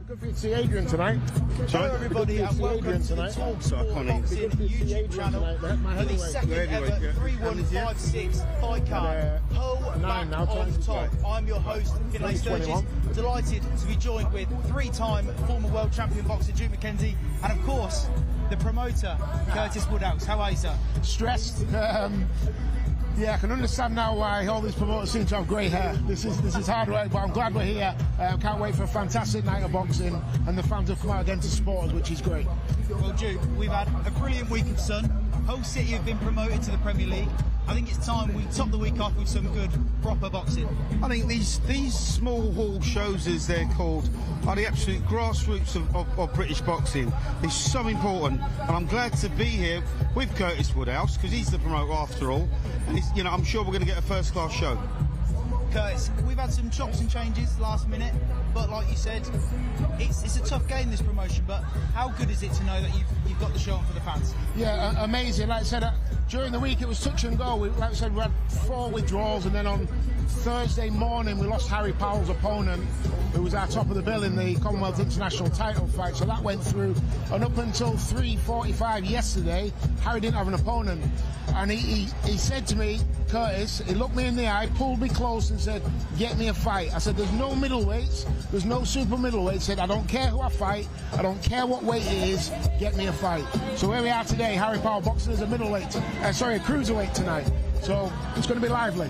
Good for you to see Adrian tonight. Hello everybody and welcome to the talkSPORT Boxing YouTube channel for the second ever 3156 fight card. Hull back on top. I'm your host, Finlay Sturgis. Delighted to be joined with three-time former world champion boxer Duke McKenzie and of course the promoter Curtis Woodhouse. How are you, sir? Stressed. Yeah, I can understand now why all these promoters seem to have grey hair. This is hard work, but I'm glad we're here. Can't wait for a fantastic night of boxing, and the fans have come out again to support us, which is great. Well, Duke, we've had a brilliant week of sun. Hull City have been promoted to the Premier League. I think it's time we top the week off with some good, proper boxing. I think these small hall shows, as they're called, are the absolute grassroots of British boxing. It's so important, and I'm glad to be here with Curtis Woodhouse because he's the promoter after all. And you know, I'm sure we're going to get a first-class show. Curtis, we've had some chops and changes last minute, but like you said, it's a tough game, this promotion, but how good is it to know that you've got the show on for the fans? Yeah, amazing. Like I said, during the week it was touch and go. Like I said, we had 4 withdrawals, and then on Thursday morning we lost Harry Powell's opponent, who was our top of the bill in the Commonwealth International title fight, so that went through, and up until 3:45 yesterday, Harry didn't have an opponent, and he said to me, Curtis, he looked me in the eye, pulled me close and said, get me a fight. I said, there's no middleweights, there's no super middleweights. He said, I don't care who I fight, I don't care what weight it is, get me a fight. So here we are today, Harry Powell boxing as a middleweight, a cruiserweight tonight. So it's going to be lively.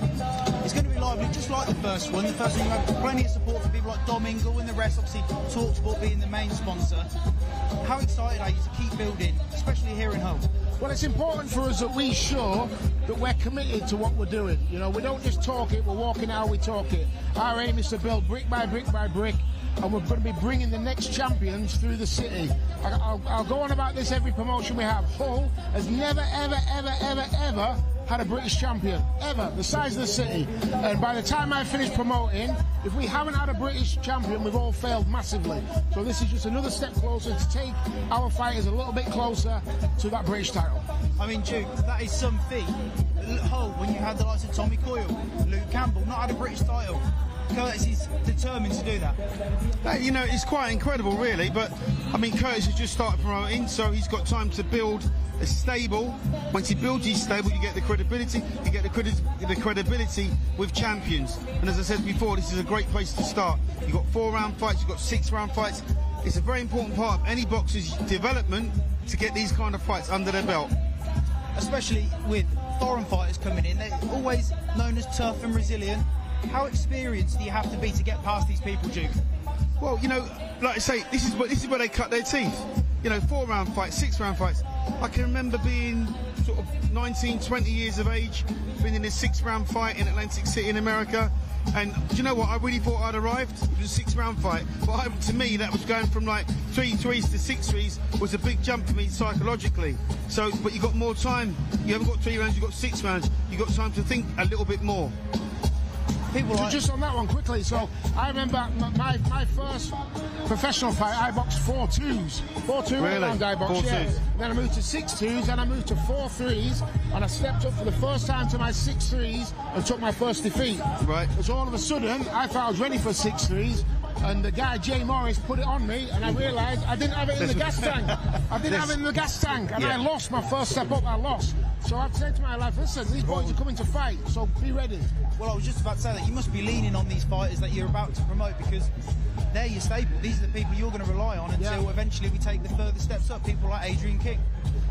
It's going to be lively, just like the first one. The first one, you had plenty of support from people like Dom Ingle and the rest, obviously talkSPORT being the main sponsor. How excited are you to keep building, especially here in Hull? Well, it's important for us that we show that we're committed to what we're doing. You know, we don't just talk it, we're walking how we talk it. Our aim is to build brick by brick by brick, and we're going to be bringing the next champions through the city. I'll go on about this every promotion we have. Hull has never, ever, ever, ever, ever had a British champion, ever, the size of the city. And by the time I finish promoting, if we haven't had a British champion, we've all failed massively. So this is just another step closer to take our fighters a little bit closer to that British title. I mean, Duke, that is some feat. Hull, when you had the likes of Tommy Coyle, Luke Campbell, not had a British title. Curtis is determined to do that. You know, it's quite incredible, really, but I mean, Curtis has just started promoting, so he's got time to build a stable. Once he builds his stable, you get the credibility, the credibility with champions. And as I said before, this is a great place to start. You've got 4-round fights, you've got 6-round fights. It's a very important part of any boxer's development to get these kind of fights under their belt. Especially with foreign fighters coming in, they're always known as tough and resilient. How experienced do you have to be to get past these people, Duke? Well, you know, like I say, this is where they cut their teeth. You know, 4-round fights, 6-round fights. I can remember being sort of 19, 20 years of age, being in a 6-round fight in Atlantic City in America. And do you know what? I really thought I'd arrived. It was a 6-round fight. But to me, that was going from like 3 threes to 6 threes was a big jump for me psychologically. So, but you got more time. You haven't got 3 rounds, you've got 6 rounds. You got time to think a little bit more. Just on that one quickly, so I remember my first professional fight, I boxed 4 2s. 4 2 round I boxed, yeah. Then I moved to 6 2s, then I moved to 4 3s, and I stepped up for the first time to my 6 3s and took my first defeat. Right. So all of a sudden, I thought I was ready for 6 3s, and the guy, Jay Morris, put it on me, and I realised I didn't have it in the gas tank. I didn't have it in the gas tank, and I lost my first step up, I lost. So I've said to my life, listen, these boys are coming to fight, so be ready. Well, I was just about to say that you must be leaning on these fighters that you're about to promote because they're your stable. These are the people you're going to rely on until eventually we take the further steps up, people like Adrian King.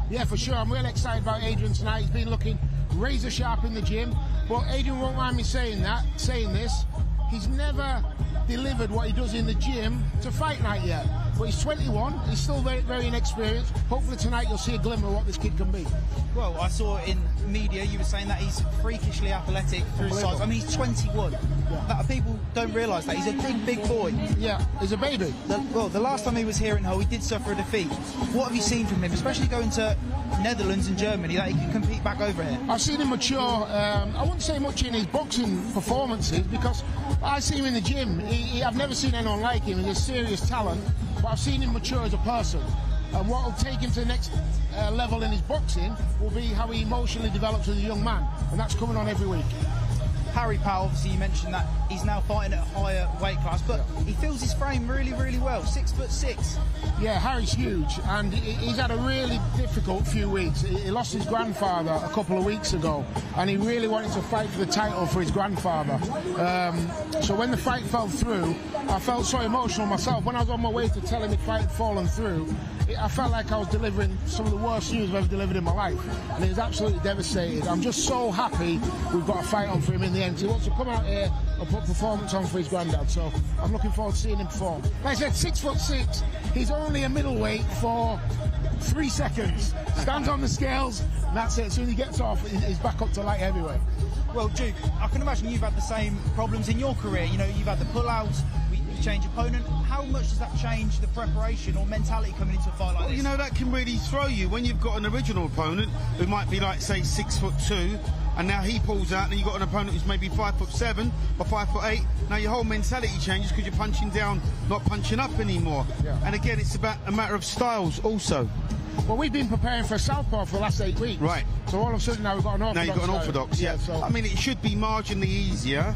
Yeah, for sure. I'm really excited about Adrian tonight. He's been looking razor sharp in the gym, but Adrian won't mind me saying this. He's never delivered what he does in the gym to fight night yet. But he's 21, he's still very, very inexperienced. Hopefully tonight you'll see a glimmer of what this kid can be. Well, I saw in media you were saying that he's freakishly athletic through his size. I mean, he's 21. That people don't realise that. He's a big boy. Yeah, he's a baby. The last time he was here in Hull, he did suffer a defeat. What have you seen from him, especially going to Netherlands and Germany, that he can compete back over here? I've seen him mature. I wouldn't say much in his boxing performances because I see him in the gym. I've never seen anyone like him. He's a serious talent, but I've seen him mature as a person. And what will take him to the next level in his boxing will be how he emotionally develops as a young man, and that's coming on every week. Harry Powell, obviously you mentioned that he's now fighting at a higher weight class, but he fills his frame really, really well. 6'6". Yeah, Harry's huge, and he's had a really difficult few weeks. He lost his grandfather a couple of weeks ago, and he really wanted to fight for the title for his grandfather. So when the fight fell through, I felt so emotional myself. When I was on my way to tell him the fight had fallen through, I felt like I was delivering some of the worst news I've ever delivered in my life, and he was absolutely devastated. I'm just so happy we've got a fight on for him in the end. He wants to come out here and put performance on for his granddad, so I'm looking forward to seeing him perform. Like I said, 6'6", he's only a middleweight for 3 seconds. Stands on the scales, and that's it. As soon as he gets off, he's back up to light heavyweight. Well, Duke, I can imagine you've had the same problems in your career. You know, you've had the pullouts, you change opponent. How much does that change the preparation or mentality coming into a fight like this? You know, that can really throw you when you've got an original opponent who might be like, say, 6'2", and now he pulls out, and you've got an opponent who's maybe 5'7" or 5'8". Now your whole mentality changes because you're punching down, not punching up anymore. Yeah. And again, it's about a matter of styles also. Well, we've been preparing for southpaw for the last 8 weeks. Right. So all of a sudden now we've got an orthodox. Now you've got an orthodox, yeah. So. I mean, it should be marginally easier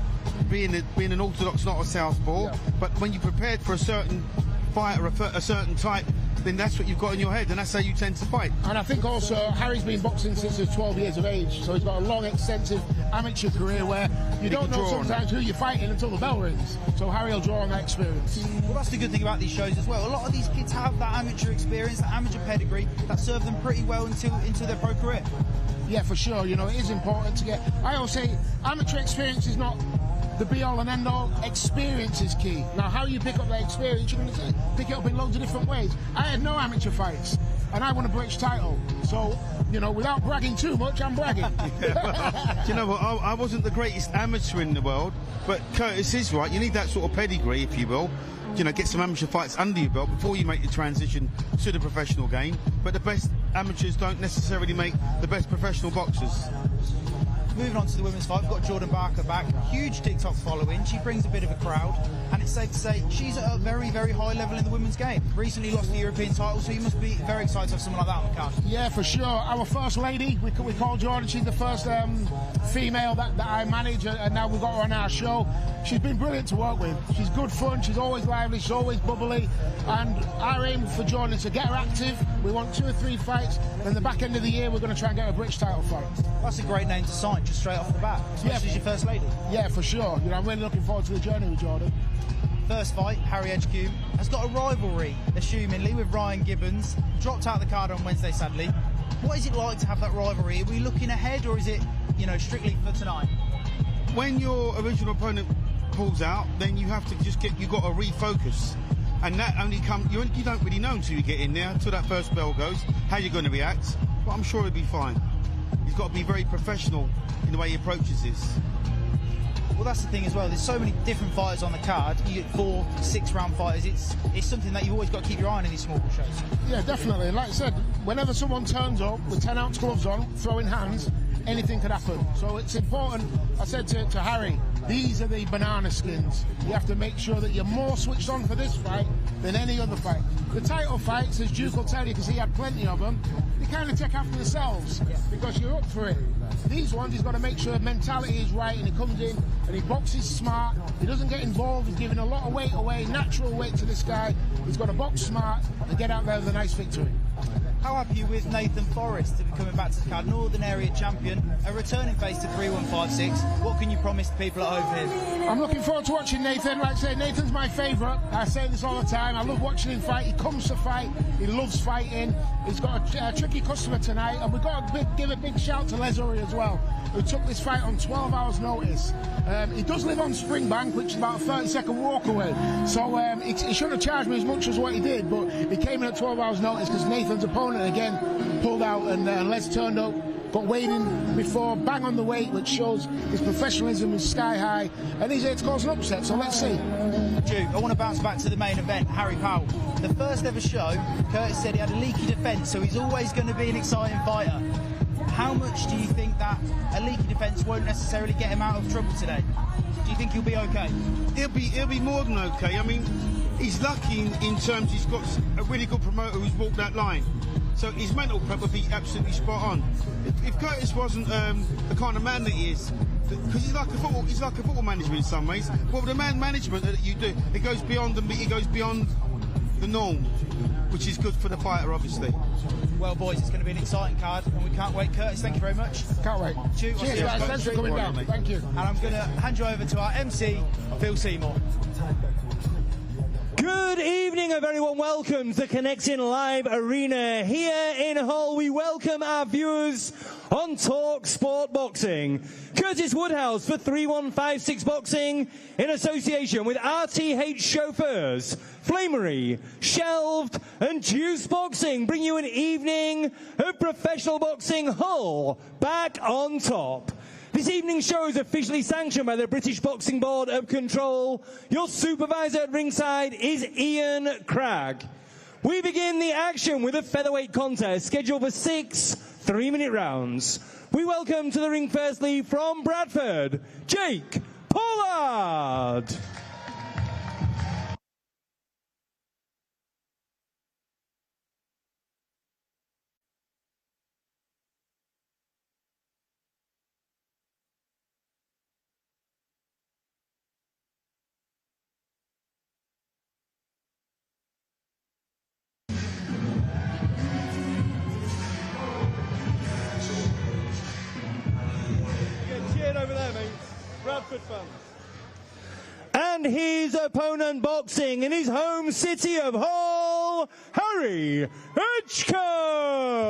being an orthodox, not a southpaw. Yeah. But when you're prepared for a certain fight or a certain type, then that's what you've got in your head, and that's how you tend to fight. And I think also Harry's been boxing since he was 12 years of age, so he's got a long, extensive amateur career where you don't know sometimes who you're fighting until the bell rings. So Harry will draw on that experience. Well, that's the good thing about these shows as well. A lot of these kids have that amateur experience, that amateur pedigree, that served them pretty well into their pro career. Yeah, for sure. You know, it is important to get... I always say amateur experience is not the be-all and end-all. Experience is key. Now, how you pick up that experience, you're going to pick it up in loads of different ways. I had no amateur fights, and I won a British title. So, you know, without bragging too much, I'm bragging. Yeah, you know what, I wasn't the greatest amateur in the world, but Curtis is right. You need that sort of pedigree, if you will. You know, get some amateur fights under your belt before you make the transition to the professional game. But the best amateurs don't necessarily make the best professional boxers. Moving on to the women's fight, we've got Jordan Barker back. Huge TikTok following. She brings a bit of a crowd, and it's safe to say she's at a very, very high level in the women's game. Recently lost the European title, so you must be very excited to have someone like that on the card. Yeah, for sure. Our first lady, we call Jordan. She's the first female that I manage, and now we've got her on our show. She's been brilliant to work with. She's good fun. She's always lively. She's always bubbly. And our aim for Jordan is to get her active. We want 2 or 3 fights. Then the back end of the year, we're going to try and get a British title fight. That's a great name to sign, just straight off the bat. Especially as your first lady. Yeah, for sure. You know, I'm really looking forward to the journey with Jordan. First fight, Harry Edgecombe has got a rivalry, assumingly, with Ryan Gibbons. Dropped out of the card on Wednesday, sadly. What is it like to have that rivalry? Are we looking ahead, or is it, you know, strictly for tonight? When your original opponent pulls out, then you have to just you've got to refocus. And that only comes, you don't really know until you get in there, until that first bell goes, how you're going to react. But I'm sure he'll be fine. He's got to be very professional in the way he approaches this. Well, that's the thing as well. There's so many different fighters on the card. You get 4, 6 round fighters. It's something that you've always got to keep your eye on in these small shows. Yeah, definitely. And like I said, whenever someone turns up with 10-ounce gloves on, throwing hands, anything could happen. So it's important. I said to Harry, these are the banana skins. You have to make sure that you're more switched on for this fight than any other fight. The title fights, as Duke will tell you, because he had plenty of them, they kind of take after themselves because you're up for it. These ones, he's got to make sure mentality is right, and he comes in and he boxes smart. He doesn't get involved. He's giving a lot of weight away, natural weight to this guy. He's got to box smart and get out there with a nice victory. How happy are you with Nathan Forrest to be coming back to the card? Northern Area champion, a returning face to 3156. What can you promise the people at home here? I'm looking forward to watching Nathan. Like I say, Nathan's my favourite. I say this all the time. I love watching him fight. He comes to fight. He loves fighting. He's got a tricky customer tonight. And we've got to give a big shout to Les Uri as well, who took this fight on 12 hours notice. He does live on Springbank, which is about a 30-second walk away. So he shouldn't have charged me as much as what he did, but he came in at 12 hours notice because Nathan's opponent again pulled out, and Les turned up, got weighed in before, bang on the weight, which shows his professionalism is sky high, and he's here to cause an upset, so let's see. Duke, I want to bounce back to the main event, Harry Powell. The first ever show, Curtis said he had a leaky defence, so he's always going to be an exciting fighter. How much do you think that a leaky defence won't necessarily get him out of trouble today? Do you think he'll be okay? He'll be more than okay. I mean, he's lucky in terms he's got a really good promoter who's walked that line. So his mental prep would be absolutely spot on. If Curtis wasn't the kind of man that he is, because he's like a football manager in some ways. Well, the man management that you do, it goes beyond the norm, which is good for the fighter, obviously. Well, boys, it's going to be an exciting card, and we can't wait. Curtis, thank you very much. Can't wait. Cheers, guys. Thanks for coming down. Thank you. And I'm going to hand you over to our MC, Phil Seymour. Good evening, a very warm welcome to Connecting Live Arena here in Hull. We welcome our viewers on talkSPORT Boxing. Curtis Woodhouse for 3156 Boxing in association with RTH Chauffeurs, Flamery, Shelved and Juice Boxing bring you an evening of professional boxing. Hull back on top. This evening's show is officially sanctioned by the British Boxing Board of Control. Your supervisor at ringside is Ian Cragg. We begin the action with a featherweight contest scheduled for 6 3-minute rounds. We welcome to the ring firstly from Bradford, Jake Pollard. Over there, mate. Bradford fans. And his opponent boxing in his home city of Hull, Harry Edgecombe.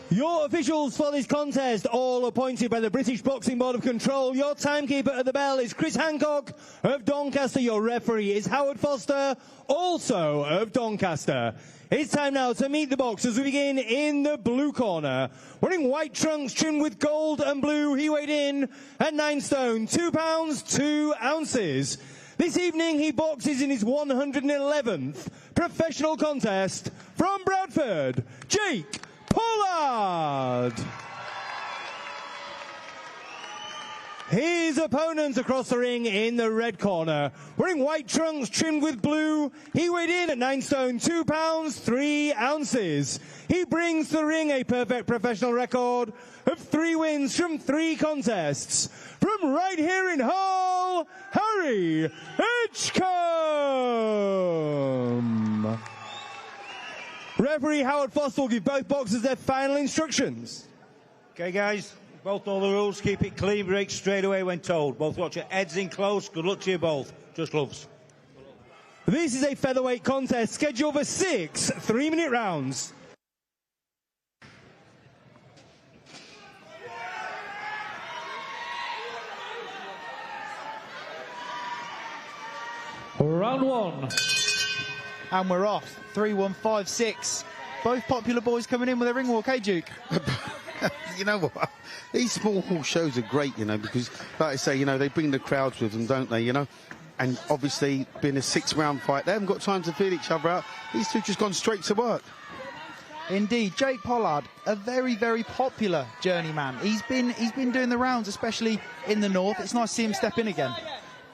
Your officials for this contest, all appointed by the British Boxing Board of Control. Your timekeeper at the bell is Chris Hancock of Doncaster. Your referee is Howard Foster, also of Doncaster. It's time now to meet the boxers. We begin in the blue corner. Wearing white trunks trimmed with gold and blue, he weighed in at 9 stone, 2 pounds, 2 ounces. This evening he boxes in his 111th professional contest from Bradford, Jake Pollard. His opponents across the ring in the red corner. Wearing white trunks trimmed with blue, he weighed in at 9 stone, 2 pounds, 3 ounces. He brings to the ring a perfect professional record of 3 wins from 3 contests. From right here in Hull, Harry Edgecombe. Referee Howard Foster will give both boxers their final instructions. Okay, guys, both know the rules. Keep it clean, break straight away when told. Both watch your heads in close. Good luck to you both. Just gloves. This is a featherweight contest scheduled for 6 3-minute rounds. Round 1. And we're off. 3-1-5-6. Both popular boys coming in with a ring walk, hey Duke? You know what? These small hall shows are great, you know, because, like I say, you know, they bring the crowds with them, don't they, you know? And obviously, being a 6-round fight, they haven't got time to feel each other out. These two just gone straight to work. Indeed, Jake Pollard, a very, very popular journeyman. He's been doing the rounds, especially in the north. It's nice to see him step in again.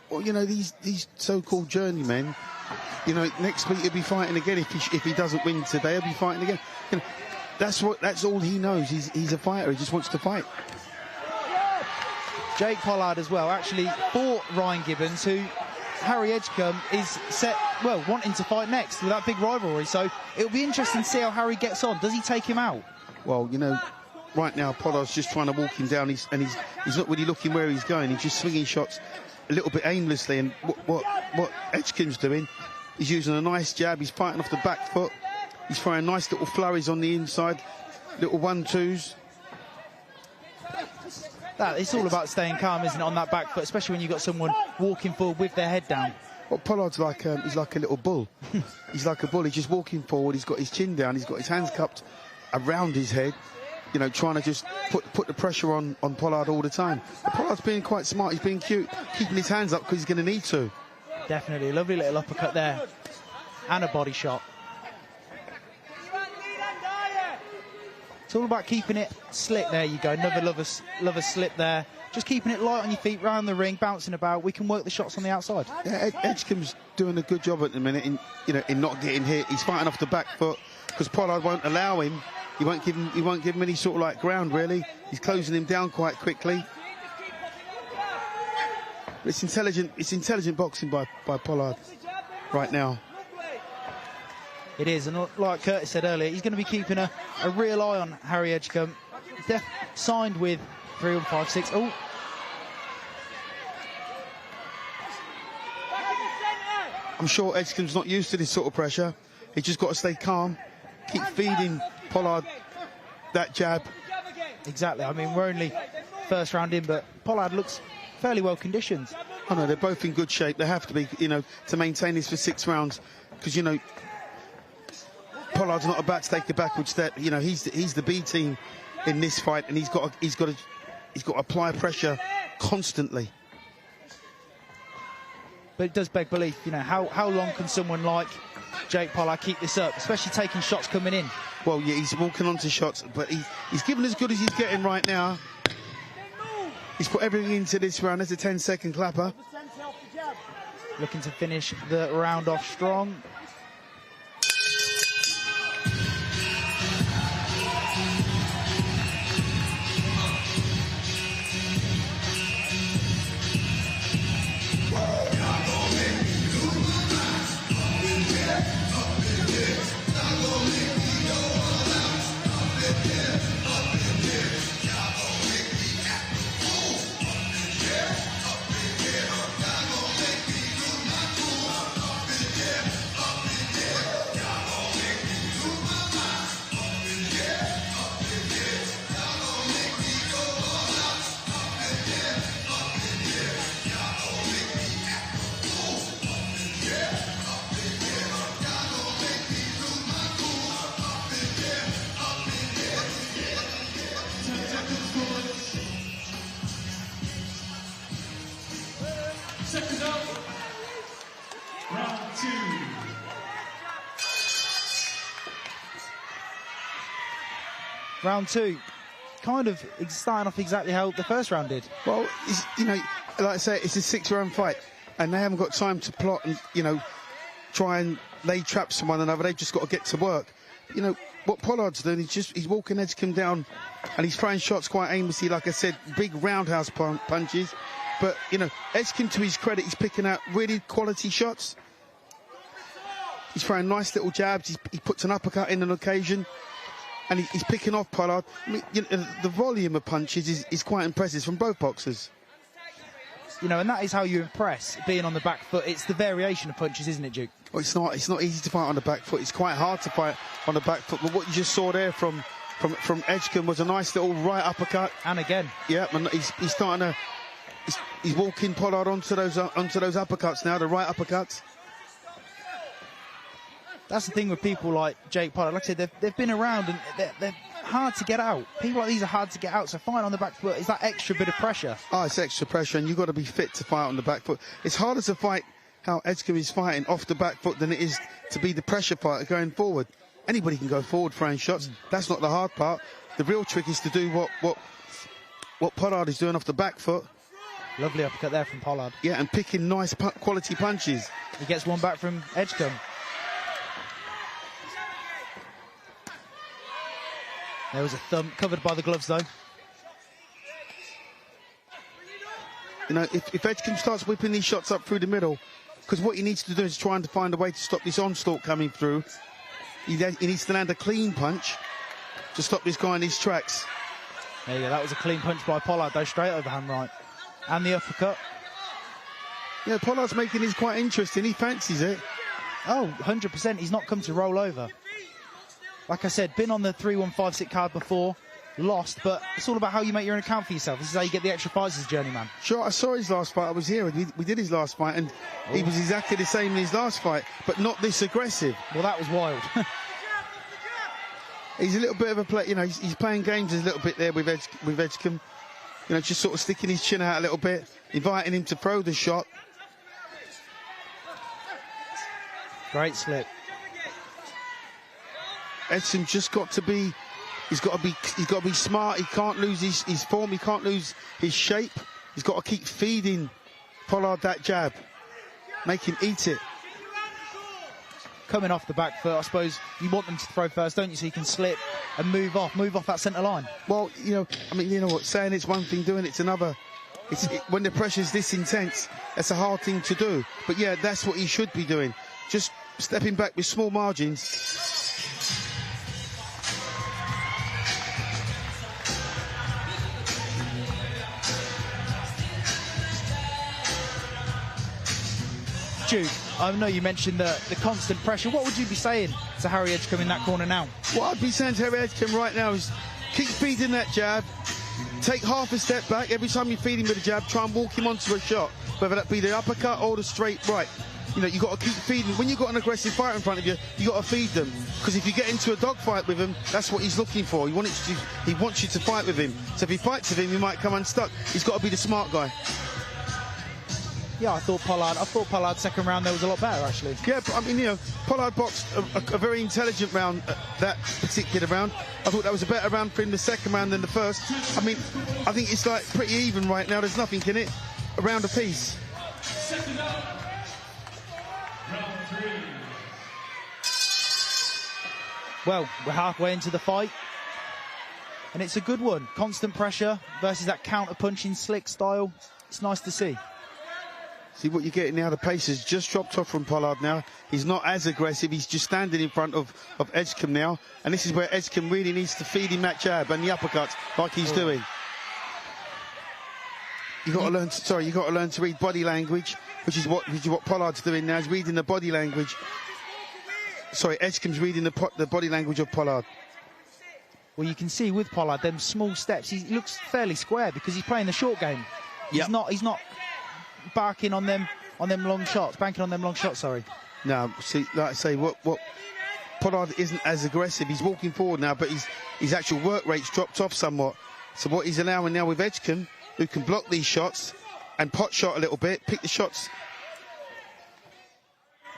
Well, you know, these so-called journeymen, you know, next week he'll be fighting again. If he doesn't win today, he'll be fighting again. You know, that's all he knows. He's a fighter. He just wants to fight. Jake Pollard as well actually fought Ryan Gibbons, who Harry Edgecombe is set, well, wanting to fight next with that big rivalry. So it'll be interesting to see how Harry gets on. Does he take him out? Well, you know, right now Pollard's just trying to walk him down. He's not really looking where he's going. He's just swinging shots a little bit aimlessly. And what Edgecombe's doing, he's using a nice jab. He's fighting off the back foot. He's throwing nice little flurries on the inside, little 1-2s. It's all about staying calm, isn't it, on that back foot, especially when you've got someone walking forward with their head down. Well, Pollard's like he's like a little bull. He's like a bull. He's just walking forward. He's got his chin down. He's got his hands cupped around his head. You know, trying to just put the pressure on Pollard all the time. But Pollard's being quite smart. He's being cute, keeping his hands up because he's going to need to. Definitely, lovely little uppercut there, and a body shot. It's all about keeping it slick. There you go, another lover slip there. Just keeping it light on your feet, round the ring, bouncing about. We can work the shots on the outside. Yeah, Edgecombe's doing a good job at the minute in not getting hit. He's fighting off the back foot because Pollard won't allow him. He won't give him any sort of like ground really. He's closing him down quite quickly. It's intelligent boxing by Pollard right now. It is, and like Curtis said earlier, he's going to be keeping a real eye on Harry Edgecombe. Signed with 3156. Oh. I'm sure Edgecombe's not used to this sort of pressure. He's just got to stay calm, keep feeding Pollard that jab. Exactly. I mean, we're only first round in, but Pollard looks fairly well conditioned. I know they're both in good shape. They have to be, you know, to maintain this for 6 rounds, because you know Pollard's not about to take a backward step. You know, he's the B team in this fight, and he's got to apply pressure constantly. But it does beg belief, you know, how long can someone like Jake Pollard keep this up, especially taking shots coming in? Well, yeah, he's walking onto shots, but he's given as good as he's getting right now. He's put everything into this round. There's a 10-second clapper. Looking to finish the round off strong. Round two, kind of starting off exactly how the first round did. Well, you know, like I say, it's a 6-round fight, and they haven't got time to plot and, you know, try and lay traps on one another. They've just got to get to work. You know, what Pollard's doing, he's walking Edgecombe down, and he's throwing shots quite aimlessly, like I said, big roundhouse punches. But, you know, Edgecombe, to his credit, he's picking out really quality shots. He's throwing nice little jabs. He puts an uppercut in on occasion. And he's picking off Pollard. I mean, you know, the volume of punches is quite impressive from both boxers. You know, and that is how you impress, being on the back foot. It's the variation of punches, isn't it, Duke? Well, it's not easy to fight on the back foot. It's quite hard to fight on the back foot. But what you just saw there from Edgecombe was a nice little right uppercut. And again. Yeah, and he's starting to... He's walking Pollard onto those uppercuts now, the right uppercuts. That's the thing with people like Jake Pollard. Like I said, they've been around and they're hard to get out. People like these are hard to get out, so fighting on the back foot is that extra bit of pressure. Oh, it's extra pressure, and you've got to be fit to fight on the back foot. It's harder to fight how Edgecombe is fighting off the back foot than it is to be the pressure fighter going forward. Anybody can go forward throwing shots. That's not the hard part. The real trick is to do what Pollard is doing off the back foot. Lovely uppercut there from Pollard. Yeah, and picking nice quality punches. He gets one back from Edgecombe. There was a thumb covered by the gloves, though. You know, if Edgecombe starts whipping these shots up through the middle, because what he needs to do is trying to find a way to stop this onslaught coming through. He needs to land a clean punch to stop this guy in his tracks. There you go. That was a clean punch by Pollard, though, straight overhand right. And the uppercut. Yeah, Pollard's making this quite interesting. He fancies it. Oh, 100%. He's not come to roll over. Like I said, been on the 3156 card before. lost, but it's all about how you make your own account for yourself. This is how you get the extra prizes, journeyman. Sure, I saw his last fight. I was here. We did his last fight, and he was exactly the same in his last fight, but not this aggressive. Well, that was wild. He's a little bit of a play, you know, he's playing games a little bit there with Edgecombe. You know, just sort of sticking his chin out a little bit, inviting him to throw the shot. Great slip. Edgecombe's just got to be, he's got to be smart. He can't lose his form. He can't lose his shape. He's got to keep feeding Pollard that jab, make him eat it. Coming off the back foot, I suppose you want them to throw first, don't you? So you can slip and move off that centre line. Well, you know, I mean, you know what? Saying it's one thing, doing it's another. When the pressure's this intense, that's a hard thing to do. But yeah, that's what he should be doing. Just stepping back with small margins. Duke, I know you mentioned the constant pressure. What would you be saying to Harry Edgecombe in that corner now? What I'd be saying to Harry Edgecombe right now is keep feeding that jab, take half a step back. Every time you feed him with a jab, try and walk him onto a shot, whether that be the uppercut or the straight right. You know, you've got to keep feeding. When you've got an aggressive fighter in front of you, you've got to feed them. Because if you get into a dogfight with him, that's what he's looking for. He wants you to fight with him. So if he fights with him, he might come unstuck. He's got to be the smart guy. Yeah, I thought Pollard's second round there was a lot better, actually. Yeah, but I mean, you know, Pollard boxed a very intelligent round, that particular round. I thought that was a better round for him the second round than the first. I mean, I think it's like pretty even right now. There's nothing in it. A round apiece. Well, we're halfway into the fight. And it's a good one. Constant pressure versus that counter-punching slick style. It's nice to see. See what you're getting now, the pace has just dropped off from Pollard now. He's not as aggressive, he's just standing in front of Edgecombe now. And this is where Edgecombe really needs to feed him that jab and the uppercuts like he's doing. You've got to learn to read body language, which is what Pollard's doing now. He's reading the body language. Sorry, Edgecombe's reading the body language of Pollard. Well, you can see with Pollard, them small steps, he looks fairly square because he's playing the short game. He's not banking on them long shots, sorry. No, see, like I say, what Pollard isn't as aggressive. He's walking forward now, but his actual work rate's dropped off somewhat. So what he's allowing now with Edgecombe, who can block these shots and pot shot a little bit, pick the shots.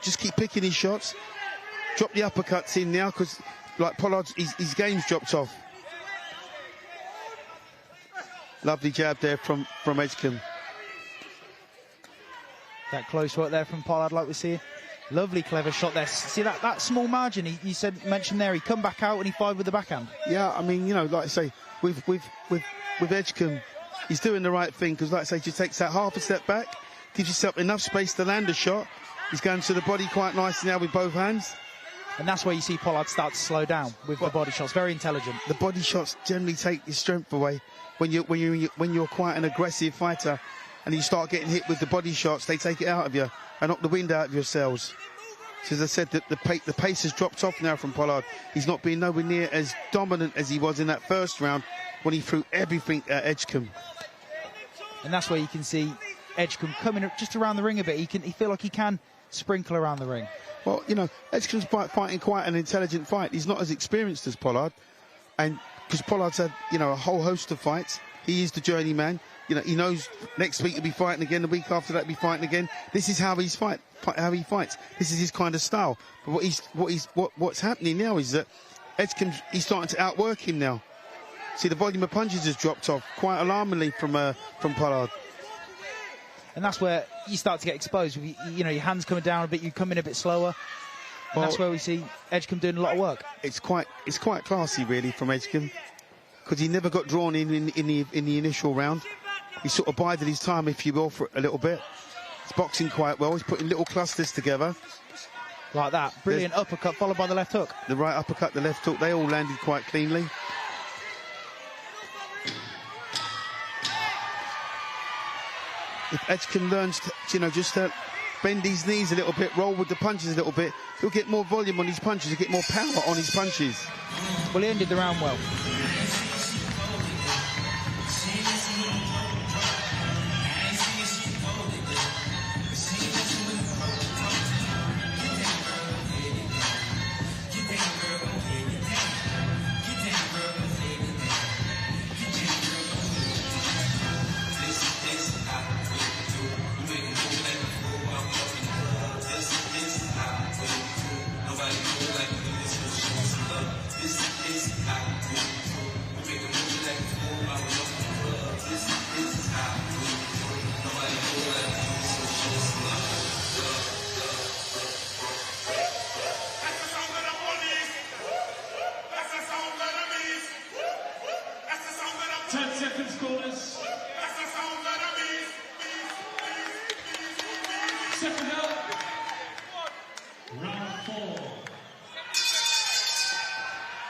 Just keep picking his shots. Drop the uppercuts in now, because like Pollard's, his game's dropped off. Lovely jab there from Edgecombe. That close work there from Pollard, like we see. Lovely, clever shot there. See that small margin you mentioned there. He come back out and he fired with the backhand. Yeah, I mean, you know, like I say, with Edgecombe, he's doing the right thing because, like I say, just takes that half a step back, gives yourself enough space to land a shot. He's going to the body quite nicely now with both hands. And that's where you see Pollard start to slow down with the body shots. Very intelligent. The body shots generally take your strength away when you're quite an aggressive fighter, and you start getting hit with the body shots. They take it out of you and knock the wind out of your sails. So as I said, the pace has dropped off now from Pollard. He's not being nowhere near as dominant as he was in that first round when he threw everything at Edgecombe. And that's where you can see Edgecombe coming just around the ring a bit. He feel like he can sprinkle around the ring. Well, you know, Edgecombe's fighting quite an intelligent fight. He's not as experienced as Pollard, and because Pollard's had, you know, a whole host of fights. He is the journeyman. You know, he knows next week he'll be fighting again. The week after that, he'll be fighting again. This is how he fights. This is his kind of style. But what's happening now is that Edgecombe, he's starting to outwork him now. See, the volume of punches has dropped off quite alarmingly from Pollard. And that's where you start to get exposed. You know, your hands coming down a bit, you come in a bit slower. And that's where we see Edgecombe doing a lot of work. It's quite classy, really, from Edgecombe, because he never got drawn in the initial round. He sort of bided his time, if you will, for a little bit. He's boxing quite well. He's putting little clusters together. Like that. Brilliant uppercut followed by the left hook. The right uppercut, the left hook, they all landed quite cleanly. If Edgecombe learns to, you know, just to bend his knees a little bit, roll with the punches a little bit, he'll get more volume on his punches, he'll get more power on his punches. Well, he ended the round well.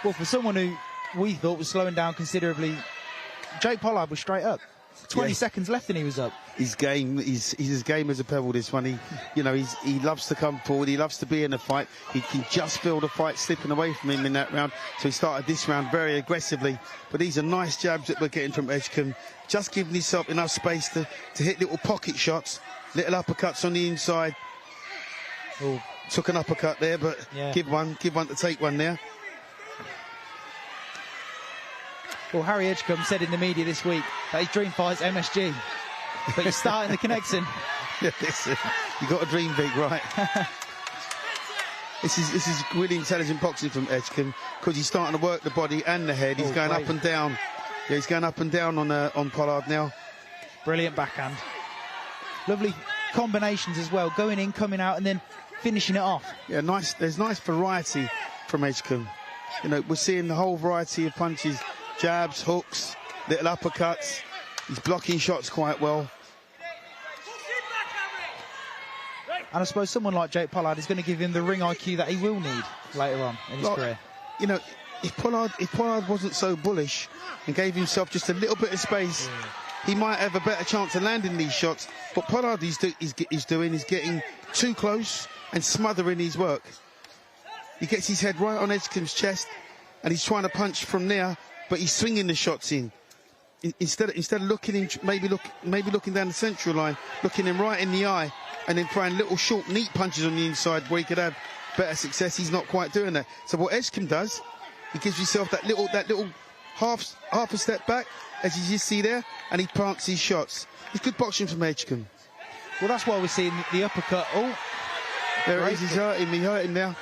Well, for someone who we thought was slowing down considerably, Jake Pollard was straight up. 20 seconds left and he was up. His game, he's as game as a pebble, this one. He loves to come forward. He loves to be in a fight. He can just feel the fight slipping away from him in that round. So he started this round very aggressively. But these are nice jabs that we're getting from Edgecombe. Just giving himself enough space to hit little pocket shots, little uppercuts on the inside. Oh. Took an uppercut there, but give one to take one there. Well, Harry Edgecombe said in the media this week that his dream fight's MSG, but he's starting the connection. Yeah, listen, you got a dream big, right? This is really intelligent boxing from Edgecombe because he's starting to work the body and the head. He's going up and down. Yeah, he's going up and down on Pollard now. Brilliant backhand. Lovely combinations as well, going in, coming out, and then finishing it off. Yeah, nice. There's nice variety from Edgecombe. You know, we're seeing the whole variety of punches. Jabs, hooks, little uppercuts. He's blocking shots quite well. And I suppose someone like Jake Pollard is going to give him the ring IQ that he will need later on in his career. You know, if Pollard wasn't so bullish and gave himself just a little bit of space, he might have a better chance of landing these shots. What Pollard is doing is getting too close and smothering his work. He gets his head right on Edgecombe's chest and he's trying to punch from there, but he's swinging the shots in. Instead of looking in, maybe looking down the central line, looking him right in the eye, and then throwing little short, neat punches on the inside where he could have better success. He's not quite doing that. So what Edgecombe does, he gives himself that little half a step back, as you just see there, and he plants his shots. It's good boxing from Edgecombe. Well, that's why we're seeing the uppercut. Oh, there it is. He's hurting me, hurting now.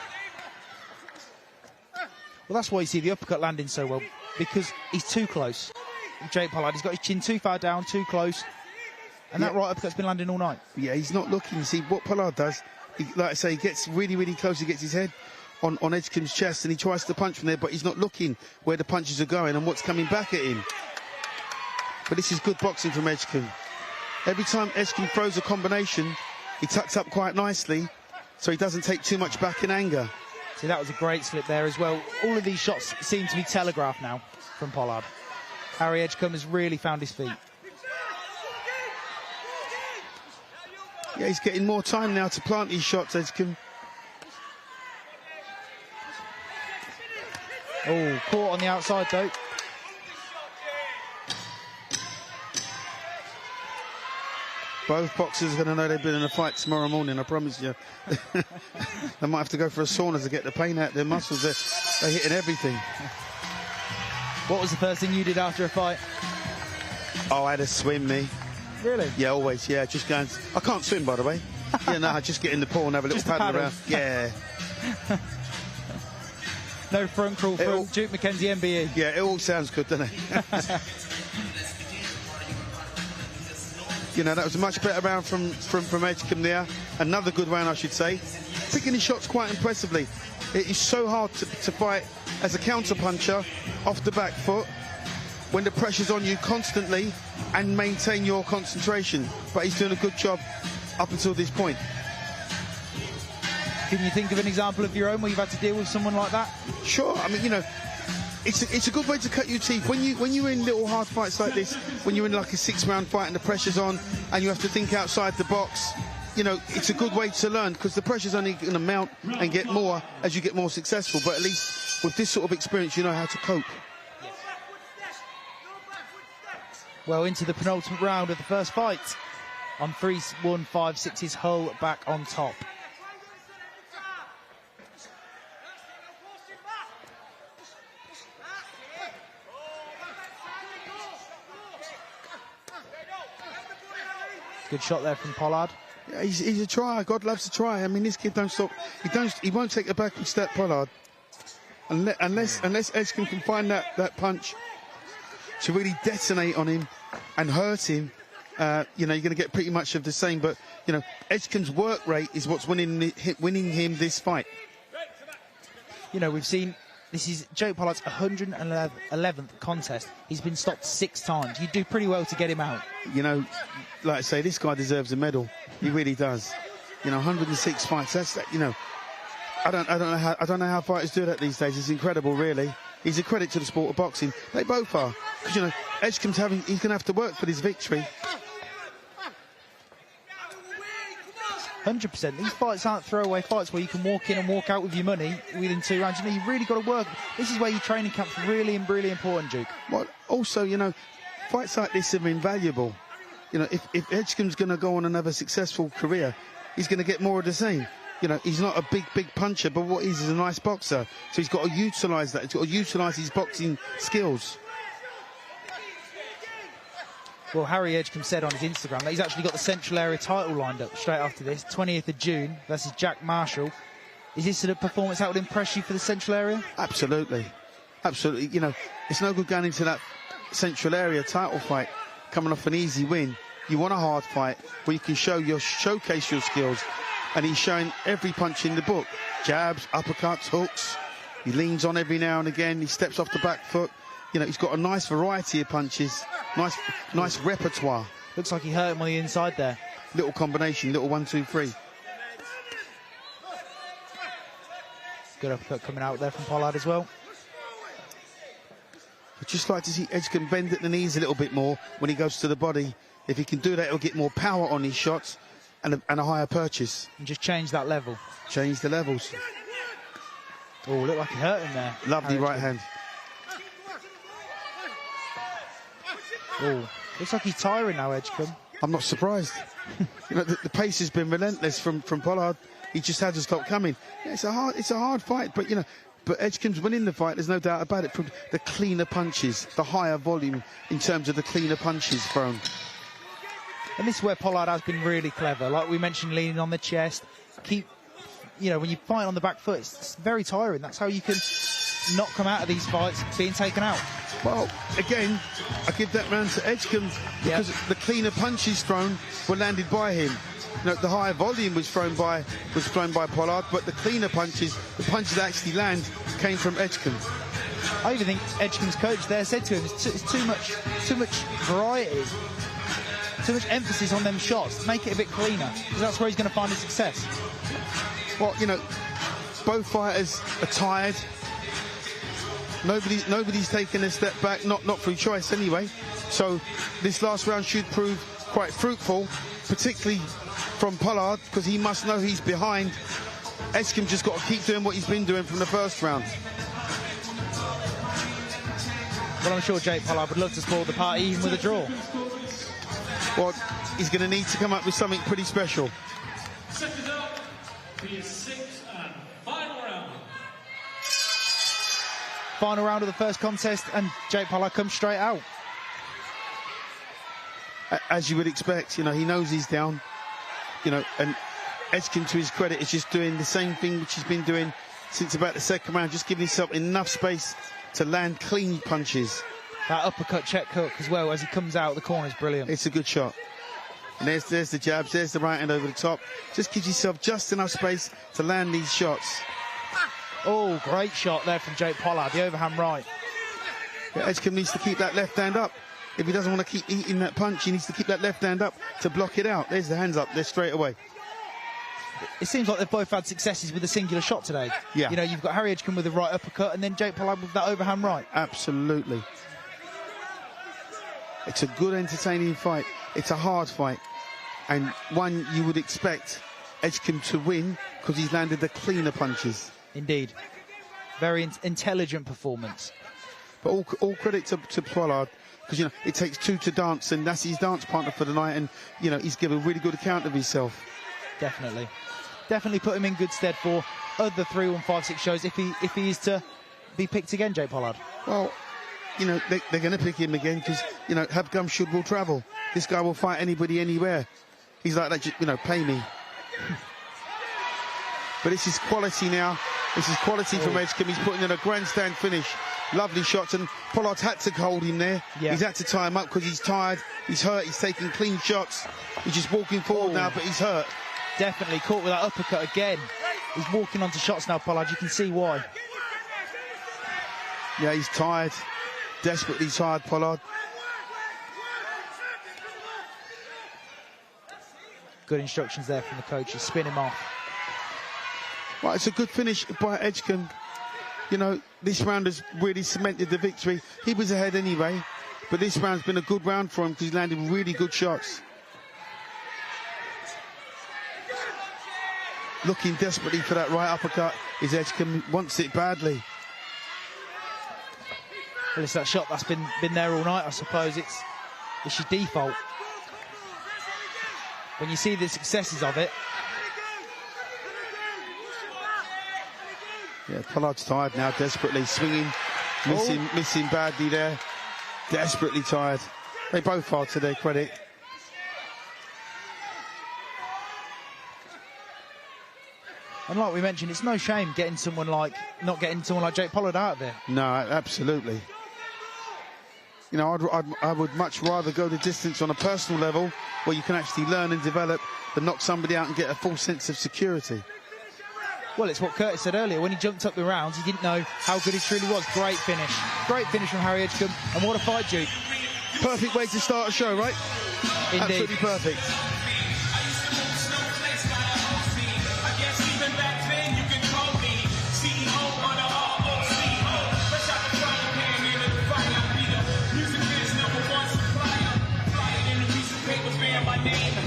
Well, that's why you see the uppercut landing so well, because he's too close. Jake Pollard, he's got his chin too far down, too close. And that right uppercut's been landing all night. Yeah, he's not looking. You see, what Pollard does, like I say, he gets really, really close. He gets his head on Edgecombe's chest and he tries to punch from there, but he's not looking where the punches are going and what's coming back at him. But this is good boxing from Edgecombe. Every time Edgecombe throws a combination, he tucks up quite nicely, so he doesn't take too much back in anger. See, that was a great slip there as well. All of these shots seem to be telegraphed now from Pollard. Harry Edgecombe has really found his feet. Yeah, he's getting more time now to plant these shots, Edgecombe. Oh, caught on the outside though. Both boxers are going to know they've been in a fight tomorrow morning, I promise you. They might have to go for a sauna to get the pain out of their muscles. They're hitting everything. What was the first thing you did after a fight? Oh, I had a swim, me. Really? Yeah, always, yeah. Just going... I can't swim, by the way. Yeah, no, I just get in the pool and have a little paddle around. Yeah. No front crawl from Duke McKenzie MBE. Yeah, it all sounds good, doesn't it? You know, that was a much better round from Edgecombe there. Another good round, I should say. Picking his shots quite impressively. It is so hard to fight as a counter-puncher off the back foot when the pressure's on you constantly and maintain your concentration. But he's doing a good job up until this point. Can you think of an example of your own where you've had to deal with someone like that? Sure. I mean, you know, it's a good way to cut your teeth. When you're in little hard fights like this, when you're in like a 6-round fight and the pressure's on and you have to think outside the box, you know, it's a good way to learn because the pressure's only going to mount and get more as you get more successful. But at least with this sort of experience, you know how to cope. Well, into the penultimate round of the first fight. On 3-1-5-6's Hull back on top. Good shot there from Pollard. Yeah, he's a trier. God loves to try. I mean, this kid don't stop. He won't take a backward step, Pollard. unless Edgecombe can find that punch to really detonate on him and hurt him, you know, you're going to get pretty much of the same. But, you know, Edgecombe's work rate is what's winning him this fight. You know, we've seen, this is Jake Pollard's 111th contest. He's been stopped 6 times. You do pretty well to get him out. You know, like I say, this guy deserves a medal. He really does. You know, 106 fights. That's, you know, I don't know how fighters do that these days. It's incredible, really. He's a credit to the sport of boxing. They both are. Because, you know, Edgecombe's he's going to have to work for this victory. 100%. These fights aren't throwaway fights where you can walk in and walk out with your money within 2 rounds. You know, you've really got to work. This is where your training camp's really important, Duke. Well, also, you know, fights like this are invaluable. You know, if Edgecombe's going to go on another successful career, he's going to get more of the same. You know, he's not a big puncher, but what he is a nice boxer. So he's got to utilise that. He's got to utilise his boxing skills. Well, Harry Edgecombe said on his Instagram that he's actually got the Central Area title lined up straight after this, 20th of June versus Jack Marshall. Is this a performance that would impress you for the Central Area? Absolutely. Absolutely. You know, it's no good going into that Central Area title fight coming off an easy win. You want a hard fight where you can showcase your skills. And he's showing every punch in the book. Jabs, uppercuts, hooks. He leans on every now and again. He steps off the back foot. You know, he's got a nice variety of punches. Nice repertoire. Looks like he hurt him on the inside there. Little combination, little 1, 2, 3. Good uppercut coming out there from Pollard as well. I'd just like to see Edgecombe bend at the knees a little bit more when he goes to the body. If he can do that, he'll get more power on his shots and a higher purchase. And just change that level. Change the levels. Oh, looked like he hurt him there. Lovely right hand. Oh, looks like he's tiring now, Edgecombe. I'm not surprised. You know, the pace has been relentless from Pollard. He just had to stop coming. Yeah, it's a hard fight, but you know, but Edgecombe's winning the fight. There's no doubt about it. From the cleaner punches, the higher volume in terms of the cleaner punches thrown. And this is where Pollard has been really clever. Like we mentioned, leaning on the chest. You know, when you fight on the back foot, it's very tiring. That's how you can not come out of these fights being taken out. Well, again, I give that round to Edgecombe because the cleaner punches thrown were landed by him. You know, the higher volume was thrown by Pollard, but the cleaner punches, the punches that actually land, came from Edgecombe. I even think Edgecombe's coach there said to him, it's too much variety, too much emphasis on them shots. Make it a bit cleaner, because that's where he's going to find his success. Well, you know, both fighters are tired. Nobody's taken a step back, not through choice anyway. So this last round should prove quite fruitful, particularly from Pollard, because he must know he's behind. Edgecombe just got to keep doing what he's been doing from the first round. Well, I'm sure Jake Pollard would love to spoil the party even with a draw. Well, he's going to need to come up with something pretty special. Second up, the sixth and final round. Final round of the first contest, and Jake Pollard comes straight out. As you would expect, you know, he knows he's down. You know, and Edgecombe, to his credit, is just doing the same thing which he's been doing since about the second round, just giving himself enough space to land clean punches. That uppercut check hook as well as he comes out, the corner is brilliant. It's a good shot. And there's the jabs, there's the right hand over the top. Just gives yourself just enough space to land these shots. Oh, great shot there from Jake Pollard, the overhand right. Yeah, Edgecombe needs to keep that left hand up. If he doesn't want to keep eating that punch, he needs to keep that left hand up to block it out. There's the hands up there straight away. It seems like they've both had successes with a singular shot today. Yeah. You know, you've got Harry Edgecombe with the right uppercut and then Jake Pollard with that overhand right. Absolutely. It's a good, entertaining fight. It's a hard fight. And one you would expect Edgecombe to win because he's landed the cleaner punches. Indeed. Very intelligent performance. But all credit to Pollard, because, you know, it takes two to dance, and that's his dance partner for the night, and, you know, he's given a really good account of himself. Definitely. Definitely put him in good stead for other 3-1-5-6 shows if he is to be picked again, Jake Pollard. Well, you know, they're going to pick him again because, you know, have gum should will travel. This guy will fight anybody, anywhere. He's like that, you know, pay me. But this is quality now. This is quality from Edgecombe. He's putting in a grandstand finish. Lovely shots, and Pollard had to hold him there. Yeah. He's had to tie him up because he's tired, he's hurt, he's taking clean shots. He's just walking forward now, but he's hurt. Definitely caught with that uppercut again. He's walking onto shots now, Pollard. You can see why. Yeah, he's tired. Desperately tired, Pollard. Good instructions there from the coaches. Spin him off. Right, it's a good finish by Edgecombe. You know, this round has really cemented the victory. He was ahead anyway, but this round's been a good round for him because he's landed really good shots. Looking desperately for that right uppercut is Edgecombe. Wants it badly. Well, it's that shot that's been there all night, I suppose. It's your default. When you see the successes of it. Yeah, Pollard's tired now, desperately swinging, missing badly there. Desperately tired. They both are, to their credit. And like we mentioned, it's no shame not getting someone like Jake Pollard out of there. No, absolutely. You know, I would much rather go the distance on a personal level where you can actually learn and develop than knock somebody out and get a full sense of security. Well, it's what Curtis said earlier. When he jumped up the rounds, he didn't know how good he truly was. Great finish. Great finish from Harry Edgecombe. And what a fight, Duke. Perfect way to start a show, right? Indeed. Absolutely perfect.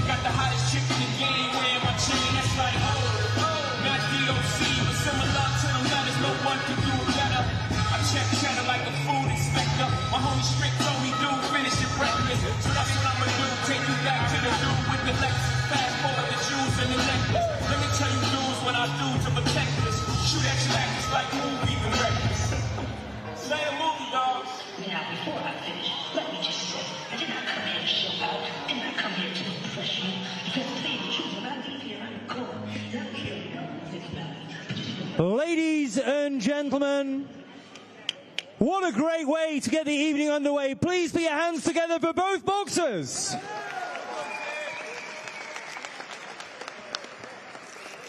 Got the hottest chick in the game wearing my chain. That's like, not DOC, but similar to them letters. No one can do it better. I check cheddar like a food inspector. My homie Strick told me, dude, finish your breakfast. So that's what I'ma do. Take you back to the dude with the Lexus. Fast forward the jewels and the necklace. Let me tell you dudes what I do to protect this. Shoot at you like it's like movie and reckless. Say a movie, dogs. Now, before I finish, let me just say, I did not come here to show out. I did not come here to be professional. Because to tell you the truth, when I leave here, I'm cool. And I'm here to think about it. Ladies and gentlemen, what a great way to get the evening underway. Please put your hands together for both boxers.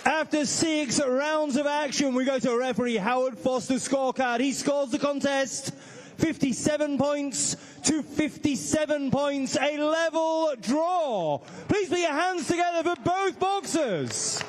After 6 rounds of action, we go to referee Howard Foster's scorecard. He scores the contest 57 points to 57 points, a level draw. Please put your hands together for both boxers.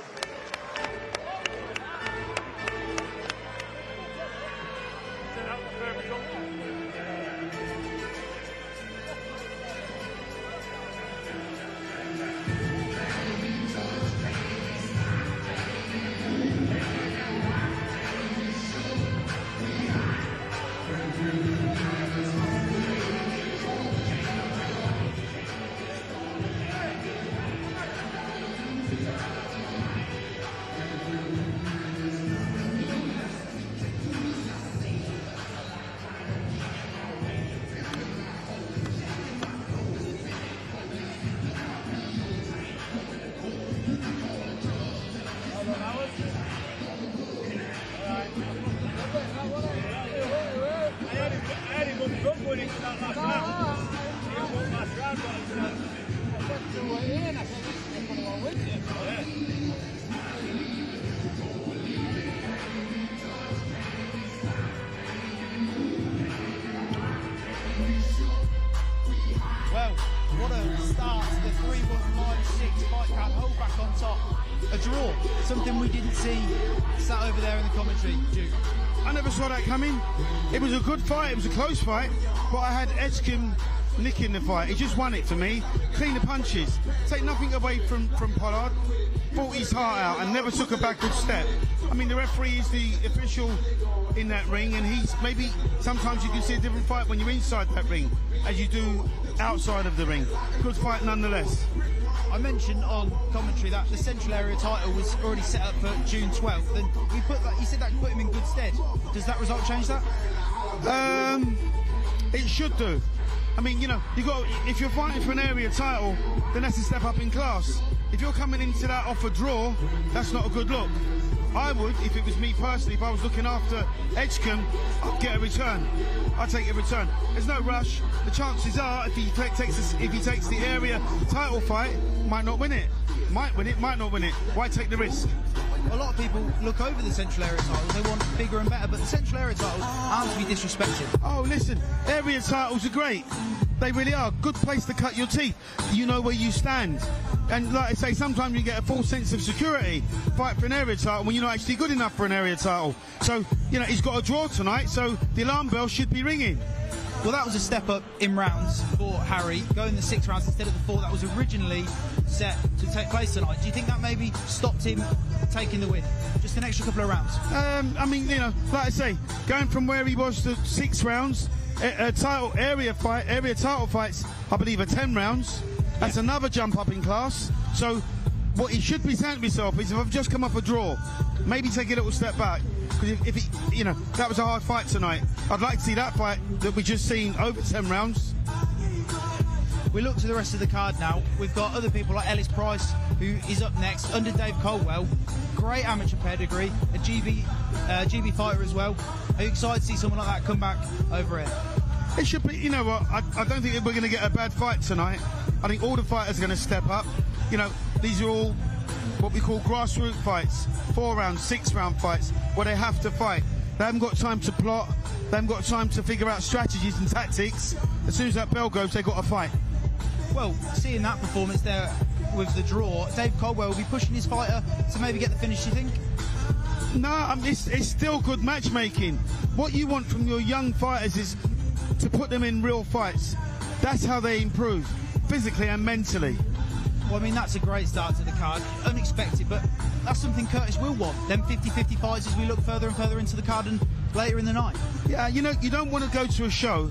Well, what a start to the 3-1-5-6 fight card. Hold back on top. A draw, something we didn't see sat over there in the commentary, Duke. I never saw that coming. It was a good fight, it was a close fight, but I had Edgecombe nicking the fight. He just won it for me. Clean the punches. Take nothing away from Pollard. Fought his heart out and never took a backward step. I mean, the referee is the official in that ring, and he's maybe sometimes you can see a different fight when you're inside that ring as you do outside of the ring. Good fight nonetheless. I mentioned on commentary that the Central Area title was already set up for June 12th, and you said that put him in good stead. Does that result change that? It should do. I mean, you know, if you're fighting for an area title, then that's a step up in class. If you're coming into that off a draw, that's not a good look. I would, if it was me personally, if I was looking after Edgecombe, I'd get a return. I'd take a return. There's no rush. The chances are, if he takes the area title fight, might not win it. Might win it, might not win it. Why take the risk? A lot of people look over the Central Area titles. They want bigger and better, but the Central Area titles aren't to be disrespected. Oh, listen, area titles are great. They really are. Good place to cut your teeth. You know where you stand. And like I say, sometimes you get a false sense of security. Fight for an area title when you're not actually good enough for an area title. So, you know, he's got a draw tonight, so the alarm bell should be ringing. Well, that was a step up in rounds for Harry, going the 6 rounds instead of the 4 that was originally set to take place tonight. Do you think that maybe stopped him taking the win? Just an extra couple of rounds? I mean, you know, like I say, going from where he was to 6 rounds, area title fights, I believe, are 10 rounds. That's another jump up in class. So what he should be saying to himself is, if I've just come off a draw, maybe take a little step back. Because if he, you know, that was a hard fight tonight. I'd like to see that fight that we just seen over 10 rounds. We look to the rest of the card now. We've got other people like Ellis Price, who is up next, under Dave Caldwell. Great amateur pedigree, a GB fighter as well. Are you excited to see someone like that come back over here? It should be, you know what, I don't think we're going to get a bad fight tonight. I think all the fighters are going to step up. You know, these are all what we call grassroots fights, 4-round, 6-round fights, where they have to fight. They haven't got time to plot, they haven't got time to figure out strategies and tactics. As soon as that bell goes, they've got to fight. Well, seeing that performance there with the draw, Dave Caldwell will be pushing his fighter to maybe get the finish, you think? No, it's still good matchmaking. What you want from your young fighters is to put them in real fights. That's how they improve, physically and mentally. Well, I mean, that's a great start to the card. Unexpected, but that's something Curtis will want. Them 50-50 fights as we look further and further into the card and later in the night. Yeah, you know, you don't want to go to a show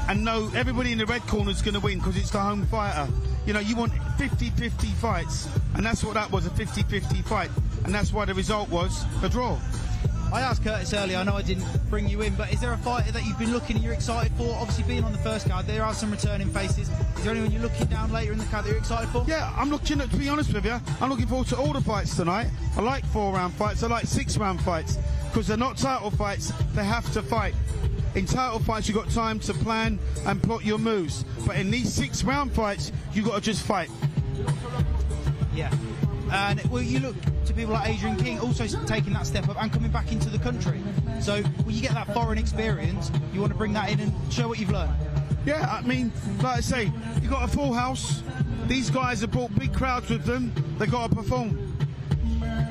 and know everybody in the red corner is going to win because it's the home fighter. You know, you want 50-50 fights, and that's what that was, a 50-50 fight. And that's why the result was a draw. I asked Curtis earlier, I know I didn't bring you in, but is there a fighter that you've been looking and you're excited for? Obviously, being on the first card, there are some returning faces. Is there anyone you're looking down later in the card that you're excited for? Yeah, I'm looking at, to be honest with you, I'm looking forward to all the fights tonight. I like 4-round fights, I like 6-round fights, because they're not title fights, they have to fight. In title fights, you've got time to plan and plot your moves. But in these 6-round fights, you've got to just fight. Yeah. And well, you look to people like Adrian King also taking that step up and coming back into the country. So when you get that foreign experience, you want to bring that in and show what you've learned. Yeah, I mean, like I say, you've got a full house. These guys have brought big crowds with them. They've got to perform.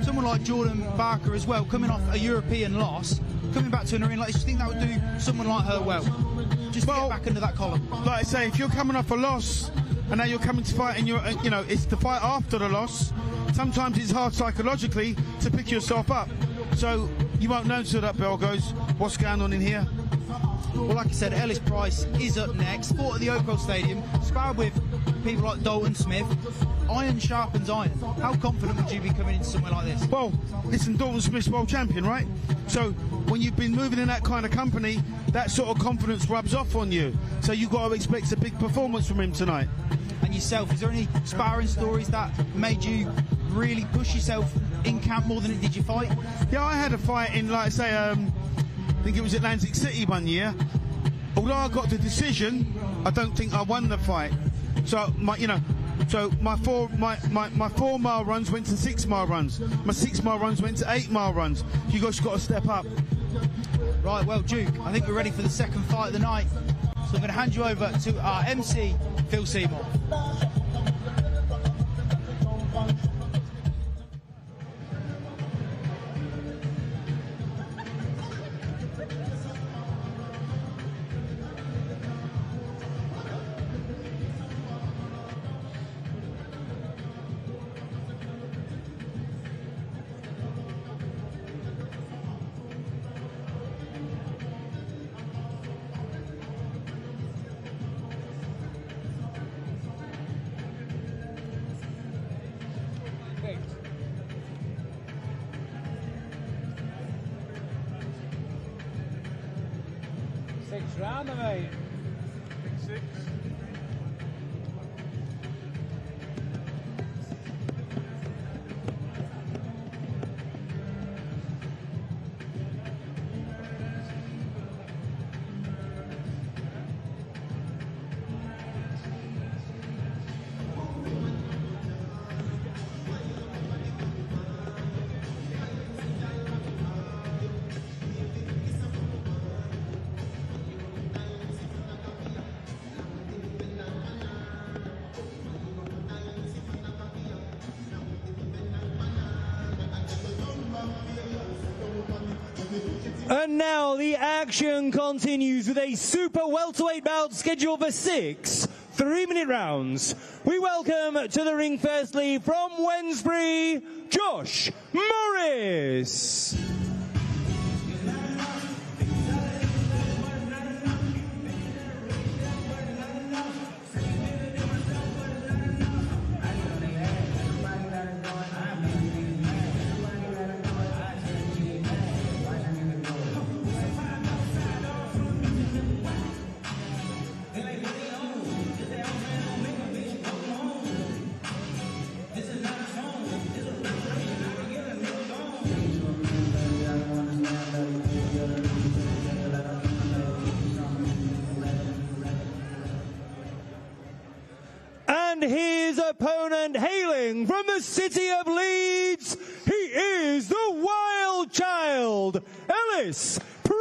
Someone like Jordan Barker as well, coming off a European loss, coming back to an arena like this, you think that would do someone like her well? Just to get back under that column. Like I say, if you're coming off a loss and now you're coming to fight and you're, you know, it's the fight after the loss, sometimes it's hard psychologically to pick yourself up. So you won't know until that bell goes, what's going on in here? Well, like I said, Ellis Price is up next, fought at the Oak Hill Stadium, sparred with people like Dalton Smith. Iron sharpens iron. How confident would you be coming into somewhere like this? Well, listen, Dalton Smith's world champion, right? So when you've been moving in that kind of company, that sort of confidence rubs off on you. So you've got to expect a big performance from him tonight. And yourself, is there any sparring stories that made you really push yourself in camp more than it did you fight? Yeah, I had a fight in, like I say, I think it was Atlantic City one year. Although I got the decision, I don't think I won the fight. So my 4-mile runs went to 6-mile runs. My 6-mile runs went to 8-mile runs. You guys got to step up. Right, well, Duke, I think we're ready for the second fight of the night. So I'm going to hand you over to our MC, Phil Seymour. And now the action continues with a super welterweight bout scheduled for 6 3-minute rounds. We welcome to the ring firstly from Wednesbury, Josh Morris. And his opponent, hailing from the city of Leeds, he is the Wild Child, Ellis Price.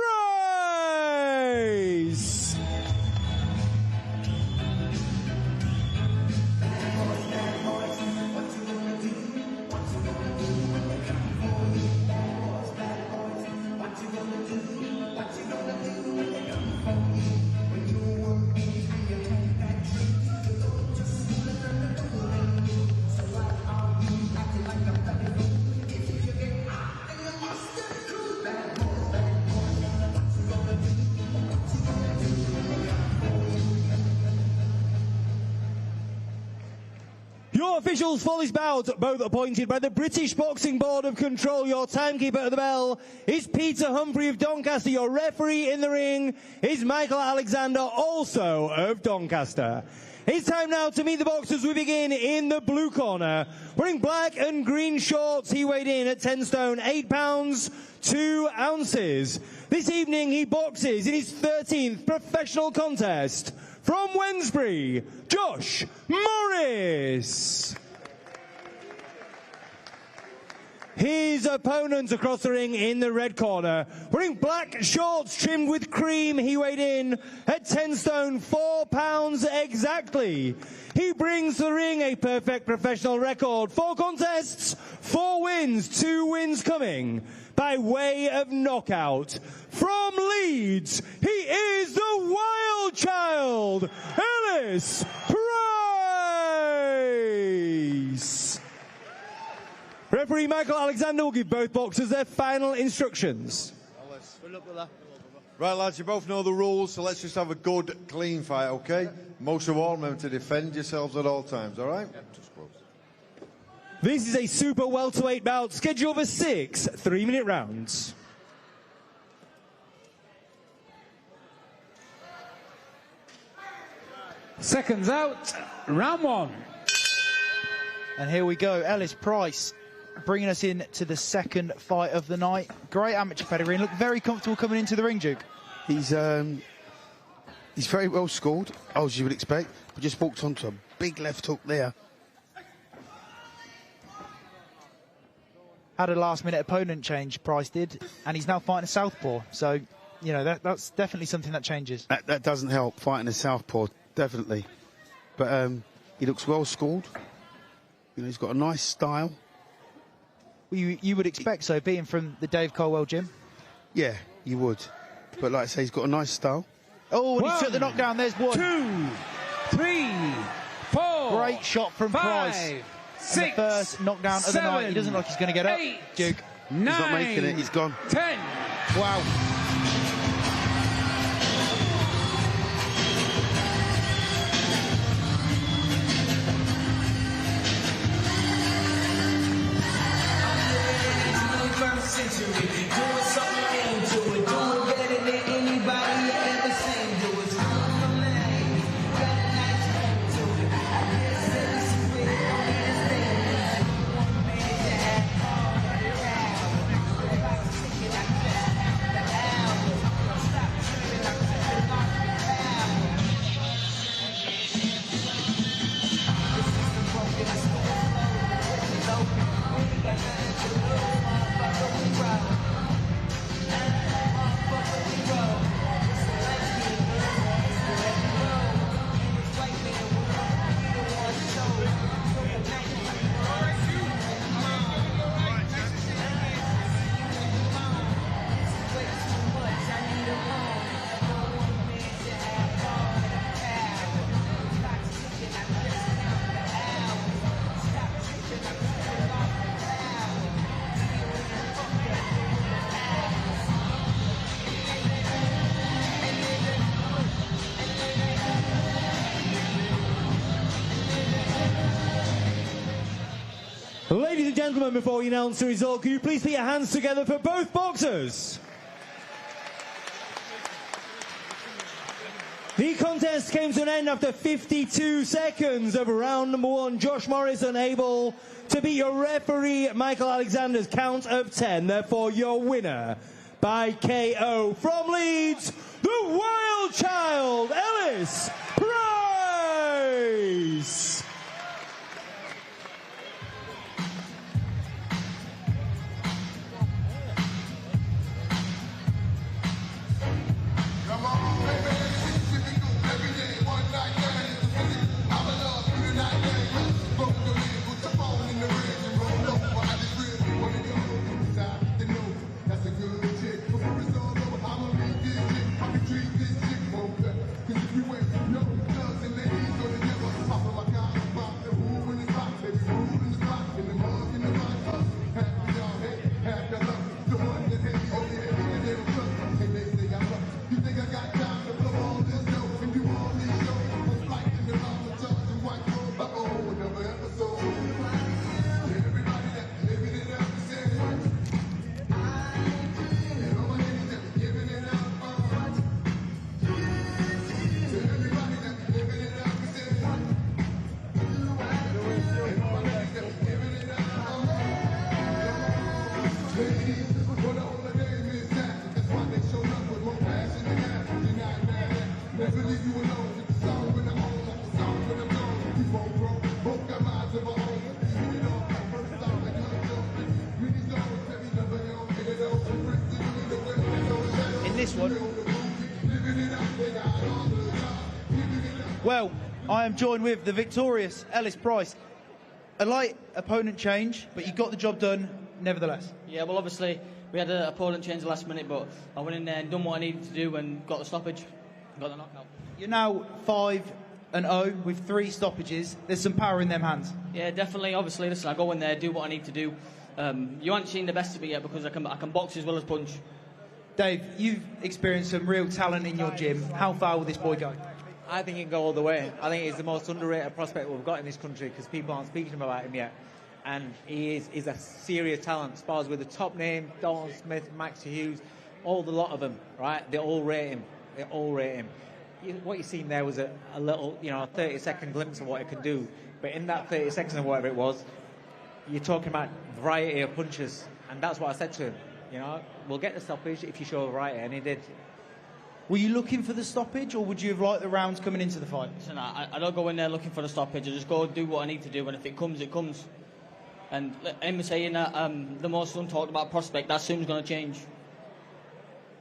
Your officials for this bout, both appointed by the British Boxing Board of Control. Your timekeeper at the bell is Peter Humphrey of Doncaster. Your referee in the ring is Michael Alexander, also of Doncaster. It's time now to meet the boxers. We begin in the blue corner. Wearing black and green shorts, he weighed in at 10 stone, 8 pounds, 2 ounces. This evening he boxes in his 13th professional contest. From Wednesbury, Josh Morris. His opponent across the ring in the red corner, wearing black shorts trimmed with cream, he weighed in at 10 stone, 4 pounds exactly. He brings to the ring a perfect professional record, 4 contests, 4 wins, 2 wins coming by way of knockout. From Leeds, he is the Wild Child, Ellis Price. Referee Michael Alexander will give both boxers their final instructions. Right, lads, you both know the rules, so let's just have a good, clean fight, okay? Most of all, remember to defend yourselves at all times, all right? This is a super welterweight bout scheduled for 6 3-minute rounds. Seconds out, round 1. And here we go, Ellis Price bringing us in to the second fight of the night. Great amateur pedigree and looked very comfortable coming into the ring, Duke. He's very well scored, as you would expect. But just walked onto a big left hook there. Had a last-minute opponent change, Price did, and he's now fighting a southpaw. So, you know, that's definitely something that changes. That doesn't help, fighting a southpaw, definitely. But he looks well scored. You know, he's got a nice style. Well, you would expect so, being from the Dave Colwell gym. Yeah, you would. But like I say, he's got a nice style. Oh, and he took the knockdown. There's 1, 2, 3, 4. Great shot from 5, Price. 6, and the first knockdown of the night. He doesn't look like he's going to get 8, up. Duke. 9, he's not making it. He's gone. 10. Wow. and gentlemen, before we announce the result, can you please put your hands together for both boxers? The contest came to an end after 52 seconds of round number 1. Josh Morris unable to beat your referee Michael Alexander's count of 10. Therefore, your winner by KO from Leeds, the Wild Child, Ellis Price. This one. Well, I am joined with the victorious Ellis Price. A light opponent change, but you got the job done nevertheless. Yeah, well, obviously we had an opponent change the last minute, but I went in there and done what I needed to do and got the stoppage, got the knockout. You're now 5-0 with 3 stoppages. There's some power in them hands. Yeah, definitely. Obviously, listen, I go in there, do what I need to do. You haven't seen the best of me yet because I can box as well as punch. Dave, you've experienced some real talent in your gym. How far will this boy go? I think he can go all the way. I think he's the most underrated prospect we've got in this country because people aren't speaking about him yet. And he's a serious talent. Spars with the top name, Dalton Smith, Max Hughes, all the lot of them, right? They all rate him. They all rate him. What you've seen there was a little, a 30-second glimpse of what he can do. But in that 30 seconds or whatever it was, you're talking about variety of punches. And that's what I said to him. We'll get the stoppage if you show variety, and he did. Were you looking for the stoppage, or would you have liked the rounds coming into the fight? Listen, I don't go in there looking for the stoppage. I just go do what I need to do, and if it comes, it comes. And him saying that the most untalked about prospect, that soon's going to change.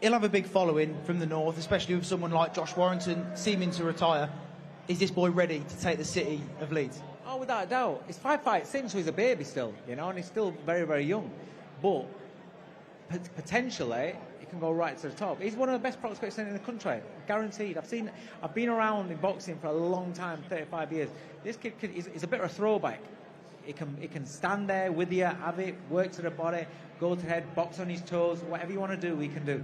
He'll have a big following from the north, especially with someone like Josh Warrington seeming to retire. Is this boy ready to take the city of Leeds? Oh, without a doubt. He's 5 fights in, so he's a baby still, and he's still very, very young. But potentially, he can go right to the top. He's one of the best prospects in the country, guaranteed. I've been around in boxing for a long time, 35 years. This kid is a bit of a throwback. He can stand there with you, have it, work to the body, go to the head, box on his toes, whatever you want to do, he can do.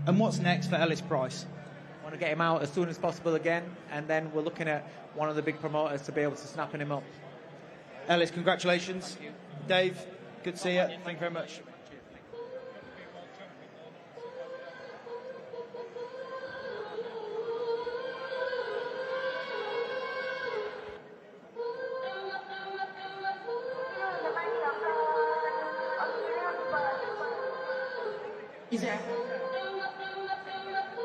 And what's next for Ellis Price? I want to get him out as soon as possible again, and then we're looking at one of the big promoters to be able to snap him up. Ellis, congratulations. Dave, good to see you. Thank you very much.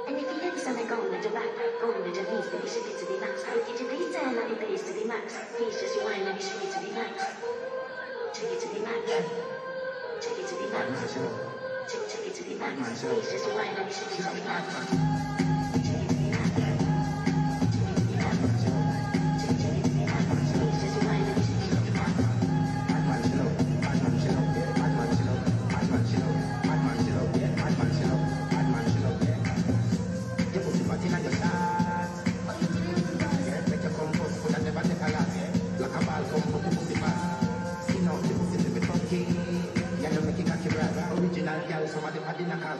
And if you next time I go into back, go into the beast, then you should get to be max. Get to be 10, not the base to be max. Please just rewind, then you should get to be max. Check it to be max. Check it to be max. Check it to be max. Please just rewind, then you should get to be max. Original girl, some of them had in a car.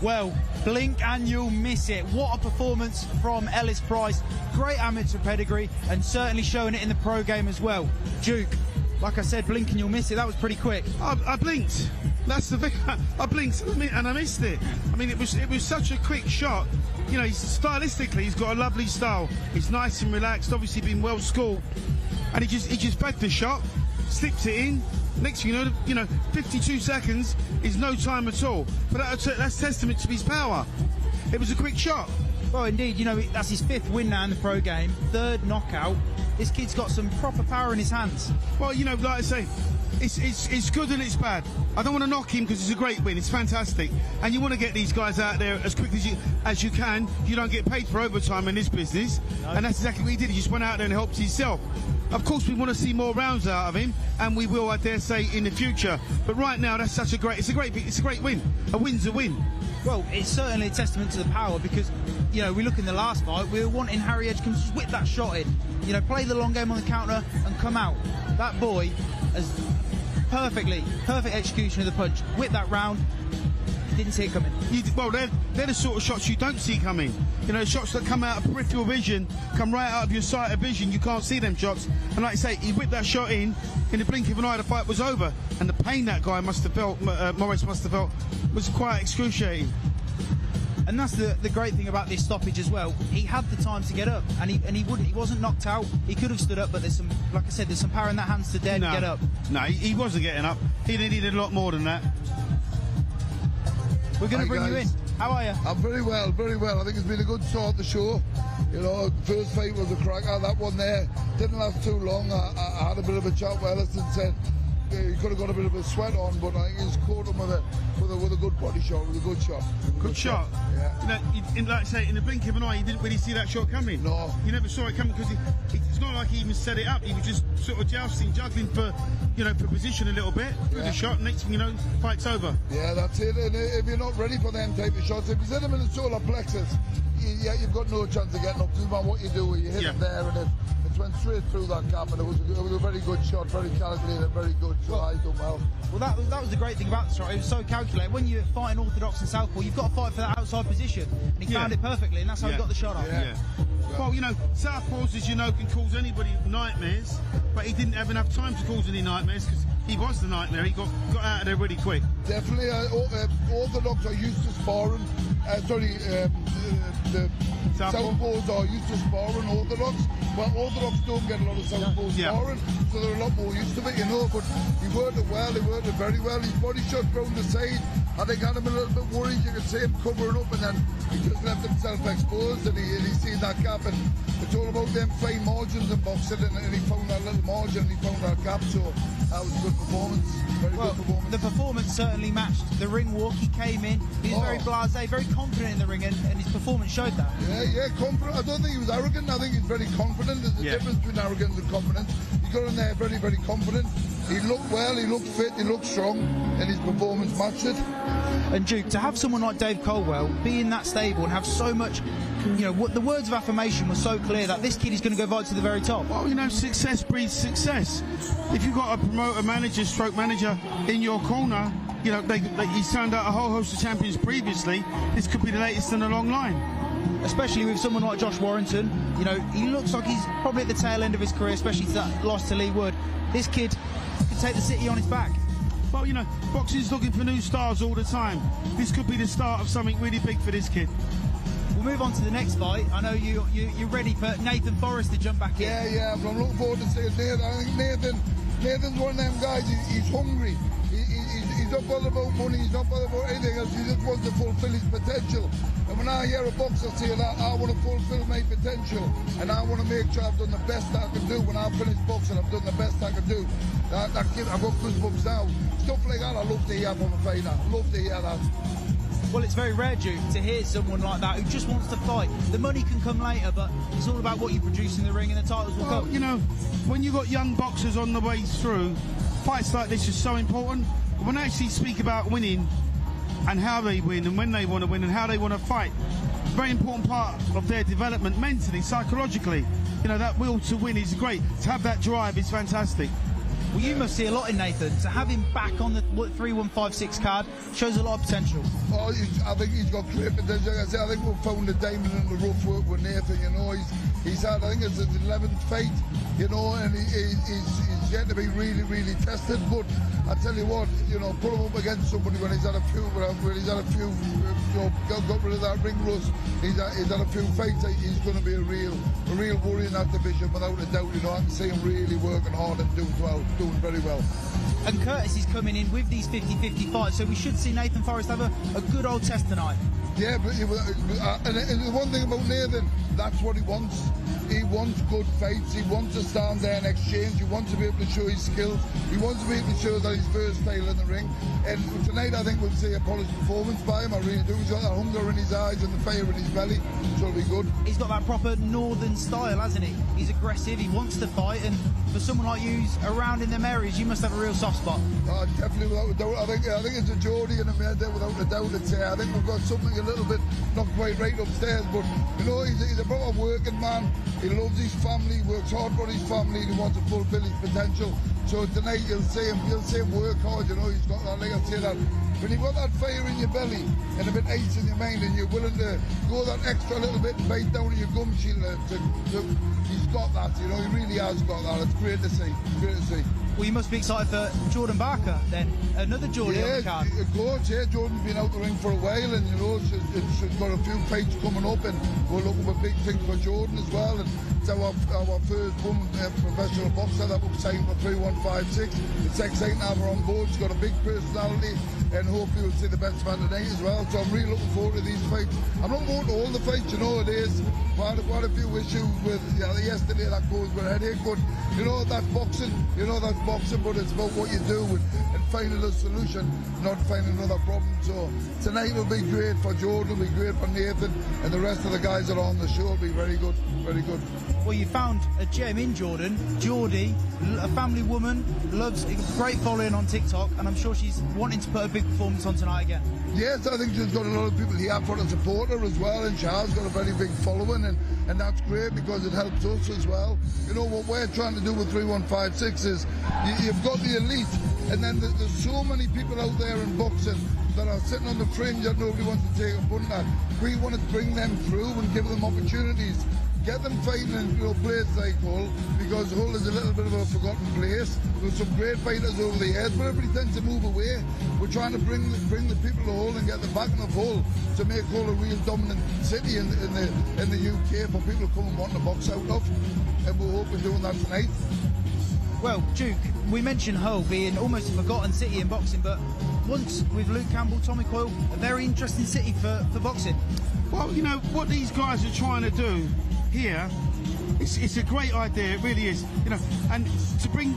Well, blink and you'll miss it. What a performance from Ellis Price. Great amateur pedigree and certainly showing it in the pro game as well. Duke, like I said, blink and you'll miss it. That was pretty quick. I blinked. That's the thing. I blinked and I missed it. I mean, it was such a quick shot. You know, stylistically, he's got a lovely style. He's nice and relaxed. Obviously, been well schooled, and he just fed the shot, slips it in. Next thing you know, 52 seconds is no time at all. But that's testament to his power. It was a quick shot. Well, indeed, you know, that's his 5th win now in the pro game, 3rd knockout. This kid's got some proper power in his hands. Well, you know, like I say, it's good and it's bad. I don't want to knock him because it's a great win. It's fantastic, and you want to get these guys out there as quick as you can. You don't get paid for overtime in this business, and that's exactly what he did. He just went out there and helped himself. Of course, we want to see more rounds out of him, and we will, I dare say, in the future. But right now, that's such a great. It's a great win. A win's a win. Well, it's certainly a testament to the power because, you know, we look in the last fight, we were wanting Harry Edgecombe to just whip that shot in. You know, play the long game on the counter and come out. That boy has perfect execution of the punch. Whip that round. Didn't see it coming. Well, they're the sort of shots you don't see coming. You know, shots that come out of peripheral vision, come right out of your sight of vision. You can't see them shots. And like I say, he whipped that shot in the blink of an eye, the fight was over. And the pain that guy must have felt, Morris must have felt, was quite excruciating. And that's the great thing about this stoppage as well. He had the time to get up, and he wouldn't. He wasn't knocked out. He could have stood up, but there's some, like I said, there's some power in that hands to dare to get up. No, he wasn't getting up. He needed a lot more than that. We're going to bring you in. How are you? I'm very well, very well. I think it's been a good start to the show. You know, the first fight was a cracker. That one there didn't last too long. I had a bit of a chat with Ellis and said he could have got a bit of a sweat on, but I think he's caught him with a good body shot, with a good shot. Good shot. Yeah. You know, like I say, in the blink of an eye, you didn't really see that shot coming. No. You never saw it coming because it's not like he even set it up. He was just sort of jousting, juggling for position a little bit. Threw the shot. Next thing you know, fight's over. Yeah, that's it. And if you're not ready for them type of shots, if you hit them in the solar plexus, you've got no chance of getting up. Doesn't matter what you do. You hit it there, and it went straight through that gap, and it was a very good shot, very calculated, very good. So I done well. Well, that was the great thing about the shot. It was so calculated. When you're fighting orthodox and southpaw, you've got to fight for that outside position, and he found it perfectly, and that's how he got the shot off. Yeah. Well, you know, southpaws, as you know, can cause anybody nightmares, but he didn't have enough time to cause any nightmares because he was the nightmare. He got out of there really quick. Definitely, orthodox are used to sparring. The southpaws are used to sparring orthodox. Well, orthodox don't get a lot of southpaws sparring, so they're a lot more used to it, you know. But he worked it well. He worked it very well. His body shot round the side. I think had him a little bit worried. You could see him covering up, and then he just left himself exposed, and he seen that gap. And it's all about them fine margins in boxing, and he found that little margin, and he found that gap. So that was a good performance. Very good performance. The performance certainly matched the ring walk. He came in. He was very blasé, very confident in the ring, and his performance showed that. Yeah, confident. I don't think he was arrogant. I think he's very confident. There's a difference between arrogance and confidence. He got in there very, very confident. He looked well, he looked fit, he looked strong, and his performance matched it. And Duke, to have someone like Dave Colwell be in that stable and have so much, you know, what the words of affirmation were so clear that this kid is going to go right to the very top. Well, you know, success breeds success. If you've got a promoter, manager, stroke manager in your corner, you know, he's turned out a whole host of champions previously. This could be the latest in a long line. Especially with someone like Josh Warrington, you know, he looks like he's probably at the tail end of his career, especially that loss to Lee Wood. This kid could take the city on his back. Well, you know, boxing's looking for new stars all the time. This could be the start of something really big for this kid. We'll move on to the next fight. I know you're ready for Nathan Forrest to jump back in. Yeah, I'm looking forward to seeing Nathan. I think Nathan's one of them guys, he's hungry. He's not bothered about money, he's not bothered about anything else, he just wants to fulfill his potential. And when I hear a boxer say that, I want to fulfill my potential, and I want to make sure I've done the best I can do. When I finish boxing, I've done the best I can do. I've got goosebumps now. Stuff like that I love to hear from a fighter. I love to hear that. Well, it's very rare, Duke, to hear someone like that who just wants to fight. The money can come later, but it's all about what you produce in the ring, and the titles will come. You know, when you've got young boxers on the way through, fights like this are so important. When they actually speak about winning and how they win and when they want to win and how they want to fight, a very important part of their development mentally, psychologically. You know, that will to win is great. To have that drive is fantastic. Well, you must see a lot in Nathan. To have him back on the 3156 card shows a lot of potential. Oh, I think he's got great potential. Like I said, I think we've found the diamond in the rough work with Nathan. You know, he's had, I think it's his 11th fight. You know, and he's yet to be really, really tested. But I tell you what, you know, put him up against somebody when he's had a few, you know, got rid of that ring rust. He's had a few fights. He's going to be a real worry in that division, without a doubt. You know, I can see him really working hard and doing very well. And Curtis is coming in with these 50-50 fights, so we should see Nathan Forrest have a good old test tonight. Yeah, but and the one thing about Nathan, that's what he wants. He wants good fights. He wants to stand there and exchange. He wants to be able to show his skills. He wants to be able to show that he's versatile in the ring. And tonight, I think we'll see a polished performance by him. I really do. He's got that hunger in his eyes and the fire in his belly, so it'll be good. He's got that proper northern style, hasn't he? He's aggressive. He wants to fight. And for someone like you who's around in them areas, you must have a real soft spot. Definitely, without a doubt. I think it's a Geordie and a mate there, without a doubt. I think we've got something a little bit not quite right upstairs, but you know, he's a proper working man. He loves his family, he works hard for his family, and he wants to fulfill his potential. So tonight you'll see him work hard. You know, he's got that, like I say, that when you've got that fire in your belly and a bit of ice in your mind, and you're willing to go that extra little bit and bite down to your gum shield, he's got that. You know, he really has got that. It's great to see. Great to see. Well, you must be excited for Jordan Barker then, another Geordie on the card. Of course, yeah. Jordan's been out the ring for a while, and you know, she's got a few fights coming up, and we're looking for big things for Jordan as well. And it's our first woman professional boxer that we've signed for 3156. It's exciting to have her on board. She's got a big personality, and hopefully we'll see the best man tonight as well. So I'm really looking forward to these fights. I'm not going to all the fights, you know it is. Quite a few issues with yesterday that goes with a headache, but you know, that's boxing. You know, that's boxing, but it's about what you do and finding a solution, not finding another problem. So tonight will be great for Jordan, it'll be great for Nathan, and the rest of the guys that are on the show will be very good, very good. Well, you found a gem in Jordan, Geordie, a family woman, loves a great following on TikTok, and I'm sure she's wanting to put a big performance on tonight again. Yes, I think she's got a lot of people here for to support her as well, and Charles got a very big following, and that's great because it helps us as well. You know, what we're trying to do with 3156 is you've got the elite, and then there's so many people out there in boxing that are sitting on the fringe that nobody wants to take a punt at. We want to bring them through and give them opportunities. Get them fighting in places like Hull, because Hull is a little bit of a forgotten place. There's some great fighters over the years, but everybody tends to move away. We're trying to bring the people to Hull and get the backing of Hull to make Hull a real dominant city in the UK for people to come and want to box out of. And we hope we're doing that tonight. Well, Duke, we mentioned Hull being almost a forgotten city in boxing, but once with Luke Campbell, Tommy Coyle, a very interesting city for boxing. Well, you know, what these guys are trying to do here, it's a great idea, it really is. You know, and to bring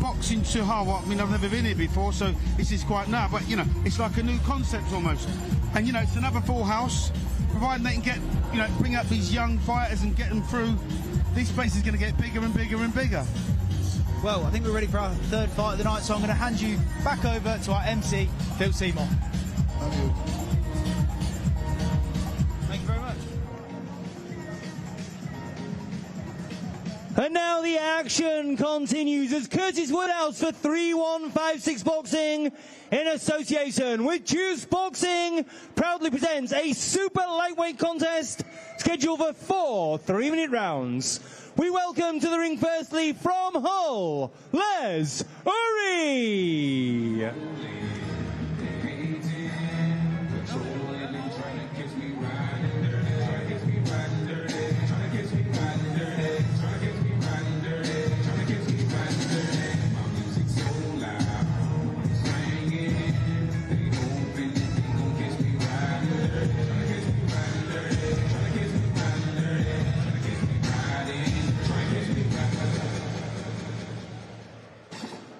boxing to Hull, I mean, I've never been here before, so this is quite new, but you know, it's like a new concept almost. And you know, it's another full house, providing they can get, you know, bring up these young fighters and get them through. This place is going to get bigger and bigger and bigger. Well, I think we're ready for our third fight of the night, so I'm going to hand you back over to our MC, Phil Seymour. Thank you. Thank you very much. And now the action continues as Curtis Woodhouse for 3156 Boxing in association with Juice Boxing proudly presents a super lightweight contest scheduled for 4 3-minute rounds. We welcome to the ring firstly from Hull, Les Uri.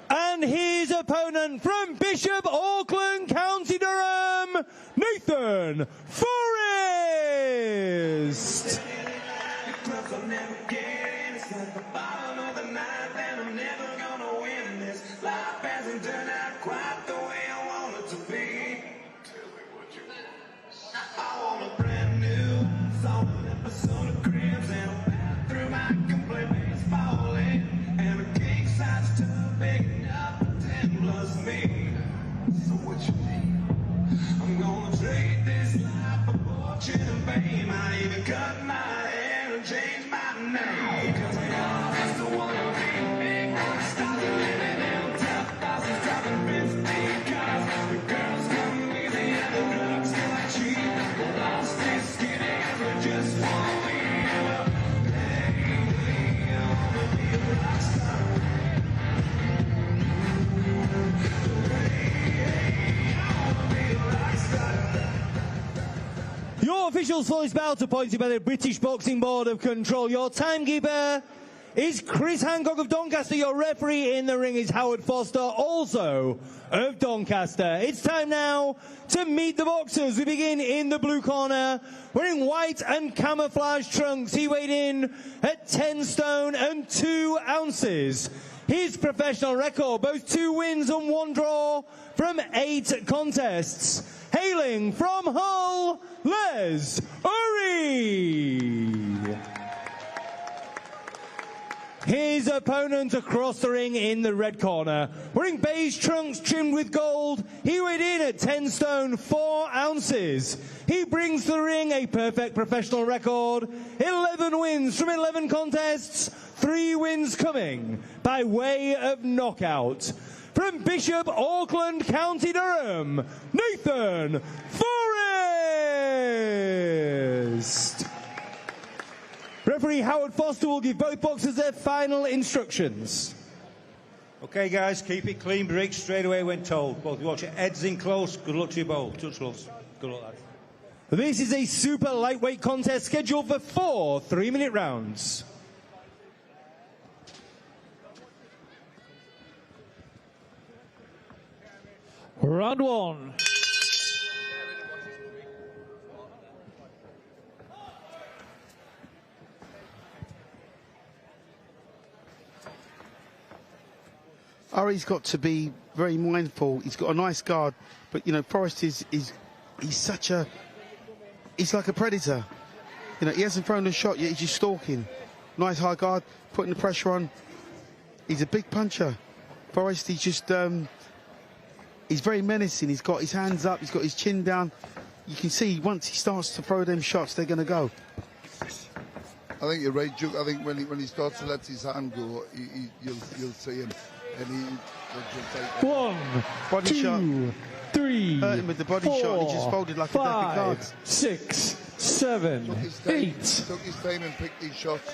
And his opponent from Bishop Auckland, County Durham, Nathan Forrest. Big Your officials for this bout appointed by the British Boxing Board of Control. Your timekeeper is Chris Hancock of Doncaster. Your referee in the ring is Howard Foster, also of Doncaster. It's time now to meet the boxers. We begin in the blue corner, wearing white and camouflage trunks. He weighed in at 10 stone and 2 ounces. His professional record, both 2 wins and 1 draw from 8 contests. Hailing from Hull, Les Uri. His opponent across the ring in the red corner, wearing beige trunks trimmed with gold. He weighed in at 10 stone 4 ounces. He brings to the ring a perfect professional record, 11 wins from 11 contests, 3 wins coming by way of knockout. From Bishop Auckland, County Durham, Nathan Forrest. Referee Howard Foster will give both boxers their final instructions. Okay, guys, keep it clean, break straight away when told. Both watch your heads in close. Good luck to you both. Touch gloves. Good luck, lads. This is a super lightweight contest scheduled for 4 3-minute rounds. Round 1. Ari's got to be very mindful. He's got a nice guard, but you know, Forrest he's like a predator. You know, he hasn't thrown a shot yet. He's just stalking. Nice high guard, putting the pressure on. He's a big puncher. Forrest, he's just he's very menacing. He's got his hands up. He's got his chin down. You can see once he starts to throw them shots, they're going to go. I think you're right, Duke. I think when he starts to let his hand go, you'll see him. And he 1, body 2, shot. 3, Hurt him with the body 4, shot. He just folded like 5, a deck of cards. 6, 7, 8. Took his time and picked these shots.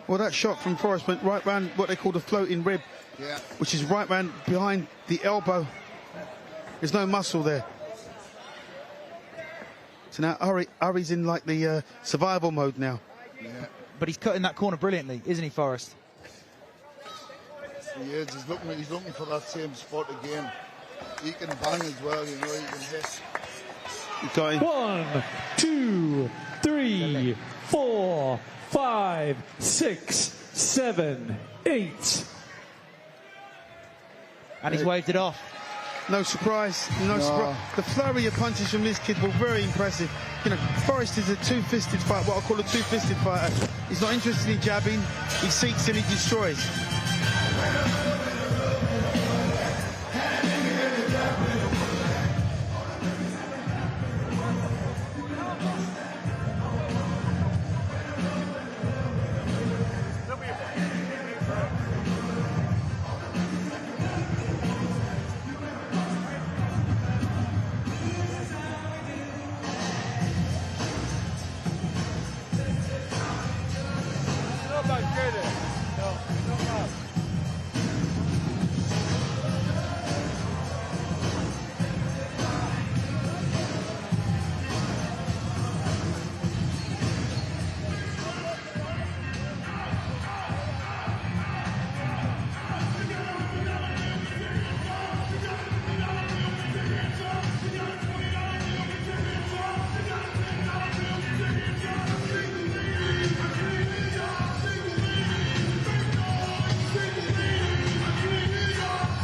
Well, that shot from Forrest went right round what they call the floating rib, yeah, which is right round behind the elbow. There's no muscle there. So now Ari's in like the survival mode now. Yeah. But he's cutting that corner brilliantly, isn't he, Forrest? He is. He's looking for that same spot again. He can bang as well, you know. He can hit. He got him. 1, 2, 3, 4, 5, 6, 7, 8. And he's waved it off. No surprise, no surprise. The flurry of punches from this kid were very impressive. You know, Forrest is a two-fisted fighter, what I call a two-fisted fighter. He's not interested in jabbing, he seeks and he destroys.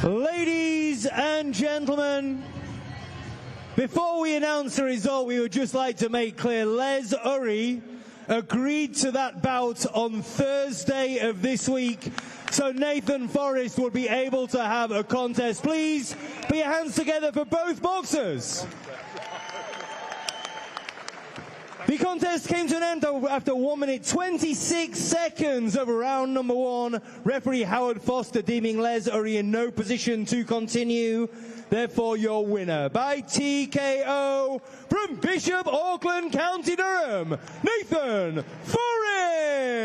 Ladies and gentlemen, before we announce the result, we would just like to make clear Les Uri agreed to that bout on Thursday of this week, so Nathan Forrest will be able to have a contest. Please put your hands together for both boxers. The contest came to an end after 1 minute 26 seconds of round number 1. Referee Howard Foster deeming Les Urry in no position to continue. Therefore, your winner by TKO from Bishop Auckland, County Durham, Nathan Forrest.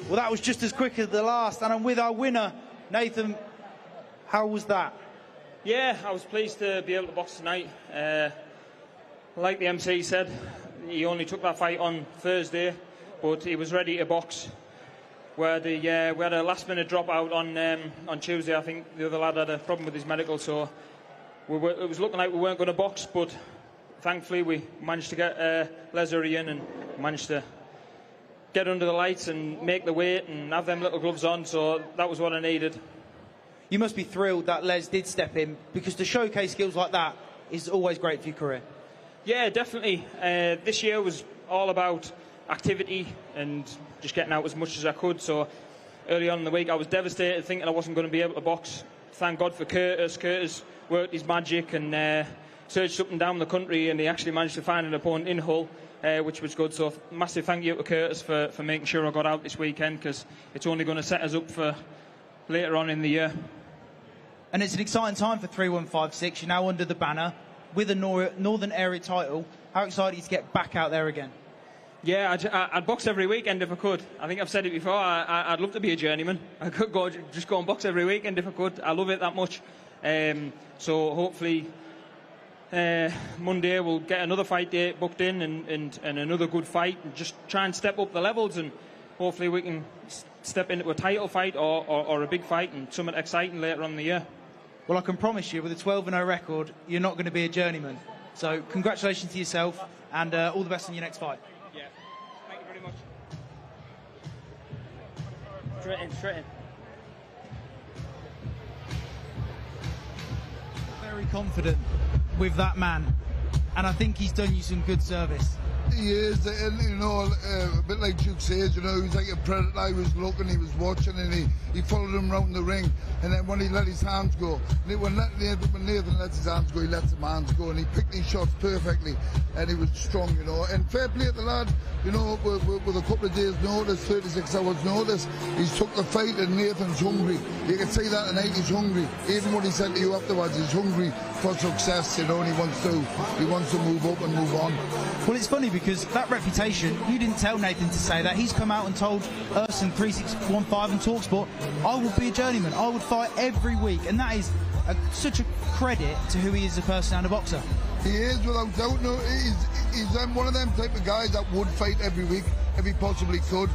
Well, that was just as quick as the last, and I'm with our winner, Nathan. How was that? Yeah, I was pleased to be able to box tonight. Like the MC said, he only took that fight on Thursday, but he was ready to box. Where we had a last-minute dropout on Tuesday. I think the other lad had a problem with his medical, so it was looking like we weren't going to box, but thankfully we managed to get Les Urry in and managed to get under the lights and make the weight and have them little gloves on, so that was what I needed. You must be thrilled that Les did step in, because to showcase skills like that is always great for your career. Yeah, definitely. This year was all about activity and just getting out as much as I could, so early on in the week I was devastated thinking I wasn't going to be able to box. Thank God for Curtis. Curtis worked his magic and searched up and down the country, and he actually managed to find an opponent in Hull, which was good. So massive thank you to Curtis for making sure I got out this weekend, because it's only going to set us up for later on in the year. And it's an exciting time for 3156. You're now under the banner with a Northern Area title. How excited are you to get back out there again? Yeah, I'd box every weekend if I could. I think I've said it before. I'd love to be a journeyman. I could just go and box every weekend if I could. I love it that much. So hopefully Monday we'll get another fight date booked in and another good fight, and just try and step up the levels, and hopefully we can step into a title fight or a big fight and something exciting later on in the year. Well, I can promise you, with a 12-0 record, you're not going to be a journeyman. So congratulations to yourself, and all the best in your next fight. Yeah, thank you very much. Straight in. Very confident with that man, and I think he's done you some good service. He is, and you know, a bit like Duke says, you know, he's like a predator. He was looking, he was watching, and he followed him around the ring. And then when he let his hands go, when Nathan lets his hands go, he lets his hands go, and he picked his shots perfectly, and he was strong, you know. And fair play to the lad, you know, with a couple of days' notice, 36 hours notice, he's took the fight, and Nathan's hungry. You can see that tonight, he's hungry. Even what he said to you afterwards, he's hungry for success, you know, and he wants to move up and move on. Well, it's funny because that reputation, you didn't tell Nathan to say that. He's come out and told us and 3615 and talkSPORT, I will be a journeyman. I would fight every week, and that is such a credit to who he is as a person and a boxer. He is, without doubt. No, he's one of them type of guys that would fight every week if he possibly could,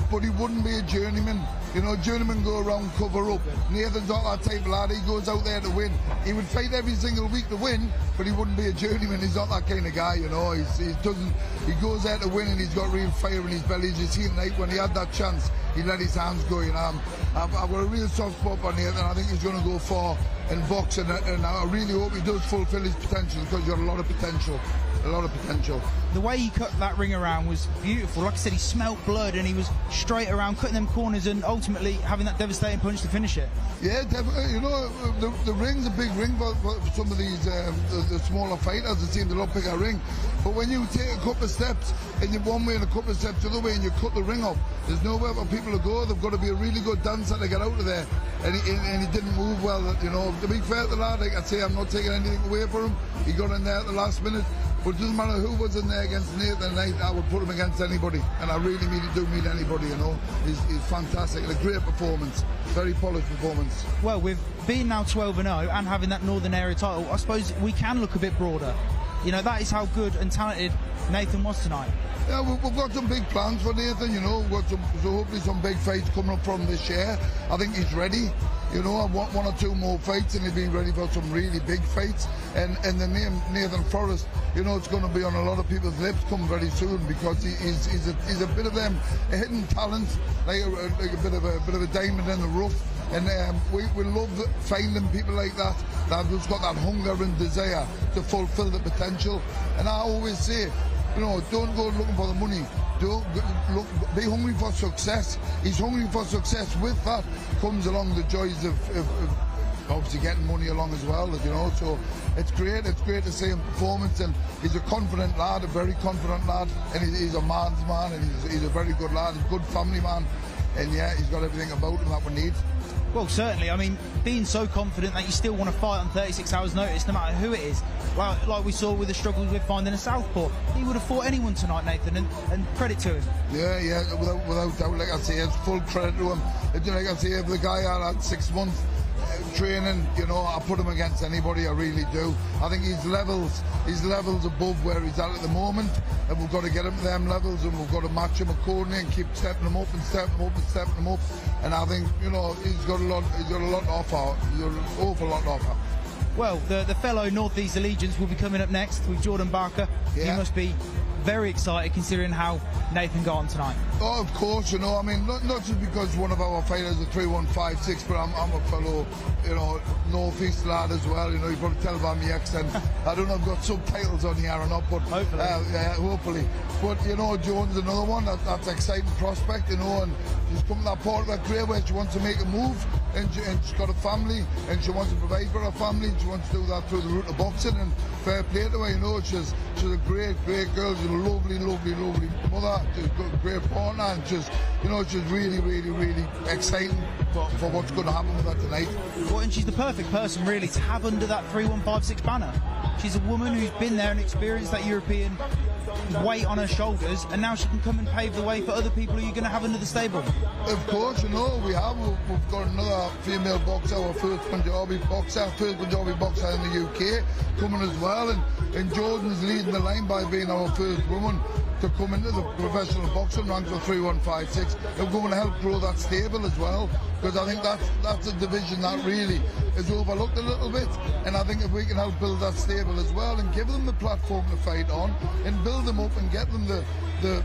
but he wouldn't be a journeyman. You know, journeymen go around, cover up. Nathan's not that type of lad. He goes out there to win. He would fight every single week to win, but he wouldn't be a journeyman. He's not that kind of guy, you know. He goes there to win, and he's got real fire in his belly. As you see tonight, when he had that chance, he let his hands go. You know, I've got a real soft spot for Nathan. I think he's going to go far in boxing, and I really hope he does fulfil his potential, because he's got a lot of potential. A lot of potential. The way he cut that ring around was beautiful. Like I said, he smelt blood and he was straight around, cutting them corners and ultimately having that devastating punch to finish it. Yeah, definitely. You know, the ring's a big ring for some of these the smaller fighters. It seems a lot bigger ring. But when you take a couple of steps and you're one way and a couple of steps the other way and you cut the ring off, there's nowhere for people to go. They've got to be a really good dancer to get out of there. And he didn't move well. You know, to be fair to the lad, like I say, I'm not taking anything away from him. He got in there at the last minute. But it doesn't matter who was in there against Nathan tonight, I would put him against anybody. And I really do mean anybody, you know. He's fantastic. A great performance. Very polished performance. Well, with being now 12-0 and having that Northern Area title, I suppose we can look a bit broader. You know, that is how good and talented Nathan was tonight. Yeah, we've got some big plans for Nathan, you know. We've got so hopefully some big fights coming up from this year. I think he's ready. You know, I want 1 or 2 more fights and he'll be ready for some really big fights. And the name Nathan Forrest, you know, it's going to be on a lot of people's lips come very soon, because he's a bit of them, a hidden talent, like a bit of a diamond in the rough. And we love finding people like that have just got that hunger and desire to fulfil the potential. And I always say, you know, don't go looking for the money. Be hungry for success. He's hungry for success. With that comes along the joys of obviously getting money along as well, you know. So it's great. It's great to see him performance, and he's a confident lad, a very confident lad, and he's a man's man, and he's a very good lad, a good family man, and yeah, he's got everything about him that we need. Well, certainly. I mean, being so confident that you still want to fight on 36 hours' notice, no matter who it is. Like we saw with the struggles with finding a southpaw. He would have fought anyone tonight, Nathan, and credit to him. Yeah, without doubt. Like I say, it's full credit to him. Like I say, if the guy had 6 months training, you know, I put him against anybody, I really do. I think he's levels above where he's at the moment, and we've got to get him to them levels, and we've got to match him accordingly and keep stepping him up and stepping him up and stepping him up. And I think, you know, he's got a lot to offer. He's got an awful lot to offer. Well, the fellow North East Allegiance will be coming up next with Jordan Barker. Yeah. He must be very excited considering how Nathan got on tonight. Oh, of course, you know, I mean, not just because one of our fighters is 3156, but I'm a fellow, you know, North East lad as well. You know, you probably tell by my accent. I don't know if I've got subtitles on here or not, but hopefully. Yeah, hopefully. But, you know, Joan's another one. That's an exciting prospect, you know, and she's come to that part of her career where she wants to make a move, and she's got a family, and she wants to provide for her family, and she wants to do that through the route of boxing, and fair play to her, you know. She's a great girl. She's a lovely mother. She's a great partner, and she's really exciting for what's going to happen with her tonight. Well, and she's the perfect person really to have under that 3156 banner. She's a woman who's been there and experienced that European weight on her shoulders, and now she can come and pave the way for other people who you're going to have under the stable. Of course, you know, we've got another female boxer, our first Punjabi boxer in the UK coming as well, and Jordan's leading the line by being our first woman to come into the professional boxing ranks of 3156. We're going to help grow that stable as well, because I think that's a division that really is overlooked a little bit, and I think if we can help build that stable as well and give them the platform to fight on and build them up and get them the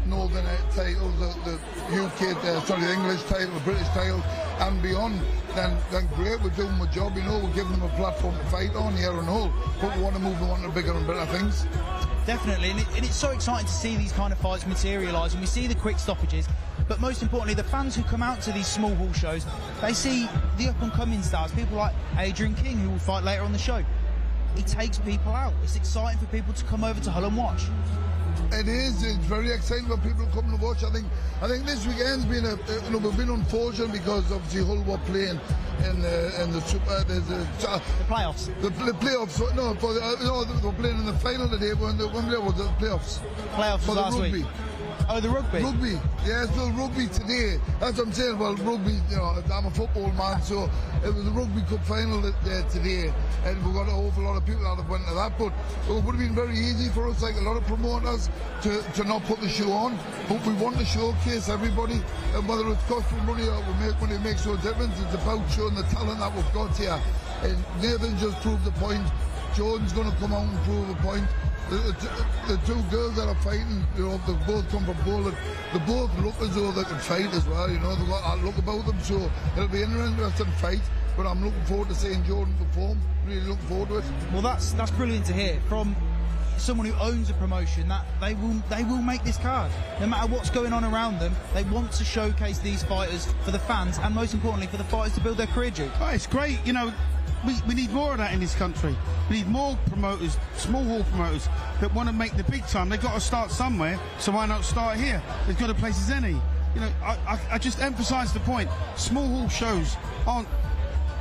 Northern title, the UK, the English title, the British title and beyond, then great, we're doing our job, you know, we're giving them a platform to fight on here and all, but we want to move them on to bigger and better things. Definitely, and it's so exciting to see these kind of fights materialise, and we see the quick stoppages, but most importantly, the fans who come out to these small hall shows, they see the up-and-coming stars, people like Adrian King, who will fight later on the show. He takes people out. It's exciting for people to come over to Hull and watch. It is. It's very exciting for people to come and watch. I think this weekend's been we've been unfortunate because obviously Hull were playing in the playoffs. The playoffs. No, they were playing in the final today. When was the playoffs? Playoffs for was the last rugby. Week. Oh, the rugby. Rugby. Yeah, so rugby today. That's what I'm saying. Well, rugby. You know, I'm a football man, so it was the rugby cup final today, and we've got an awful lot of people that have went to that. But it would have been very easy for us, like a lot of promoters, to not put the show on. But we want to showcase everybody, and whether it's costing money or we make money, it makes no difference. It's about showing the talent that we've got here. And Nathan just proved the point. Jordan's going to come out and prove a point. The two girls that are fighting, you know, they both come from Poland. They both look as though they can fight as well, you know, they've got a look about them, so it'll be an interesting fight. but I'm looking forward to seeing Jordan perform. Really looking forward to it. Well, that's brilliant to hear from someone who owns a promotion, that they will make this card. No matter what's going on around them, they want to showcase these fighters for the fans, and most importantly for the fighters to build their career, Duke. Oh, it's great. You know, we need more of that in this country. We need more promoters, small hall promoters that want to make the big time. They've got to start somewhere, so why not start here? As good a place as any. You know, I just emphasise the point. Small hall shows aren't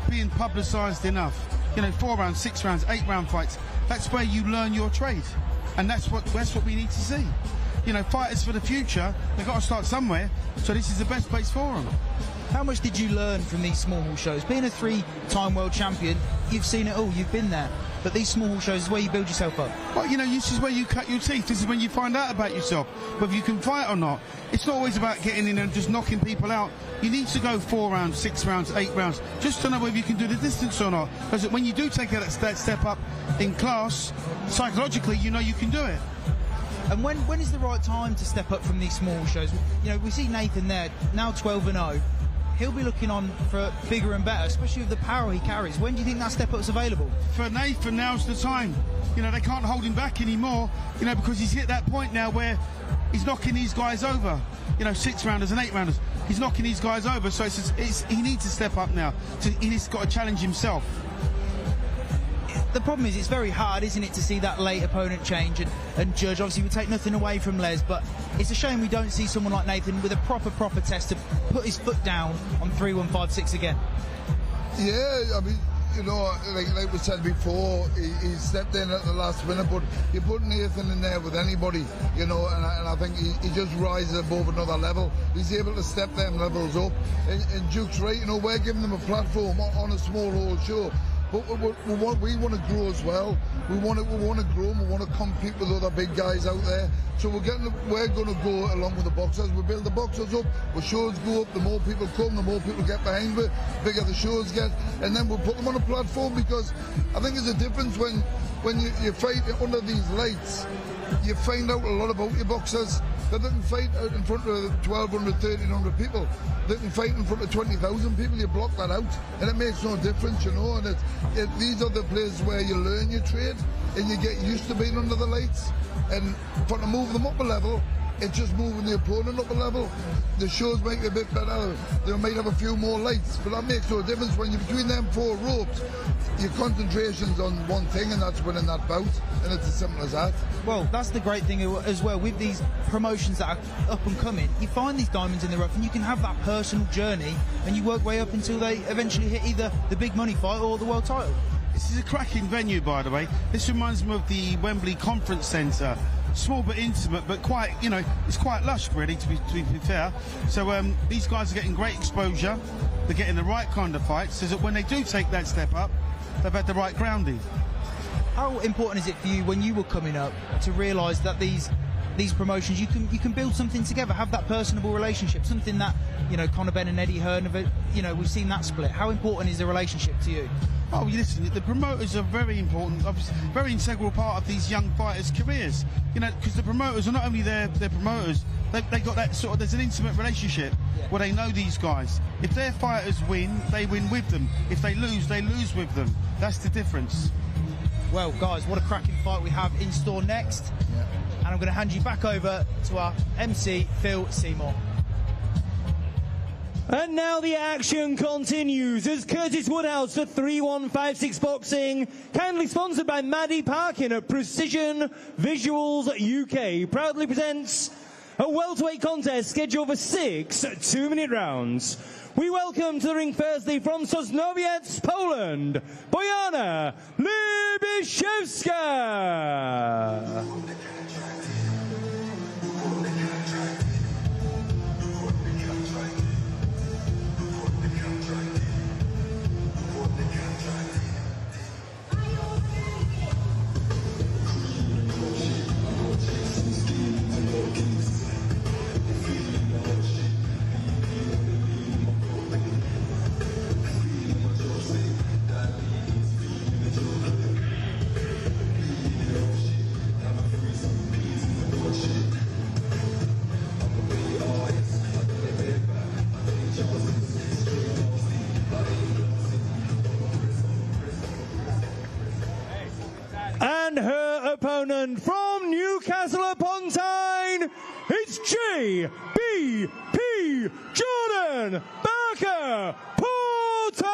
being publicised enough. You know, 4 rounds, 6 rounds, 8 round fights. That's where you learn your trade, and that's what we need to see. You know, fighters for the future, they've got to start somewhere. So this is the best place for them. How much did you learn from these small hall shows? Being a 3-time world champion, you've seen it all, you've been there. But these small hall shows is where you build yourself up. Well, you know, this is where you cut your teeth. This is when you find out about yourself, whether you can fight or not. It's not always about getting in and just knocking people out. You need to go 4 rounds, 6 rounds, 8 rounds, just to know whether you can do the distance or not. Because when you do take that step up in class, psychologically, you know you can do it. And when is the right time to step up from these small shows? You know, we see Nathan there, now 12-0. He'll be looking on for bigger and better, especially with the power he carries. When do you think that step up's available? For Nathan, now's the time. You know, they can't hold him back anymore, you know, because he's hit that point now where he's knocking these guys over. You know, 6-rounders and 8-rounders. He's knocking these guys over, so he needs to step up now. He's got to challenge himself. The problem is it's very hard, isn't it, to see that late opponent change and judge. Obviously, we take nothing away from Les, but it's a shame we don't see someone like Nathan with a proper test to put his foot down on 3-1-5-6 again. Yeah, I mean, you know, like we said before, he stepped in at the last minute, but you put Nathan in there with anybody, you know, and I think he just rises above another level. He's able to step them levels up. And Duke's right, you know, we're giving them a platform on a small hall show. But we want to grow as well. We want to grow and we want to compete with other big guys out there. So we're going to go along with the boxers. We build the boxers up, the shows go up, the more people come, the more people get behind it, the bigger the shows get, and then we'll put them on a platform, because I think there's a difference when you fight under these lights. You find out a lot about your boxers. They didn't fight out in front of 1,200, 1,300 people. They didn't fight in front of 20,000 people. You block that out, and it makes no difference, you know. And these are the places where you learn your trade and you get used to being under the lights. And for to move them up a level, it's just moving the opponent up a level. The shows make it a bit better. They might have a few more lights, but that makes no difference. When you're between them 4 ropes, your concentration's on one thing, and that's winning that bout, and it's as simple as that. Well, that's the great thing as well with these promotions that are up and coming. You find these diamonds in the rough, and you can have that personal journey, and you work way up until they eventually hit either the big money fight or the world title. This is a cracking venue, by the way. This reminds me of the Wembley Conference Centre. Small but intimate, but quite, you know, it's quite lush, really, to be fair. So these guys are getting great exposure. They're getting the right kind of fights, so that when they do take that step up, they've had the right grounding. How important is it for you when you were coming up to realise that these promotions, you can build something together, have that personable relationship, something that, you know, Conor Benn and Eddie Hearn, you know, we've seen that split. How important is the relationship to you? Oh, listen, the promoters are very important, very integral part of these young fighters' careers. You know, because the promoters are not only their promoters, they've got that sort of, there's an intimate relationship where they know these guys. If their fighters win, they win with them. If they lose with them. That's the difference. Well, guys, what a cracking fight we have in store next. Yeah. And I'm going to hand you back over to our MC, Phil Seymour. And now the action continues as Curtis Woodhouse for 3-1-5-6 Boxing, kindly sponsored by Maddie Parkin at Precision Visuals UK, proudly presents a welterweight contest scheduled for 6 2-minute rounds. We welcome to the ring firstly from Sosnowiec, Poland, Bojana Libiszewska. opponent from Newcastle upon Tyne, it's GBP Jordan Barker Porter.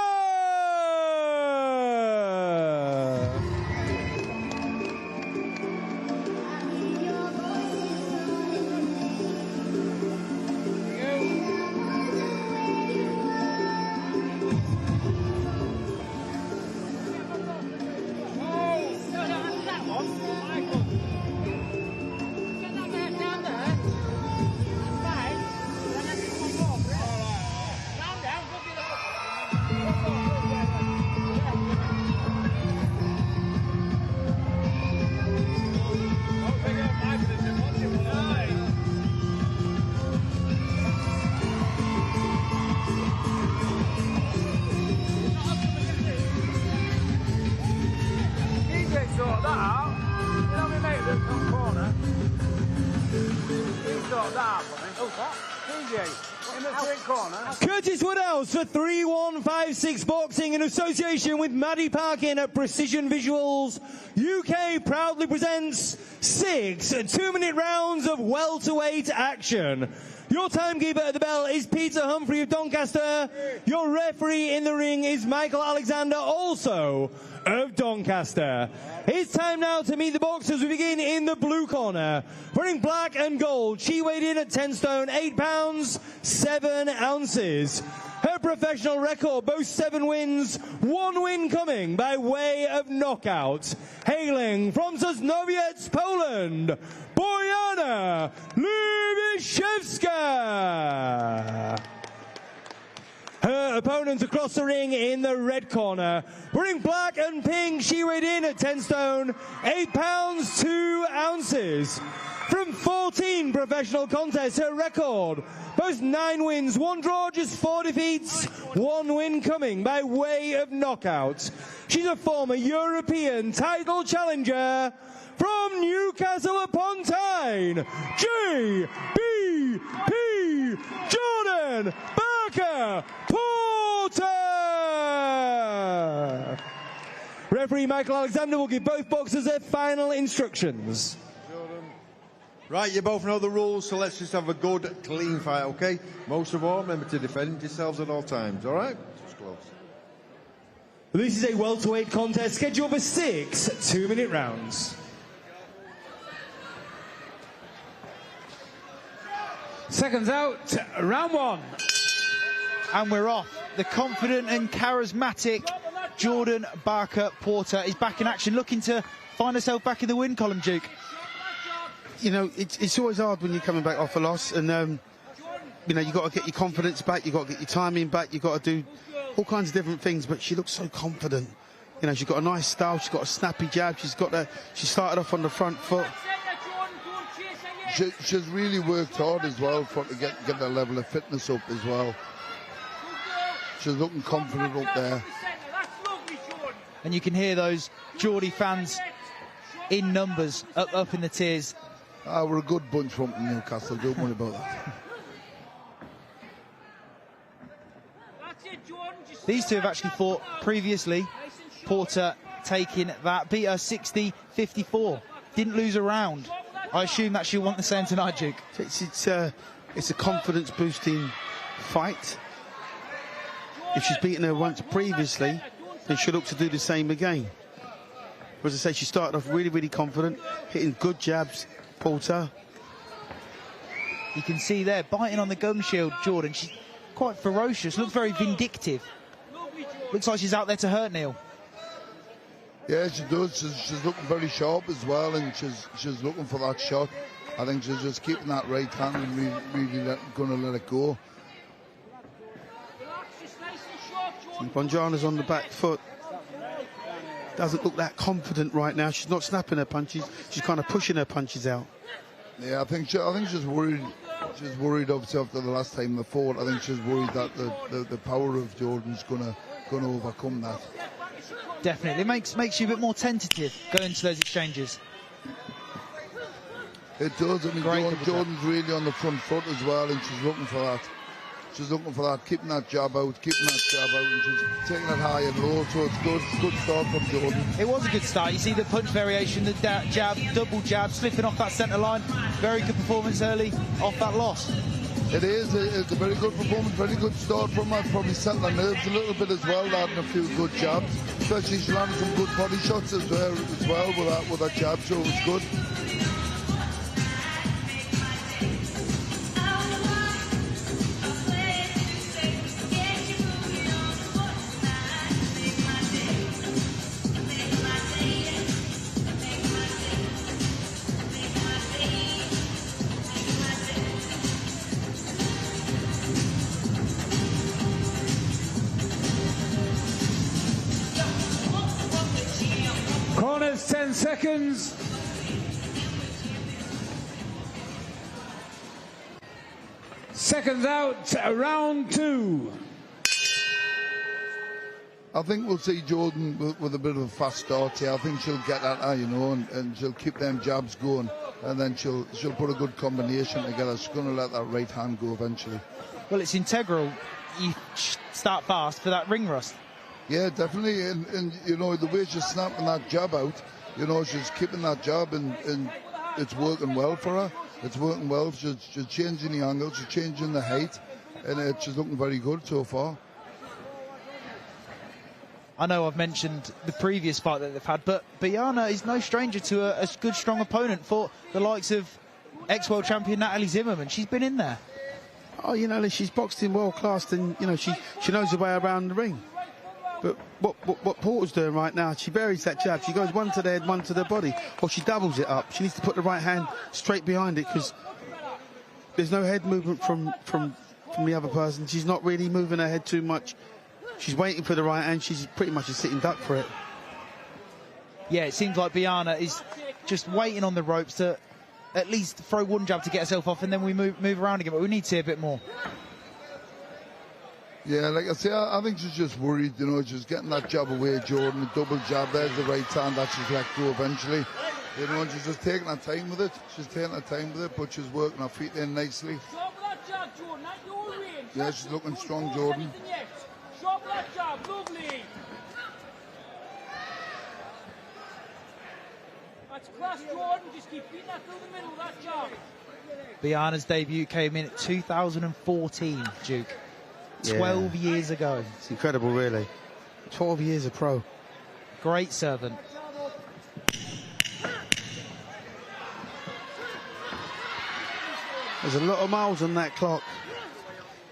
Curtis Woodhouse for 3156 Boxing in association with Maddie Parkin at Precision Visuals UK proudly presents 6 2-minute rounds of welterweight action. Your timekeeper at the bell is Peter Humphrey of Doncaster. Your referee in the ring is Michael Alexander, also of Doncaster. It's time now to meet the boxers. We begin in the blue corner. Wearing black and gold, she weighed in at 10 stone, 8 pounds, 7 ounces. Her professional record boasts 7 wins, 1 win coming by way of knockout. Hailing from Sosnowiec, Poland, Bojana Lubiszewska. Her opponent across the ring in the red corner. Wearing black and pink, she weighed in at 10 stone, 8 pounds, 2 ounces. From 14 professional contests, her record boasts 9 wins, 1 draw, just 4 defeats, 1 win coming by way of knockout. She's a former European title challenger from Newcastle upon Tyne, GBP Jordan Barker Porter. Referee Michael Alexander will give both boxers their final instructions. Right, you both know the rules, so let's just have a good, clean fight, okay? Most of all, remember to defend yourselves at all times, all right? Just close. This is a welterweight contest scheduled for 6 2-minute rounds. Seconds out, round 1. And we're off. The confident and charismatic Jordan Barker Porter is back in action, looking to find herself back in the win column, Duke. You know, it's always hard when you're coming back off a loss, and you know, you've got to get your confidence back, you've got to get your timing back, you've got to do all kinds of different things, but she looks so confident. You know, she's got a nice style, she's got a snappy jab, she started off on the front foot. She's really worked hard as well to get that level of fitness up as well. She's looking confident up there. And you can hear those Geordie fans in numbers, up in the tiers. We're a good bunch from Newcastle, don't worry about that. These two have actually fought previously. Porter taking that, beat her 60-54. Didn't lose a round. I assume that she'll want the same tonight, Duke. It's a confidence-boosting fight. If she's beaten her once previously, then she'll look to do the same again. As I say, she started off really, really confident, hitting good jabs, Porter. You can see there, biting on the gum shield, Jordan. She's quite ferocious, looks very vindictive. Looks like she's out there to hurt Neil. Yeah, she does. She's looking very sharp as well, and she's looking for that shot. I think she's just keeping that right hand and really going to let it go. Bonjana's on the back foot. Doesn't look that confident right now. She's not snapping her punches. She's kind of pushing her punches out. Yeah, I think she's worried. She's worried obviously after the last time they fought. I think she's worried that the power of Jordan's gonna overcome that. Definitely, it makes you a bit more tentative going into those exchanges. It does. I mean, Jordan's really on the front foot as well, and she's looking for that. she's looking for that, keeping that jab out, and she's taking it high and low, so it's good. It's a good start from Jordan. It was a good start. You see the punch variation, the jab, double jab, slipping off that centre line. Very good performance early off that loss. It is. It's a very good performance, very good start from her. Probably set the nerves a little bit as well, adding a few good jabs. Especially she landed some good body shots as well with that jab, so it was good. Corners, 10 seconds. Seconds out, round 2. I think we'll see Jordan with a bit of a fast start here. I think she'll get at her, you know, and she'll keep them jabs going, and then she'll put a good combination together. She's going to let that right hand go eventually. Well, it's integral. You start fast for that ring rust. Yeah, definitely, and you know, the way she's snapping that jab out, you know, she's keeping that jab, and it's working well for her. It's working well. She's changing the angle, she's changing the height, and she's looking very good so far. I know I've mentioned the previous fight that they've had, but Bojana is no stranger to a good, strong opponent for the likes of ex-world champion Natalie Zimmerman. She's been in there. Oh, you know, she's boxed in world class, and you know she knows her way around the ring. But what Porter's doing right now, she varies that jab. She goes one to the head, one to the body, or she doubles it up. She needs to put the right hand straight behind it, because there's no head movement from the other person. She's not really moving her head too much. She's waiting for the right hand. She's pretty much a sitting duck for it. Yeah, it seems like Bojana is just waiting on the ropes to at least throw one jab to get herself off, and then we move around again. But we need to see a bit more. Yeah, like I say, I think she's just worried, you know, she's getting that jab away, Jordan, the double jab, there's the right hand that she's let go eventually. You know, and she's just taking her time with it. She's taking her time with it, but she's working her feet in nicely. Yeah, she's looking strong, Jordan. That's class, Jordan. Just keep beating that through the middle, that job. Bojana's debut came in at 2014, Duke. 12 years ago. It's incredible, really. 12 years a pro. Great servant. There's a lot of miles on that clock.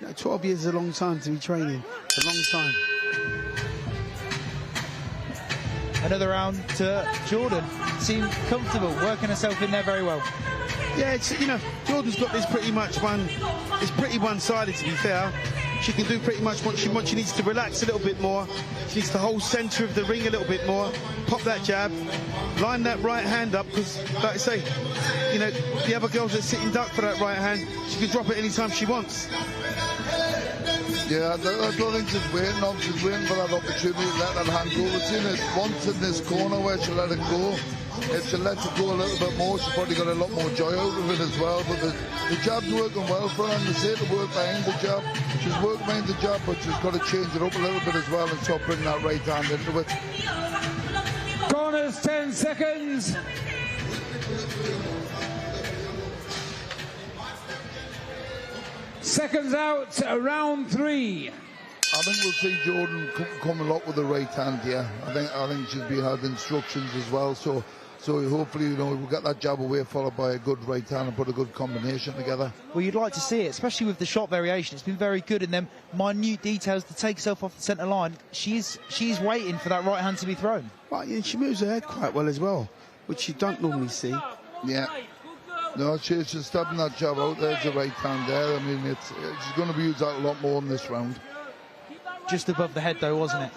You know, 12 years is a long time to be training. It's a long time. Another round to Jordan. Seemed comfortable, working herself in there very well. Yeah, it's, you know, Jordan's got this pretty one-sided, to be fair. She can do pretty much what she wants. She needs to relax a little bit more. She needs to hold centre of the ring a little bit more. Pop that jab. Line that right hand up, because, like I say, you know, the other girls are sitting duck for that right hand. She can drop it anytime she wants. Yeah, I don't think she's waiting on. She's waiting for that opportunity to let that hand go. We've seen it once in this corner where she'll let it go. If she lets it go a little bit more, she's probably got a lot more joy out of it as well. But the jab's working well for her, and they say to work behind the jab. She's working behind the jab, but she's got to change it up a little bit as well and stop bringing that right hand into it. Corners, 10 seconds. Seconds out, round 3. I think we'll see Jordan come a lot with the right hand here. I think she'll be had instructions as well. So hopefully, you know, we'll get that jab away, followed by a good right hand, and put a good combination together. Well, you'd like to see it, especially with the shot variation. It's been very good in them minute details to take herself off the centre line. She's waiting for that right hand to be thrown. Right, yeah, she moves her head quite well as well, which you don't normally see. Yeah. No, she's stabbing that jab out. There's the right hand there. I mean, she's going to be used that a lot more in this round. Just above the head, though, wasn't it?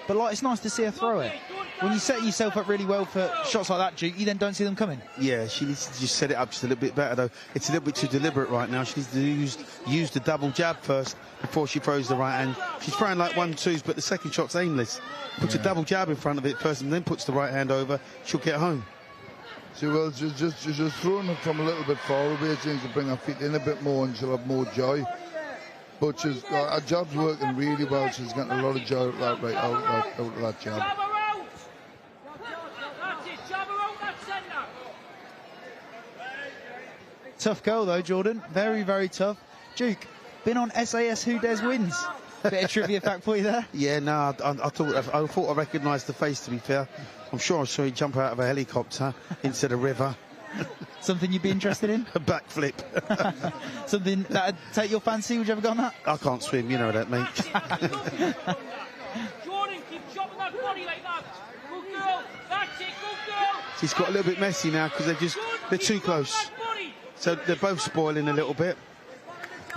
But like, it's nice to see her throw it. When you set yourself up really well for shots like that, Duke, you then don't see them coming. Yeah, she needs to just set it up just a little bit better, though. It's a little bit too deliberate right now. She needs to use the double jab first before she throws the right hand. She's throwing like 1-2s, but the second shot's aimless. Puts a double jab in front of it first and then puts the right hand over. She'll get home. She will. She's just throwing it from a little bit far away. She needs to bring her feet in a bit more, and she'll have more joy. But she's got, her job's working really well. She's getting a lot of joy out of that job. Jab her out. That's it, jab her out that centre. Tough goal though, Jordan. Very, very tough. Duke, been on SAS Who Dares Wins. Bit of trivia fact for you there. Yeah, no, I thought I recognised the face, to be fair. I'm sure I saw you jump out of a helicopter into the river. Something you'd be interested in? A backflip. Something that'd take your fancy? Would you ever go on that? I can't swim, you know that, mate. Jordan, keep chopping that body like that. Good girl. That's it, good girl. It's got a little bit messy now because they're too close. So they're both spoiling a little bit.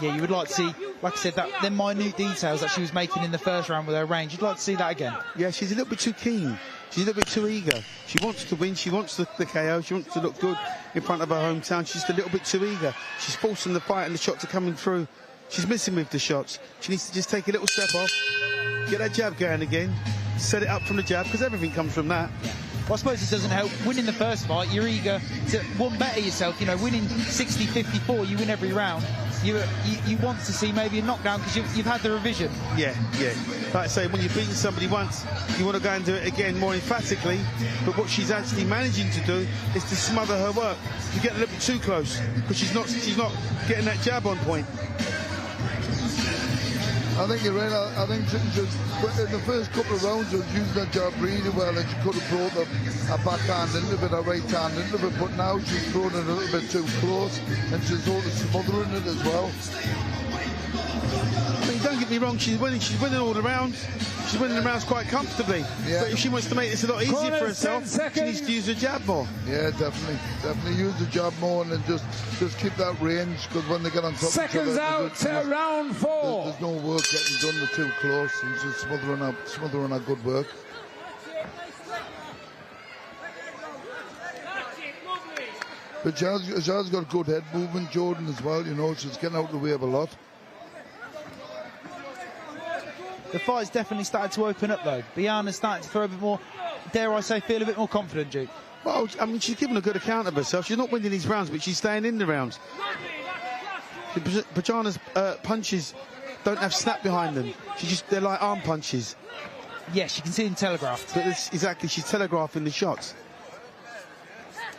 Yeah, you would like to see, like I said, the minute details that she was making in the first round with her range. You'd like to see that again. Yeah, she's a little bit too keen. She's a little bit too eager. She wants to win. She wants the KO. She wants to look good in front of her hometown. She's just a little bit too eager. She's forcing the fight and the shots are coming through. She's missing with the shots. She needs to just take a little step off, get that jab going again, set it up from the jab, because everything comes from that. Well, I suppose it doesn't help. Winning the first fight, you're eager to better yourself. You know, winning 60-54, you win every round. You want to see maybe a knockdown because you've had the revision. Yeah. Like I say, when you've beaten somebody once, you want to go and do it again more emphatically. But what she's actually managing to do is to smother her work. You get a little bit too close because she's not getting that jab on point. I think you're right. I think just in the first couple of rounds, she was using that jab really well, and she could have brought her backhand into it, her right hand into it, but now she's throwing it a little bit too close, and she's sort of smothering it as well. I mean, don't get me wrong, she's winning all the rounds. She's winning the rounds quite comfortably. Yeah. But if she wants to make this a lot easier for herself, she needs to use the jab more. Yeah, definitely use the jab more and then just keep that range, because when they get on top seconds of each other, out to round 4. There's no work getting done. They're too close, and just smothering our good work. But Jazz got good head movement, Jordan, as well. You know, she's getting out of the way of a lot. The fight's definitely started to open up, though. Biana's starting to throw a bit more, dare I say, feel a bit more confident, Duke. Well, I mean, she's given a good account of herself. She's not winning these rounds, but she's staying in the rounds. Biana's punches don't have snap behind them. They're like arm punches. Yes, you can see them telegraphed. But exactly, she's telegraphing the shots.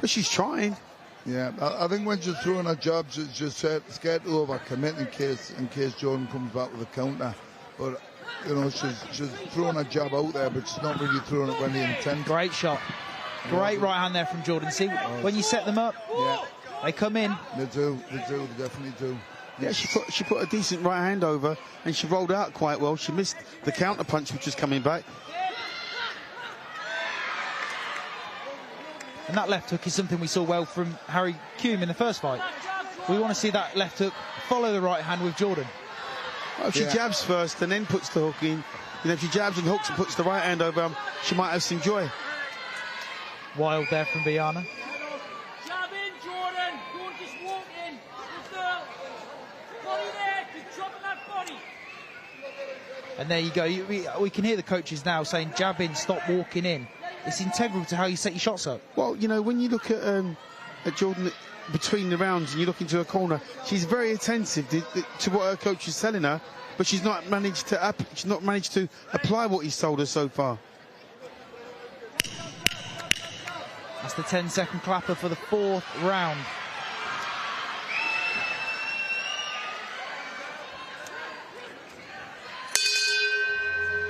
But she's trying. Yeah, I think when she's throwing her jabs, she's just scared to overcommit in case Jordan comes back with a counter. But you know, she's throwing a jab out there, but she's not really throwing it with any intent. Great shot. Great right hand there from Jordan. See, when you set them up, they come in. They do, they definitely do. Yeah, she put a decent right hand over, and she rolled out quite well. She missed the counter punch, which was coming back. And that left hook is something we saw well from Harry Kuehm in the first fight. We want to see that left hook follow the right hand with Jordan. Well, if she jabs first and then puts the hook in, you know, if she jabs and hooks and puts the right hand over, she might have some joy. Wild there from Biana. Jab in, Jordan. Don't just walk in. Good girl. Body there. Keep dropping that body. And there you go. We can hear the coaches now saying, jab in, stop walking in. It's integral to how you set your shots up. Well, you know, when you look at Jordan between the rounds and you look into her corner, she's very attentive to what her coach is telling her, but she's not managed to apply what he's told her so far. That's the 10-second clapper for the 4th round.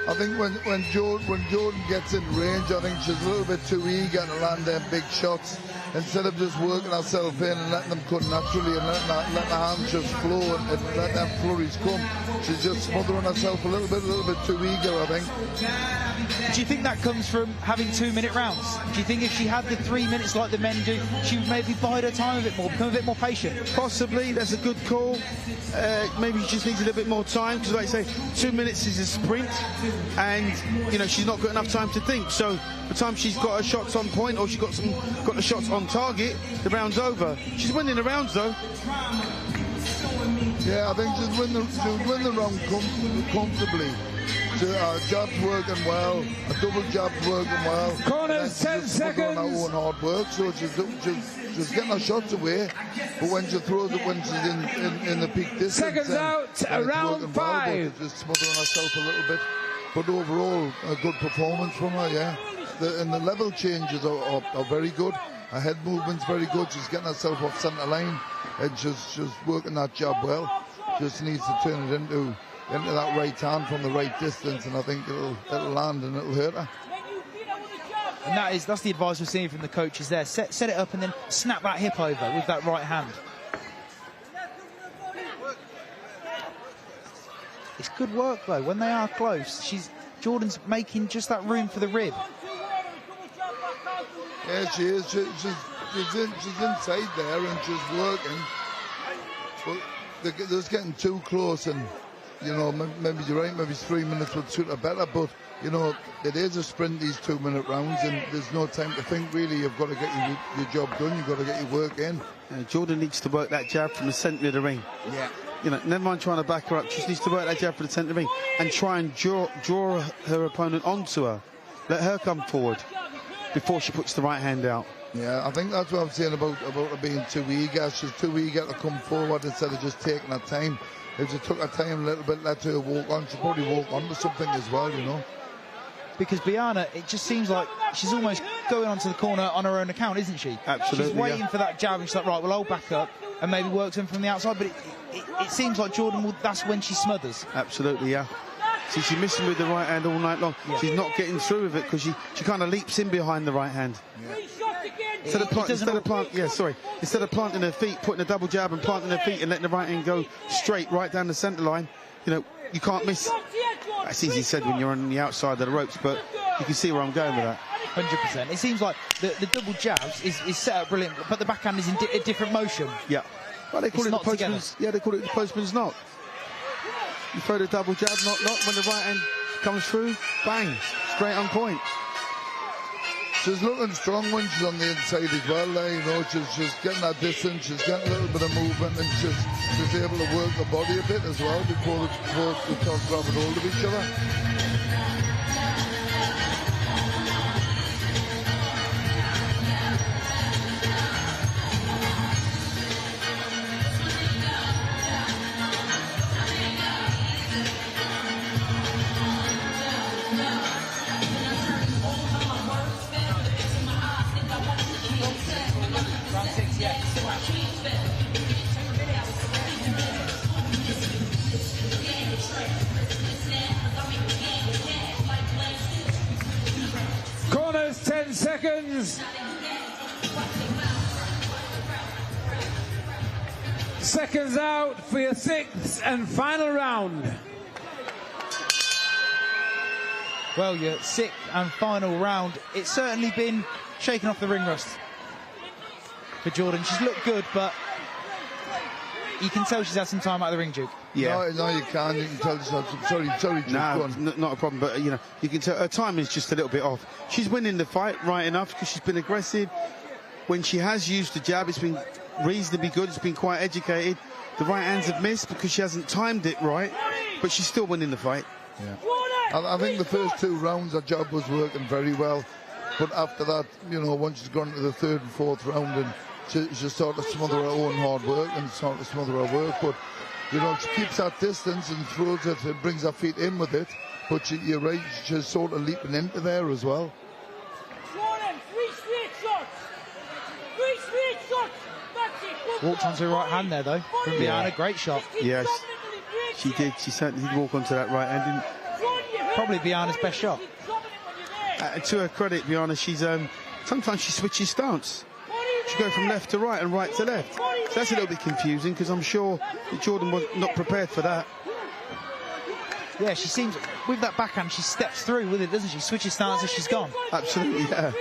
I think when Jordan gets in range, I think she's a little bit too eager to land them big shots. Instead of just working herself in and letting them cut naturally and letting the hands just flow and let them flurries come, she's just smothering herself a little bit too eager, I think. Do you think that comes from having 2-minute rounds? Do you think if she had the 3 minutes like the men do, she would maybe bide her time a bit more, become a bit more patient? Possibly, that's a good call. Maybe she just needs a little bit more time, because like I say, 2 minutes is a sprint, and you know, she's not got enough time to think. So by the time she's got her shots on point, or she's got the shots on target, the round's over. She's winning the rounds though. Yeah, I think she'll win the round comfortably. Jab's working well, a double jab's working well. Corners, 10 seconds. On her own hard work, so she's getting her shots away, but when she throws it, when she's in the peak distance, seconds out, around 5. Well, just smothering herself a little bit. But overall, a good performance from her, yeah. And the level changes are very good. Her head movement's very good. She's getting herself off centre line, and she's working that jab well. Just needs to turn it into that right hand from the right distance, and I think it'll land and it'll hurt her. And that's the advice we're seeing from the coaches there. Set it up and then snap that hip over with that right hand. It's good work though. When they are close, Jordan's making just that room for the rib. Yeah, she is. She's inside there and she's working. But they're just getting too close, and you know, maybe you're right. Maybe 3 minutes would suit her better. But you know, it is a sprint, these 2-minute rounds, and there's no time to think. Really, you've got to get your job done. You've got to get your work in. Jordan needs to work that jab from the centre of the ring. Yeah. You know, never mind trying to back her up. She just needs to work that jab for the centre of the ring and try and draw her opponent onto her. Let her come forward before she puts the right hand out. Yeah, I think that's what I'm saying about her being too eager. She's too eager to come forward instead of just taking her time. If she took her time a little bit, let her walk on, she'd probably walk onto something as well, you know. Because Biana, it just seems like she's almost going onto the corner on her own account, isn't she? Absolutely. She's waiting for that jab, and she's like, right, well, I'll back up, and maybe works in from the outside. But it seems like Jordan that's when she smothers. Absolutely, yeah. See, she's missing with the right hand all night long. Yeah. She's not getting through with it because she kind of leaps in behind the right hand. Yeah. Instead of planting her feet, putting a double jab and planting her feet and letting the right hand go straight right down the centre line, you know, you can't miss. That's easy said when you're on the outside of the ropes, but you can see where I'm going with that. 100%. It seems like the double jabs is set up brilliant, but the backhand is in a different motion. Yeah. Well, they call it the postman's. Yeah, they call it the postman's knock. You throw the double jab, knock, when the right hand comes through, bang, straight on point. She's looking strong when she's on the inside as well, you know, she's getting that distance, she's getting a little bit of movement, and she's able to work the body a bit as well before the toss grab hold of each other. Corners, 10 seconds. Seconds out for your 6th and final round. Well, your 6th and final round. It's certainly been shaking off the ring rust for Jordan. She's looked good, but you can tell she's had some time out of the ring, Duke. Yeah. No, you can't. You can tell she's had some. Sorry, Duke. No, not a problem. But you know, you can tell her timing is just a little bit off. She's winning the fight right enough because she's been aggressive. When she has used the jab, it's been reasonably good. It's been quite educated. The right hands have missed because she hasn't timed it right, but she's still winning the fight. Yeah. I think the first 2 rounds her jab was working very well, but after that, you know, once she's gone to the 3rd and 4th round, and she started to smother her own hard work and started to smother her work. But you know, she keeps that distance and throws it and brings her feet in with it. But you're right, she's sort of leaping into there as well. Jordan, 3 straight shots. 3 straight shots. That's it. Walked onto the right hand there, though, from Biana. Great shot. Yes, she did. She certainly did walk onto that right hand. Didn't... Probably Biana's best shot. To her credit, Biana, she's sometimes she switches stance. She goes from left to right and right to left. So that's a little bit confusing because I'm sure that Jordan was not prepared for that. Yeah, she seems, with that backhand, she steps through with it, doesn't she? Switches stance as she's gone. Absolutely, yeah.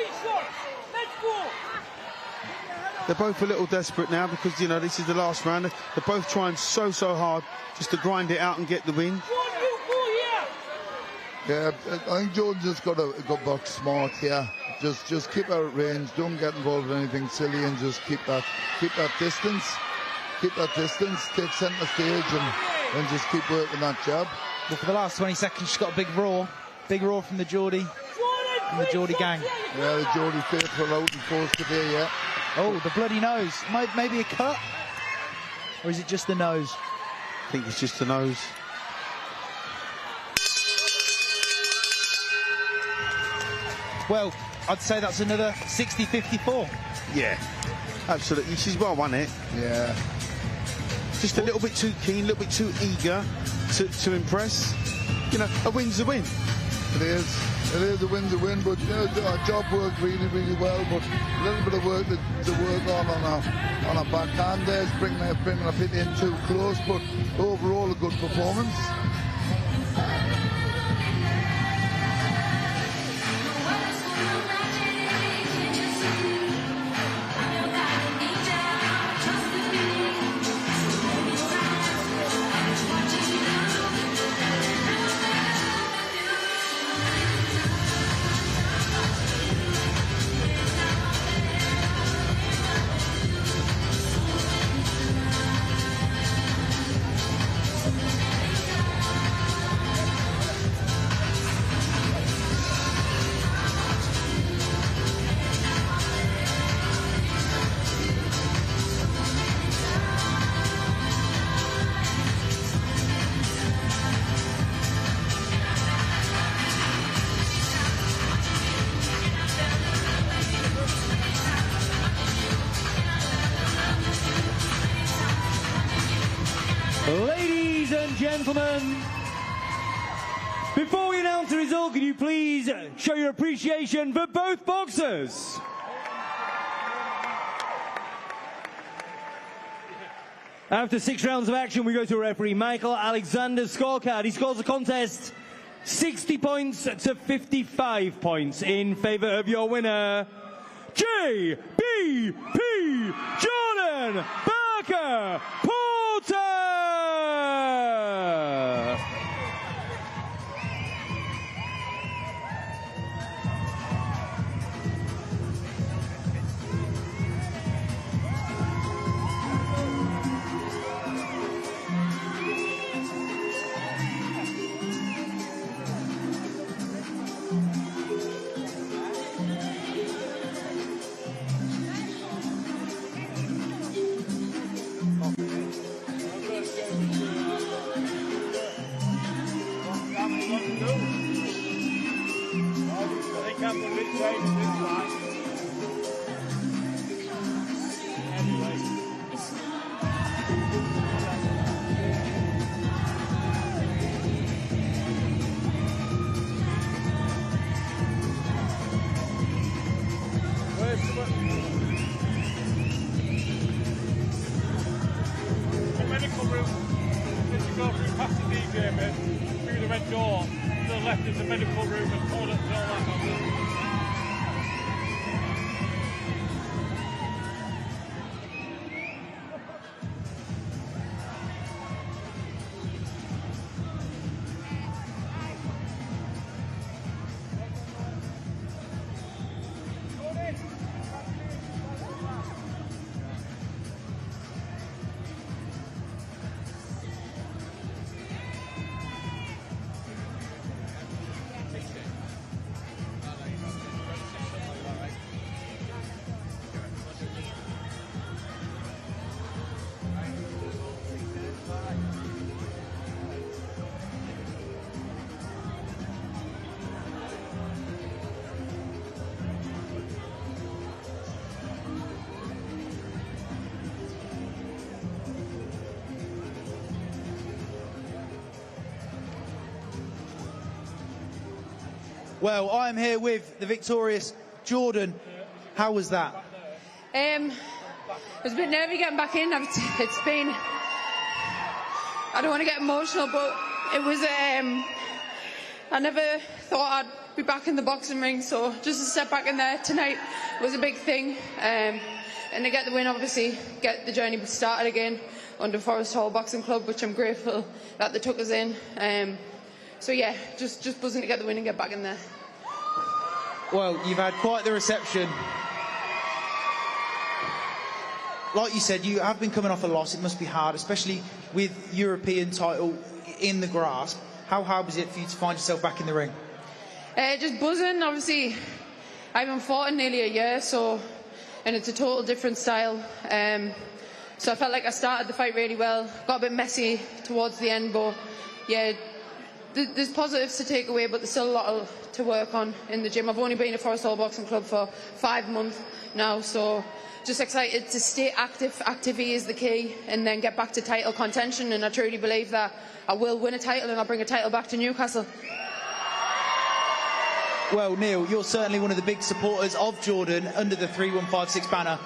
They're both a little desperate now because, you know, this is the last round. They're both trying so hard just to grind it out and get the win. Yeah, I think Jordan just got box smart here. Just keep her at range. Don't get involved in anything silly, and just keep that distance. Keep that distance. Take centre stage and just keep working that jab. But for the last 20 seconds, she's got a big roar from the Geordie, gang. Yeah, the Geordie faithful out and forced today, yeah. Oh, the bloody nose. Maybe a cut? Or is it just the nose? I think it's just the nose. Well, I'd say that's another 60-54. Yeah, absolutely. She's well won it. Yeah. Just a little bit too keen, a little bit too eager to impress. You know, a win's a win. It is. It is a win's a win, but you know, our job worked really, really well. But a little bit of work to work on our backhand there, bringing a bit in too close. But overall, a good performance. Ladies and gentlemen, before we announce the result, can you please show your appreciation for both boxers? After 6 rounds of action, we go to referee Michael Alexander's scorecard. He scores the contest 60 points to 55 points in favour of your winner, JBP Jordan Barker Porter! The medical room, as you go through past the DJ bit, through the red door, to the left is the medical room and toilets and all that nonsense. Well, I am here with the victorious Jordan. How was that? It was a bit nervy getting back in. It's been, I don't want to get emotional, but it was, I never thought I'd be back in the boxing ring, so just to step back in there tonight was a big thing. And to get the win, obviously, get the journey started again under Forest Hall Boxing Club, which I'm grateful that they took us in. So yeah, just buzzing to get the win and get back in there. Well, you've had quite the reception. Like you said, you have been coming off a loss. It must be hard, especially with European title in the grasp. How hard was it for you to find yourself back in the ring? Just buzzing. Obviously, I haven't fought in nearly a year, and it's a total different style. So I felt like I started the fight really well. Got a bit messy towards the end, but yeah, there's positives to take away, but there's still a lot to work on in the gym. I've only been at Forest Hall Boxing Club for 5 months now, so just excited to stay active. Activity is the key, and then get back to title contention. And I truly believe that I will win a title, and I'll bring a title back to Newcastle. Well, Neil, you're certainly one of the big supporters of Jordan under the 3156 banner.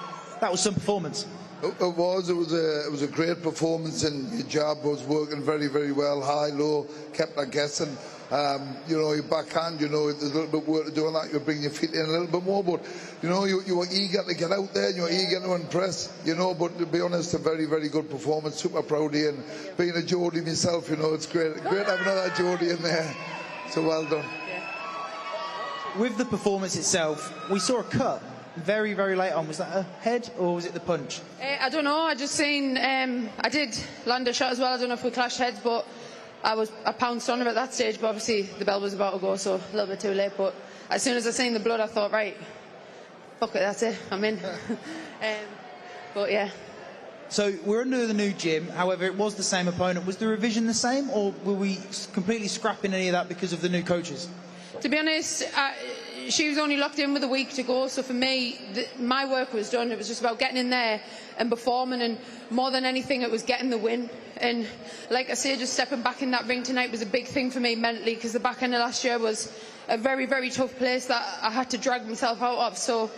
That was some performance. It was a great performance, and your jab was working very, very well. High, low, kept her guessing. You know, your backhand, you know, there's a little bit of work to do on that. You'll bring your feet in a little bit more, but you know, you were eager to get out there. You were eager to impress. You know, but to be honest, a very, very good performance. Super proud of you, and being a Geordie myself, you know, it's great having another Geordie in there. So well done. With the performance itself, we saw a cut very, very late on. Was that a head or was it the punch? I don't know. I just seen. I did land a shot as well. I don't know if we clashed heads, but I pounced on her at that stage. But obviously the bell was about to go, so a little bit too late. But as soon as I seen the blood, I thought, right, fuck it, that's it, I'm in. But yeah. So we're under the new gym. However, it was the same opponent. Was the revision the same, or were we completely scrapping any of that because of the new coaches? To be honest, she was only locked in with a week to go, so for me, my work was done. It was just about getting in there and performing, and more than anything, it was getting the win. And like I say, just stepping back in that ring tonight was a big thing for me mentally, because the back end of last year was a very, very tough place that I had to drag myself out of. So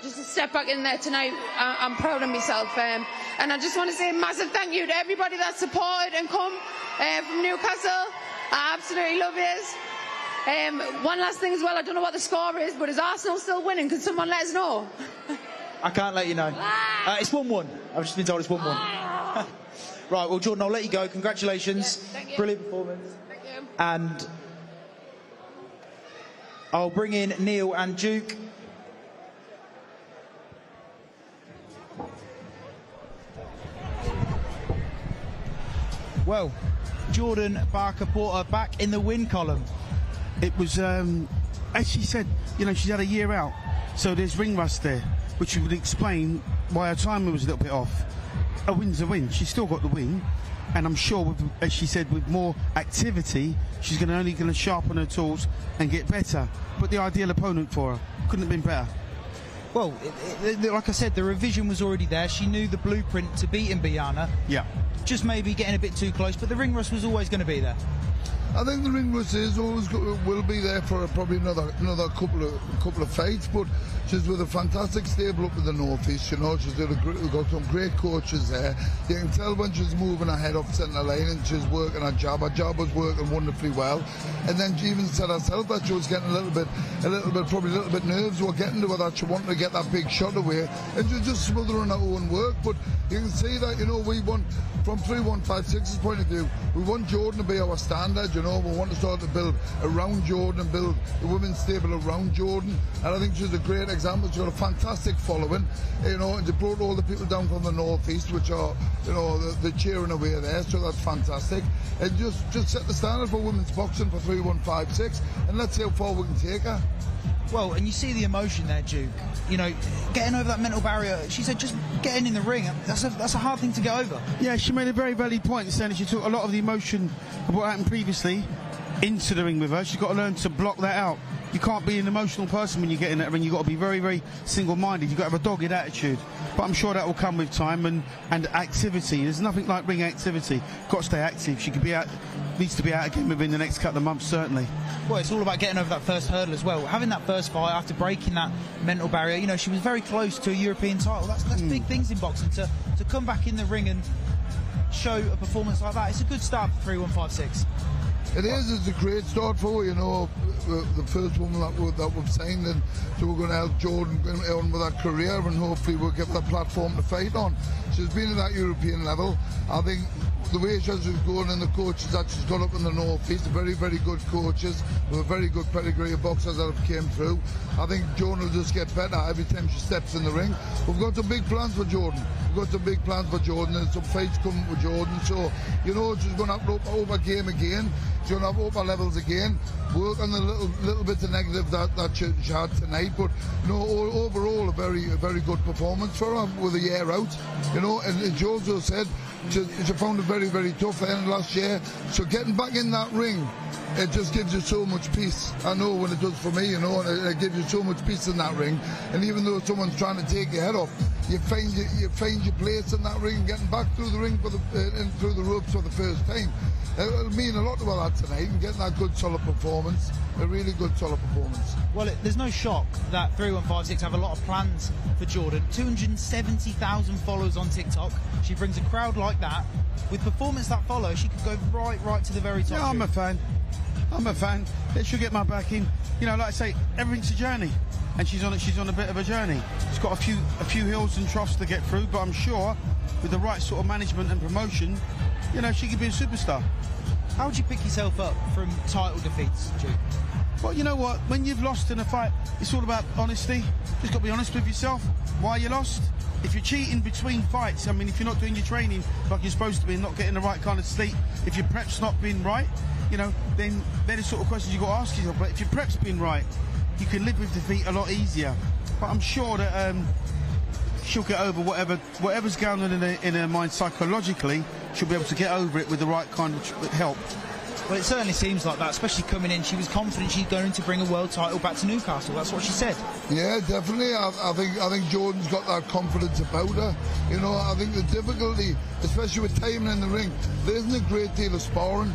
just to step back in there tonight, I'm proud of myself. And I just want to say a massive thank you to everybody that supported and come from Newcastle. I absolutely love it. One last thing as well, I don't know what the score is, but is Arsenal still winning? Can someone let us know? I can't let you know. It's 1-1. I've just been told it's 1-1. Right, well, Jordan, I'll let you go. Congratulations. Yeah, thank you. Brilliant performance. Thank you. And I'll bring in Neil and Duke. Well, Jordan Barker-Porter back in the win column. It was, as she said, you know, she's had a year out, so there's ring rust there, which would explain why her timing was a little bit off. A win's a win. She's still got the win, and I'm sure, as she said, with more activity, she's only going to sharpen her tools and get better. But the ideal opponent for her couldn't have been better. Well, like I said, the revision was already there. She knew the blueprint to beat Mbiana. Yeah. Just maybe getting a bit too close, but the ring rust was always going to be there. I think the ring rust is always will be there for probably another couple of fights, but she's with a fantastic stable up in the northeast. You know, we've got some great coaches there. You can tell when she's moving her head up centre lane and she's working her jab. Her jab was working wonderfully well, and then she even said herself that she was getting a little bit nerves were getting to her, that she wanted to get that big shot away, and she was just smothering her own work. But you can see that, you know, we want, from 3156's point of view, we want Jordan to be our standard. You know, we want to start to build around Jordan and build the women's stable around Jordan, and I think she's a great example. She's got a fantastic following, you know, and they brought all the people down from the northeast, which are, you know, they're cheering away there, so that's fantastic. And just set the standard for women's boxing for 3156, and let's see how far we can take her. Well, and you see the emotion there, Duke. You know, getting over that mental barrier. She said just getting in the ring, that's a hard thing to get over. Yeah, she made a very valid point, saying that she took a lot of the emotion of what happened previously into the ring with her. She's got to learn to block that out. You can't be an emotional person when you get in that ring. You've got to be very, very single-minded. You've got to have a dogged attitude. But I'm sure that will come with time and activity. There's nothing like ring activity. Got to stay active. She could be out, needs to be out again within the next couple of months, certainly. Well, it's all about getting over that first hurdle as well. Having that first fight after breaking that mental barrier, you know, she was very close to a European title. That's big things in boxing. To come back in the ring and show a performance like that, it's a good start for 3156. It is. It's a great start for her, you know, the first woman that we've signed, and so we're going to help Jordan on with her career, and hopefully we'll give her a platform to fight on. She's been at that European level. I think the way she's going and the coaches that she's got up in the northeast, very, very good coaches with a very good pedigree of boxers that have came through. I think Jordan will just get better every time she steps in the ring. We've got some big plans for Jordan. we've got some big plans for Jordan and some fights coming for Jordan. So, you know, she's going to have to up over game again. She's going to have upper levels again. Work on the little bit of negative that she had tonight. But, you know, overall, a very good performance for her with a year out. You know, and she also said she found it very, very tough end last year. So getting back in that ring, it just gives you so much peace. I know when it does for me, you know, and it gives you so much peace in that ring. And even though someone's trying to take your head off, you find your place in that ring, getting back through the ring through the ropes for the first time. It'll mean a lot to that tonight, and getting that good, solid performance, a really good, solid performance. Well, there's no shock that 3156 have a lot of plans for Jordan. 270,000 followers on TikTok. She brings a crowd like that. With performance that follows, she could go right to the very top. Yeah, I'm a fan. She'll get my back in. You know, like I say, everything's a journey, and she's on a bit of a journey. She's got a few hills and troughs to get through, but I'm sure with the right sort of management and promotion, you know, she could be a superstar. How would you pick yourself up from title defeats, Duke? Well, you know what? When you've lost in a fight, it's all about honesty. Just got to be honest with yourself. Why you lost? If you're cheating between fights, I mean, if you're not doing your training like you're supposed to be and not getting the right kind of sleep, if your prep's not been right, you know, then they're the sort of questions you've got to ask yourself. But if your prep's been right, you can live with defeat a lot easier. But I'm sure that she'll get over whatever's going on in her mind psychologically. She'll be able to get over it with the right kind of help. Well, it certainly seems like that, especially coming in. She was confident she's going to bring a world title back to Newcastle. That's what she said. Yeah, definitely. I think Jordan's got that confidence about her. You know, I think the difficulty, especially with timing in the ring, there isn't a great deal of sparring.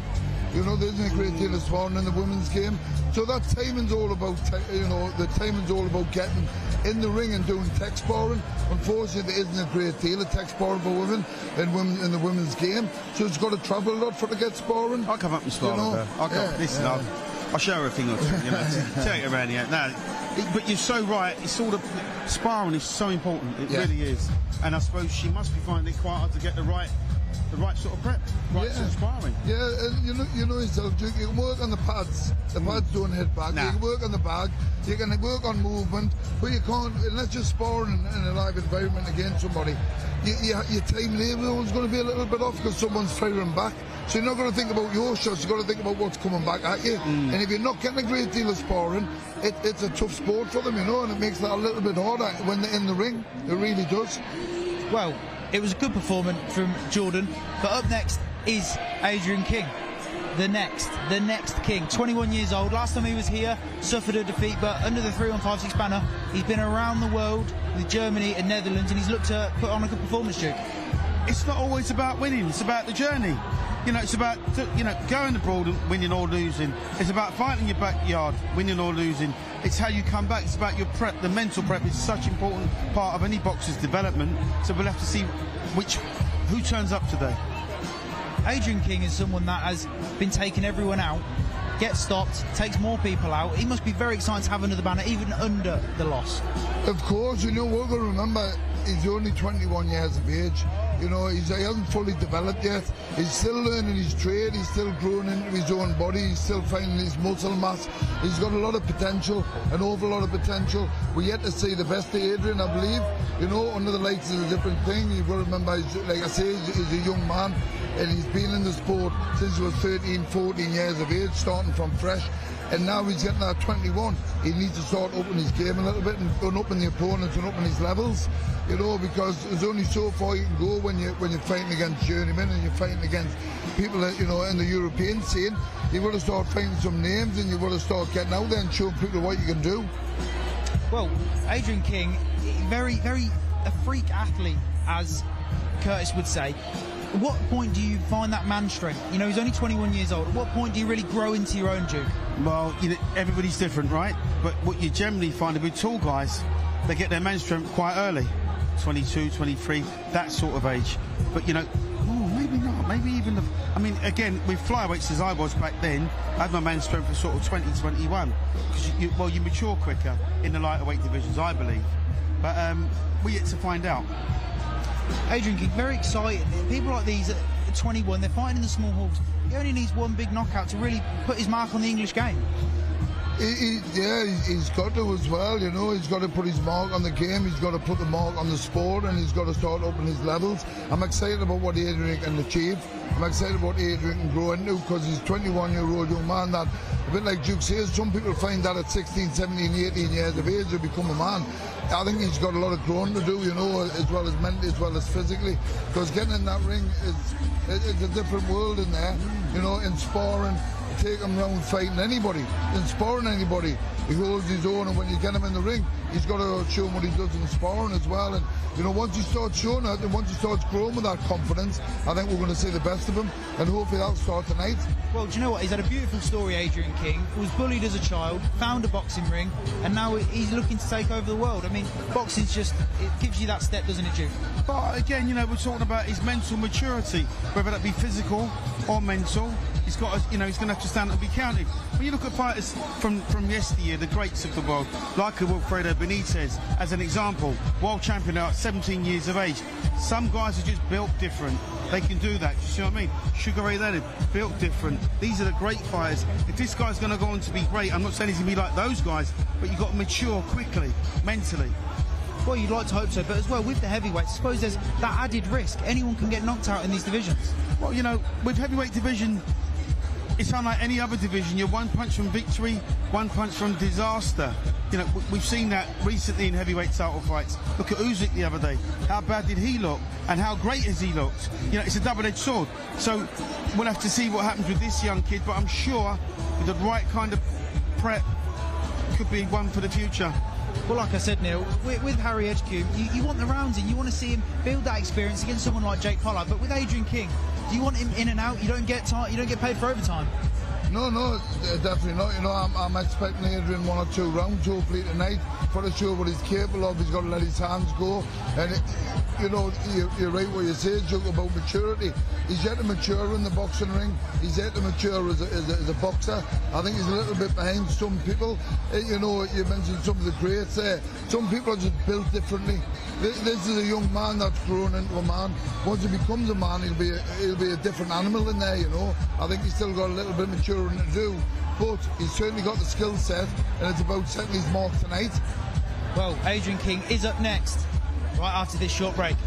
You know, there isn't a great deal of sparring in the women's game. So that timing's all about, you know, the timing's all about getting in the ring and doing tech sparring. Unfortunately, there isn't a great deal of tech sparring for women in the women's game. So it's got to travel a lot for to get sparring. I'll come up and spar with her. I'll show her a thing or two, you know, take her around here. No, but you're so right. It's sort of sparring is so important. It really is. And I suppose she must be finding it quite hard to get the right sort of prep, sort of sparring. Yeah, and you know yourself, you can work on the pads. The pads don't hit back. You can work on the bag. You can work on movement, but you can't unless you're sparring in a live environment against somebody. Your time level is going to be a little bit off because someone's firing back. So you're not going to think about your shots. You've got to think about what's coming back at you. And if you're not getting a great deal of sparring, it's a tough sport for them, you know, and it makes that a little bit harder when they're in the ring. It really does. Well, it was a good performance from Jordan, but up next is Adrian King. The next king, 21 years old. Last time he was here, suffered a defeat, but under the 3156 banner, he's been around the world with Germany and Netherlands, and he's looked to put on a good performance, Duke. It's not always about winning, it's about the journey. You know, it's about, you know, going abroad and winning or losing. It's about fighting your backyard, winning or losing. It's how you come back. It's about your prep. The mental prep is such an important part of any boxer's development. So we'll have to see who turns up today. Adrian King is someone that has been taking everyone out, gets stopped, takes more people out. He must be very excited to have under the banner, even under the loss. Of course, you know, we're going to remember he's only 21 years of age. You know, he hasn't fully developed yet. He's still learning his trade. He's still growing into his own body. He's still finding his muscle mass. He's got a lot of potential, an awful lot of potential. We're yet to see the best of Adrian, I believe. You know, under the lights is a different thing. You've got to remember, like I say, he's a young man, and he's been in the sport since he was 13, 14 years of age, starting from fresh. And now he's getting at 21. He needs to start upping his game a little bit and upping the opponents and upping his levels. You know, because there's only so far you can go when you're fighting against journeymen and you're fighting against people that, you know, in the European scene. You've got to start finding some names and you've got to start getting out there and showing people what you can do. Well, Adrian King, very, very a freak athlete, as Curtis would say. At what point do you find that man strength? You know, he's only 21 years old. At what point do you really grow into your own, Duke? Well, you know, everybody's different, right? But what you generally find with tall guys, they get their man strength quite early. 22, 23, that sort of age. But, you know, maybe not. Maybe even I mean, again, with flyweights as I was back then, I had my man strength for sort of 20, 21. Because, you mature quicker in the lighter weight divisions, I believe. But we're yet to find out. Adrian King, very exciting. People like these at 21, they're fighting in the small halls. He only needs one big knockout to really put his mark on the English game. He's got to as well, you know. He's got to put his mark on the game, he's got to put the mark on the sport, and he's got to start upping his levels. I'm excited about what Adrian can achieve. I'm excited about Adrian can grow into, because he's a 21-year-old young man that, a bit like Duke says, some people find that at 16, 17, 18 years of age to become a man. I think he's got a lot of growing to do, you know, as well as mentally, as well as physically, because getting in that ring it's a different world in there, you know, in sparring. Take him round fighting anybody, in sparring anybody. He holds his own, and when you get him in the ring, he's got to show him what he does in sparring as well. And you know, once he starts showing it, and once he starts growing with that confidence, I think we're going to see the best of him, and hopefully that'll start tonight. Well, do you know what? He's had a beautiful story, Adrian King. Was bullied as a child, found a boxing ring, and now he's looking to take over the world. I mean, boxing's just, it gives you that step, doesn't it, Duke? But again, you know, we're talking about his mental maturity, whether that be physical or mental. He's got, you know, he's going to have to stand up and be counted. When you look at fighters from yesteryear, the greats of the world, like Wilfredo Benitez, as an example, world champion at 17 years of age. Some guys are just built different. They can do that. You see what I mean? Sugar Ray Leonard, built different. These are the great fighters. If this guy's going to go on to be great, I'm not saying he's going to be like those guys, but you've got to mature quickly, mentally. Well, you'd like to hope so, but as well, with the heavyweights, I suppose there's that added risk. Anyone can get knocked out in these divisions. Well, you know, with heavyweight division, it's unlike any other division. You're one punch from victory, one punch from disaster. You know, we've seen that recently in heavyweight title fights. Look at Usyk the other day. How bad did he look? And how great has he looked? You know, it's a double-edged sword. So we'll have to see what happens with this young kid, but I'm sure with the right kind of prep, could be one for the future. Well, like I said, Neil, with Harry Edgecombe, you want the rounds in. You want to see him build that experience against someone like Jake Pollard. But with Adrian King, do you want him in and out? You don't get time. You don't get paid for overtime. No, definitely not. You know, I'm expecting Adrian 1 or 2 rounds, hopefully tonight, for to show what he's capable of. He's got to let his hands go. And, you know, you're right what you say, Joke, about maturity. He's yet to mature in the boxing ring. He's yet to mature as a boxer. I think he's a little bit behind some people. You know, you mentioned some of the greats there. Some people are just built differently. This is a young man that's grown into a man. Once he becomes a man, he'll be a different animal in there, you know. I think he's still got a little bit of maturing to do, but he's certainly got the skill set, and it's about setting his mark tonight. Well, Adrian King is up next, right after this short break.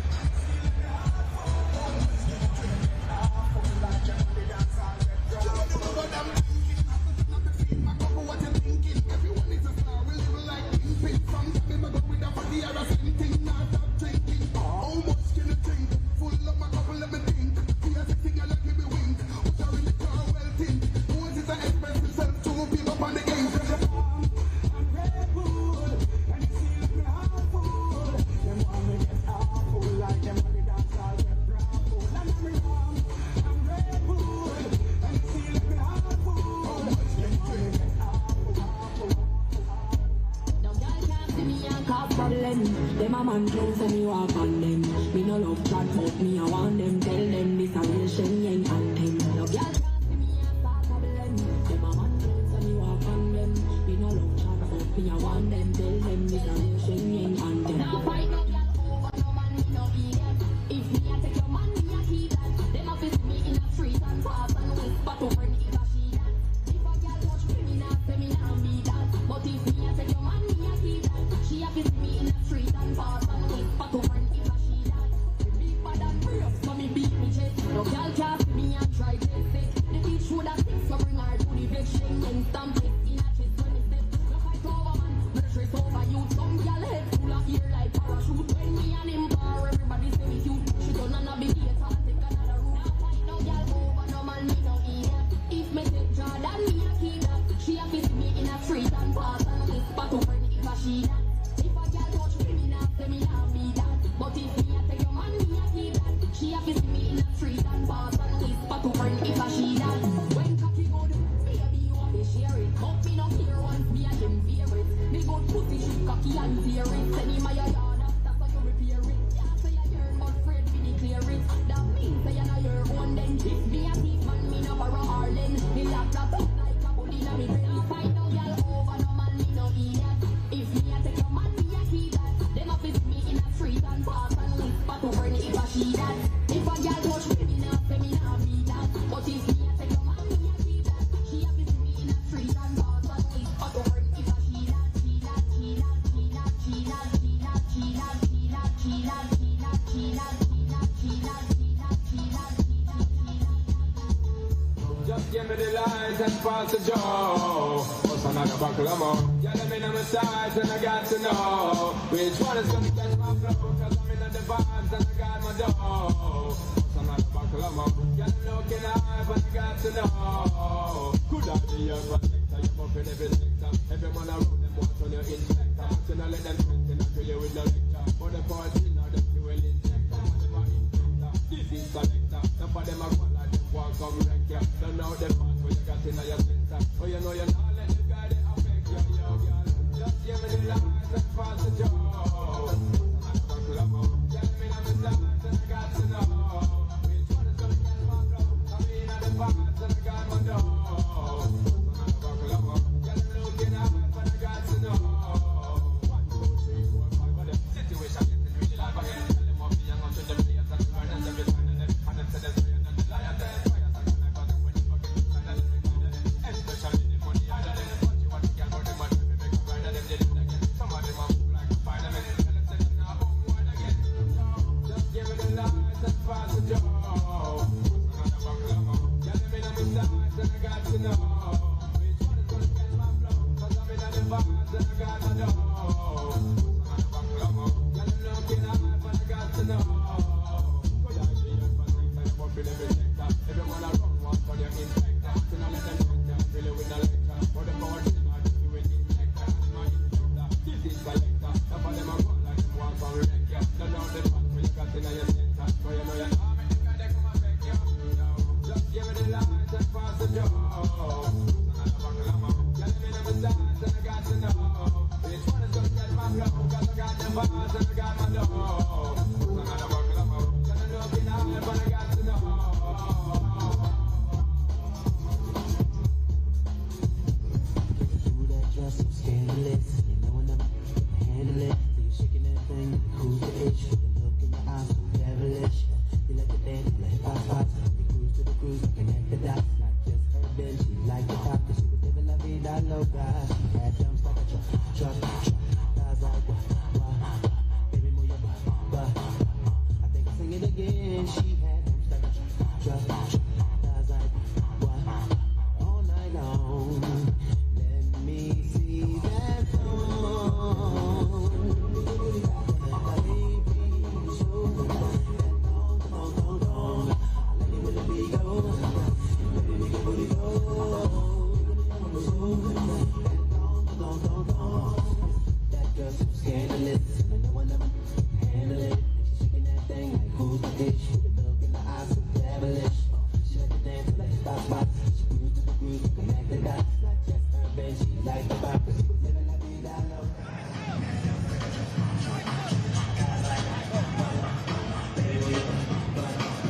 Them a man close and me walk on them. Me no love chat, but me I want them. Tell them this a real Shenyang anthem. No girl can't see me and start troubling. Them a man close and me walk on them. Me no love chat, but me I want them. Tell them this a real Shenyang anthem. Now fight no girl over no man, me no idiot. If me a take your man, me a keep that. Them a visit me in the street and pass and whisper to friend if a she that. If a girl touch me, me nah say me nah be that. But if me a take your man, me a keep that. She a visit me in the street and pass and whisper to friend if a she that. The big bad and brave, so me beat me chest. No girl can't see me and try to sick. The beach should have six, so bring her to the big Shenyang stamp it in a chest when me step. No fight over man, no stress over you. Some girl head full of ear like parachute. When me and him bar, everybody say me cute. She done and a big date and take another route. Now fight no girl over no man, me no idiot. If me take Jordan, me a keep that. She a visit me in a street and pass and whisper to friend if a she that. If a girl touch me, me nah say me nah be that. But if me a take your man, me a keep that. She a visit me in a street and pass and whisper to friend if a she that. When cocky good, baby you want to share it. But me no care once me a him favorite. Me good pussy she cocky and tear it. Send him a your yard after so you repair it. Yeah say you hear but afraid me declare it. That means say you know your own then. If me a thief man, me no borrow Harlan. Me laptop up like a bully na me brain. Now fight no girl over no man, me no idiot. If me a take your man, me a keep that. Them a visit me in a street and pass and whisper to friend if a she that. If a girl touch me, me nah say me nah be that. But if me a take your man, me a keep that. She a visit me in a street and pass and whisper to Just give me the light and pass the joe. What's another buckle of more? Yeah, let me know my sides and I got to know which one is gonna catch my flow. Cause I'm in the vibes and I got my dough. What's another buckle of more? Yeah, I'm looking high but I got to know. Could I be your protector? You're up in every sector. Everyone around them wants on your inspector. So now let them strengthen and kill you with the lecture. For the party now the fuel injector. Them are injector. This is selector. Some of them are one like them walk come wreck ya. Don't know the part where you got in your center. Oh, you know you're not let the guy that affect you, yo, girl. Just give me the lights and pass the joe. Give me the lights and I got to know which one is gonna get my flow. I'm in at the vibes and I got my dough. Get them looking high, but I got to know. 1, 2, 3, 4, 5 of them. Situation getting really live again. Tell them what me and go to the players and learn and every time of them. And them say them straight and the liar them. Especially the money out of them. What you want to get out of them and make a grind of them. They do it again. Some of them are move like a Spider-Man. Tell them say them now home wide again. Just give me the lights and pass the joe. Get them in on my sides and I got to know which one is gonna catch my flow. Cause I'm in on the vibes and I got my dough. Get them looking high but I got to know. Could I be your protector? You're up in every sector. Everyone around wants for your inspector. So now let them check ya, fill it with the lecture. For the power team, I just do it inspector. And my inspector, this is selector. Some of them are one like them walk on wreck ya. Don't know the part where you got in your center. So you know you're not make the guy that come and wreck ya. Just give me the lights and pass the joe. Get them in on my sides and I got to know which one is gonna get my flow. Cause I got the bars and I got my dough. Get them looking high but I got to know. Just so scandalous, you know when I'm handle it. You're shaking that thing, who's the itch? You look in your eyes, so devilish. You like the dance, you like pop pops. You cruise to the cruise, connect the dots. Not just urban, she like the pop. Cause she was living la vida loca. She had jumps like a truck. Guys like what? Baby, move your butt. I think I'll sing it again. She had jumps like a truck. Guys like what? All night long. See that phone. That girl's so scandalous. I know I never handle it. She's shaking that thing like who's the bitch? With a look in the eyes so devilish. She like to dance like a stop spot. She cruise to the cruise, connect the dots. Not just urban, she like the pop. She was living la vida loca.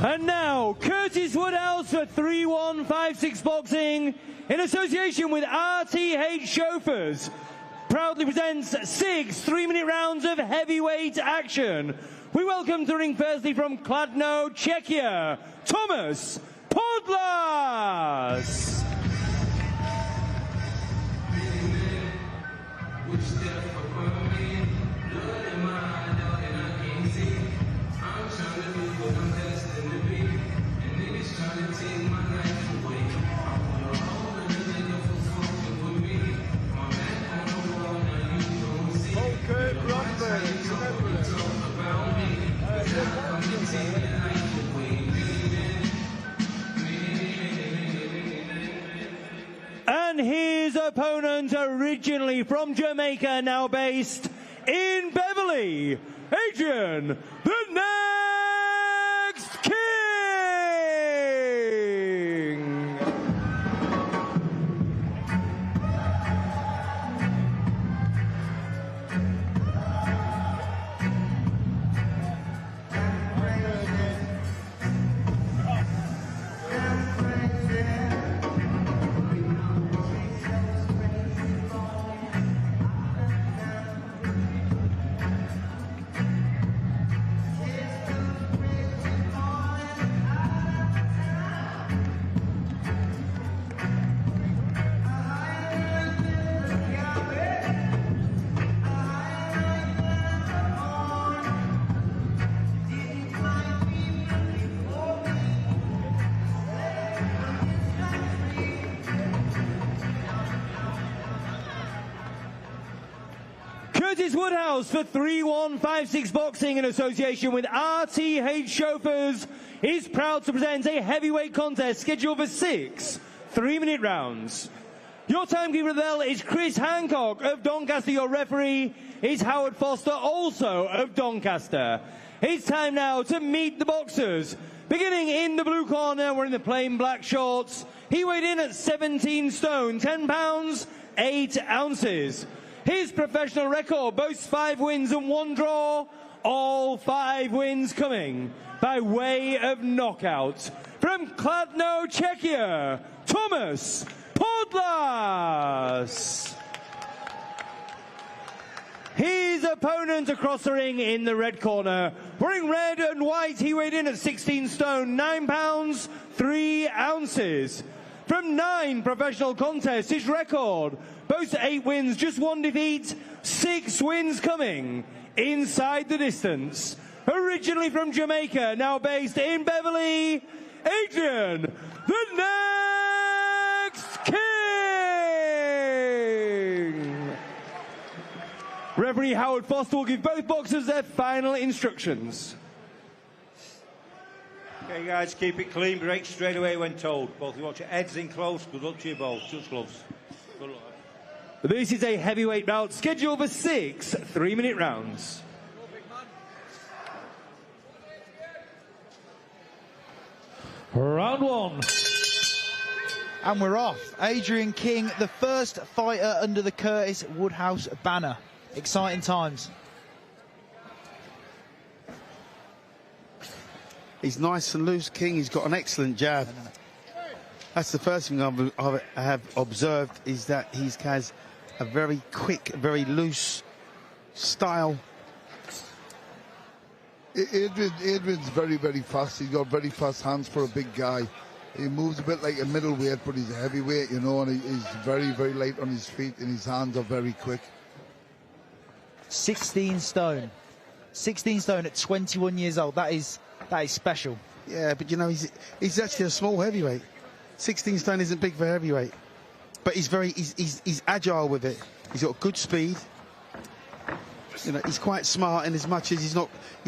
And now, Curtis Woodhouse for 3156 Boxing, in association with RTH Chauffeurs, proudly presents 6 3-minute rounds of heavyweight action. We welcome to the ring firstly from Kladno, Czechia, Thomas Podlas. And his opponent, originally from Jamaica, now based in Beverly, Adrian, the Next King! Curtis Woodhouse for 3156 Boxing in association with RTH Chauffeurs is proud to present a heavyweight contest scheduled for 6 3-minute rounds. Your timekeeper of the bell is Chris Hancock of Doncaster. Your referee is Howard Foster, also of Doncaster. It's time now to meet the boxers. Beginning in the blue corner, we're in the plain black shorts. He weighed in at 17 stone, 10 pounds, 8 ounces. His professional record boasts 5 wins and 1 draw. All 5 wins coming by way of knockout. From Kladno, Czechia, Thomas Podlas. His opponent across the ring in the red corner, wearing red and white, he weighed in at 16 stone, 9 pounds, 3 ounces. From 9 professional contests, his record boasts 8 wins, just 1 defeat, 6 wins coming inside the distance. Originally from Jamaica, now based in Beverly, Adrian, the Next King! Referee Howard Foster will give both boxers their final instructions. Okay, guys, keep it clean. Break straight away when told. Both of you watch your heads in close. Good luck to you both. Touch gloves. Good luck. This is a heavyweight bout scheduled for 6 3-minute rounds. Round 1. And we're off. Adrian King, the first fighter under the Curtis Woodhouse banner. Exciting times. He's nice and loose, King. He's got an excellent jab. That's the first thing I have observed, is that he has a very quick, very loose style. Adrian's very, very fast. He's got very fast hands for a big guy. He moves a bit like a middleweight, but he's a heavyweight, you know, and he's very, very light on his feet, and his hands are very quick. 16 stone. 16 stone at 21 years old. That is special. Yeah, but you know, he's actually a small heavyweight. 16 stone isn't big for heavyweight, but he's agile with it. He's got good speed. You know, he's quite smart in as much as he's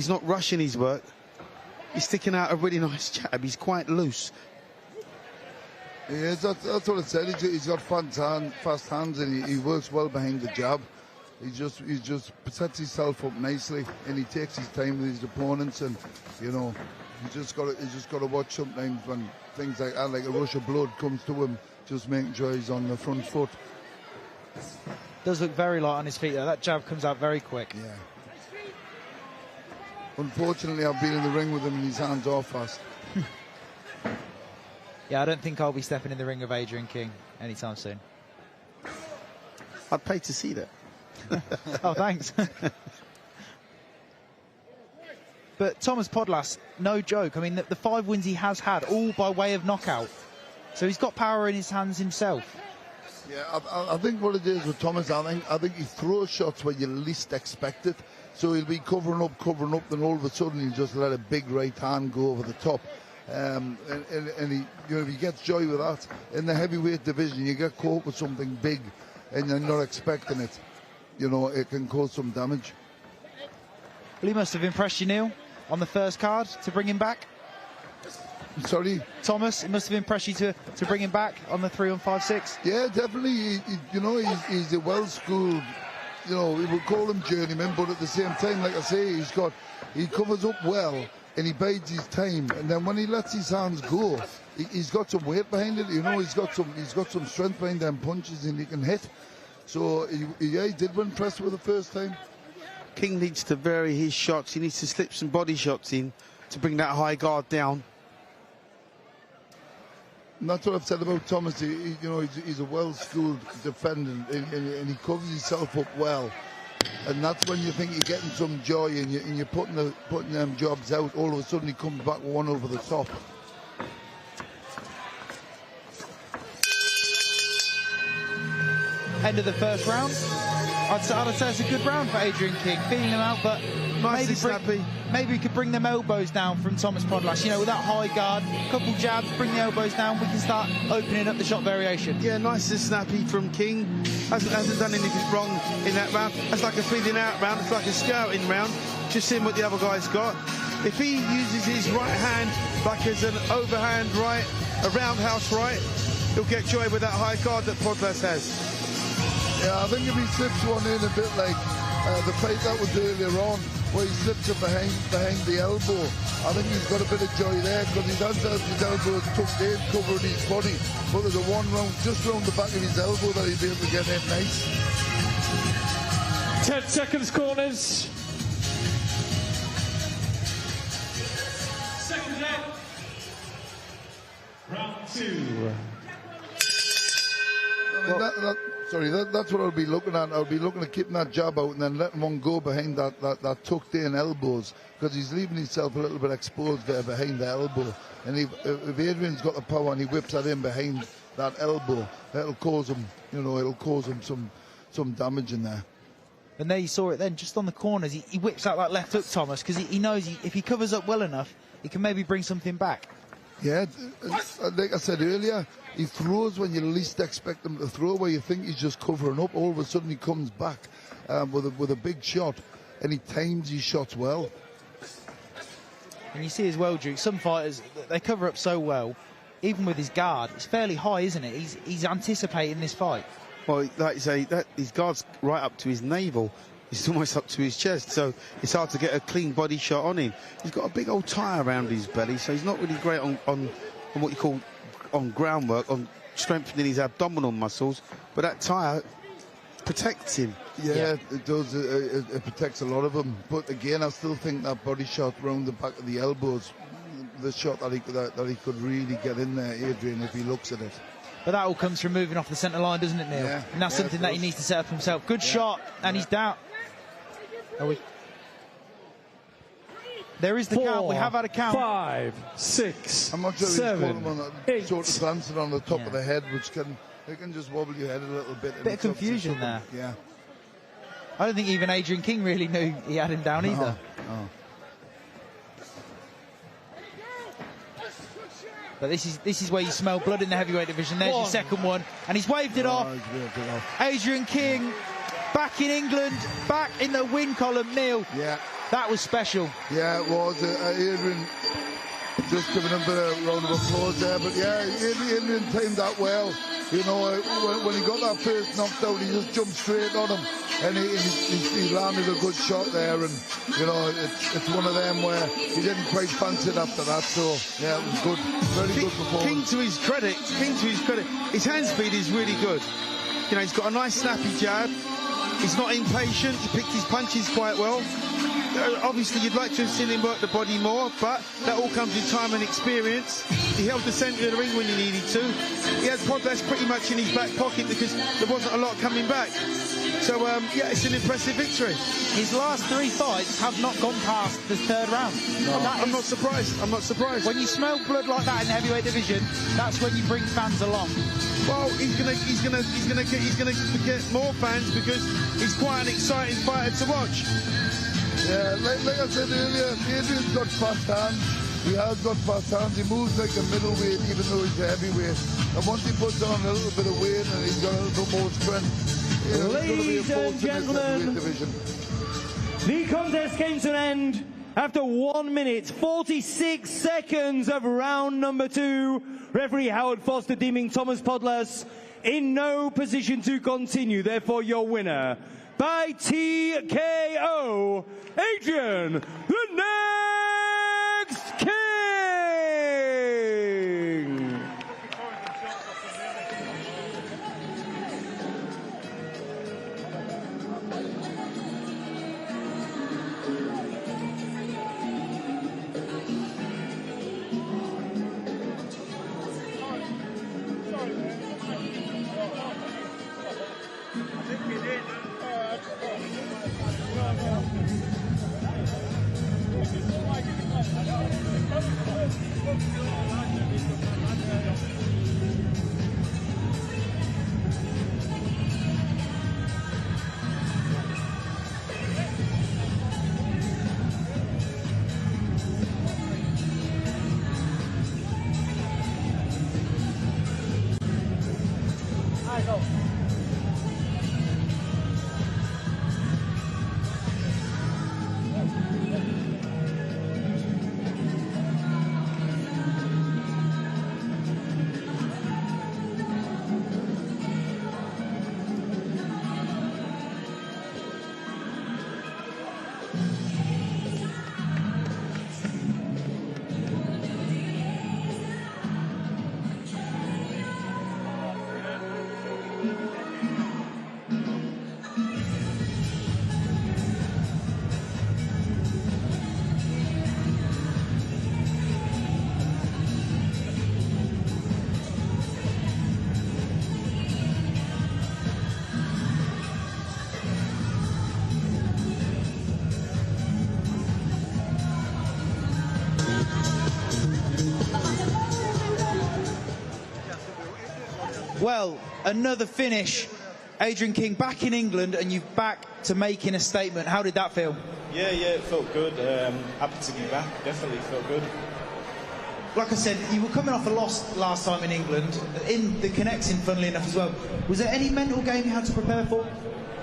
not rushing his work. He's sticking out a really nice jab. He's quite loose. Yeah, that's what I said. He's got fast hands, and he works well behind the jab. He just sets himself up nicely, and he takes his time with his opponents. And you know, he's just got to watch sometimes when things like that, like a rush of blood, comes to him. Just making sure he's on the front foot. Does look very light on his feet though. That jab comes out very quick. Yeah. Unfortunately, I've been in the ring with him, and his hands are fast. Yeah, I don't think I'll be stepping in the ring with Adrian King anytime soon. I'd pay to see that. Oh, thanks. But Thomas Podlas, no joke. I mean, the 5 wins he has had, all by way of knockout. So he's got power in his hands himself. Yeah, I think what it is with Thomas, I think he throws shots where you least expect it. So he'll be covering up, then all of a sudden he'll just let a big right hand go over the top. And he, you know, he gets joy with that. In the heavyweight division, you get caught with something big and you're not expecting it. You know, it can cause some damage. Well, he must have impressed you, Neil, on the first card to bring him back. Sorry? Thomas, it must have impressed you to bring him back on the 3-on-5-6. Yeah, definitely. You know, he's a well-schooled, you know, we would call him journeyman, but at the same time, like I say, he covers up well and he bides his time. And then when he lets his hands go, he's got some weight behind it. You know, he's got some strength behind them punches, and he can hit. So he did impress with the first time. King needs to vary his shots. He needs to slip some body shots in to bring that high guard down. And that's what I've said about Thomas. You know, he's a well-schooled defender, and he covers himself up well. And that's when you think you're getting some joy, and you're putting them jobs out. All of a sudden, he comes back with one over the top. End of the first round. I'd say it's a good round for Adrian King, feeling him out, but maybe we could bring them elbows down from Thomas Podlas. You know, with that high guard, couple jabs, bring the elbows down, we can start opening up the shot variation. Yeah, nice and snappy from King. hasn't done anything wrong in that round. That's like a feeling out round. It's like a scouting round. Just seeing what the other guy's got. If he uses his right hand like as an overhand right, a roundhouse right, he'll get joy with that high guard that Podlas has. Yeah, I think if he slips one in a bit like the fight that was earlier on, where he slips it behind the elbow, I think he's got a bit of joy there because he does have his elbow tucked in, covering his body. But there's a one round just round the back of his elbow that he'll be able to get in nice. 10 seconds, corners. Second leg. Round 2. That's what I'll be looking at. I'll be looking at keeping that jab out and then letting one go behind that tucked in elbows, because he's leaving himself a little bit exposed there behind the elbow. And if Adrian's got the power and he whips that in behind that elbow, that'll cause him, some damage in there. And there you saw it then, just on the corners. He whips out that left hook, Thomas, because he knows if he covers up well enough, he can maybe bring something back. Yeah, like I said earlier, he throws when you least expect him to throw, where you think he's just covering up. All of a sudden he comes back with a big shot, and he times his shots well. And you see as well, Duke, some fighters, they cover up so well, even with his guard. It's fairly high, isn't it? He's anticipating this fight. Well, like you say, his guard's right up to his navel. It's almost up to his chest, so it's hard to get a clean body shot on him. He's got a big old tie around his belly, so he's not really great on what you call on groundwork, on strengthening his abdominal muscles, but that tie protects him. Yeah, it does. It protects a lot of them. But again, I still think that body shot round the back of the elbows, the shot that he could really get in there, Adrian, if he looks at it. But that all comes from moving off the centre line, doesn't it, Neil? Yeah. And that's something that he needs to set up himself. Good shot, and he's down. There is the 4, count. We have had a count. 5, 6, I'm not sure 7, he's on that 8. sort of glancing on the top of the head, which can just wobble your head a little bit. Bit of confusion there. Yeah. I don't think even Adrian King really knew he had him down either. Oh. But this is where you smell blood in the heavyweight division. There's your second one, and he's waved it off. Adrian King, back in England, back in the win column. Neil. Yeah. That was special. Yeah, it was. Adrian just giving him a bit of round of applause there. But yeah, Adrian timed that well. You know, when he got that first knockdown, he just jumped straight on him. And he landed a good shot there. And, you know, it's one of them where he didn't quite fancy it after that. So, yeah, it was good. Very good performance. King to his credit, his hand speed is really good. You know, he's got a nice snappy jab. He's not impatient. He picked his punches quite well. Obviously, you'd like to have seen him work the body more, but that all comes with time and experience. He held the centre of the ring when he needed to. He had Podlas pretty much in his back pocket because there wasn't a lot coming back. So, yeah, it's an impressive victory. His last 3 fights have not gone past the 3rd round. No. I'm not surprised. I'm not surprised. When you smell blood like that in the heavyweight division, that's when you bring fans along. Well, he's gonna get more fans because he's quite an exciting fighter to watch. Yeah, like I said earlier, Adrian's got fast hands. He has got fast hands. He moves like a middleweight, even though he's a heavyweight. And once he puts on a little bit of weight and he's got a little more strength, you know, Ladies and gentlemen, the contest came to an end after 1 minute, 46 seconds of round number 2. Referee Howard Foster deeming Thomas Podlas in no position to continue. Therefore, your winner by TKO, Adrian the Next King. Well, another finish. Adrian King back in England, and you're back to making a statement. How did that feel? Yeah, it felt good. Happy to be back. Definitely felt good. Like I said, you were coming off a loss last time in England, in the connecting, funnily enough, as well. Was there any mental game you had to prepare for?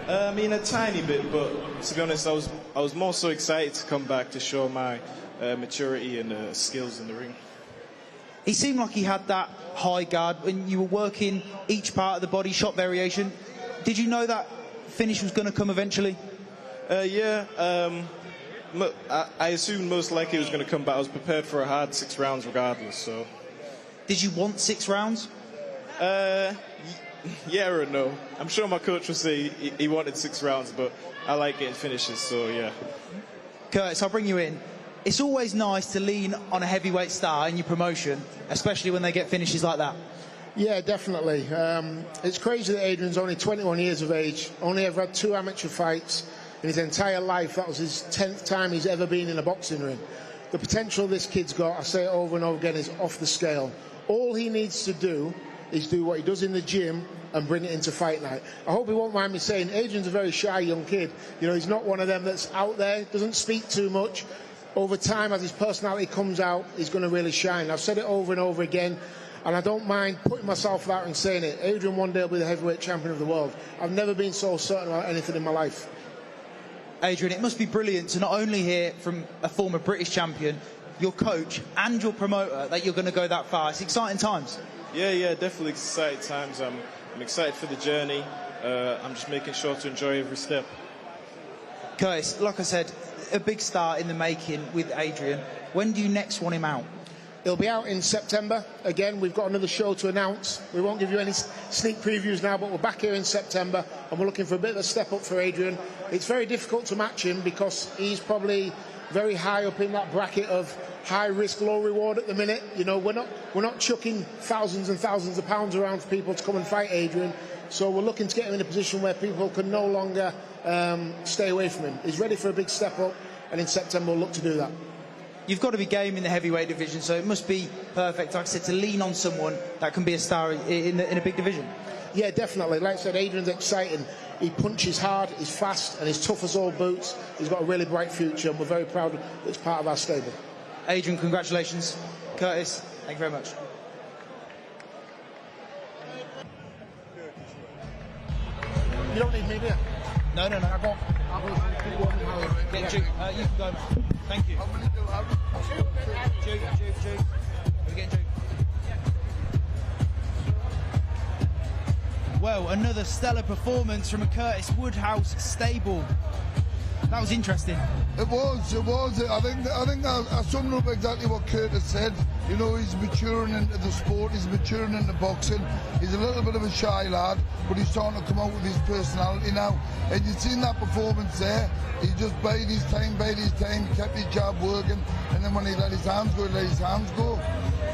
I mean, a tiny bit, but to be honest, I was more so excited to come back to show my maturity and skills in the ring. He seemed like he had that high guard when you were working each part of the body, shot variation. Did you know that finish was going to come eventually? Yeah. I assumed most likely it was going to come, but I was prepared for a hard 6 rounds regardless. So, did you want 6 rounds? Yeah or no. I'm sure my coach will say he wanted 6 rounds, but I like getting finishes, so yeah. Curtis, I'll bring you in. It's always nice to lean on a heavyweight star in your promotion, especially when they get finishes like that. Yeah, definitely. It's crazy that Adrian's only 21 years of age, only ever had 2 amateur fights in his entire life. That was his 10th time he's ever been in a boxing ring. The potential this kid's got, I say it over and over again, is off the scale. All he needs to do is do what he does in the gym and bring it into fight night. I hope he won't mind me saying Adrian's a very shy young kid. You know, he's not one of them that's out there, doesn't speak too much. Over time, as his personality comes out, he's going to really shine. I've said it over and over again, and I don't mind putting myself out and saying it. Adrian one day will be the heavyweight champion of the world. I've never been so certain about anything in my life. Adrian, it must be brilliant to not only hear from a former British champion, your coach and your promoter, that you're going to go that far. It's exciting times. Yeah, definitely exciting times. I'm excited for the journey. I'm just making sure to enjoy every step. Curtis, like I said, a big start in the making with Adrian. When do you next want him out? He'll be out in September. Again, we've got another show to announce. We won't give you any sneak previews now, but we're back here in September, and we're looking for a bit of a step up for Adrian. It's very difficult to match him because he's probably very high up in that bracket of high risk, low reward at the minute. You know, we're not chucking thousands and thousands of pounds around for people to come and fight Adrian. So we're looking to get him in a position where people can no longer stay away from him. He's ready for a big step up, and in September we'll look to do that. You've got to be game in the heavyweight division, so it must be perfect, like I said, to lean on someone that can be a star in a big division. Yeah, definitely. Like I said, Adrian's exciting. He punches hard, he's fast, and he's tough as old boots. He's got a really bright future, and we're very proud that it's part of our stable. Adrian, congratulations. Curtis, thank you very much. You don't need me, do you? No. I won't. Get Duke. You can go. Thank you. Duke. We're getting Duke. Well, another stellar performance from a Curtis Woodhouse stable. That was interesting. It was. I think I summed up exactly what Curtis said. You know, he's maturing into the sport, he's maturing into boxing. He's a little bit of a shy lad, but he's starting to come out with his personality now. And you've seen that performance there. He just bided his time, kept his jab working, and then when he let his hands go, he let his hands go.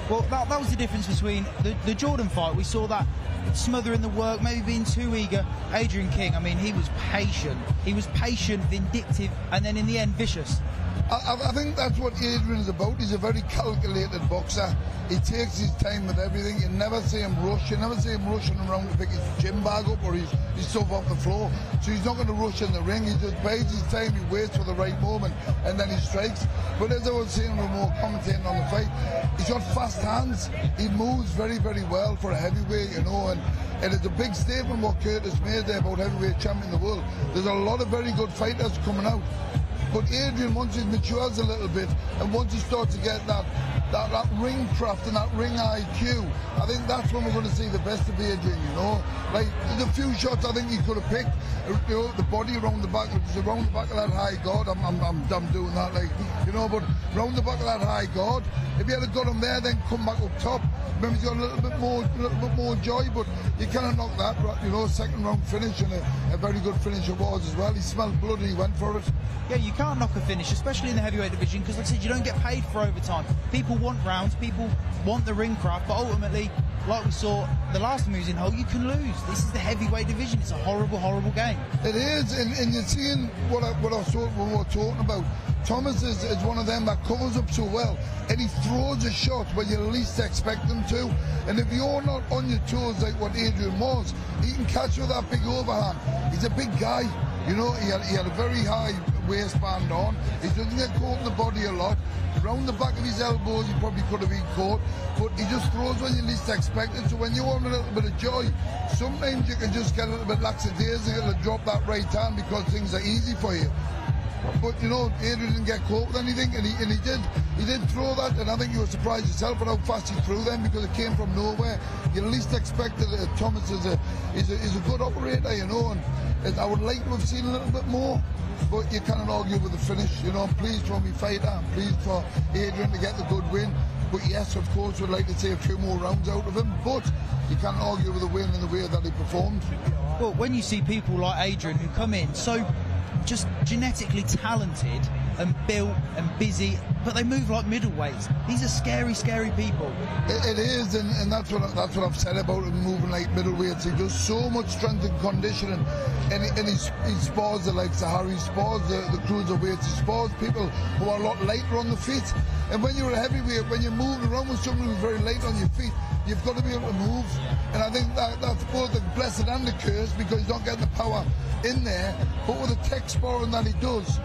Well, that was the difference between the Jordan fight. We saw that smothering the work, maybe being too eager. Adrian King, I mean, he was patient. He was patient, vindictive, and then in the end, vicious. I think that's what Adrian is about. He's a very calculated boxer. He takes his time with everything. You never see him rush. You never see him rushing around to pick his gym bag up or his stuff off the floor. So he's not going to rush in the ring. He just bides his time. He waits for the right moment, and then he strikes. But as I was saying, we're more commentating on the fight. He's got fast hands. He moves very, very well for a heavyweight, you know. And it's a big statement what Curtis made there about heavyweight champion of the world. There's a lot of very good fighters coming out. But Adrian, once he matures a little bit and once he starts to get that ring craft and that ring IQ, I think that's when we're going to see the best of Adrian, you know. Like, there's a few shots I think he could have picked, you know, the body around the back, around the back of that high guard. I'm doing that, like, you know, but around the back of that high guard, if he had got him there, then come back up top, maybe he's got a little bit more joy, but you cannot knock that, you know. Second round finish, and a very good finish it was as well. He smelled blood and he went for it. Yeah, you can't knock a finish, especially in the heavyweight division, because like I said, you don't get paid for overtime. People want rounds, people want the ring craft, but ultimately, like we saw the last time he was in Hull, you can lose. This is the heavyweight division. It's a horrible, horrible game. It is, and you're seeing what I thought we were talking about. Thomas is one of them that covers up so well, and he throws a shot when you least expect him to. And if you're not on your toes like what Adrian was, he can catch you with that big overhand. He's a big guy, you know. He had a very high waistband on. He doesn't get caught in the body a lot. Round the back of his elbows, he probably could have been caught, but he just throws when you least expect it. So when you want a little bit of joy, sometimes you can just get a little bit lackadaisical and drop that right hand because things are easy for you. But you know, Adrian didn't get caught with anything, and he did throw that, and I think you were surprised yourself at how fast he threw them because it came from nowhere. You least expected it. Thomas is a good operator, you know, and I would like to have seen a little bit more. But you cannot argue with the finish, you know. I'm pleased for me fighter. I'm pleased for Adrian to get the good win. But yes, of course, we'd like to see a few more rounds out of him. But you can't argue with the win and the way that he performed. Well, when you see people like Adrian who come in so just genetically talented and built and busy, but they move like middleweights. These are scary, scary people. It is, and that's what I've said about him moving like middleweights. He does so much strength and conditioning, and he spars the likes of Harry, spars the cruiserweights, he spars people who are a lot lighter on the feet. And when you're a heavyweight, when you're moving around with someone who's very light on your feet, you've got to be able to move. And I think that's both the blessed and the curse, because he's not getting the power in there. But with the tech sparring that he does,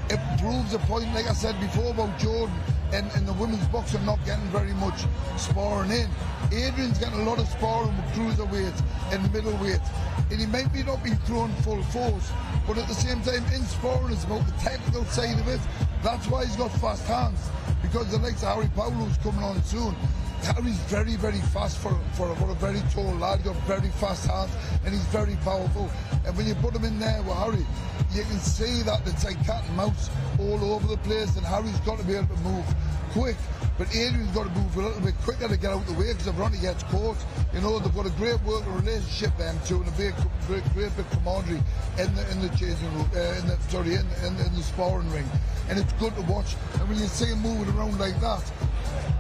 it proves a point, like I said before, about Jordan and the women's boxing not getting very much sparring in. Adrian's getting a lot of sparring with cruiserweights and middleweights, and he might be not be throwing full force, but at the same time, in sparring, it's about the technical side of it. That's why he's got fast hands, because the likes of Harry Powell, who's coming on soon, Harry's very, very fast for a very tall lad. He's got very fast hands, and he's very powerful. And when you put him in there with Harry, you can see that it's like cat and mouse all over the place, and Harry's got to be able to move quick. But Adrian's got to move a little bit quicker to get out of the way, because if Ronnie gets caught, you know, they've got a great working relationship, them two, and a great bit camaraderie in the chasing room, in the sparring ring. And it's good to watch. And when you see him moving around like that,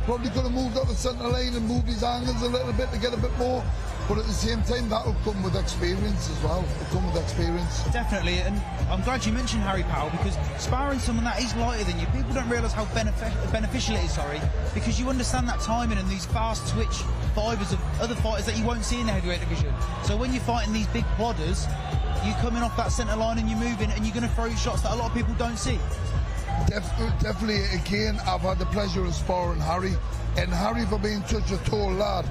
probably could have moved up the centre line and moved his angles a little bit to get a bit more. But at the same time, that'll come with experience as well. It'll come with experience. Definitely, and I'm glad you mentioned Harry Powell, because sparring someone that is lighter than you, people don't realise how beneficial it is, because you understand that timing and these fast twitch fibres of other fighters that you won't see in the heavyweight division. So when you're fighting these big plodders, you're coming off that centre line and you're moving, and you're going to throw shots that a lot of people don't see. Definitely, again, I've had the pleasure of sparring Harry, and Harry, for being such a tall lad,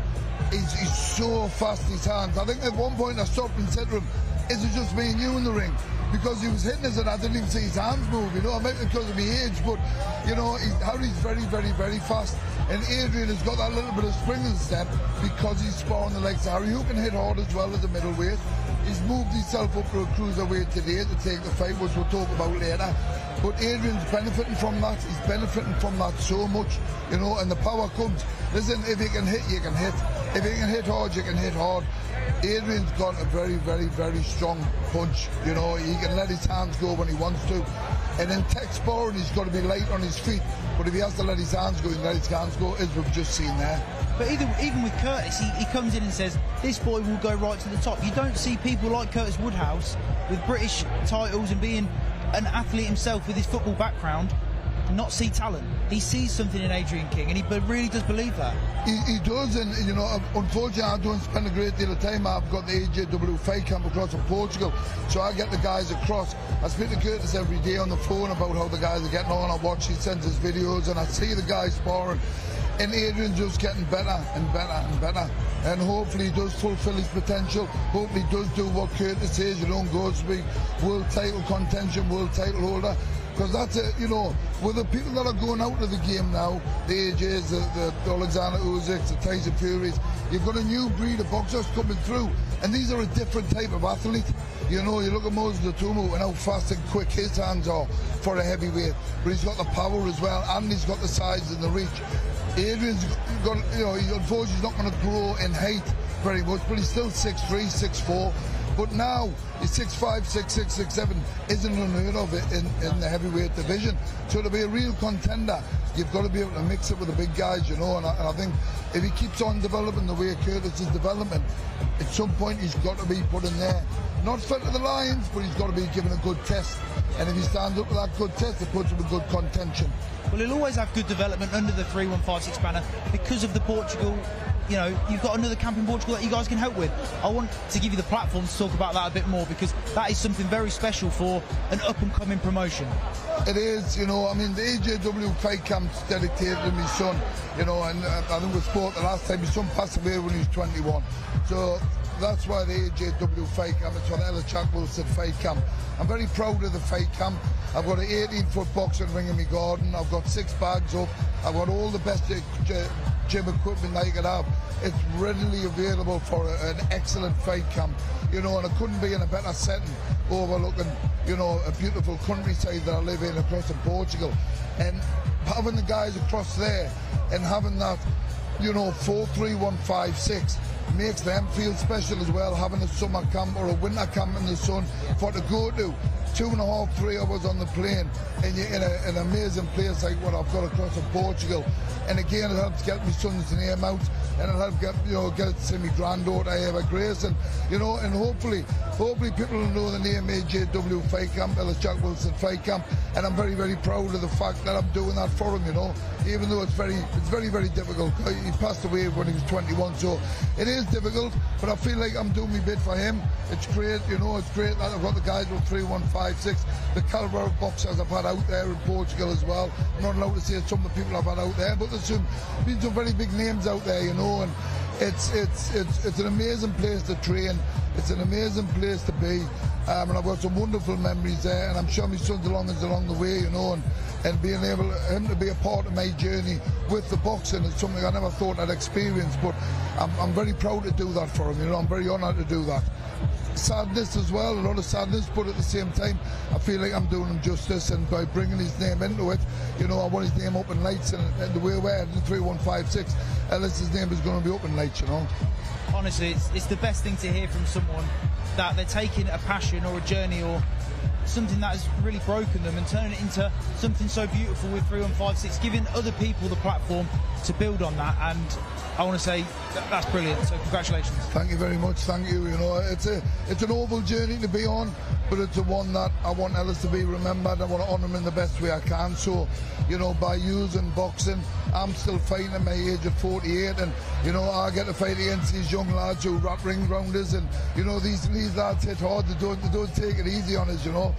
he's so fast, his hands. I think at one point I stopped and said to him, is it just me and you in the ring? Because he was hitting us and I didn't even see his hands move, you know. I meant because of my age, but, you know, Harry's very, very, very fast. And Adrian has got that little bit of spring in the step because he's sparring the legs of Harry, who can hit hard as well as a middleweight. He's moved himself up to a cruiserweight today to take the fight, which we'll talk about later. But Adrian's benefiting from that. He's benefiting from that so much, you know, and the power comes. Listen, if you can hit, you can hit. If you can hit hard, you can hit hard. Adrian's got a very, very, very strong punch, you know. He can let his hands go when he wants to. And in tech sparring, he's got to be light on his feet. But if he has to let his hands go, he can let his hands go, as we've just seen there. But even with Curtis, he comes in and says, this boy will go right to the top. You don't see people like Curtis Woodhouse with British titles and being an athlete himself with his football background not see talent. He sees something in Adrian King, and he really does believe that. He does, and you know, unfortunately I don't spend a great deal of time. I've got the AJW fight camp across in Portugal, so I get the guys across. I speak to Curtis every day on the phone about how the guys are getting on. I watch, he sends his videos, and I see the guys sparring. And Adrian's just getting better and better and better. And hopefully he does fulfill his potential. Hopefully he does do what Curtis says, you know, goes to be world title contention, world title holder. Because that's it, you know, with the people that are going out of the game now, the AJs, the Alexander Usyks, the Tyson Furies, you've got a new breed of boxers coming through. And these are a different type of athlete. You know, you look at Moses Atumu and how fast and quick his hands are for a heavyweight. But he's got the power as well, and he's got the size and the reach. Adrian's got, you know, unfortunately he's not going to grow in height very much, but he's still 6'3", 6'4", But now, he's 6'5", 6'6", 6'7", isn't unheard of it in the heavyweight division. So to be a real contender, you've got to be able to mix it with the big guys, you know. And I think if he keeps on developing the way Curtis is developing, at some point he's got to be put in there. Not fit to the lines, but he's got to be given a good test. And if he stands up to that good test, it puts him in good contention. Well, he'll always have good development under the 3156 banner because of the Portugal. You know, you've got another camp in Portugal that you guys can help with. I want to give you the platform to talk about that a bit more, because that is something very special for an up-and-coming promotion. It is, you know. I mean, the AJW fight camp's dedicated to my son, you know, and I think we spoke the last time. My son passed away when he was 21. So that's why the AJW fight camp, it's for the Ella Jack Wilson fight camp. I'm very proud of the fight camp. I've got an 18-foot boxing ring in my garden. I've got 6 bags up. I've got all the best gym equipment that you could have. It's readily available for an excellent fight camp, you know, and I couldn't be in a better setting overlooking, you know, a beautiful countryside that I live in across in Portugal. And having the guys across there and having that, you know, 43156 makes them feel special as well, having a summer camp or a winter camp in the sun for to go to 2.5, 3 hours on the plane, and you're in an amazing place like what I've got across in Portugal. And again, it helps get my son's name out, and it'll help get, you know, get to see my granddaughter Eva Grace, and you know, and hopefully people will know the name AJW Fight Camp, Ellis Jack Wilson Fight Camp, and I'm very, very proud of the fact that I'm doing that for him, you know, even though it's very, very difficult. He passed away when he was 21, so it is difficult, but I feel like I'm doing my bit for him. It's great, you know, it's great that I've got the guys with 3156, the caliber of boxers I've had out there in Portugal as well. I'm not allowed to say some of the people I've had out there, but there's been some very big names out there, you know, and it's an amazing place to train. It's an amazing place to be, and I've got some wonderful memories there, and I'm sure my son's along the way, you know, and being able him to be a part of my journey with the boxing is something I never thought I'd experience, but I'm very proud to do that for him, you know. I'm very honoured to do that. Sadness as well, a lot of sadness, but at the same time I feel like I'm doing him justice, and by bringing his name into it, you know, I want his name up in lights, and the way we're heading 3156, Ellis's name is going to be up in lights, you know. Honestly, it's the best thing to hear from someone, that they're taking a passion or a journey or something that has really broken them and turning it into something so beautiful with 3156, giving other people the platform to build on that. And I want to say that's brilliant, so congratulations. Thank you very much, thank you. You know, it's an awful journey to be on, but it's a one that I want Ellis to be remembered. I want to honour him in the best way I can. So, you know, by using boxing, I'm still fighting at my age of 48, and you know, I get to fight against these young lads who wrap ring rounders, and you know, these lads hit hard. They don't take it easy on us, you know.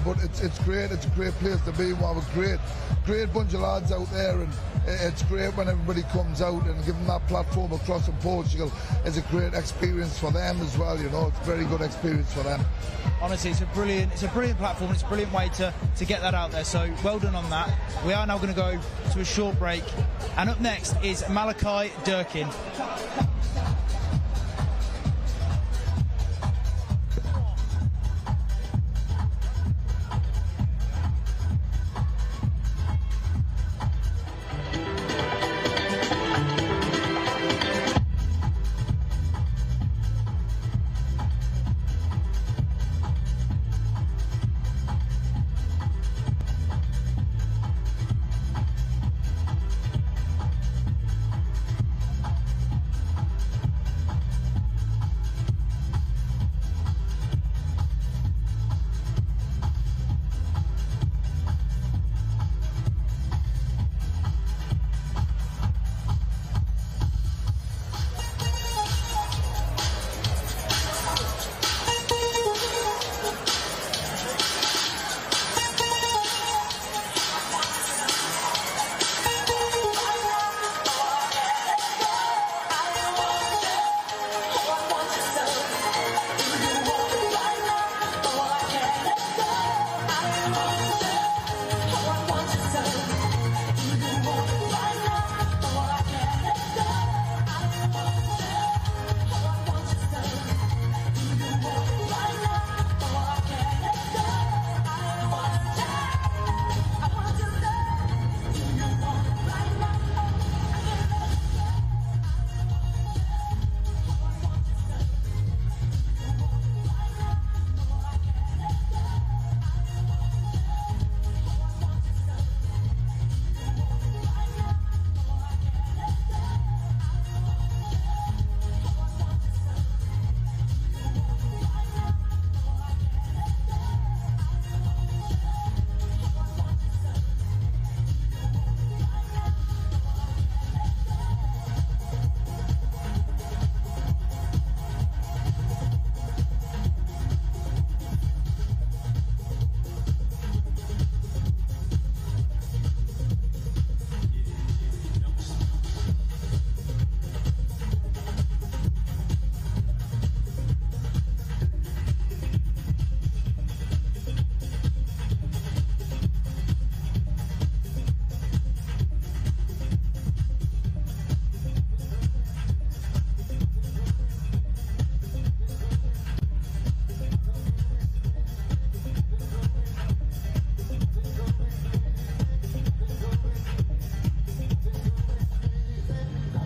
But it's great. It's a great place to be. We have a great bunch of lads out there, and it's great when everybody comes out and give them that platform across in Portugal. It's a great experience for them as well, you know. It's a very good experience for them. Honestly, it's a brilliant platform. It's a brilliant way to get that out there. So well done on that. We are now going to go to a short break, and up next is Malachi Durkin.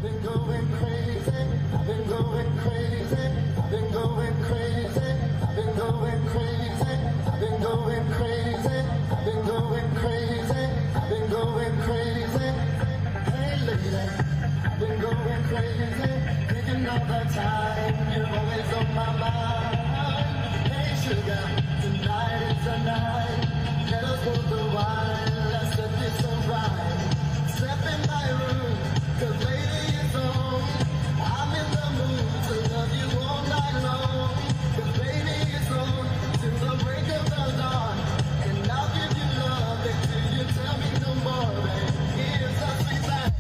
been going crazy. I've been going crazy. I've been going crazy. I've been going crazy. I've been going crazy. I've been going crazy. I've been going crazy. Hey lady, I've been going crazy. Thinking all the time. You're always on my mind. Hey sugar, tonight is the night. Let us both the wine. Let's set this alright. Step in my room, 'cause lady is on. I'm in the mood to love you all night long. 'Cause baby is on till the break of the dawn. And I'll give you love until you tell me no more, babe. Here's the sweet life.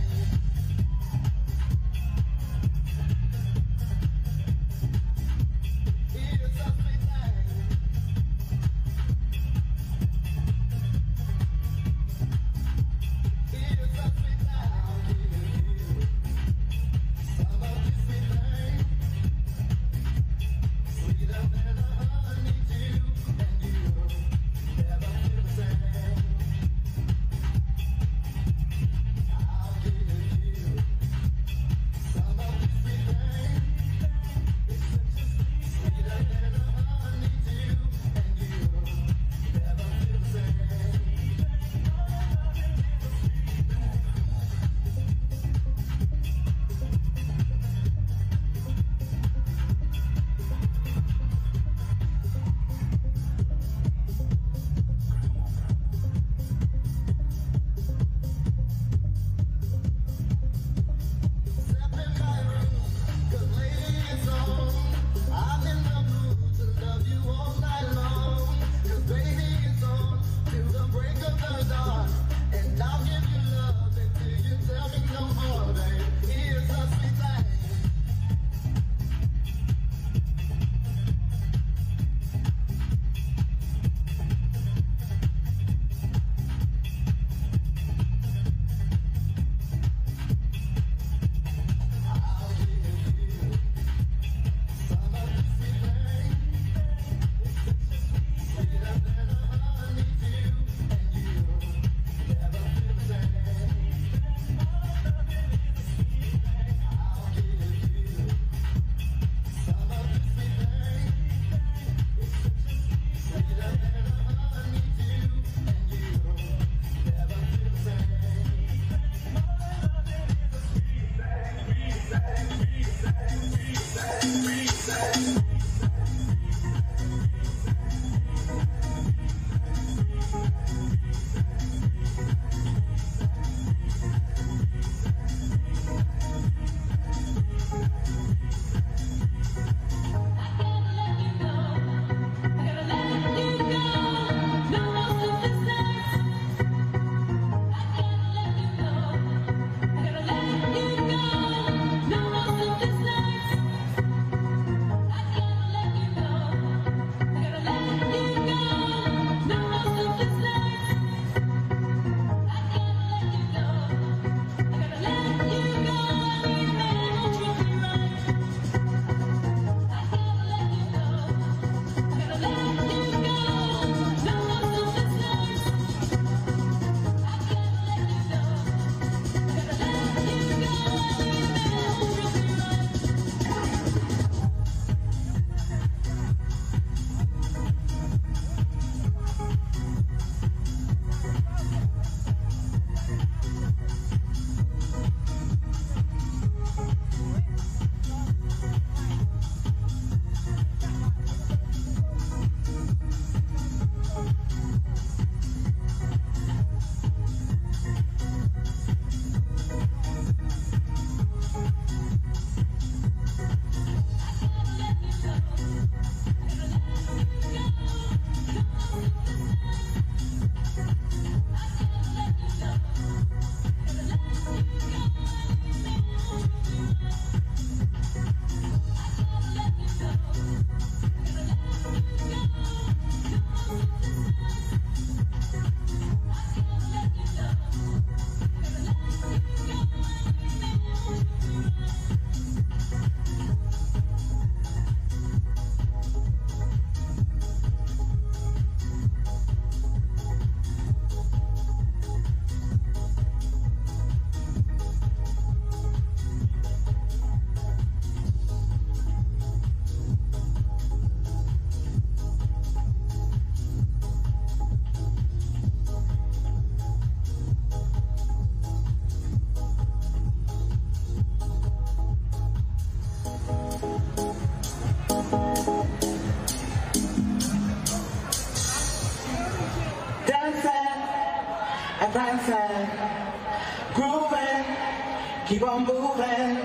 Keep on moving,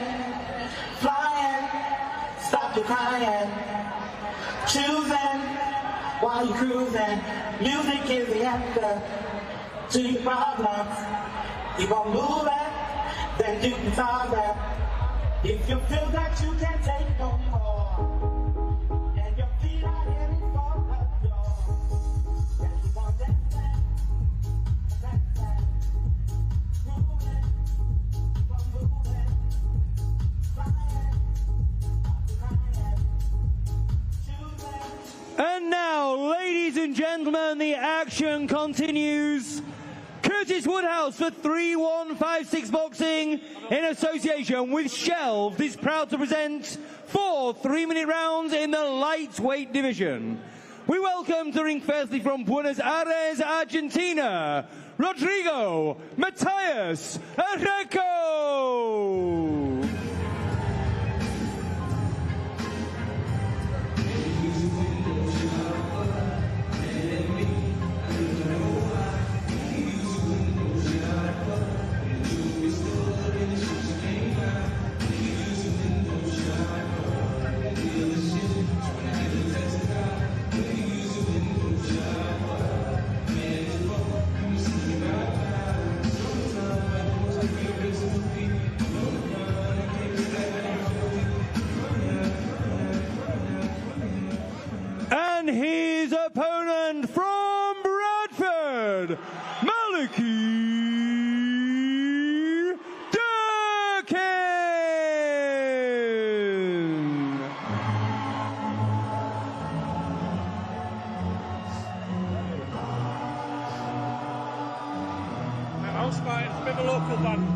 flying, stop your crying, choosing while you're cruising. Music is the answer to your problems. Keep on moving, then you can solve them. If you feel that you can't take no more, and your feet are heading for the door, then keep on dancing, dancing, moving, keep on moving, flying, crying, choosing. And now, ladies and gentlemen, the action continues. Curtis Woodhouse for 3156 Boxing in association with Shelved is proud to present 4 3-minute rounds in the lightweight division. We welcome to the ring firstly from Buenos Aires, Argentina, Rodrigo Matias Areco. And his opponent from Bradford, Maliki Durkin. House fight, it's a bit of a local band.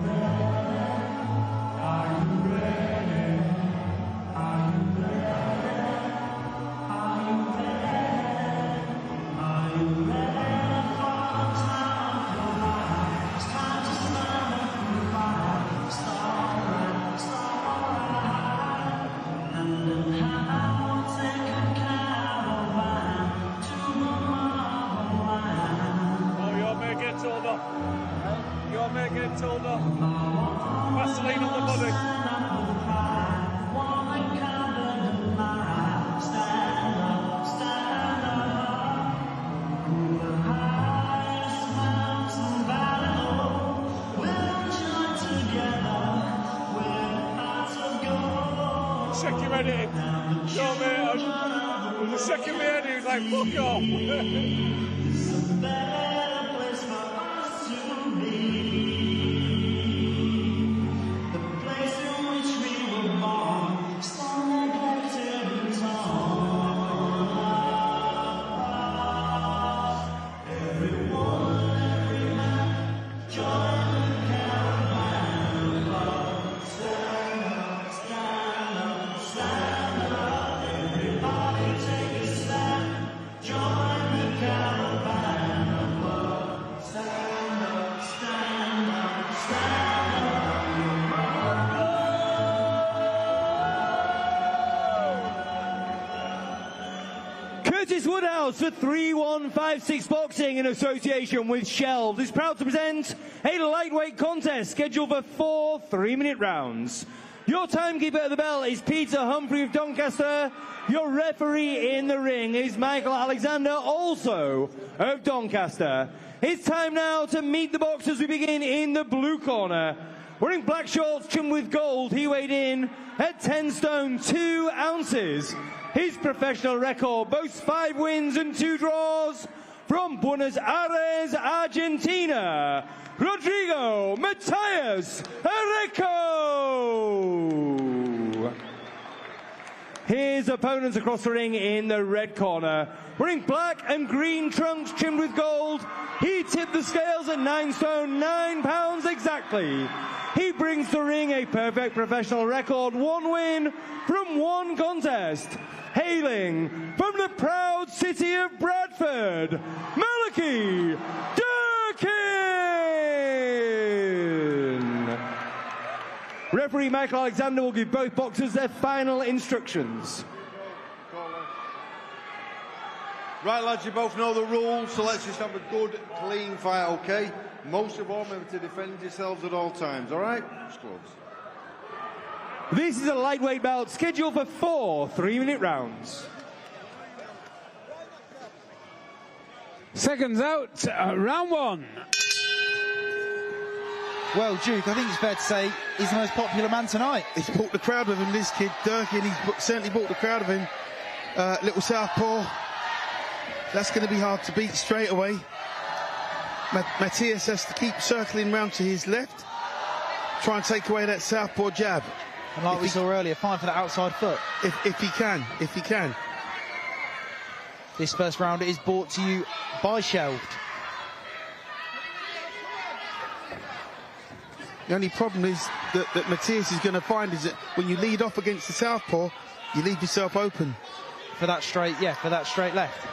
Your mate getting told off. Vaseline on the body. Second minute. Your mate, the second minute, he was like, fuck off. Curtis Woodhouse for 3156 Boxing in association with Shelved is proud to present a lightweight contest scheduled for 4 3-minute rounds. Your timekeeper at the bell is Peter Humphrey of Doncaster. Your referee in the ring is Michael Alexander, also of Doncaster. It's time now to meet the boxers. We begin in the blue corner. Wearing black shorts trimmed with gold, he weighed in at 10 stone 2 ounces. His professional record boasts 5 wins and 2 draws. From Buenos Aires, Argentina, Rodrigo Matias Areco. His opponents across the ring in the red corner. Wearing black and green trunks trimmed with gold, he tipped the scales at 9 stone 9 pounds exactly. He brings to the ring a perfect professional record, 1 win from 1 contest. Hailing from the proud city of Bradford, Maliki Durkin. Referee Michael Alexander will give both boxers their final instructions. Right, lads, you both know the rules, so let's just have a good, clean fight, okay? Most of all, remember to defend yourselves at all times, all right? Gloves. This is a lightweight bout scheduled for 4 3-minute rounds. Seconds out, round 1. Well, Duke, I think it's fair to say he's the most popular man tonight. He's brought the crowd with him, this kid, Durkin. He's certainly brought the crowd with him. Little southpaw. That's going to be hard to beat straight away. Matthias has to keep circling round to his left. Try and take away that southpaw jab. And like we saw earlier, fine for the outside foot. If he can. This first round is brought to you by Shelved. The only problem is that Matthias is going to find is that when you lead off against the southpaw, you leave yourself open. For that straight left.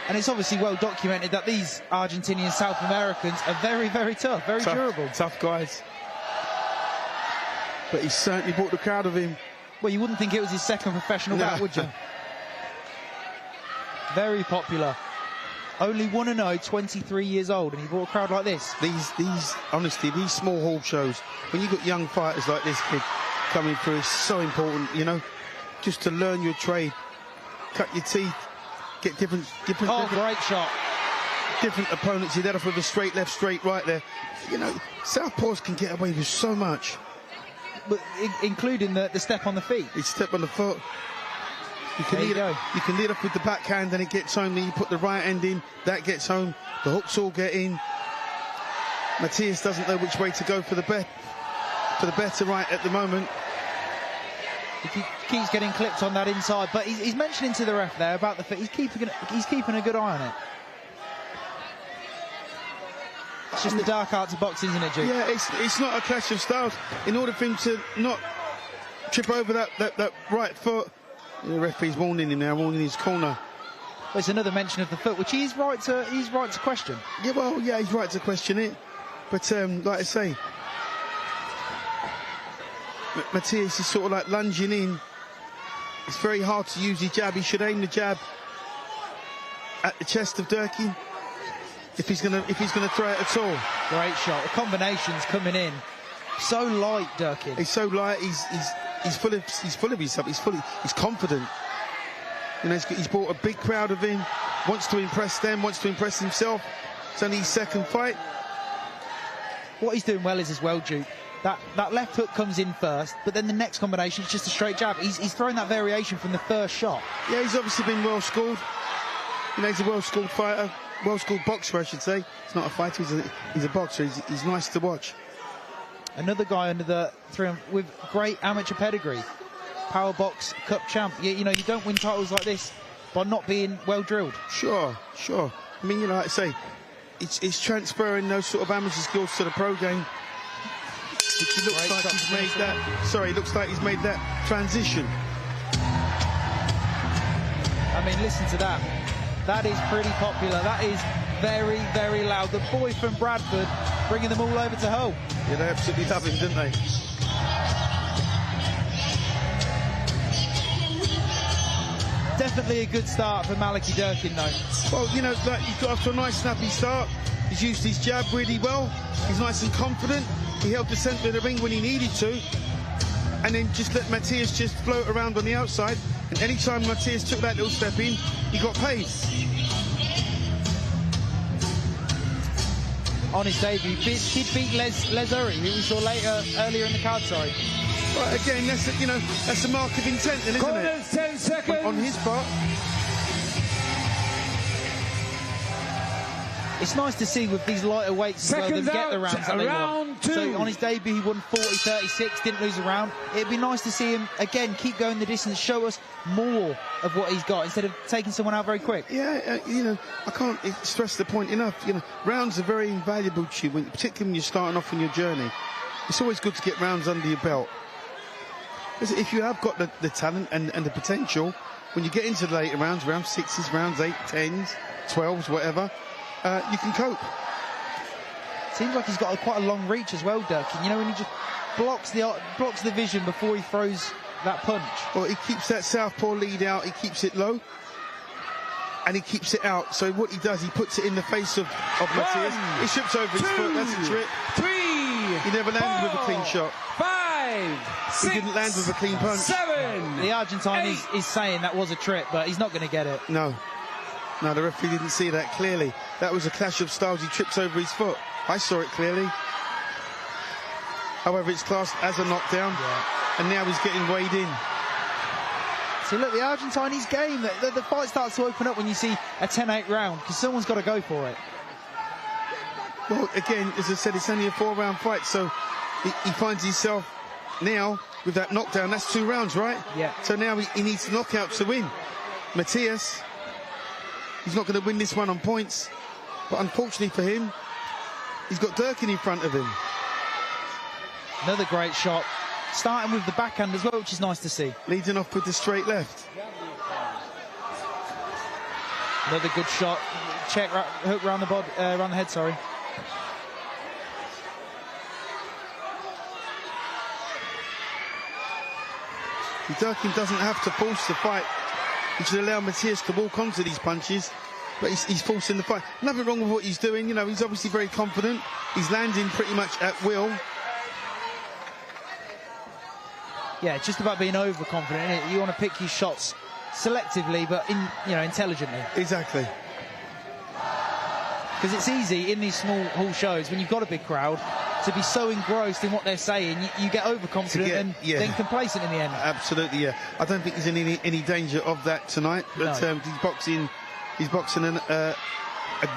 And it's obviously well documented that these Argentinian South Americans are very, very tough, very durable. Tough guys. But he certainly brought the crowd of him. Well, you wouldn't think it was his second professional bout, would you? Very popular. Only 1-0, 23 years old, and he brought a crowd like this. Honestly, these small hall shows, when you've got young fighters like this kid coming through, it's so important, you know, just to learn your trade, cut your teeth, get different. Great shot. Different opponents. He led off with a straight left, straight right there. You know, southpaws can get away with so much. But including the step on the feet. It's step on the foot. You can lead up with the backhand and it gets home. Then you put the right hand in, that gets home. The hooks all get in. Matthias doesn't know which way to go for the better right at the moment. He keeps getting clipped on that inside, but he's mentioning to the ref there about the foot. He's keeping a good eye on it. It's just the dark arts of boxing, isn't it, Duke? Yeah, it's not a clash of styles. In order for him to not trip over that right foot, the referee's warning him now, warning his corner. Well, it's another mention of the foot, which he's right to question. Yeah, well, yeah, he's right to question it. But like I say, Matthias is sort of like lunging in. It's very hard to use his jab. He should aim the jab at the chest of Durkin if he's gonna throw it at all. Great shot. The combinations coming in. So light, Durkin. He's so light. He's full of himself. He's confident. You know, he's brought a big crowd of him. Wants to impress them. Wants to impress himself. It's only his second fight. What he's doing well is as well, Duke. That left hook comes in first, but then the next combination is just a straight jab. He's throwing that variation from the first shot. Yeah, he's obviously been well schooled. You know, he's a well schooled fighter, well schooled boxer, I should say. He's not a fighter. He's a boxer. He's nice to watch. Another guy under the with great amateur pedigree, Power Box Cup champ. You know, you don't win titles like this by not being well drilled. Sure. I mean, you know, like I say, it's transferring those sort of amateur skills to the pro game. Which he looks like he's made that. Sorry, looks like he's made that transition. I mean, listen to that. That is pretty popular. That is very, very loud. The boy from Bradford bringing them all over to Hull. Yeah, they absolutely love him, didn't they? Definitely a good start for Malachy Durkin, though. Well, you know, like, he's got off to a nice, snappy start. He's used his jab really well. He's nice and confident. He held the centre of the ring when he needed to. And then just let Matthias just float around on the outside. And any time Matthias took that little step in, he got paid. On his debut, he beat Les Uri, who we saw earlier in the card, sorry. Right, again, that's a mark of intent, then, isn't Corners, it? 10 seconds. On his part. It's nice to see with these lighter weights as well, them get the rounds that they want. So on his debut, he won 40-36, didn't lose a round. It'd be nice to see him, again, keep going the distance, show us more of what he's got instead of taking someone out very quick. Yeah, you know, I can't stress the point enough. You know, rounds are very invaluable to you, particularly when you're starting off on your journey. It's always good to get rounds under your belt. If you have got the talent and the potential, when you get into the later rounds, round 6s, rounds 8, 10s, 12s, whatever, you can cope. Seems like he's got quite a long reach as well, Durkin. You know, when he just blocks the vision before he throws that punch. Well, he keeps that southpaw lead out, he keeps it low, and he keeps it out. So what he does, he puts it in the face of Matthias. He trips over his foot, that's a trip. 3, he never landed with a clean shot. 5, 6, he didn't land with a clean punch. 7. The Argentine is saying that was a trip, but he's not going to get it. No, the referee didn't see that clearly. That was a clash of styles. He trips over his foot. I saw it clearly. However, it's classed as a knockdown, and now he's getting weighed in. So look, the Argentine, he's game. The fight starts to open up when you see a 10-8 round, because someone's got to go for it. Well, again, as I said, it's only a 4-round fight, so he finds himself now with that knockdown. That's 2 rounds, right? Yeah. So now he needs knockouts to win. Matthias, he's not going to win this one on points, but unfortunately for him, he's got Durkin in front of him. Another great shot, starting with the backhand as well, which is nice to see. Leading off with the straight left. Another good shot. Check hook round the head. Sorry. Durkin doesn't have to force the fight. He should allow Matthias to walk onto these punches, but he's forcing the fight. Nothing wrong with what he's doing. You know, he's obviously very confident. He's landing pretty much at will. Yeah, it's just about being overconfident, isn't it? You want to pick your shots selectively, but intelligently. Exactly. Because it's easy in these small hall shows when you've got a big crowd to be so engrossed in what they're saying, you get overconfident and then complacent in the end. Absolutely, yeah. I don't think there's any danger of that tonight. But No. he's boxing a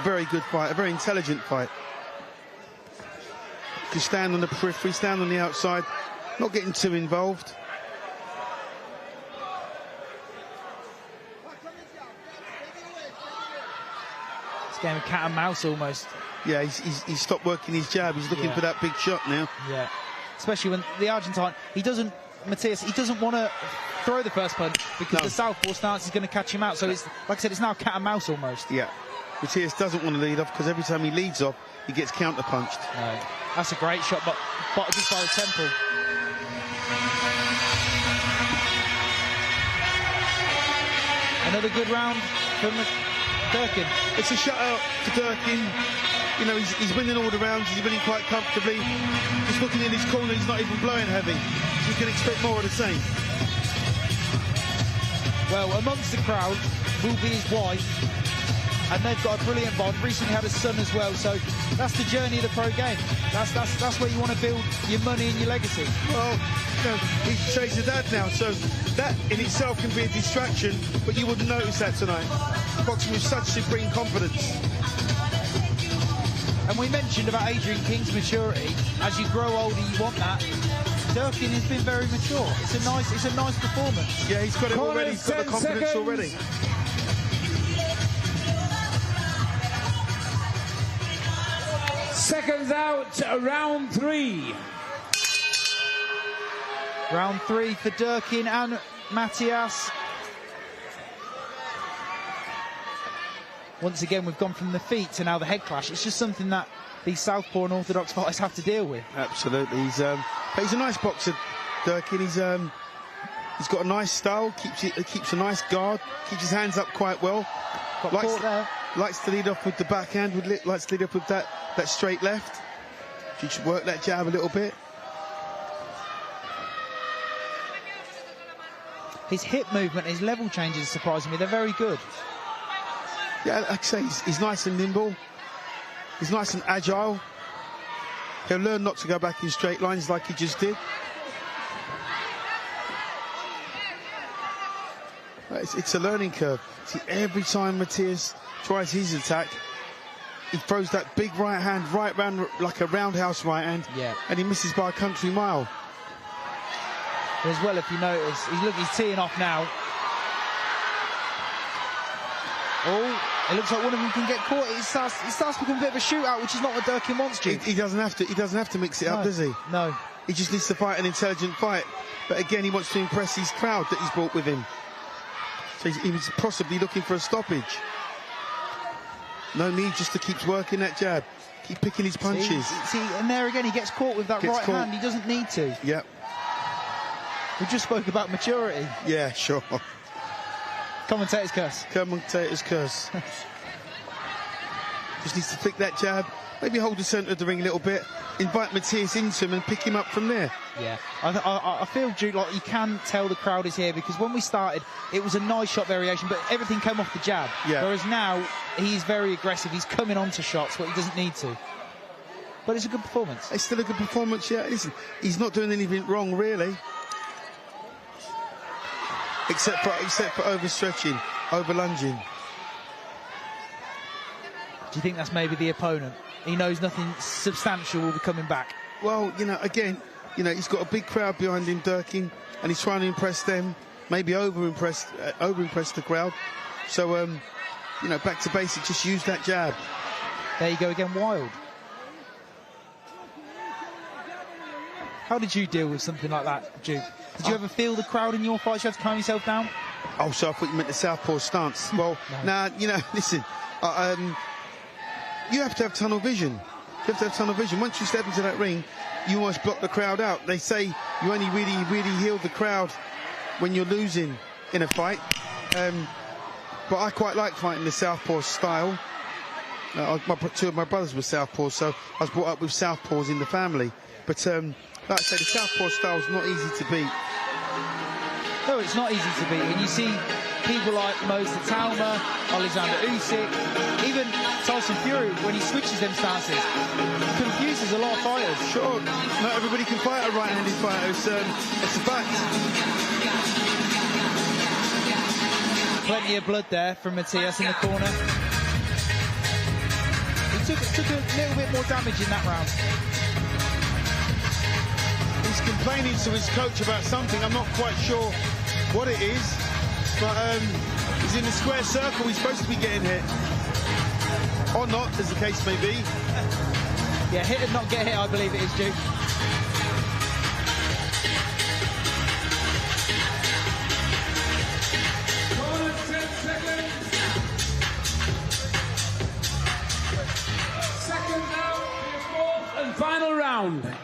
very good fight, a very intelligent fight. To stand on the periphery, stand on the outside, not getting too involved. It's a game of cat and mouse almost. Yeah, he's stopped working his jab. He's looking for that big shot now. Yeah, especially when the Argentine, Matthias, he doesn't want to throw the first punch because the southpaw stance is going to catch him out. So it's, like I said, it's now cat and mouse almost. Yeah, Matthias doesn't want to lead off because every time he leads off, he gets counter-punched. No. That's a great shot, but just by the temple. Another good round from Durkin. It's a shutout to Durkin. You know, he's winning all the rounds. He's winning quite comfortably. Just looking in his corner, he's not even blowing heavy. So you can expect more of the same. Well, amongst the crowd will be his wife, and they've got a brilliant bond. Recently had a son as well, so that's the journey of the pro game. That's where you want to build your money and your legacy. Well, you know, he's a dad now, so that in itself can be a distraction, but you wouldn't notice that tonight. Boxing with such supreme confidence. And we mentioned about Adrian King's maturity. As you grow older, you want that. Durkin has been very mature. It's a nice performance. Yeah, he's got it already. He's got the confidence already. Seconds out, round 3. Round 3 for Durkin and Matthias. Once again, we've gone from the feet to now the head clash. It's just something that these southpaw and orthodox fighters have to deal with. Absolutely. But he's a nice boxer, Durkin. He's got a nice style, keeps a nice guard, keeps his hands up quite well. Got caught there. Likes to lead off with the backhand, likes to lead off with that straight left. He should work that jab a little bit. His hip movement, his level changes surprising me. They're very good. Yeah, like I say, he's nice and nimble. He's nice and agile. He'll learn not to go back in straight lines like he just did. It's a learning curve. See, every time Matthias tries his attack, he throws that big right hand right round like a roundhouse right hand, and he misses by a country mile. As well, if you notice, he's teeing off now. Oh, it looks like one of them can get caught. It starts becoming a bit of a shootout, which is not what Durkin wants to. He doesn't have to. He doesn't have to mix it up, does he? No. He just needs to fight an intelligent fight. But again, he wants to impress his crowd that he's brought with him. So he was possibly looking for a stoppage. No need, just to keep working that jab, keep picking his punches. See, and there again, he gets caught with that right hand. He doesn't need to. Yep. We just spoke about maturity. Yeah, sure. Commentator's curse. Commentator's curse. Just needs to flick that jab. Maybe hold the centre of the ring a little bit. Invite Matthias into him and pick him up from there. Yeah, I feel, Duke, like you can tell the crowd is here, because when we started, it was a nice shot variation, but everything came off the jab. Yeah. Whereas now, he's very aggressive. He's coming onto shots, but he doesn't need to. But it's a good performance. It's still a good performance, yeah. Listen, he's not doing anything wrong, really. Except for overstretching, over-lunging. Do you think that's maybe the opponent? He knows nothing substantial will be coming back. Well, you know, again, you know, he's got a big crowd behind him, Durkin, and he's trying to impress them, maybe over-impress the crowd. So, you know, back to basics, just use that jab. There you go again, Wild. How did you deal with something like that, Duke? Did you ever feel the crowd in your fights? You had to calm yourself down? Oh, so I thought you meant the southpaw stance. Well, nah, you know, listen, you have to have tunnel vision. You have to have tunnel vision. Once you step into that ring, you almost block the crowd out. They say you only really heal the crowd when you're losing in a fight. But I quite like fighting the southpaw style. Two of my brothers were southpaws, so I was brought up with southpaws in the family. But like I say, the southpaw style is not easy to beat. No, it's not easy to beat. When you see people like Moses Talma, Alexander Usyk, even Tyson Fury, when he switches them stances, confuses a lot of fighters. Sure, not everybody can fight a right-handed fighter. It's a fact. Plenty of blood there from Matthias in the corner. He took a little bit more damage in that round. He's complaining to his coach about something. I'm not quite sure what it is, but he's in the square circle. He's supposed to be getting hit, or not, as the case may be. Yeah, hit and not get hit, I believe it is, Duke. Second down, your fourth and final round.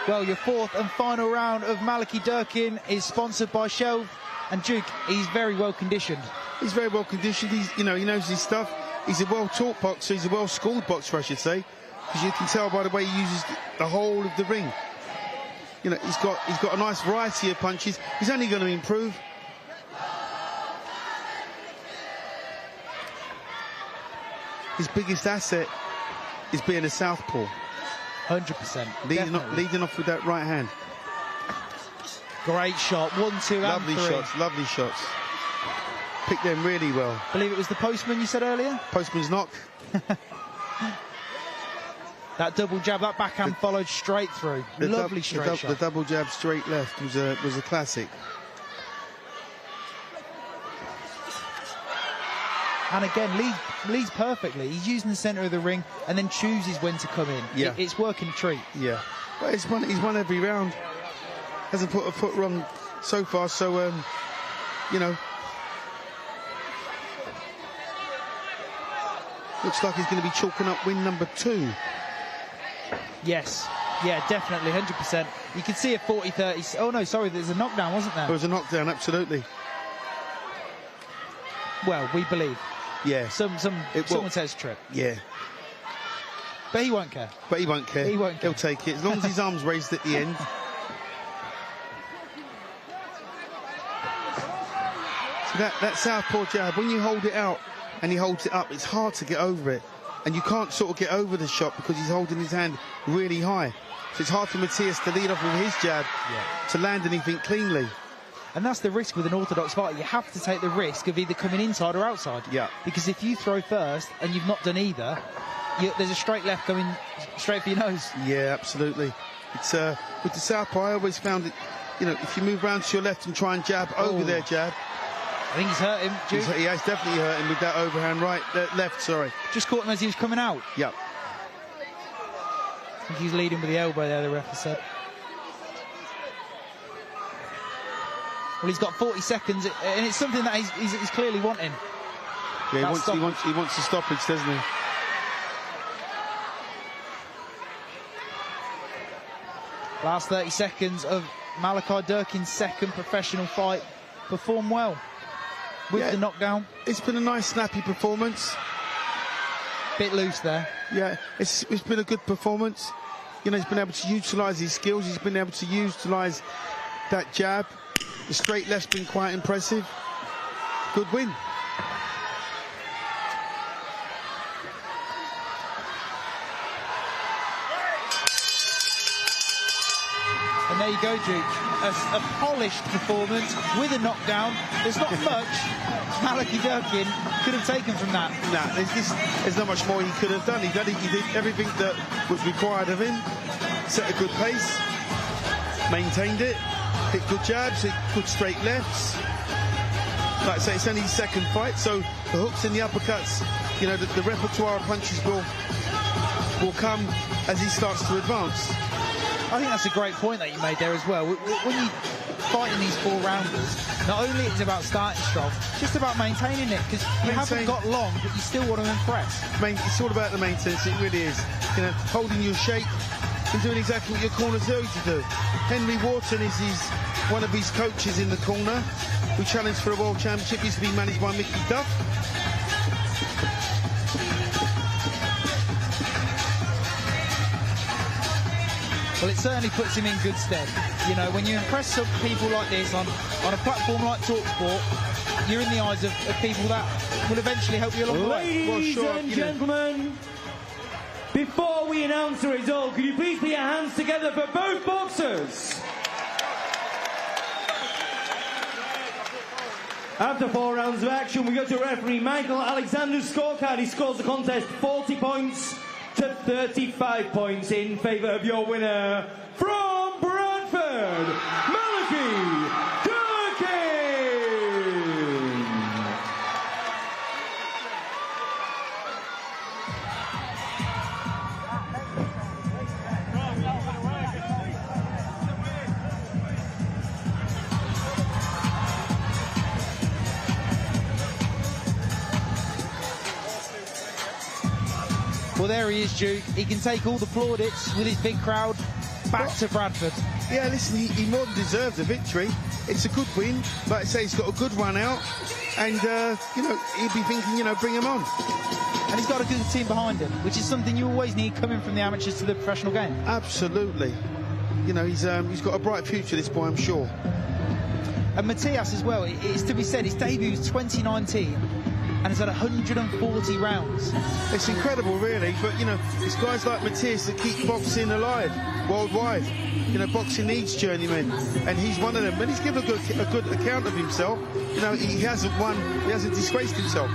Well, your fourth and final round of Malachy Durkin is sponsored by Shelf, and Duke, he's very well conditioned. He's very well conditioned. He's, you know, he knows his stuff. He's a well-taught boxer. He's a well-schooled boxer, I should say, because you can tell by the way he uses the whole of the ring. You know, he's got a nice variety of punches. He's only going to improve. His biggest asset is being a southpaw. 100%. Leading off with that right hand. Great shot. 1, 2, lovely and 3. shots. Lovely shots. Picked them really well. Believe it was the postman you said earlier? Postman's knock. That double jab, that backhand followed straight through. Lovely straight shot. The double jab straight left was a classic. And again, leads perfectly. He's using the centre of the ring and then chooses when to come in. Yeah. It's working a treat. Yeah. But he's won every round. Hasn't put a foot wrong so far, so, you know. Looks like he's going to be chalking up win number 2. Yes. Yeah, definitely, 100%. You can see a 40-30. Oh, no, sorry, there's a knockdown, wasn't there? There was a knockdown, absolutely. Well, we believe. Yeah. Someone says trip. Yeah. But he won't care. But he won't care. He won't care. He'll take it, as long as his arm's raised at the end. So that southpaw jab, when you hold it out and he holds it up, it's hard to get over it. And you can't sort of get over the shot because he's holding his hand really high. So it's hard for Matthias to lead off with his jab to land anything cleanly. And that's the risk with an orthodox fighter. You have to take the risk of either coming inside or outside. Yeah. Because if you throw first and you've not done either, there's a straight left going straight for your nose. Yeah, absolutely. It's with the southpaw, I always found it, you know, if you move round to your left and try and jab over their jab. I think he's hurt him, Duke. He has definitely hurt him with that overhand left, sorry. Just caught him as he was coming out. Yep. I think he's leading with the elbow there, the ref has said. Well, he's got 40 seconds, and it's something that he's clearly wanting. Yeah, he wants the stoppage, doesn't he? Last 30 seconds of Malachi Durkin's second professional fight. Performed well with the knockdown. It's been a nice, snappy performance. Bit loose there. Yeah, it's been a good performance. You know, he's been able to utilise his skills. He's been able to utilise that jab. The straight left's been quite impressive. Good win. And there you go, Duke. A polished performance with a knockdown. There's not much Malachi Durkin could have taken from that. Nah, there's not much more he could have done. He did everything that was required of him. Set a good pace, maintained it, hit good jabs, hit good straight lefts. Like I say, it's only his second fight, so the hooks and the uppercuts, you know, the repertoire of punches will come as he starts to advance. I think that's a great point that you made there as well. When you fight in these 4-rounders, not only is it about starting strong, it's just about maintaining it, because you haven't got long, but you still want to impress. It's all about the maintenance, it really is. You know, holding your shape and doing exactly what your corner tells you to do. Henry Wharton is one of his coaches in the corner, who challenged for a world championship. Used to be managed by Mickey Duff. Well, it certainly puts him in good stead. You know, when you impress some people like this on a platform like talkSPORT, you're in the eyes of people that will eventually help you along the way. Ladies and gentlemen, before we announce the result, could you please put your hands together for both boxers? After 4 rounds of action, we go to referee Michael Alexander's scorecard. He scores the contest 40 points to 35 points in favour of your winner from Bradford, Malachi Durkin. Well, there he is, Duke. He can take all the plaudits with his big crowd back to Bradford. Yeah, listen, he more than deserves a victory. It's a good win. Like I say, he's got a good run out. And, you know, he'd be thinking, you know, bring him on. And he's got a good team behind him, which is something you always need coming from the amateurs to the professional game. Absolutely. You know, he's got a bright future, this boy, I'm sure. And Matthias as well, it's to be said, his debut was 2019. And has had 140 rounds. It's incredible, really. But, you know, it's guys like Matthias that keep boxing alive worldwide. You know, boxing needs journeymen. And he's one of them. And he's given a good account of himself. You know, he hasn't won, he hasn't disgraced himself.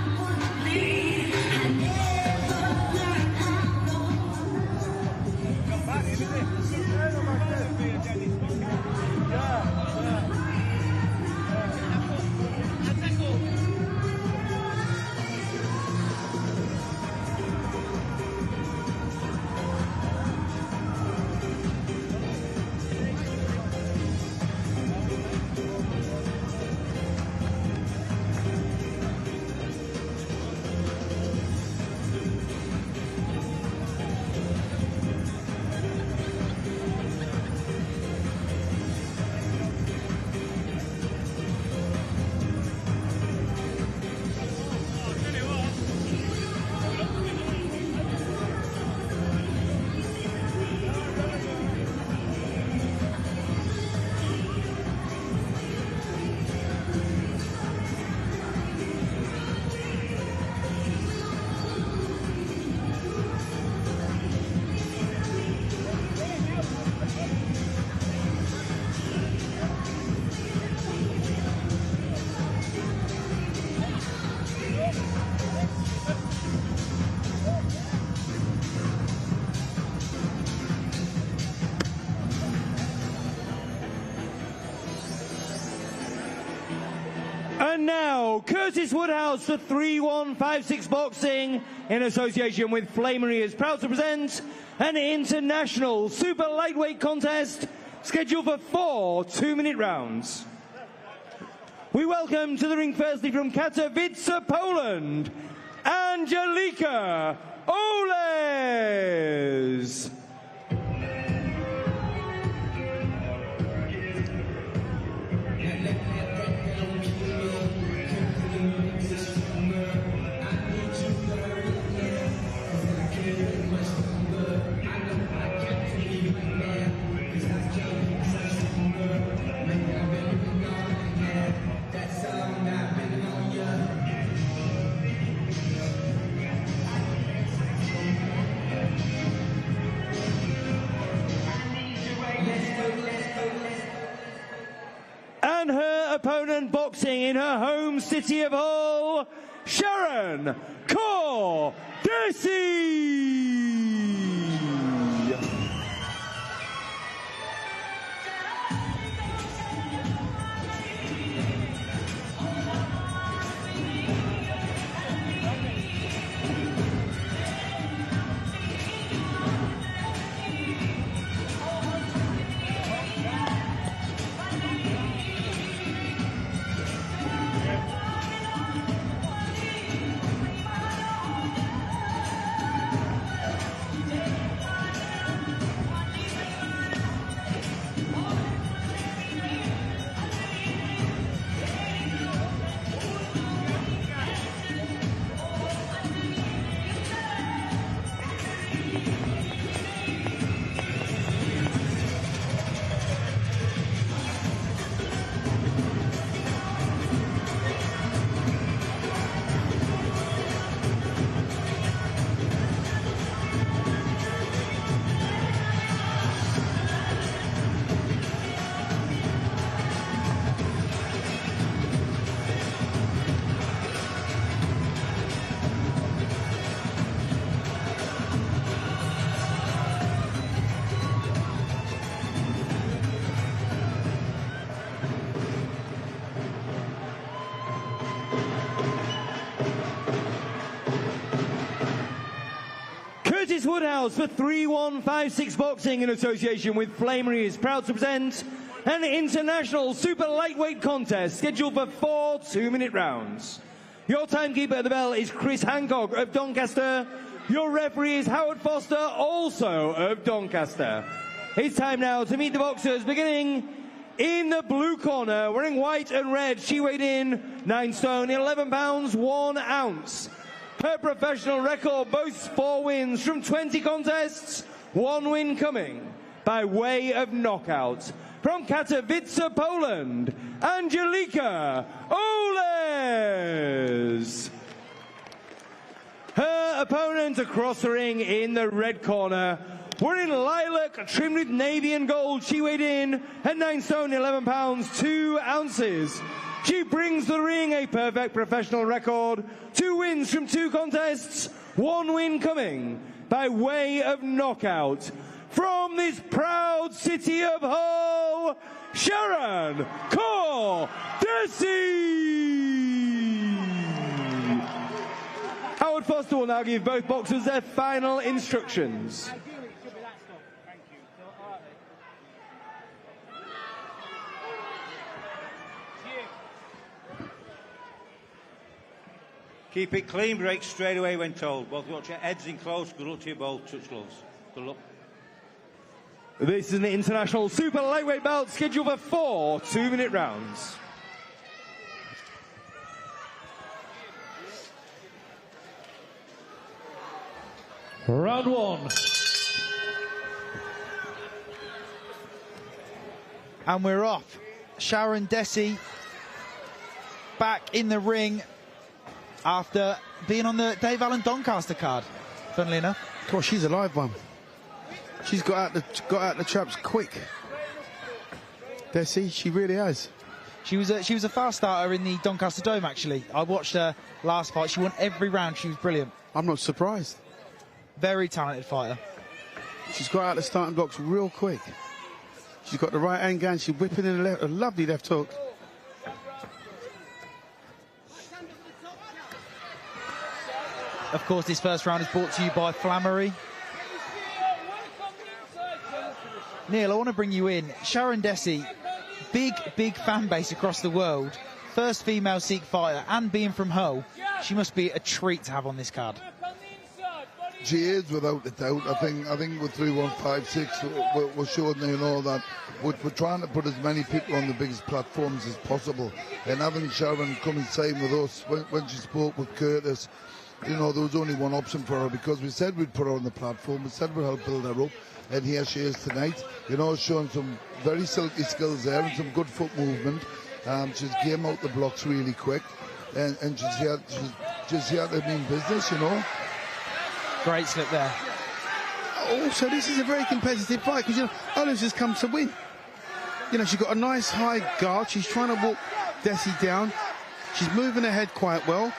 And now, Curtis Woodhouse for 3156 Boxing, in association with Flamery, is proud to present an international super lightweight contest scheduled for 4 2-minute rounds. We welcome to the ring firstly from Katowice, Poland, Angelika Oles. opponent boxing in her home city of Hull, Sharon Desi. Curtis Woodhouse for 3156 Boxing in association with Flamery is proud to present an international super lightweight contest scheduled for 4 2-minute rounds. Your timekeeper at the bell is Chris Hancock of Doncaster. Your referee is Howard Foster, also of Doncaster. It's time now to meet the boxers, beginning in the blue corner, wearing white and red. She weighed in 9 stone, 11 pounds, 1 ounce. Her professional record boasts 4 wins from 20 contests, 1 win coming by way of knockout. From Katowice, Poland, Angelika Oles. Her opponent across the ring in the red corner, wearing lilac trimmed with navy and gold. She weighed in at 9 stone, 11 pounds, 2 ounces. She brings the ring a perfect professional record, 2 wins from 2 contests, 1 win coming by way of knockout. From this proud city of Hull, Sharon Desi. Howard Foster will now give both boxers their final instructions. Keep it clean, break straight away when told. Both watch your heads in close. Good luck to you both. Touch gloves. Good luck. This is an international super lightweight bout scheduled for 4 2-minute rounds. Round 1. And we're off. Sharon Desi back in the ring after being on the Dave Allen Doncaster card, funnily enough. Of course, she's a live one. She's got out the traps quick. Desi, she really has. She was a fast starter in the Doncaster Dome, actually. I watched her last fight. She won every round. She was brilliant. I'm not surprised. Very talented fighter. She's got out the starting blocks real quick. She's got the right hand going. She's whipping in a lovely left hook. Of course, this first round is brought to you by Flamery. Neil, I want to bring you in. Sharon Desi, big fan base across the world. First female Sikh fighter, and being from Hull, she must be a treat to have on this card. She is, without a doubt. I think with 3156, we're showing that we're trying to put as many people on the biggest platforms as possible. And having Sharon come inside with us, when she spoke with Curtis, you know, there was only one option for her, because we said we'd put her on the platform, we said we'd help build her up, and here she is tonight, you know, showing some very silky skills there and some good foot movement. She's came out the blocks really quick, and she's here to mean business, you know. Great slip there. Also, this is a very competitive fight, because, you know, Oles has come to win. You know, she's got a nice high guard. She's trying to walk Desi down. She's moving her head quite well.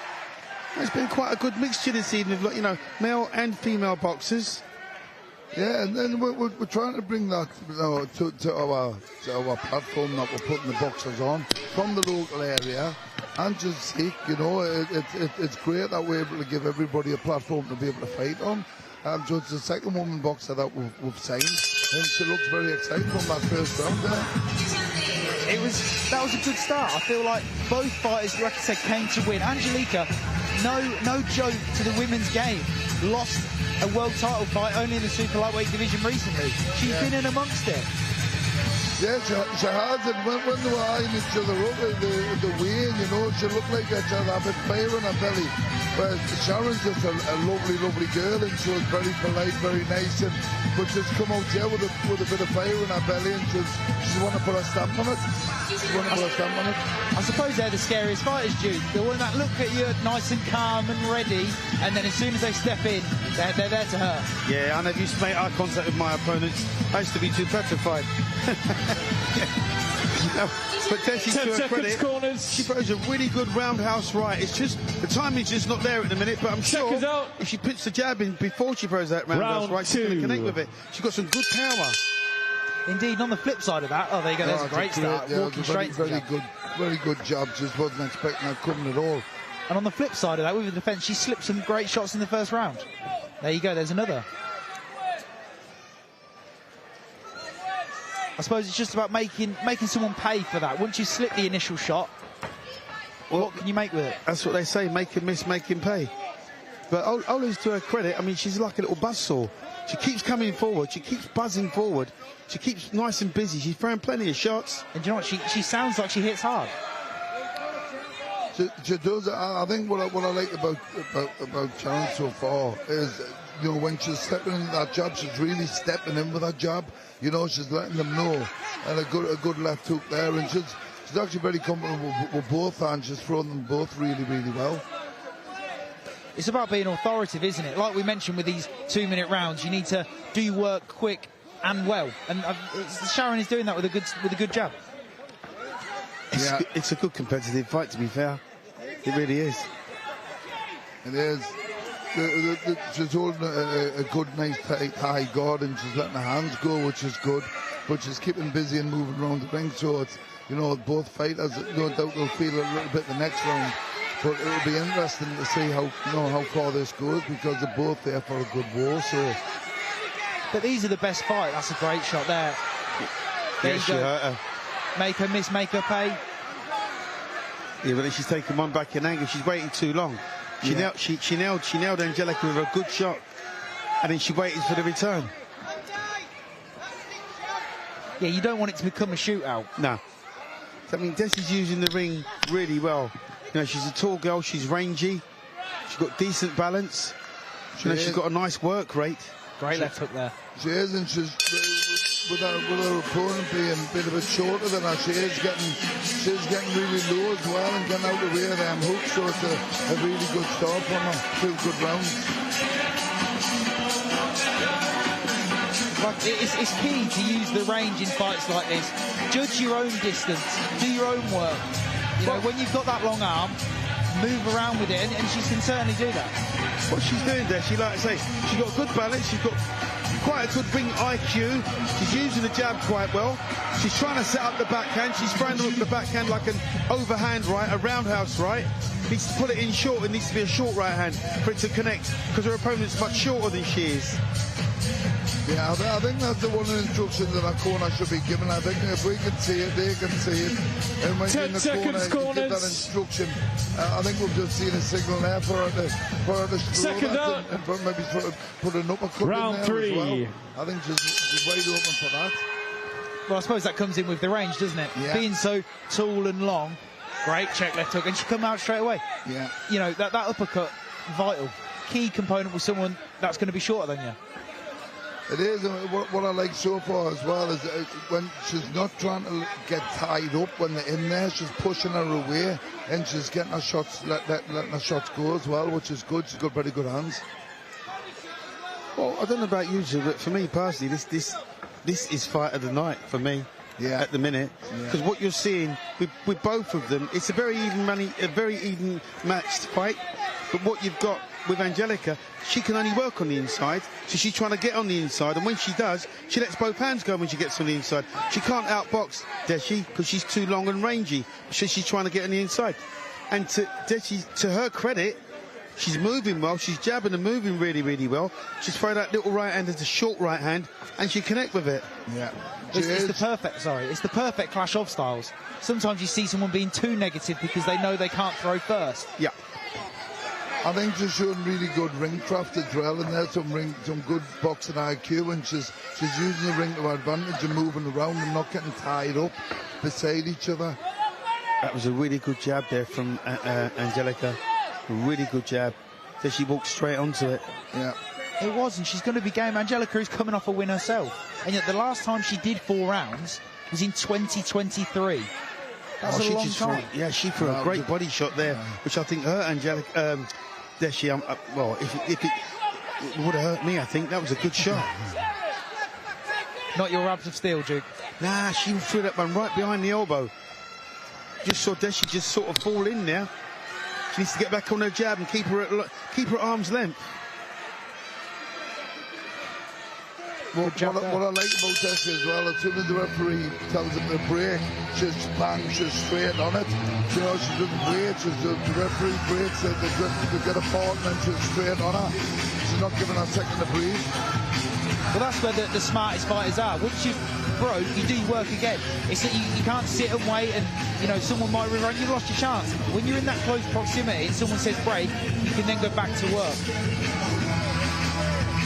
It's been quite a good mixture this evening of, you know, male and female boxers. Yeah, and then we're trying to bring that, you know, to our platform that we're putting the boxers on from the local area, and just see, you know, it's great that we're able to give everybody a platform to be able to fight on. Just the second woman boxer that we've signed, and she looks very excited from that first round there. That was a good start. I feel like both fighters, like I said, came to win. Angelica, no joke to the women's game. Lost a world title fight only in the super lightweight division recently. She's been in amongst it. Yeah, she has, and when they were eyeing each other up at the weigh-in, you know, she looked like she had a bit of fire in her belly. But Sharon's just a lovely, lovely girl, and she was very polite, very nice, but she's come out here with a bit of fire in her belly, and she's want to put a stamp on it. I suppose they're the scariest fighters, Jude. The one that look at you nice and calm and ready, and then as soon as they step in, they're there to hurt. Yeah, I never used to make eye contact with my opponents. I used to be too petrified. But Desi, to her credit, corners. She throws a really good roundhouse right. It's just, the timing's just not there at the minute, but I'm sure if she puts the jab in before she throws that roundhouse right, she's going to connect with it. She's got some good power. Indeed, on the flip side of that, oh, there you go, there's a great start. Yeah, walking straight to the jab. Very good job, just wasn't expecting that coming at all. And on the flip side of that, with the defence, she slipped some great shots in the first round. There you go, there's another. I suppose it's just about making someone pay for that. Once you slip the initial shot, what can you make with it? That's what they say, make him miss, make him pay. But Olu's, to her credit, I mean, she's like a little buzzsaw. She keeps coming forward, she keeps buzzing forward, she keeps nice and busy, she's throwing plenty of shots. And do you know what, she sounds like she hits hard. She does. I think what I like about Sharon so far is, you know, when she's stepping into that jab, she's really stepping in with that jab. You know, she's letting them know, and a good left hook there, and she's actually very comfortable with both hands. She's throwing them both really, really well. It's about being authoritative, isn't it? Like we mentioned with these 2-minute rounds, you need to do work quick and well, and Sharon is doing that with a good jab. It's a good competitive fight, to be fair. It really is. It is. She's holding a good, nice, tight, high guard, and she's letting her hands go, which is good. But she's keeping busy and moving around the ring, so it's, you know, both fighters, no doubt they'll feel a little bit the next round. But it'll be interesting to see how far this goes, because they're both there for a good war. So, but these are the best fights. That's a great shot there. There you go. Hurt her. Make her miss, make her pay. Yeah, but then she's taken one back in anger. She's waiting too long. She nailed Angelica with a good shot, and then she waited for the return. Yeah, you don't want it to become a shootout. No. I mean, Desi's using the ring really well. You know, she's a tall girl, she's rangy, she's got decent balance. She's got a nice work rate. Great left hook there. She is, and she's with her opponent being a bit of a shorter than her, she's getting really low as well and getting out of the way of them hooks, so it's a really good start from her. 2 good rounds. Like, it's key to use the range in fights like this. Judge your own distance, do your own work. You know, when you've got that long arm, move around with it, and she can certainly do that. What she's doing there, like I say, she's got good balance, she's got quite a good ring IQ, she's using the jab quite well, she's trying to set up the backhand, she's throwing the backhand like an overhand right, a roundhouse right, needs to put it in short, it needs to be a short right hand for it to connect, because her opponent's much shorter than she is. Yeah, I think that's the one instruction that our corner should be given. I think if we can see it, they can see it. And when you're in the corner, you give that instruction. I think we've just seen a signal there for her to slow that and maybe put an uppercut Round in there 3. as well. I think she's wide open for that. Well, I suppose that comes in with the range, doesn't it? Yeah. Being so tall and long, great check left hook, and she come out straight away. Yeah. You know, that uppercut, vital. Key component with someone that's going to be shorter than you. It is. What I like so far as well is when she's not trying to get tied up when they're in there, she's pushing her away and she's getting her shots, letting her shots go as well, which is good. She's got very good hands. Well, I don't know about you two, but for me personally, this is fight of the night for me. at the minute, because what you're seeing with both of them, it's a very even matched fight. But what you've got with Angelica, she can only work on the inside, so she's trying to get on the inside, and when she does, she lets both hands go when she gets on the inside. She can't outbox Deshi because she's too long and rangy, so she's trying to get on the inside. And to Deshi, to her credit, she's moving well, she's jabbing and moving really, really well. She's throw that little right hand as a short right hand, and she connect with it. Yeah. It's the perfect clash of styles. Sometimes you see someone being too negative because they know they can't throw first. Yeah. I think she's showing really good ring craft as well, and there's some good boxing IQ, and she's using the ring to her advantage and moving around and not getting tied up beside each other. That was a really good jab there from Angelica. A really good jab. So she walked straight onto it. Yeah. It was, and she's going to be game. Angelica is coming off a win herself. And yet the last time she did 4 rounds was in 2023. That's a long time. She threw a great body shot there, which I think hurt Angelica. Well, if it would have hurt me, I think. That was a good shot. Not your abs of steel, Duke. Nah, she threw that one right behind the elbow. Just saw Deshi just sort of fall in there. She needs to get back on her jab and keep her at arm's length. What I like about Deshi as well, as soon as the referee tells him to break, she's straight on it. You know, she doesn't wait, the referee breaks it, they get a fault, and then she's straight on her. She's not giving her a second to breathe. Well, that's where the smartest fighters are. Once you've broke, you do work again. It's that you can't sit and wait and, you know, someone might rerun, you've lost your chance. When you're in that close proximity and someone says break, you can then go back to work.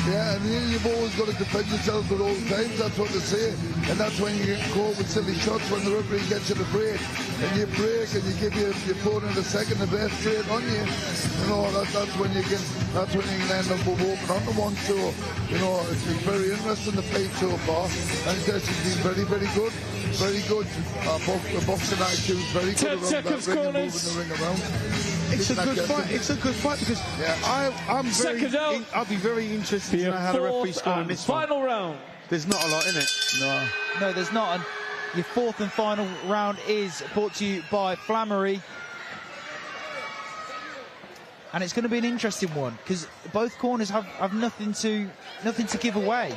Yeah, and you've always got to defend yourself at all times, that's what they say. And that's when you get caught with silly shots, when the referee gets you to break. And you break and you give your opponent a second to bet straight on you. You know, that's when you can end up walking onto one. So, you know, it's been very interesting to play so far. And Deshi's been very, very good. Very good. Boxing IQ is very good around that ring and moving the ring around. It's a good fight. It's a good fight because I'll be very interested to know how the referee's scoring this final one. round. There's not a lot in it. No, there's not. And your fourth and final round is brought to you by Flammery. And it's going to be an interesting one because both corners have nothing to give away.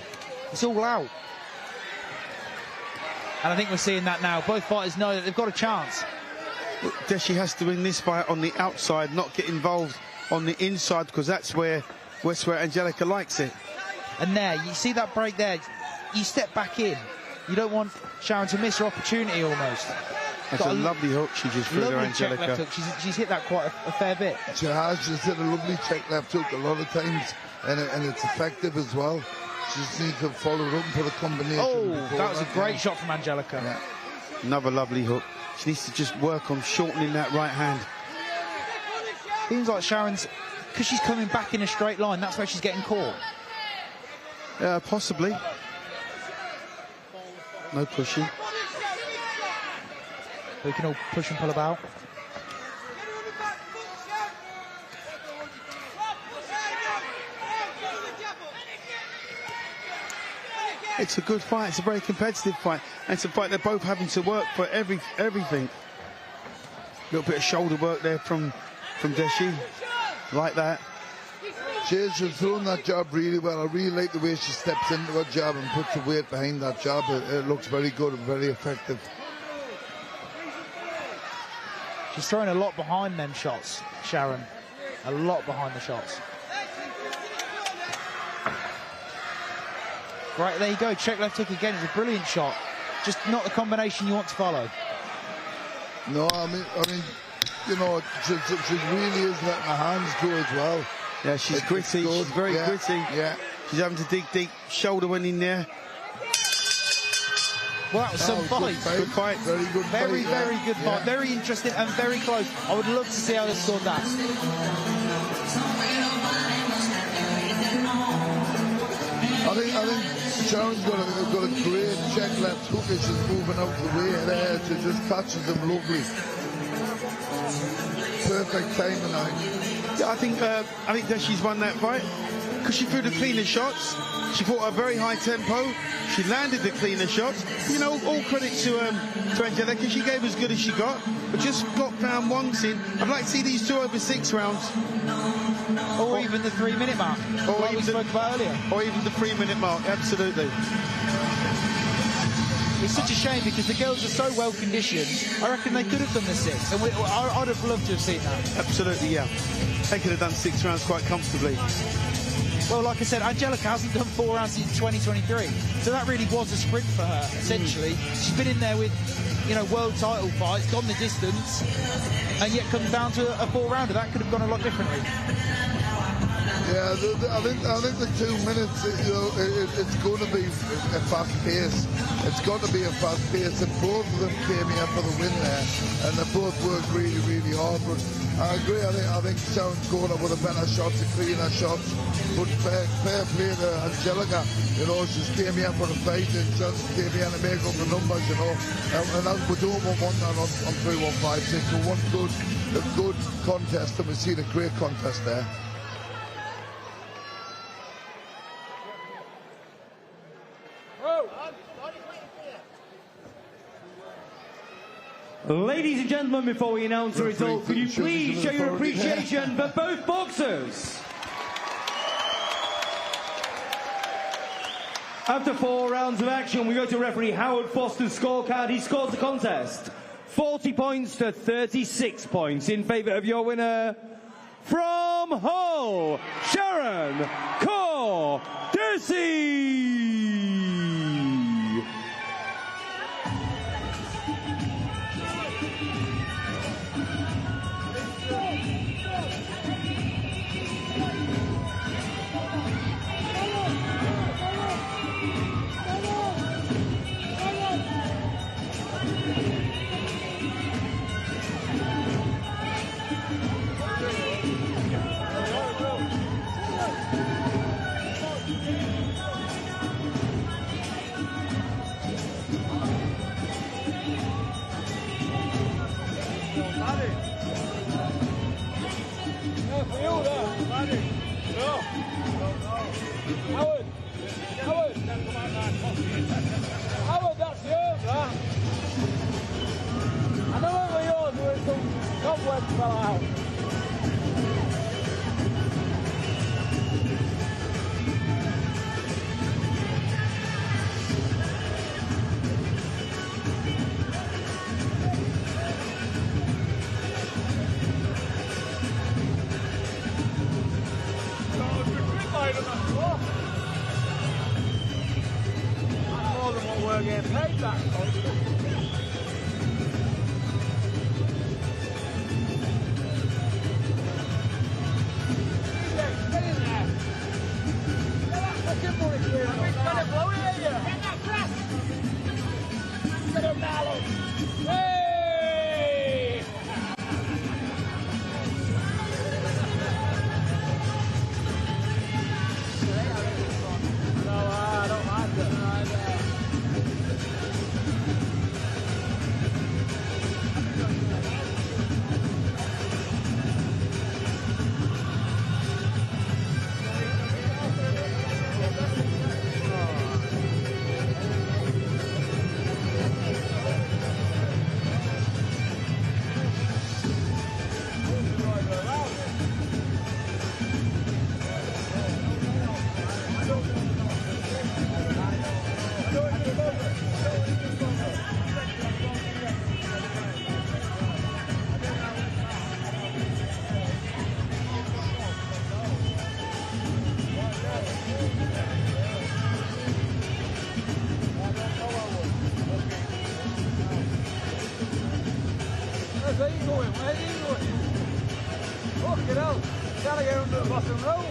It's all out. And I think we're seeing that now. Both fighters know that they've got a chance. Deshi has to win this fight on the outside, not get involved on the inside, because that's where Angelica likes it. And there, you see that break there, you step back in. You don't want Sharon to miss her opportunity almost. That's a lovely hook she just threw there, Angelica. Check left hook. She's hit that quite a fair bit. She has. She's hit a lovely check left hook a lot of times, and it's effective as well. She just needs to follow it up and put a combination. Oh, that was a great shot from Angelica. Yeah. Another lovely hook. She needs to just work on shortening that right hand. Seems like Sharon's, because she's coming back in a straight line, that's where she's getting caught. Possibly. No pushing. We can all push and pull about. It's a good fight. It's a very competitive fight. And it's a fight they're both having to work for everything. A little bit of shoulder work there from Deshi. Like that. She's thrown that jab really well. I really like the way she steps into her jab and puts the weight behind that jab. It looks very good and very effective. She's throwing a lot behind them shots, Sharon. A lot behind the shots. Right, there you go. Check left hook again. It's a brilliant shot. Just not the combination you want to follow. No, I mean, you know, she really is letting her hands go as well. Yeah, she's gritty. She's very gritty. Yeah. She's having to dig deep. Shoulder went in there. Well, that was some fight. Good fight. Very good fight. Very good fight. Very interesting and very close. I would love to see how they scored that. I think Sharon's got a great check left hook as she's moving out the way there. She just catches them lovely. Perfect timing. Yeah, I think that she's won that fight. because she threw the cleaner shots. She fought at a very high tempo. She landed the cleaner shots. You know, all credit to Angelica. She gave as good as she got, but just got found wanting. I'd like to see these 2 over 6 rounds. Or even the 3-minute mark, or like we spoke about earlier. Or even the 3-minute mark, absolutely. It's such a shame because the girls are so well conditioned. I reckon they could have done the 6, and I'd have loved to have seen that. Absolutely, yeah. They could have done 6 rounds quite comfortably. Well, like I said, Angelica hasn't done 4 rounds since 2023, so that really was a sprint for her, essentially. She's been in there with, you know, world title fights, gone the distance, and yet comes down to a 4-rounder. That could have gone a lot differently. Yeah, I think the 2 minutes, you know, it's going to be a fast pace. It's got to be a fast pace, and both of them came here for the win there, and they both worked really, really hard. But I agree. I think Sharon's going up with a better shots, a cleaner shots. But fair play to Angelica. You know, she came here for the fight, and just came here to make up the numbers. You know, and as we don't want that on 3156. We want a good contest, and we've seen a great contest there. Ladies and gentlemen, before we announce the result, could you please show your appreciation for both boxers? After 4 rounds of action, we go to referee Howard Foster's scorecard. He scores the contest 40 points to 36 points in favour of your winner from Hull, Sharon Cordes. Howard, that's yours, huh? I know it was yours, but some cobwebs fell out. We're getting paid that. Get in there. Get that fucking money clear. We've got to blow it here. Get that press. Get him now, look. Hey! No, I don't like it. Where's he going? Where's he going? Look it out. Gotta get under the bottom row.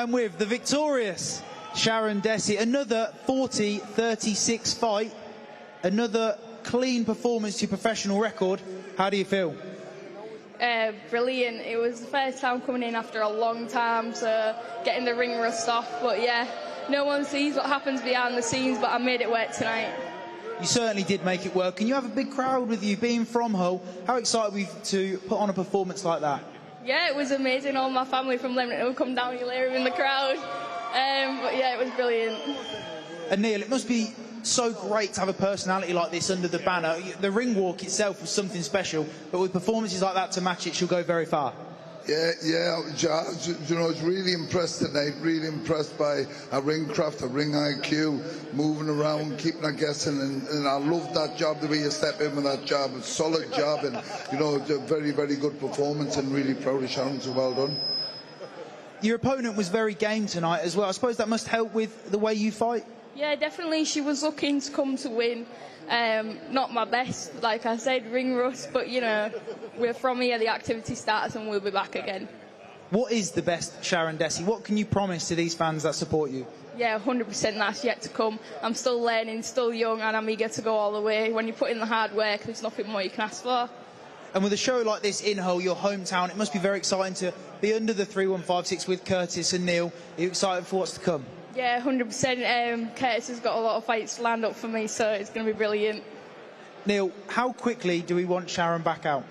And with the victorious Sharon Dessy, another 40-36 fight, another clean performance to your professional record. How do you feel? Brilliant. It was the first time coming in after a long time, so getting the ring rust off. But yeah, no one sees what happens behind the scenes, but I made it work tonight. You certainly did make it work, and you have a big crowd with you. Being from Hull, how excited were you to put on a performance like that? Yeah, it was amazing. All my family from Leamington will come down, you'll hear them in the crowd. But yeah, it was brilliant. And Neil, it must be so great to have a personality like this under the banner. The ring walk itself was something special, but with performances like that to match it, she'll go very far. Yeah, you know, I was really impressed tonight, really impressed by her ring craft, her ring IQ, moving around, keeping her guessing, and I love that job, the way you step in with that job, a solid job, and, you know, a very, very good performance, and really proud of Sharon, so well done. Your opponent was very game tonight as well. I suppose that must help with the way you fight? Yeah, definitely. She was looking to come to win. Not my best, like I said, ring rust, but you know, we're from here, the activity starts and we'll be back again. What is the best Sharon Dessy? What can you promise to these fans that support you? Yeah, 100% that's yet to come. I'm still learning, still young, and I'm eager to go all the way. When you put in the hard work, there's nothing more you can ask for. And with a show like this in Hull, your hometown, it must be very exciting to be under the 3156 with Curtis and Neil. Are you excited for what's to come? Yeah, 100%. Curtis has got a lot of fights lined up for me, so it's going to be brilliant. Neil, how quickly do we want Sharon back out?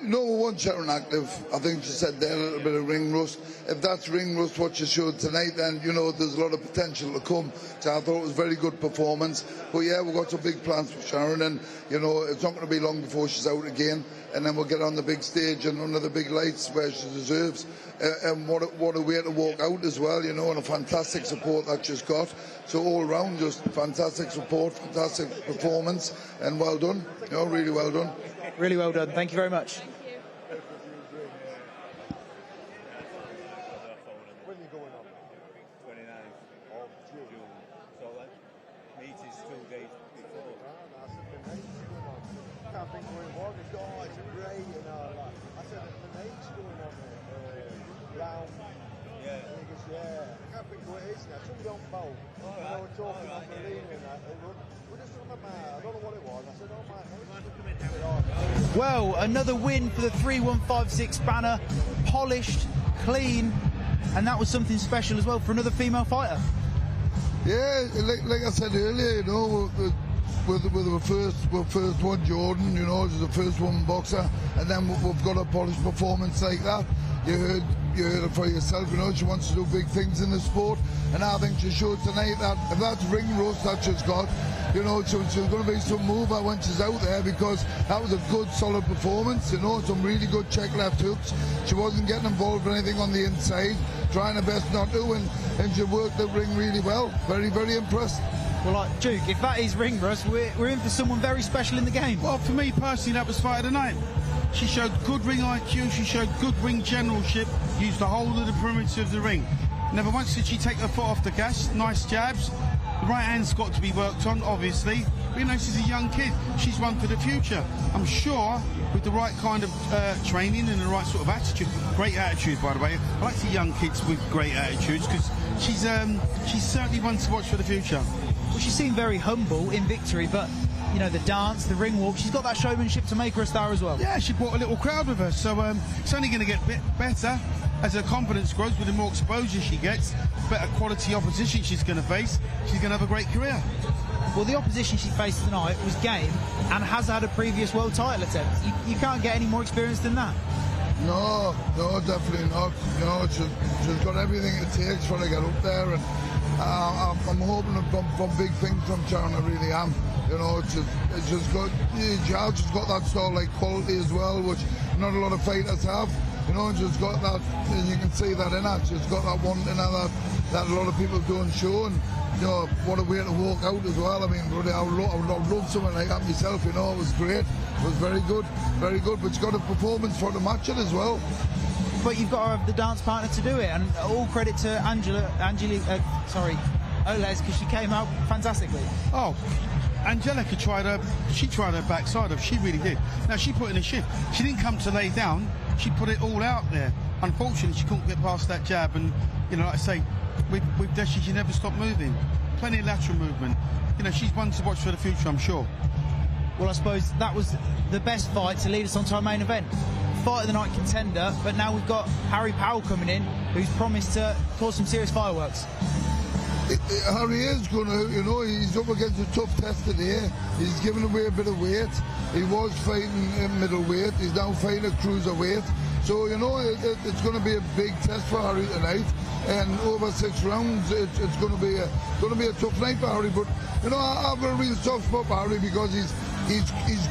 No, we want Sharon active. I think she said there a little bit of ring rust. If that's ring rust, what she showed tonight, then, you know, there's a lot of potential to come. So I thought it was a very good performance. But yeah, we've got some big plans for Sharon, and, you know, it's not going to be long before she's out again. And then we'll get on the big stage and under the big lights where she deserves. And what a way to walk out as well, you know, and a fantastic support that she's got. So all round, just fantastic support, fantastic performance, and well done. You know, really well done. Really well done. Thank you very much. Well, another win for the 3156 banner, polished, clean, and that was something special as well for another female fighter. Yeah, like I said earlier, you know, with the first one, Jordan, you know, she's the first woman boxer, and then we've got a polished performance like that. You heard it for yourself, you know, she wants to do big things in the sport, and I think she showed tonight that if that's ring rust that she's got, you know, she's going to be some mover when she's out there, because that was a good, solid performance, you know, some really good check left hooks. She wasn't getting involved in anything on the inside, trying her best not to, and she worked the ring really well. Very, very impressed. Well, like, Duke, if that is ring rust, we're in for someone very special in the game. Well, for me personally, that was fight of the night. She showed good ring IQ, she showed good ring generalship, used the whole of the perimeter of the ring. Never once did she take her foot off the gas. Nice jabs. The right hand's got to be worked on, obviously. But, you know, she's a young kid. She's one for the future. I'm sure with the right kind of training and the right sort of attitude. Great attitude, by the way. I like to see young kids with great attitudes, because she's certainly one to watch for the future. Well, she seemed very humble in victory, but, you know, the dance, the ring walk, she's got that showmanship to make her a star as well. Yeah, she brought a little crowd with her, so it's only going to get a bit better as her confidence grows. With the more exposure she gets, better quality opposition she's going to face, she's going to have a great career. Well, the opposition she faced tonight was game and has had a previous world title attempt. You can't get any more experience than that. No, definitely not. You know, she's got everything it takes for her to get up there, and I'm hoping from big things from Sharon. I really am. You know, she's got that star-like quality as well, which not a lot of fighters have. You know, and she's got that, and you can see that in her. She's got that one in her that a lot of people don't show, and, you know, what a way to walk out as well. I mean, really, I would love something like that myself, you know. It was great. It was very good, but she's got a performance for to match it as well. But you've got to have the dance partner to do it, and all credit to Oles, because she came out fantastically. Oh, Angelica tried her backside off. She really did. Now, she put in a shift. She didn't come to lay down. She put it all out there. Unfortunately, she couldn't get past that jab, and you know, like I say, with Deshi, she never stopped moving. Plenty of lateral movement. You know, she's one to watch for the future, I'm sure. Well, I suppose that was the best fight to lead us on to our main event. Fight of the night contender, but now we've got Harry Powell coming in, who's promised to cause some serious fireworks. Harry is going to, you know, he's up against a tough test today. He's given away a bit of weight. He was fighting in middleweight. He's now fighting a cruiserweight. So, you know, it's going to be a big test for Harry tonight. And over 6 rounds, it's going to be a tough night for Harry. But, you know, I've got a real soft spot for Harry because he's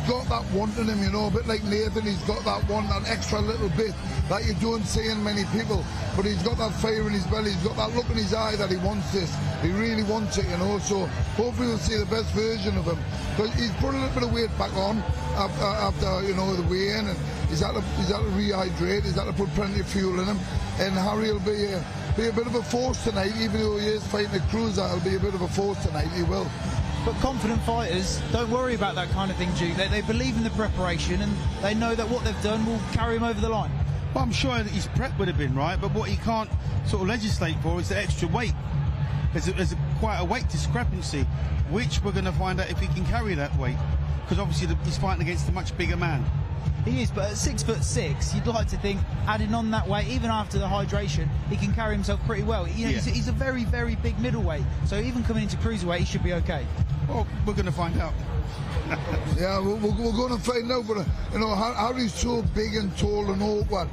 got that want in him, you know, a bit like Nathan. He's got that one, that extra little bit that you don't see in many people. But he's got that fire in his belly. He's got that look in his eye that he wants this. He really wants it, you know. So hopefully we'll see the best version of him. Because he's put a little bit of weight back on after you know, the weigh-in, and he's had to rehydrate. He's had to put plenty of fuel in him. And Harry will be a bit of a force tonight, even though he is fighting a cruiser. He'll be a bit of a force tonight. He will. But confident fighters don't worry about that kind of thing, Duke. They believe in the preparation, and they know that what they've done will carry them over the line. Well, I'm sure that his prep would have been right, but what he can't sort of legislate for is the extra weight. There's quite a weight discrepancy, which we're going to find out if he can carry that weight, because obviously he's fighting against a much bigger man. He is, but at 6'6", you'd like to think, adding on that weight, even after the hydration, he can carry himself pretty well. You know, Yeah. he's a very, very big middleweight, so even coming into cruiserweight, he should be okay. Well, we're going to find out. Yeah, we're going to find out, but you know, Harry's so big and tall and awkward,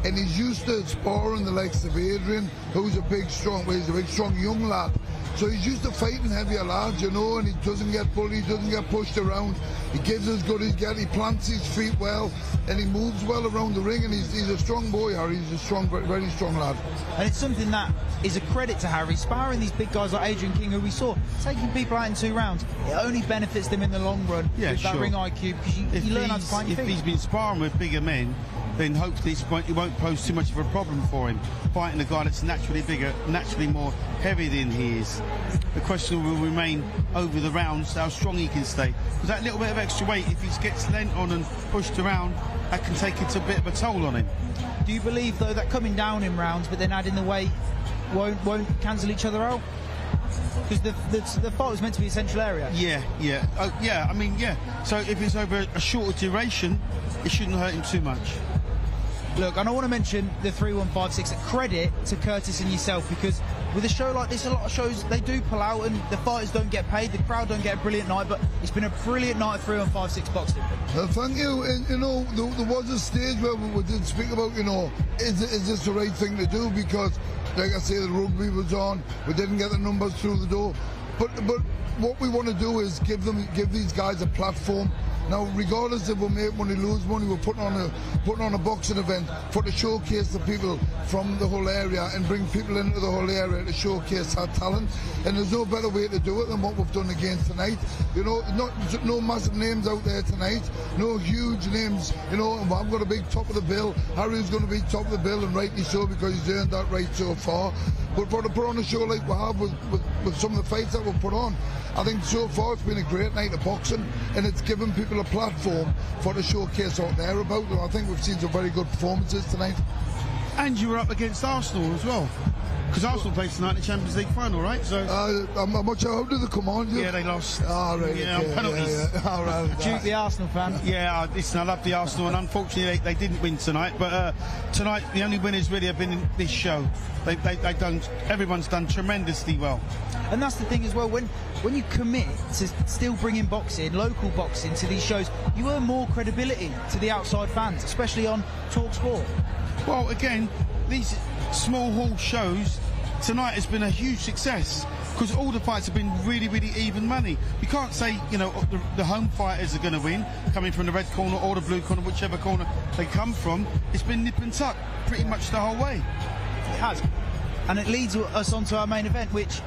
and he's used to sparring the likes of Adrian, who's a big, strong young lad. So he's used to fighting heavier lads, you know, and he doesn't get bullied, doesn't get pushed around. He gives as good as he gets, he plants his feet well, and he moves well around the ring, and he's a strong boy, Harry. He's a strong, very strong lad. And it's something that is a credit to Harry, sparring these big guys like Adrian King, who we saw taking people out in 2 rounds. It only benefits them in the long run with that ring IQ, because you learn how to find your feet. If he's been sparring with bigger men, then hopefully it won't pose too much of a problem for him, fighting a guy that's naturally bigger, naturally more heavy than he is. The question will remain over the rounds how strong he can stay. Because that little bit of extra weight, if he gets lent on and pushed around, that can take it a bit of a toll on him. Do you believe, though, that coming down in rounds but then adding the weight won't cancel each other out? Because the fight was meant to be a central area. Yeah. I mean, yeah. So if it's over a shorter duration, it shouldn't hurt him too much. Look, and I want to mention the 3156. Credit to Curtis and yourself, because with a show like this, a lot of shows, they do pull out and the fighters don't get paid, the crowd don't get a brilliant night, but it's been a brilliant night of 3156 boxing. Thank you. And, you know, there was a stage where we did speak about, you know, is this the right thing to do? Because, like I say, the rugby was on, we didn't get the numbers through the door. But what we want to do is give these guys a platform. Now, regardless if we make money, lose money, we're putting on a boxing event to showcase the people from the whole area and bring people into the whole area to showcase our talent. And there's no better way to do it than what we've done again tonight. You know, no massive names out there tonight, no huge names. You know, I've got a big top of the bill. Harry's going to be top of the bill, and rightly so, because he's earned that right so far. But for to put on a show like we have with some of the fights that we've put on, I think so far it's been a great night of boxing, and it's given people a platform for the showcase what they're about. And I think we've seen some very good performances tonight. And you were up against Arsenal as well, because Arsenal played tonight in the Champions League final, right? So I'm not sure, how did they come on? Yeah, they lost. Oh, right. Yeah, on penalties. Yeah. All right. Duke, the Arsenal fan. Yeah, listen, I love the Arsenal, and unfortunately they didn't win tonight. But tonight the only winners really have been in this show. Everyone's done tremendously well. And that's the thing as well, when you commit to still bringing boxing, local boxing, to these shows, you earn more credibility to the outside fans, especially on talkSPORT. Well, again, these small hall shows tonight has been a huge success, because all the fights have been really, really even money. You can't say, you know, the home fighters are going to win, coming from the red corner or the blue corner, whichever corner they come from. It's been nip and tuck pretty much the whole way. It has. And it leads us on to our main event, which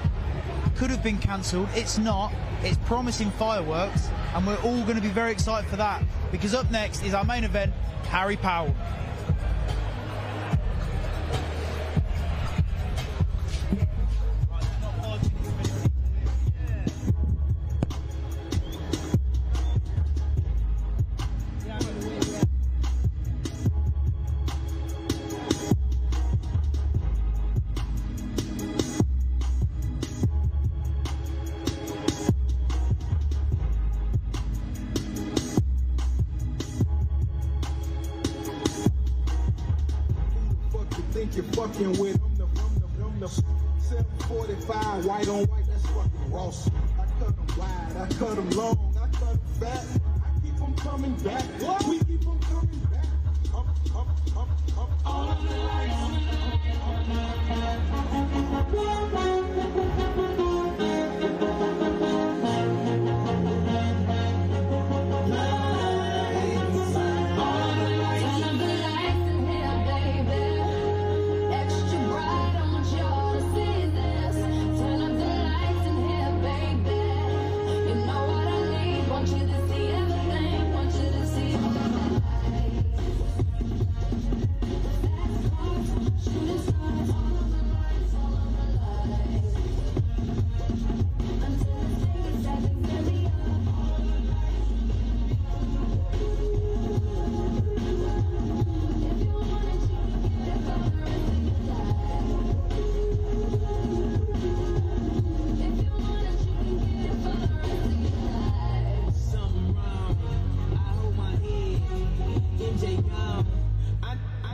could have been cancelled. It's not. It's promising fireworks, and we're all going to be very excited for that, because up next is our main event, Harry Powell. you're fucking with. I'm the 745, white on white, that's fucking Ross. I cut them wide, I cut them long, I cut them fat. I keep them coming back. We keep them coming back. All of the lights.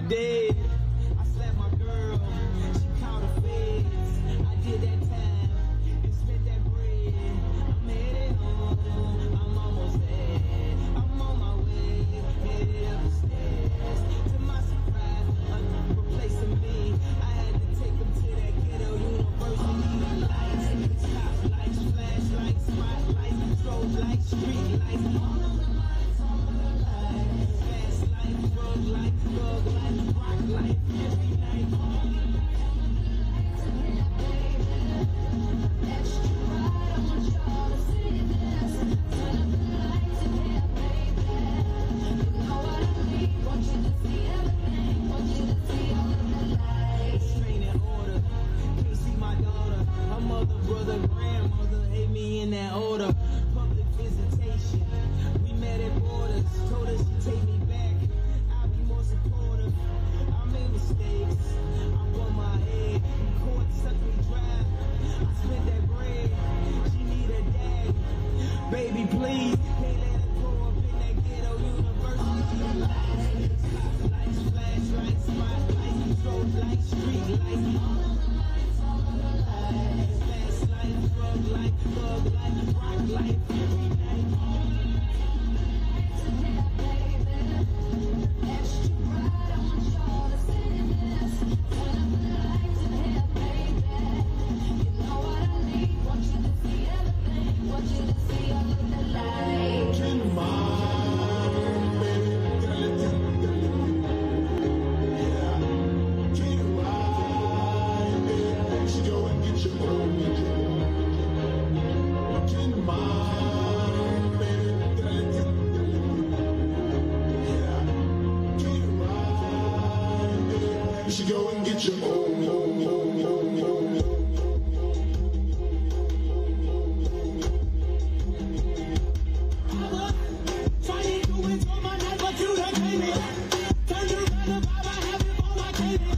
Dead. I slapped my girl, she called the feds. I did that time and spent that bread. I'm headed home, I'm almost there. I'm on my way, headed up the stairs. To my surprise, replacing me. I had to take him to that ghetto university. Lights, stop lights, flashlights, spotlights, strobe lights, street lights. All of the lights, all of the lights. Fast life, drug life, thug life, rock life, every night. All of the lights, all of the lights, baby. Extra bright, I want y'all to see this. Turn up the lights in here, baby. You know what I need, want you to see everything, want you to see all of the lights. Train in order, can't see my daughter. Her mother, brother, grandmother hate me in that order. Public visitation, we met at borders. Told her she'd take me back, I'll be more supportive. I made mistakes, I bumped my head. Court sucked me dry, I spent that bread. She need a dad, baby please. Can't let her grow up in that ghetto university. Lights, flashlights, spotlights, strobe lights, street lights. All of the lights, all of the lights. Fast life, drug life, thug life, rock life, every night. All of the lights, in here, baby. Extra bright, I want y'all to see this. Turn up the lights in here, baby. You know what I need, want you to see everything, want you to see all of the lights. Can you mind, baby? Can you ride, baby? She go and get your own. Can you mind, baby? You should go and get your own. Trying to do it on my night, but you done came in. Turned around the vibe, I have it all I came in.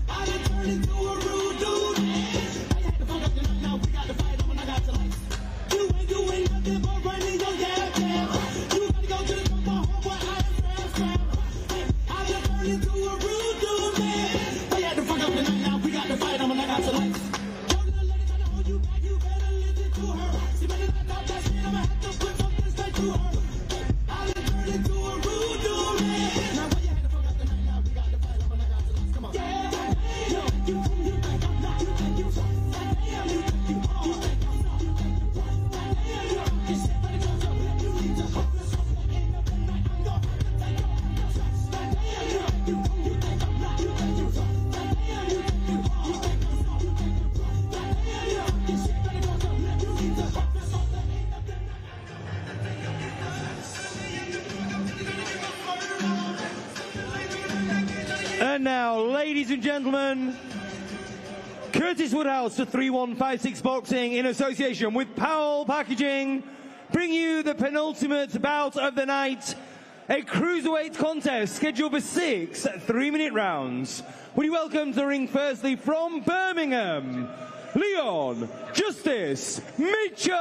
I done turned into a rude dude. I had to fuck up the night, now we got to fight on when I got to lights. You ain't doing nothing but running your jab. You gotta go to the top, my homeboy, I am scrap. I done turned into a rude dude, man. I had to fuck up the night, now we got to fight on when I got to lights. Told the lady trying to hold you back, you better listen to her. She better not talk that shit, I'ma have to put something straight to her. I done turned into a rude dude, man. Now why you had to fuck up the night, now we got to fight on when I got to lights. Come on. Yo, you think I'm not, you think you so. Damn, you think you hard. You think I'm not, you think you right. Damn, you don't get shit, but it goes up. You need to focus on the end of the night. I'm gonna take all your shots. Damn, you think I'm not, you think you so. Damn, you think you hard. You think I'm not, you think you right. Damn, you don't get shit, but it goes up. You need to focus on the end of the night. And now, ladies and gentlemen, Curtis Woodhouse for 3156 Boxing in association with Powell Packaging bring you the penultimate bout of the night, a cruiserweight contest scheduled for 6 3-minute rounds. Would you welcome to the ring firstly from Birmingham, Leon Justice Mitchell.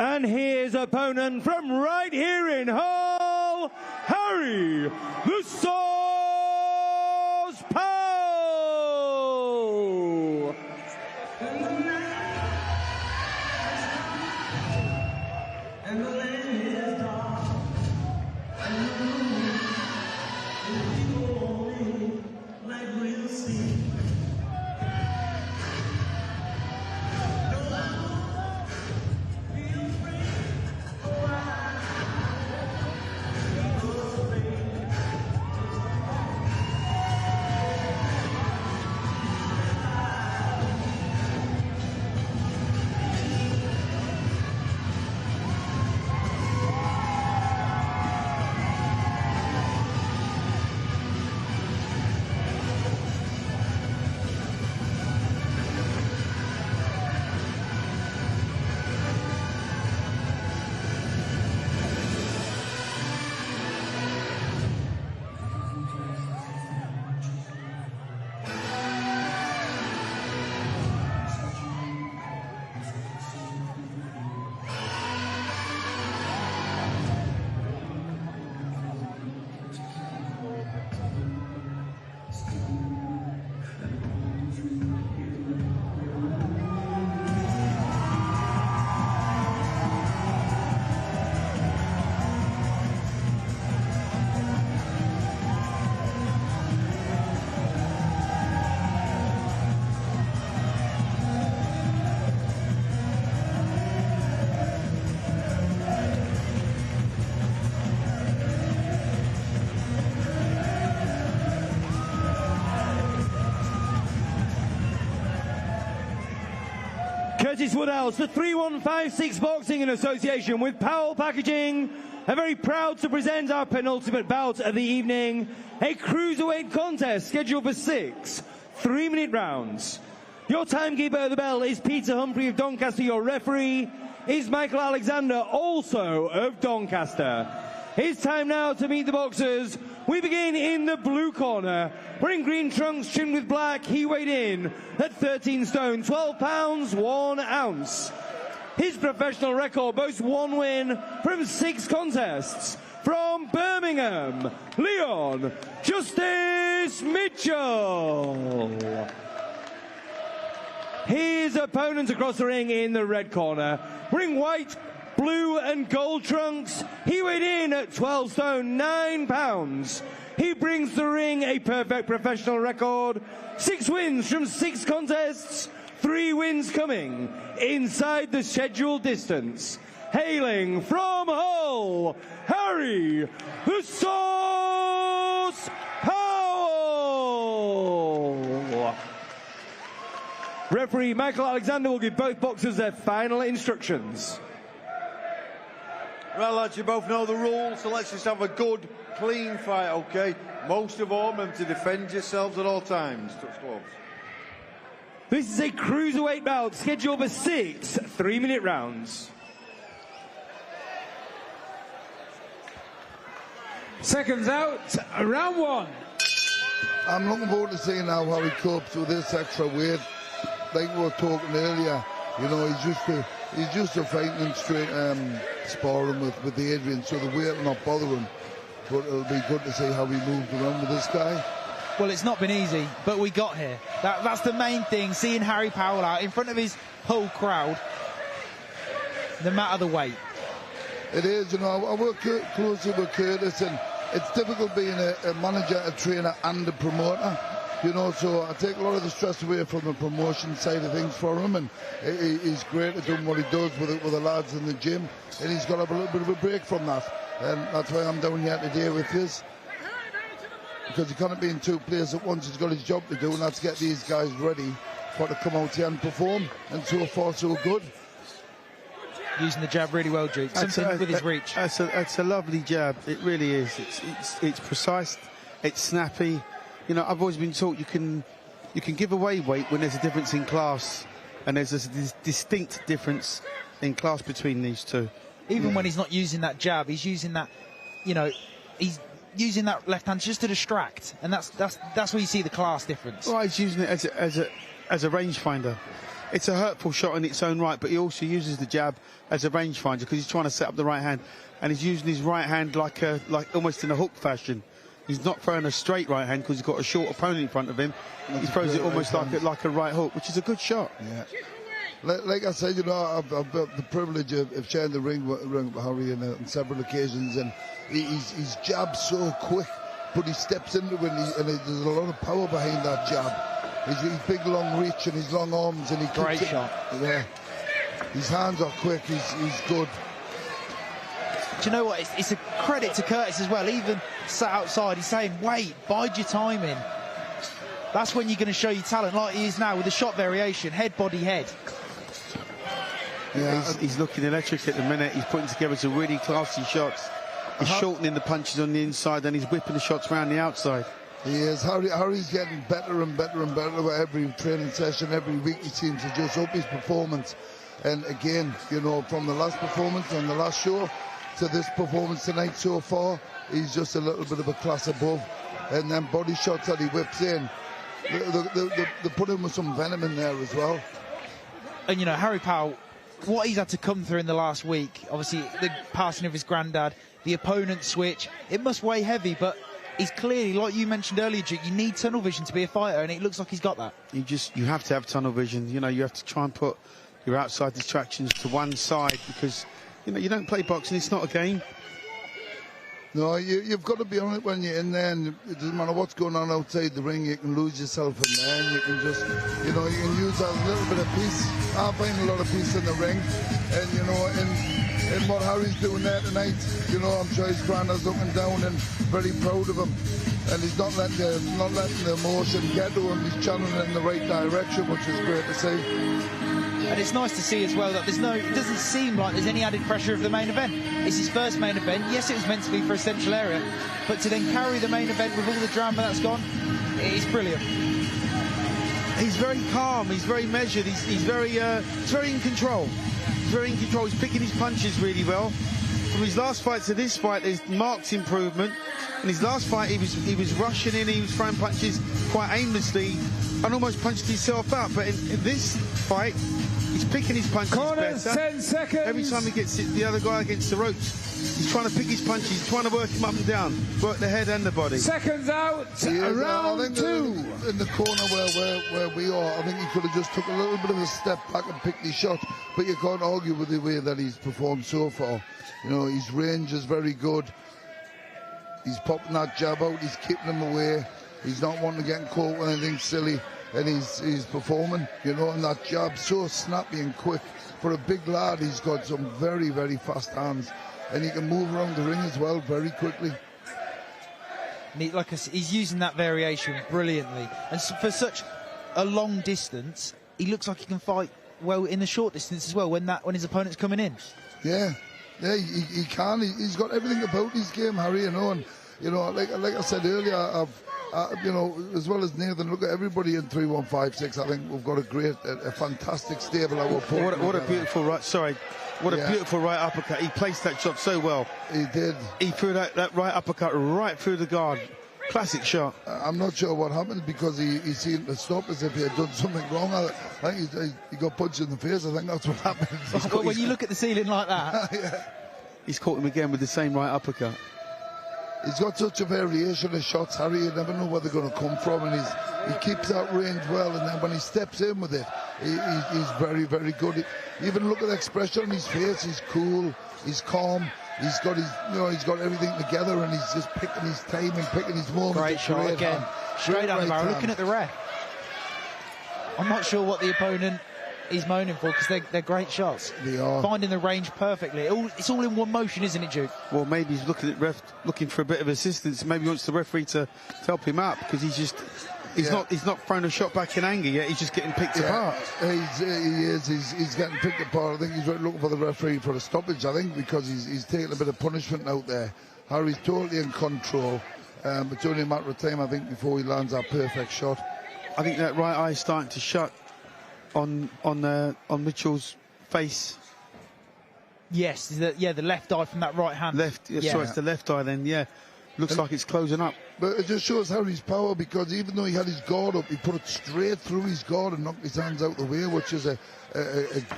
And his opponent from right here in Hull, Harry the Sauce Powell. Curtis Woodhouse for 3156 Boxing in association with Powell Packaging are very proud to present our penultimate bout of the evening, a cruiserweight contest scheduled for 6 3-minute rounds. Your timekeeper at the bell is Peter Humphrey of Doncaster. Your referee is Michael Alexander, also of Doncaster. It's time now to meet the boxers. We begin in the blue corner. Wearing green trunks trimmed with black, he weighed in at 13 stone, 12 pounds, 1 ounce. His professional record boasts 1 win from 6 contests. From Birmingham, Leon Justice Mitchell. His opponent across the ring in the red corner, wearing white, blue and gold trunks, he weighed in at 12 stone, 9 pounds. He brings to the ring a perfect professional record, 6 wins from 6 contests, 3 wins coming inside the scheduled distance. Hailing from Hull, Harry the Sauce Powell. Referee Michael Alexander will give both boxers their final instructions. Right, lads, you both know the rules, so let's just have a good, clean fight, okay? Most of all, remember to defend yourselves at all times. Touch gloves. This is a cruiserweight bout scheduled for 6 3-minute rounds. Seconds out, round 1. I'm looking forward to seeing how he copes with this extra weight. Like we were talking earlier, you know, he's used to fighting and straight sparring with the Adrian, so the weight will not bother him. But it'll be good to see how he moves around with this guy. Well, it's not been easy, but we got here. That's the main thing, seeing Harry Powell out in front of his whole crowd, no matter the weight. It is, you know, I work closely with Curtis, and it's difficult being a manager, a trainer and a promoter. You know, so I take a lot of the stress away from the promotion side of things for him, and he's great at doing what he does with the lads in the gym, and he's got a little bit of a break from that, and that's why I'm down here today with this, because he can't be in 2 places at once. He's got his job to do, and that's get these guys ready for to come out here and perform, and so far so good. Using the jab really well, Duke. Something with his reach. That's a lovely jab. It really is. It's precise. It's snappy. You know, I've always been taught you can give away weight when there's a difference in class, and there's a distinct difference in class between these two. Even when he's not using that jab, he's using that, you know, he's using that left hand just to distract, and that's where you see the class difference. Well, he's using it as as a rangefinder. It's a hurtful shot in its own right, but he also uses the jab as a rangefinder because he's trying to set up the right hand, and he's using his right hand like almost in a hook fashion. He's not throwing a straight right hand because he's got a short opponent in front of him. He throws it almost like a right hook, which is a good shot. Yeah. Like I said, you know, I've got the privilege of sharing the ring with Harry on several occasions, and he's jabs so quick, but he steps into it, and there's a lot of power behind that jab. His big long reach and his long arms, and he great keeps shot. Yeah, his hands are quick. He's good. Do you know what? It's a credit to Curtis as well. Even sat outside, he's saying, "Wait, bide your time in." That's when you're going to show your talent, like he is now with the shot variation, head, body, head. Yeah, he's looking electric at the minute. He's putting together some really classy shots. He's shortening the punches on the inside, and he's whipping the shots around the outside. He is. Harry's getting better and better and better with every training session. Every week he seems to just up his performance. And again, you know, from the last performance on the last show to this performance tonight so far, he's just a little bit of a class above. And then body shots that he whips in, they put him with some venom in there as well. And you know, Harry Powell, what he's had to come through in the last week, obviously the passing of his granddad, the opponent switch, it must weigh heavy, but he's clearly, like you mentioned earlier, Duke, you need tunnel vision to be a fighter, and it looks like he's got that. You have to have tunnel vision. You know, you have to try and put your outside distractions to one side, because, you know, you don't play boxing, it's not a game. No, you've got to be on it when you're in there, and it doesn't matter what's going on outside the ring, you can lose yourself in there, and you can just, you know, you can use that little bit of peace. I find a lot of peace in the ring, and, you know, in what Harry's doing there tonight, you know, I'm sure his granddad's looking down and very proud of him, and he's not letting the emotion get to him. He's channeling it in the right direction, which is great to see. And it's nice to see as well that it doesn't seem like there's any added pressure of the main event. It's his first main event. Yes, it was meant to be for a central area, but to then carry the main event with all the drama that's gone, it's brilliant. He's very calm, he's very measured, he's very in control. He's very in control, he's picking his punches really well. From his last fight to this fight, there's marked improvement. In his last fight, he was rushing in, he was throwing punches quite aimlessly and almost punched himself out. But in this fight, he's picking his punches Corners, better. 10 seconds. Every time he gets the other guy against the ropes, he's trying to pick his punches, he's trying to work him up and down, work the head and the body. Seconds out, round two. In the corner where we are, I think he could have just took a little bit of a step back and picked his shot, but you can't argue with the way that he's performed so far. You know, his range is very good. He's popping that jab out, he's keeping him away. He's not wanting to get caught with anything silly, and he's performing, you know, and that jab so snappy and quick. For a big lad, he's got some very, very fast hands, and he can move around the ring as well very quickly. Like I said, he's using that variation brilliantly, and for such a long distance, he looks like he can fight well in the short distance as well when his opponent's coming in. Yeah, he can. He's got everything about his game, Harry. You know, and you know, like I said earlier, you know, as well as Nathan, look at everybody in 3-1-5-6. I think we've got a fantastic stable. What a beautiful right. Sorry. What a beautiful right uppercut. He placed that shot so well. He did. He threw that right uppercut right through the guard. Classic shot. I'm not sure what happened, because he seemed to stop as if he had done something wrong. I think he got punched in the face. I think that's what happened. But when you look at the ceiling like that. Yeah. He's caught him again with the same right uppercut. He's got such a variation of shots, Harry. You never know where they're going to come from, and he keeps that range well. And then when he steps in with it, he's very, very good. Even look at the expression on his face. He's cool. He's calm. He's got everything together, and he's just picking his time and picking his moment. Great shot again. Straight down the barrel. Looking at the ref. I'm not sure what the opponent is moaning for, because they're great shots. They are. Finding the range perfectly. It's all in one motion, isn't it, Duke? Well, maybe he's looking for a bit of assistance. Maybe he wants the referee to help him up, because he's not thrown a shot back in anger yet. He's just getting picked apart. He's getting picked apart. I think he's looking for the referee for a stoppage, I think, because he's taking a bit of punishment out there. Harry's totally in control. It's only a matter of time, I think, before he lands that perfect shot. I think that right eye is starting to shut on Mitchell's face. Yes, the left eye from that right hand. Sorry, it's the left eye then, yeah. Looks like it's closing up. But it just shows Harry's power, because even though he had his guard up, he put it straight through his guard and knocked his hands out the way, which is a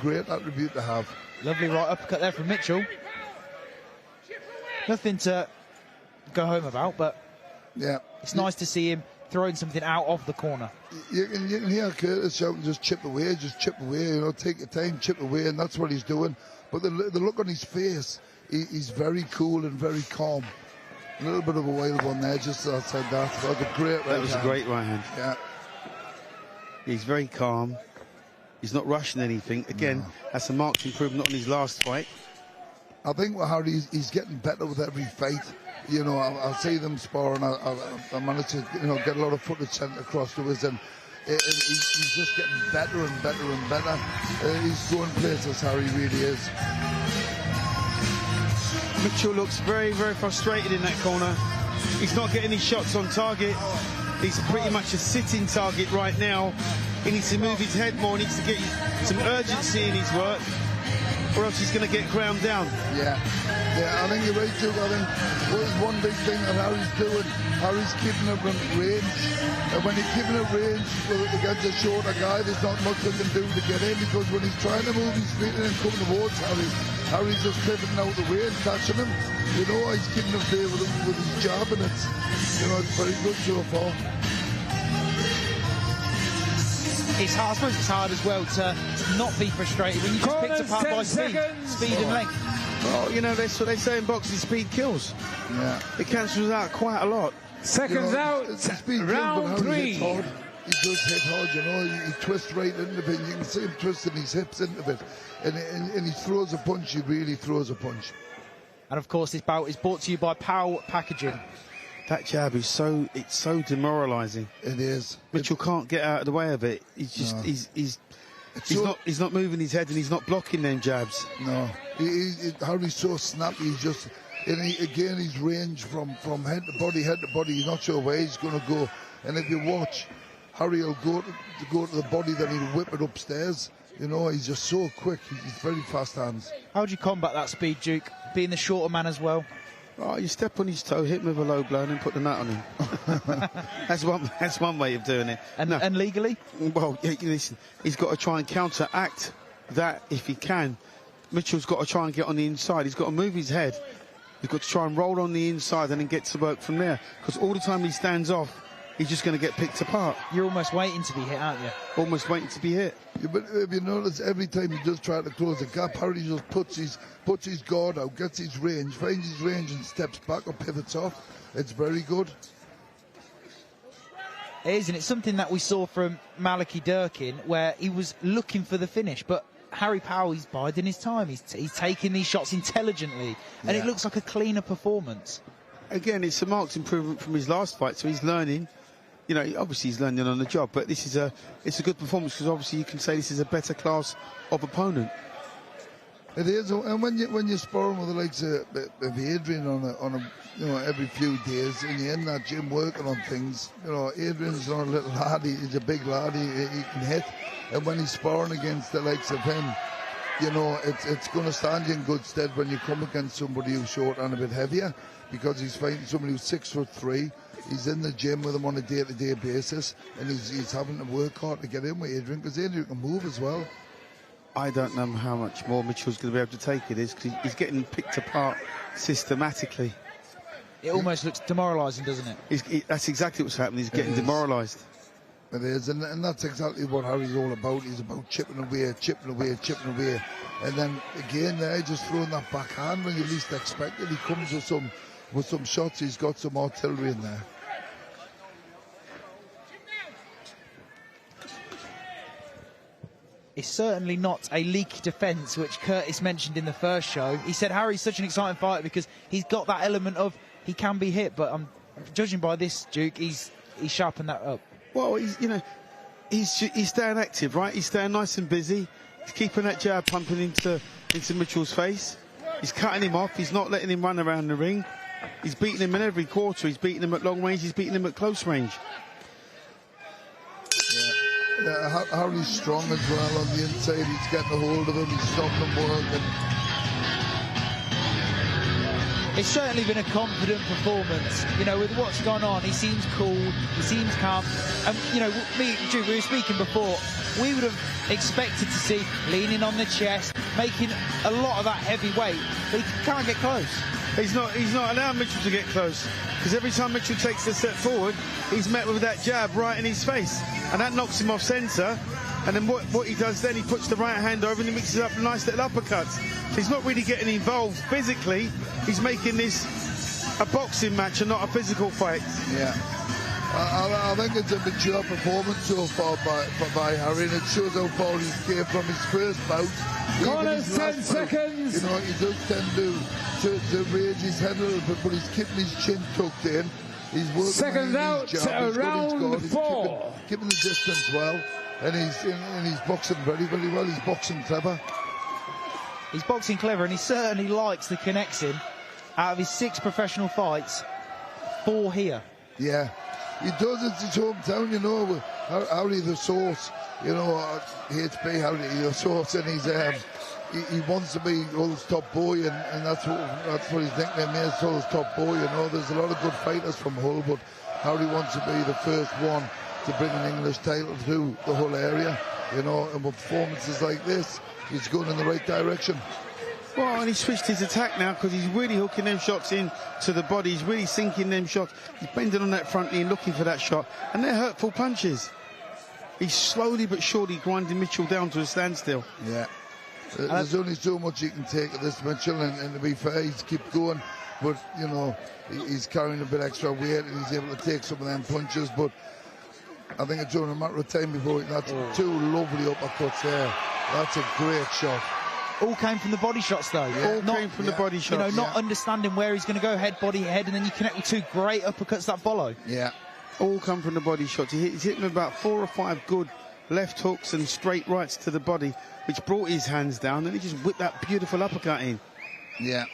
great attribute to have. Lovely right uppercut there from Mitchell. Nothing to go home about, but yeah, it's nice to see him throwing something out of the corner. You can hear Curtis shouting, just chip away, you know, take your time, chip away, and that's what he's doing. But the look on his face, he's very cool and very calm. A little bit of a wild one there, just outside that. That was a great right hand. That was a great right hand. Yeah. He's very calm. He's not rushing anything. Again, that's a marked improvement on his last fight. I think Harry, he's getting better with every fight. You know, I see them spar, and I managed to, you know, get a lot of footage sent across to us, and he's just getting better and better and better. He's going places, Harry really is. Mitchell looks very, very frustrated in that corner. He's not getting his shots on target. He's pretty much a sitting target right now. He needs to move his head more. He needs to get some urgency in his work, or else he's going to get ground down. Yeah, I think you're right, Duke. I think one big thing that Harry's doing, Harry's keeping it in range. And when he's keeping it range against a shorter guy, there's not much they can do to get in, because when he's trying to move his feet in and come towards Harry's just pivoting out the way and catching him. You know, he's keeping him there with his jab, and it's, you know, it's very good so far. It's hard, I suppose it's hard as well to not be frustrated when you just picked apart by speed and length. Well, you know, that's what they say in boxing, speed kills. Yeah. It cancels out quite a lot. Seconds out, round 3. He does hit hard, you know, he twists right into it. You can see him twisting his hips into it. And he throws a punch, he really throws a punch. And of course, this bout is brought to you by Powell Packaging. That jab is so demoralising. It is. Mitchell can't get out of the way of it. He's just he's not moving his head, and he's not blocking them jabs. No, Harry's so snappy. He's just, and again, his range from head to body. You're not sure where he's going to go. And if you watch, Harry will go to the body, then he'll whip it upstairs. You know, he's just so quick. He's very fast hands. How would you combat that speed, Duke? Being the shorter man as well. Oh, you step on his toe, hit him with a low blow, and then put the nut on him. That's one way of doing it. And legally? Well, listen, he's got to try and counteract that if he can. Mitchell's got to try and get on the inside. He's got to move his head. He's got to try and roll on the inside and then get to work from there. Because all the time he stands off, he's just going to get picked apart. You're almost waiting to be hit, aren't you? Almost waiting to be hit. Yeah, but if you notice, every time he does try to close the gap, Harry just puts his guard out, gets his range, finds his range, and steps back or pivots off. It's very good. It is, and it's something that we saw from Malachy Durkin, where he was looking for the finish, but Harry Powell, he's biding his time. He's taking these shots intelligently, and it looks like a cleaner performance. Again, it's a marked improvement from his last fight, so he's learning. You know, obviously he's learning on the job, but this is it's a good performance, because obviously you can say this is a better class of opponent. It is, and when you're sparring with the likes of Adrian on a you know, every few days, and you're in that gym working on things, you know, Adrian's not a little lad, he's a big lad, he can hit, and when he's sparring against the likes of him, you know, it's going to stand you in good stead when you come against somebody who's short and a bit heavier, because he's fighting somebody who's 6'3". He's in the gym with him on a day-to-day basis, and he's having to work hard to get in with Adrian, because Adrian can move as well. I don't know how much more Mitchell's going to be able to take it is, because he's getting picked apart systematically. It almost looks demoralising, doesn't it? That's exactly what's happening. He's getting demoralised. It is, and that's exactly what Harry's all about. He's about chipping away. And then, again, there, just throwing that backhand when you least expect it. He comes with some shots. He's got some artillery in there. It's certainly not a leaky defence, which Curtis mentioned in the first show. He said Harry's such an exciting fighter because he's got that element of he can be hit, but judging by this, Duke, he's sharpened that up. Well, he's staying active, right? He's staying nice and busy. He's keeping that jab pumping into Mitchell's face. He's cutting him off. He's not letting him run around the ring. He's beating him in every quarter. He's beating him at long range. He's beating him at close range. Yeah, Harry's strong as well on the inside. He's getting a hold of him. He's stopping him working. It's certainly been a confident performance. You know, with what's gone on, he seems cool, he seems calm. And, you know, me and Drew, we were speaking before, we would have expected to see leaning on the chest, making a lot of that heavy weight, but he can't get close. He's not allowing Mitchell to get close, because every time Mitchell takes a step forward, he's met with that jab right in his face, and that knocks him off centre. And then what he does then, he puts the right hand over and he mixes up nice little uppercuts. So he's not really getting involved physically. He's making this a boxing match and not a physical fight. Yeah. I think it's a mature performance so far by Harry, and it shows how far he came from his first bout. Corners, 10 seconds. You know, he does tend to raise his head a little bit, but he's keeping his chin tucked in. He's working seconds out, round 4. Keeping the distance well. And he's boxing very, very well. He's boxing clever. He's boxing clever, and he certainly likes the connecting. Out of his 6 professional fights, 4 here. Yeah, he does. It's his hometown, you know. Harry the Source, you know, HB Harry the Source, and he wants to be Hull's top boy, and that's what his nickname is, Hull's top boy. You know, there's a lot of good fighters from Hull, but Harry wants to be the first one to bring an English title to the Hull area, you know, and with performances like this, he's going in the right direction. Well, and he switched his attack now, because he's really hooking them shots in to the body. He's really sinking them shots. He's bending on that front knee and looking for that shot, and they're hurtful punches. He's slowly but surely grinding Mitchell down to a standstill. Yeah. There's only so much he can take at this, Mitchell, and to be fair, he's kept going, but, you know, he's carrying a bit extra weight, and he's able to take some of them punches, but I think it's only a matter of time before that's 2 lovely uppercuts there. That's a great shot. All came from the body shots, though. Yeah. All came from the body shots. You know, not understanding where he's going to go, head, body, head, and then you connect with 2 great uppercuts that follow. Yeah. All come from the body shots. He's hitting about 4 or 5 good left hooks and straight rights to the body, which brought his hands down, and he just whipped that beautiful uppercut in. Yeah.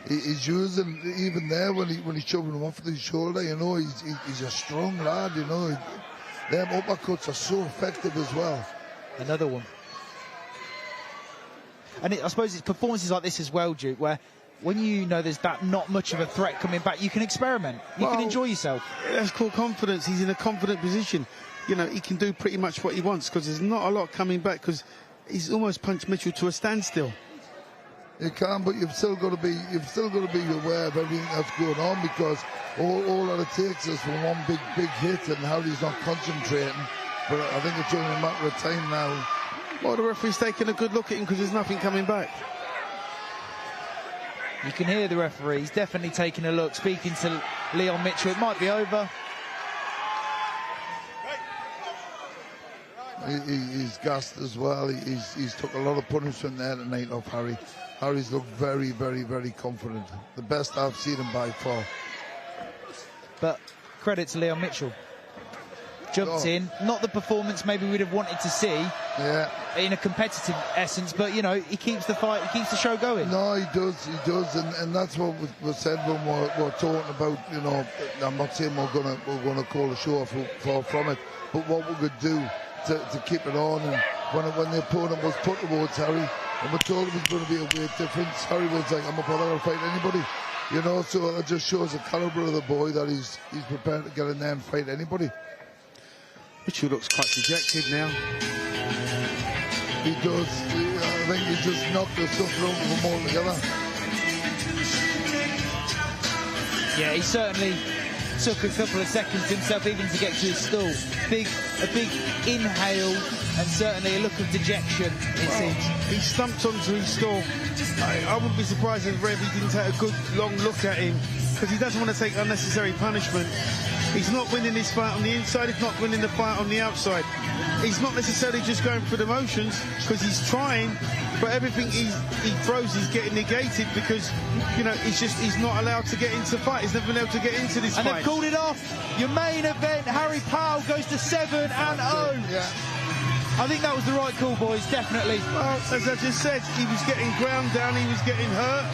He's using, even there when he's shoving him off with his shoulder, you know, he's a strong lad, you know. Them uppercuts are so effective as well. Another one. And I suppose it's performances like this as well, Duke, where when you know there's that not much of a threat coming back, you can experiment. You can enjoy yourself. That's called confidence. He's in a confident position. You know, he can do pretty much what he wants, because there's not a lot coming back, because he's almost punched Mitchell to a standstill. You can, but you've still got to be aware of everything that's going on, because all that it takes is from one big hit, and Harry's not concentrating. But I think it's only a matter of time now. Well, the referee's taking a good look at him, because there's nothing coming back. You can hear the referee. He's definitely taking a look, speaking to Leon Mitchell. It might be over. He's gassed as well. He's took a lot of punishment there tonight off Harry. Harry's looked very, very, very confident. The best I've seen him by far. But credit to Leon Mitchell. Jumped in, not the performance maybe we'd have wanted to see in a competitive essence, but, you know, he keeps the fight, he keeps the show going. No, he does, and that's what was said when we're talking about, you know, I'm not saying we're gonna call a show off from it, but what we could do to keep it on, and when the opponent was put towards Harry, and we told him it was going to be a weight difference, Harry was like, I'm not bothered to fight anybody. You know, so it just shows the calibre of the boy, that he's prepared to get in there and fight anybody. Mitchell looks quite dejected now. He does. I think he just knocked the stuff out of them all together. Yeah, he certainly took a couple of seconds himself even to get to his stool. A big inhale, and certainly a look of dejection, it seems. He stumped onto his stool. I wouldn't be surprised if Revy didn't take a good long look at him, because he doesn't want to take unnecessary punishment. He's not winning this fight on the inside, he's not winning the fight on the outside. He's not necessarily just going through the motions, because he's trying, but everything he throws is getting negated, because, you know, he's not allowed to get into the fight. He's never been able to get into this fight. And they've called it off. Your main event, Harry Powell goes to 7-0. Yeah. I think that was the right call, boys, definitely. Well, as I just said, he was getting ground down, he was getting hurt.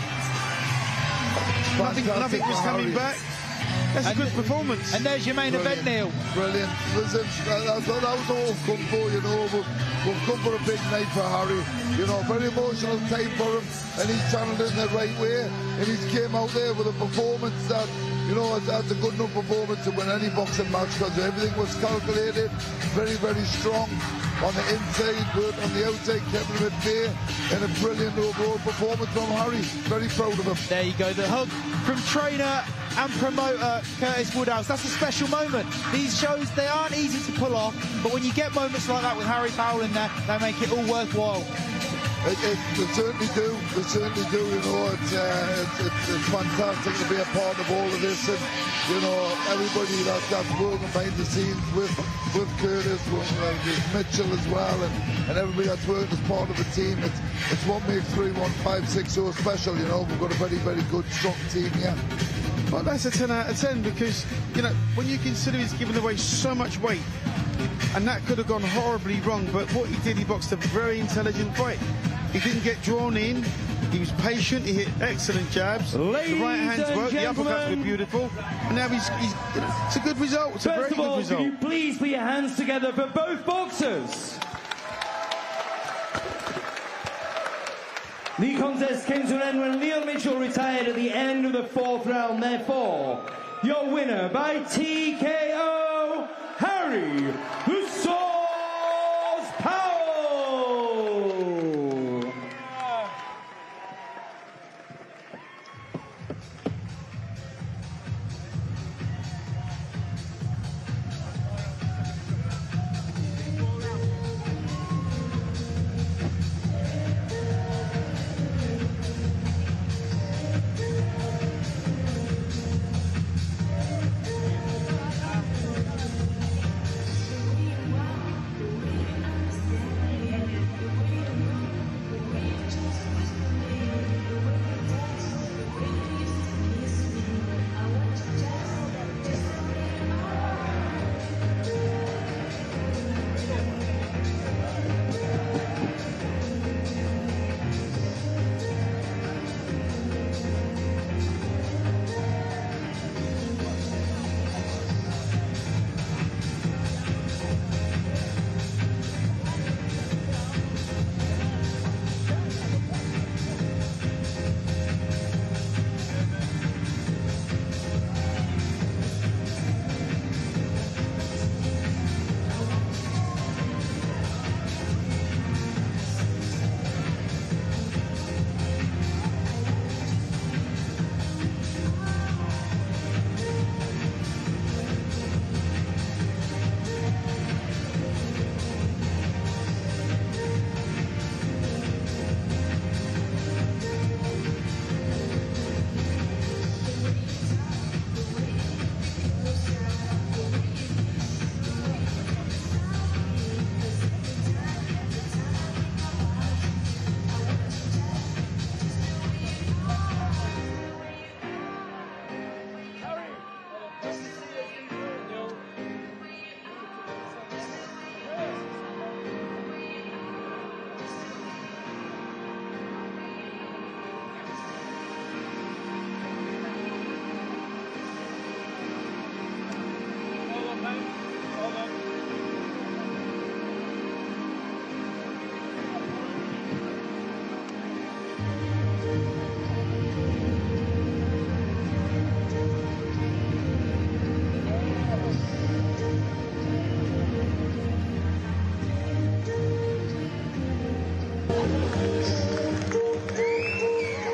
Nothing was coming back. That's a good performance. And there's your main event, Neil. Brilliant. Listen, that was all we've come for, you know. We've come for a big night for Harry. You know, very emotional time for him, and he's channeled it in the right way. And he's came out there with a performance that, you know, that's a good enough performance to win any boxing match, because everything was calculated, very, very strong on the inside, but on the outside, kept him at bay, and a brilliant overall performance from Harry. Very proud of him. There you go, the hug from trainer and promoter Curtis Woodhouse. That's a special moment. These shows, they aren't easy to pull off, but when you get moments like that with Harry Powell in there, they make it all worthwhile. They certainly do. They certainly do. You know, it's fantastic to be a part of all of this, and you know, everybody that's working behind the scenes with Curtis, with Mitchell as well, and everybody that's working as part of the team. It's what makes 3156 so special. You know, we've got a very, very good, strong team here. Well, that's a 10 out of 10, because you know, when you consider he's given away so much weight, and that could have gone horribly wrong, but what he did, he boxed a very intelligent fight. He didn't get drawn in. He was patient. He hit excellent jabs. Ladies the right hands worked. The uppercuts were beautiful. And now he's you know, it's a good result. It's a very good result. Can you please put your hands together for both boxers? The contest came to an end when Leo Mitchell retired at the end of the 4th round. Therefore, your winner by TKO, Harry the Sauce Powell.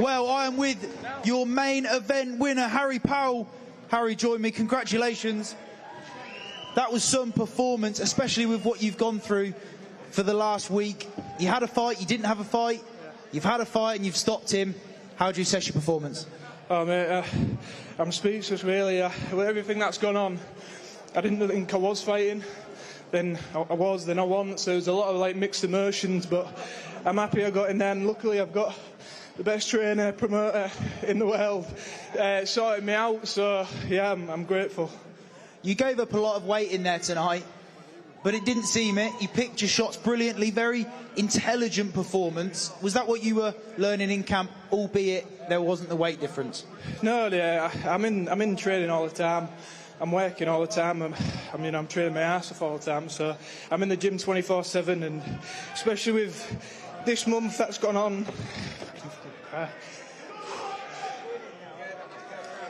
Well, I am with your main event winner, Harry Powell. Harry, join me. Congratulations. That was some performance, especially with what you've gone through for the last week. You had a fight, you didn't have a fight. You've had a fight and you've stopped him. How do you assess your performance? Oh, mate, I'm speechless, really. With everything that's gone on, I didn't think I was fighting. Then I was, then I wasn't. So there's a lot of like mixed emotions, but I'm happy I got in there. And luckily, I've got the best trainer, promoter in the world, sorting me out. So yeah, I'm grateful. You gave up a lot of weight in there tonight. but it didn't seem it. You picked your shots brilliantly, very intelligent performance. Was that what you were learning in camp, albeit there wasn't the weight difference? No, yeah, I'm in training all the time. I'm working all the time. I'm training my ass off all the time. So I'm in the gym 24/7, and especially with this month that's gone on.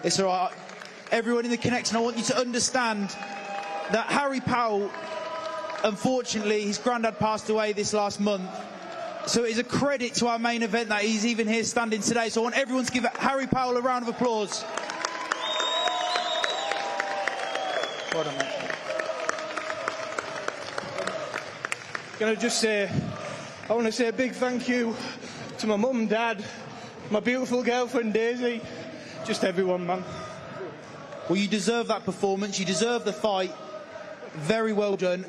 It's all right. Everyone in the connection, I want you to understand that Harry Powell, unfortunately, his granddad passed away this last month. So it is a credit to our main event that he's even here standing today. So I want everyone to give Harry Powell a round of applause. Well done, mate. I want to say a big thank you to my mum and dad, my beautiful girlfriend Daisy, just everyone, man. Well, you deserve that performance. You deserve the fight. Very well done.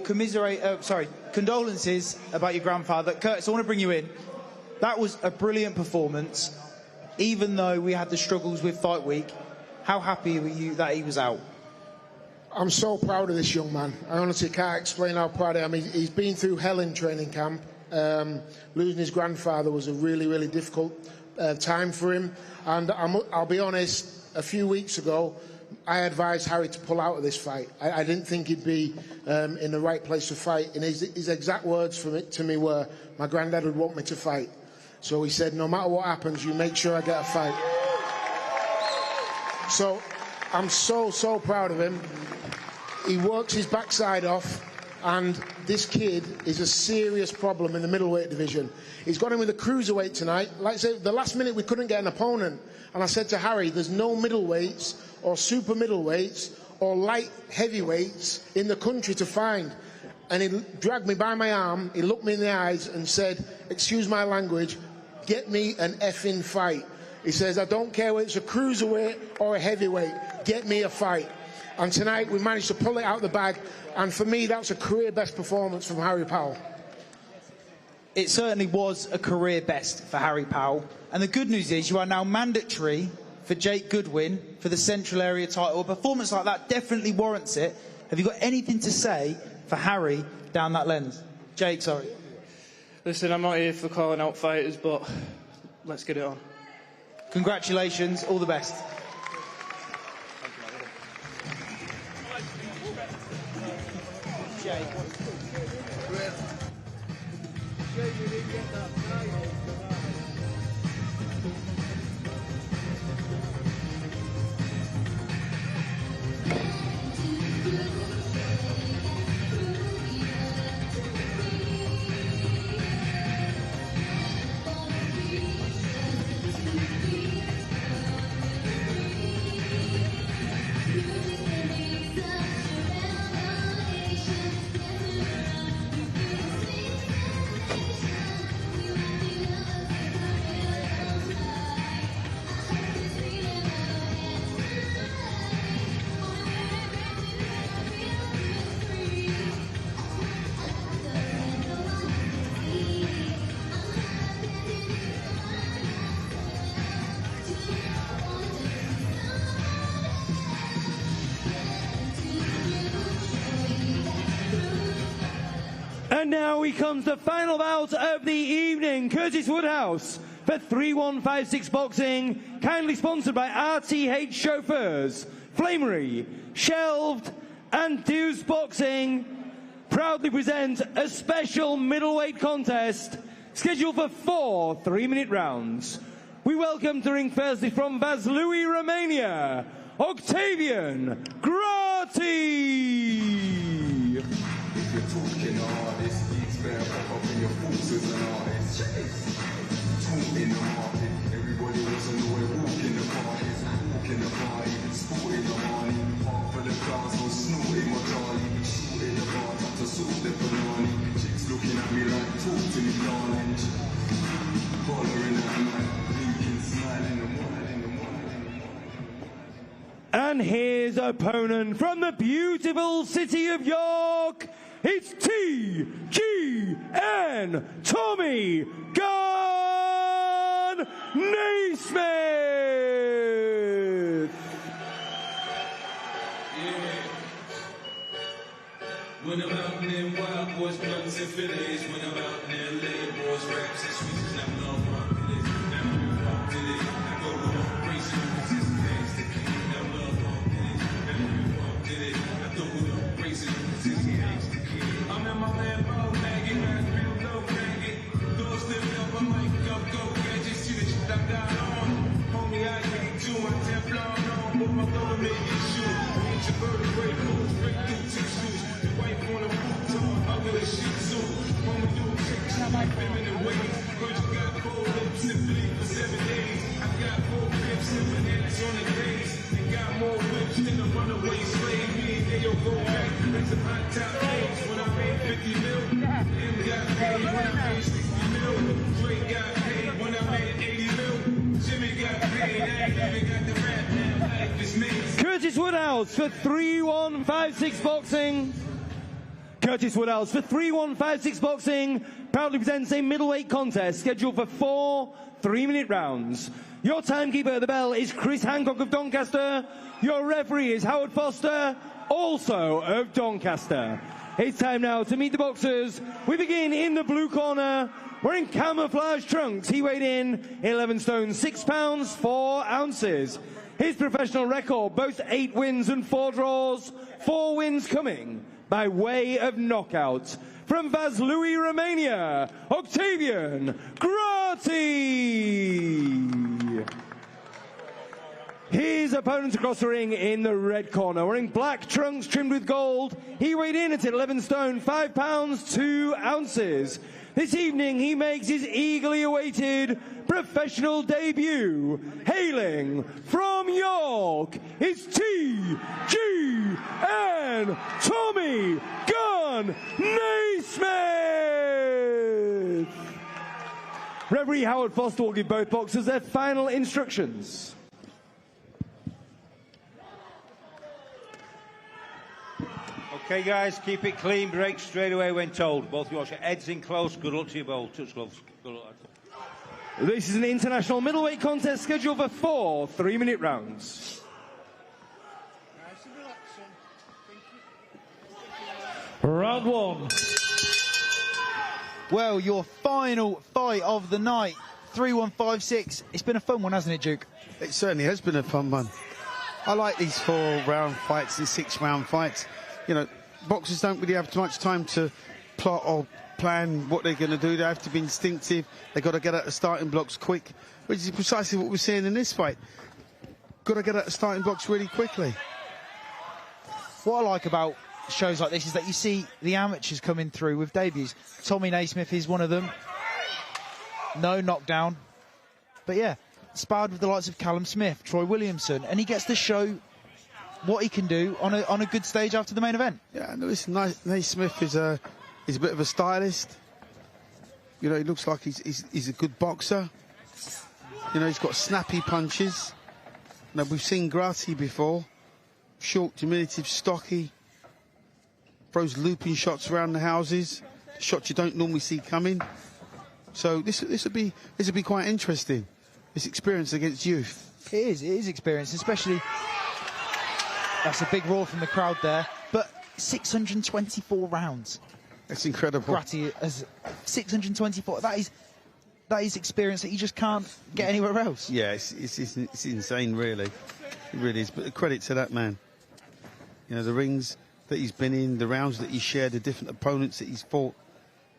Condolences about your grandfather. Curtis, I want to bring you in. That was a brilliant performance. Even though we had the struggles with fight week, how happy were you that he was out? I'm so proud of this young man. I honestly can't explain how proud I am. He's been through hell in training camp. Losing his grandfather was a really, really difficult time for him. And I'll be honest, a few weeks ago, I advised Harry to pull out of this fight. I didn't think he'd be in the right place to fight. And his exact words to me were, my granddad would want me to fight. So he said, no matter what happens, you make sure I get a fight. So I'm so, so proud of him. He works his backside off, and this kid is a serious problem in the middleweight division. He's got him with a cruiserweight tonight. Like I say, the last minute we couldn't get an opponent, and I said to Harry, there's no middleweights or super middleweights or light heavyweights in the country to find. And he dragged me by my arm, he looked me in the eyes and said, excuse my language, get me an effing fight. He says, I don't care whether it's a cruiserweight or a heavyweight, get me a fight. And tonight we managed to pull it out of the bag, and for me that's a career best performance from Harry Powell. It certainly was a career best for Harry Powell, and the good news is you are now mandatory for Jake Goodwin for the Central Area title. A performance like that definitely warrants it. Have you got anything to say for Harry down that lens? Jake, sorry. Listen, I'm not here for calling out fighters, but let's get it on. Congratulations, all the best. And now he comes the final bout of the evening. Curtis Woodhouse for 3156 Boxing, kindly sponsored by RTH Chauffeurs, Flamery, Shelved, and Deuce Boxing, proudly present a special middleweight contest scheduled for 4 3-minute rounds. We welcome to ring firstly from Vaslui, Romania, Octavian Grati. If you're talking artist, it's better pop up in your boots as an artist. Talk in the market, everybody wants to know where walk in the parties. Walk in the party, sport in the money. Half of the class will snort in my Charlie. Shoot in the bar, tap to sort the banana. Chicks looking at me like, talk to me, darling. Hollering at me, blinking, smiling, the morning. And his opponent from the beautiful city of York, it's TGN Tommy Gunn Naismith. When I'm out in them wild boys, blunts and fillets. When I'm out in them lane boys, raps and switches. I'm not wrong to this. I'm not wrong to this. I go wrong, racing with this fast to keep. I'm not wrong to this. I'm not wrong to this. I go wrong, racing with this fast to keep. I'm in my Lambo, nagging, man, real low, nagging. Doors lift up, I might go, gadgets, see the shit I got on. Homie, I ain't doing Teflon on, but my brother made me shoot. Introverted, great moves, break through two shoes. The wife on a futon, ugly shit too. Homie, do tricks, I like feminine ways. Heard you got 4 lips and bleed for 7 days. I got 4 pips and bananas on the days. And got more whips than a runaway slave. Me and Dale go back, that's some hot top days. When I made 50 mil, M got paid when I made 60 mil. Dre got paid when I made 80 mil. Jimmy got paid, I ain't even got the rap now. Life is made. Curtis Woodhouse for 3156 Boxing. Curtis Woodhouse for 3156 Boxing proudly presents a middleweight contest scheduled for 4 3-minute rounds. Your timekeeper at the bell is Chris Hancock of Doncaster. Your referee is Howard Foster, also of Doncaster. It's time now to meet the boxers. We begin in the blue corner. Wearing camouflage trunks, he weighed in 11 stone 6 pounds 4 ounces. His professional record boasts 8 wins and 4 draws, 4 wins coming by way of knockout. From Vaslui, Romania, Octavian Grati. His opponent across the ring in the red corner, wearing black trunks trimmed with gold, he weighed in at 11 stone 5 pounds 2 ounces. This evening he makes his eagerly awaited professional debut. Hailing from York, it's TGN Tommy Gunn Naismith. Referee Howard Foster will give both boxers their final instructions. Okay, guys, keep it clean, break straight away when told. Both you watch your heads in close. Good luck to you both. Touch gloves. Good luck. This is an international middleweight contest scheduled for 4 3-minute rounds. Round 1. Well, your final fight of the night, 3-1-5-6. It's been a fun one, hasn't it, Duke? It certainly has been a fun one. I like these 4-round fights and 6-round fights. You know, boxers don't really have too much time to plot or plan what they're going to do. They have to be instinctive. They've got to get at the starting blocks quick, which is precisely what we're seeing in this fight. Got to get at the starting blocks really quickly. What I like about shows like this is that you see the amateurs coming through with debuts. Tommy Naismith is one of them. No knockdown. But yeah, sparred with the likes of Callum Smith, Troy Williamson, and he gets to show what he can do on a good stage after the main event. Yeah, no, listen, Naismith is a bit of a stylist. You know, he looks like he's a good boxer. You know, he's got snappy punches. Now, we've seen Grati before. Short, diminutive, stocky. Throws looping shots around the houses. Shots you don't normally see coming. So this would be quite interesting. This experience against youth. It is experience, especially. That's a big roar from the crowd there. But 624 rounds. That's incredible. Grati has 624. That is experience that you just can't get anywhere else. Yeah, it's insane, really. It really is. But credit to that man. You know, the rings that he's been in, the rounds that he's shared, the different opponents that he's fought,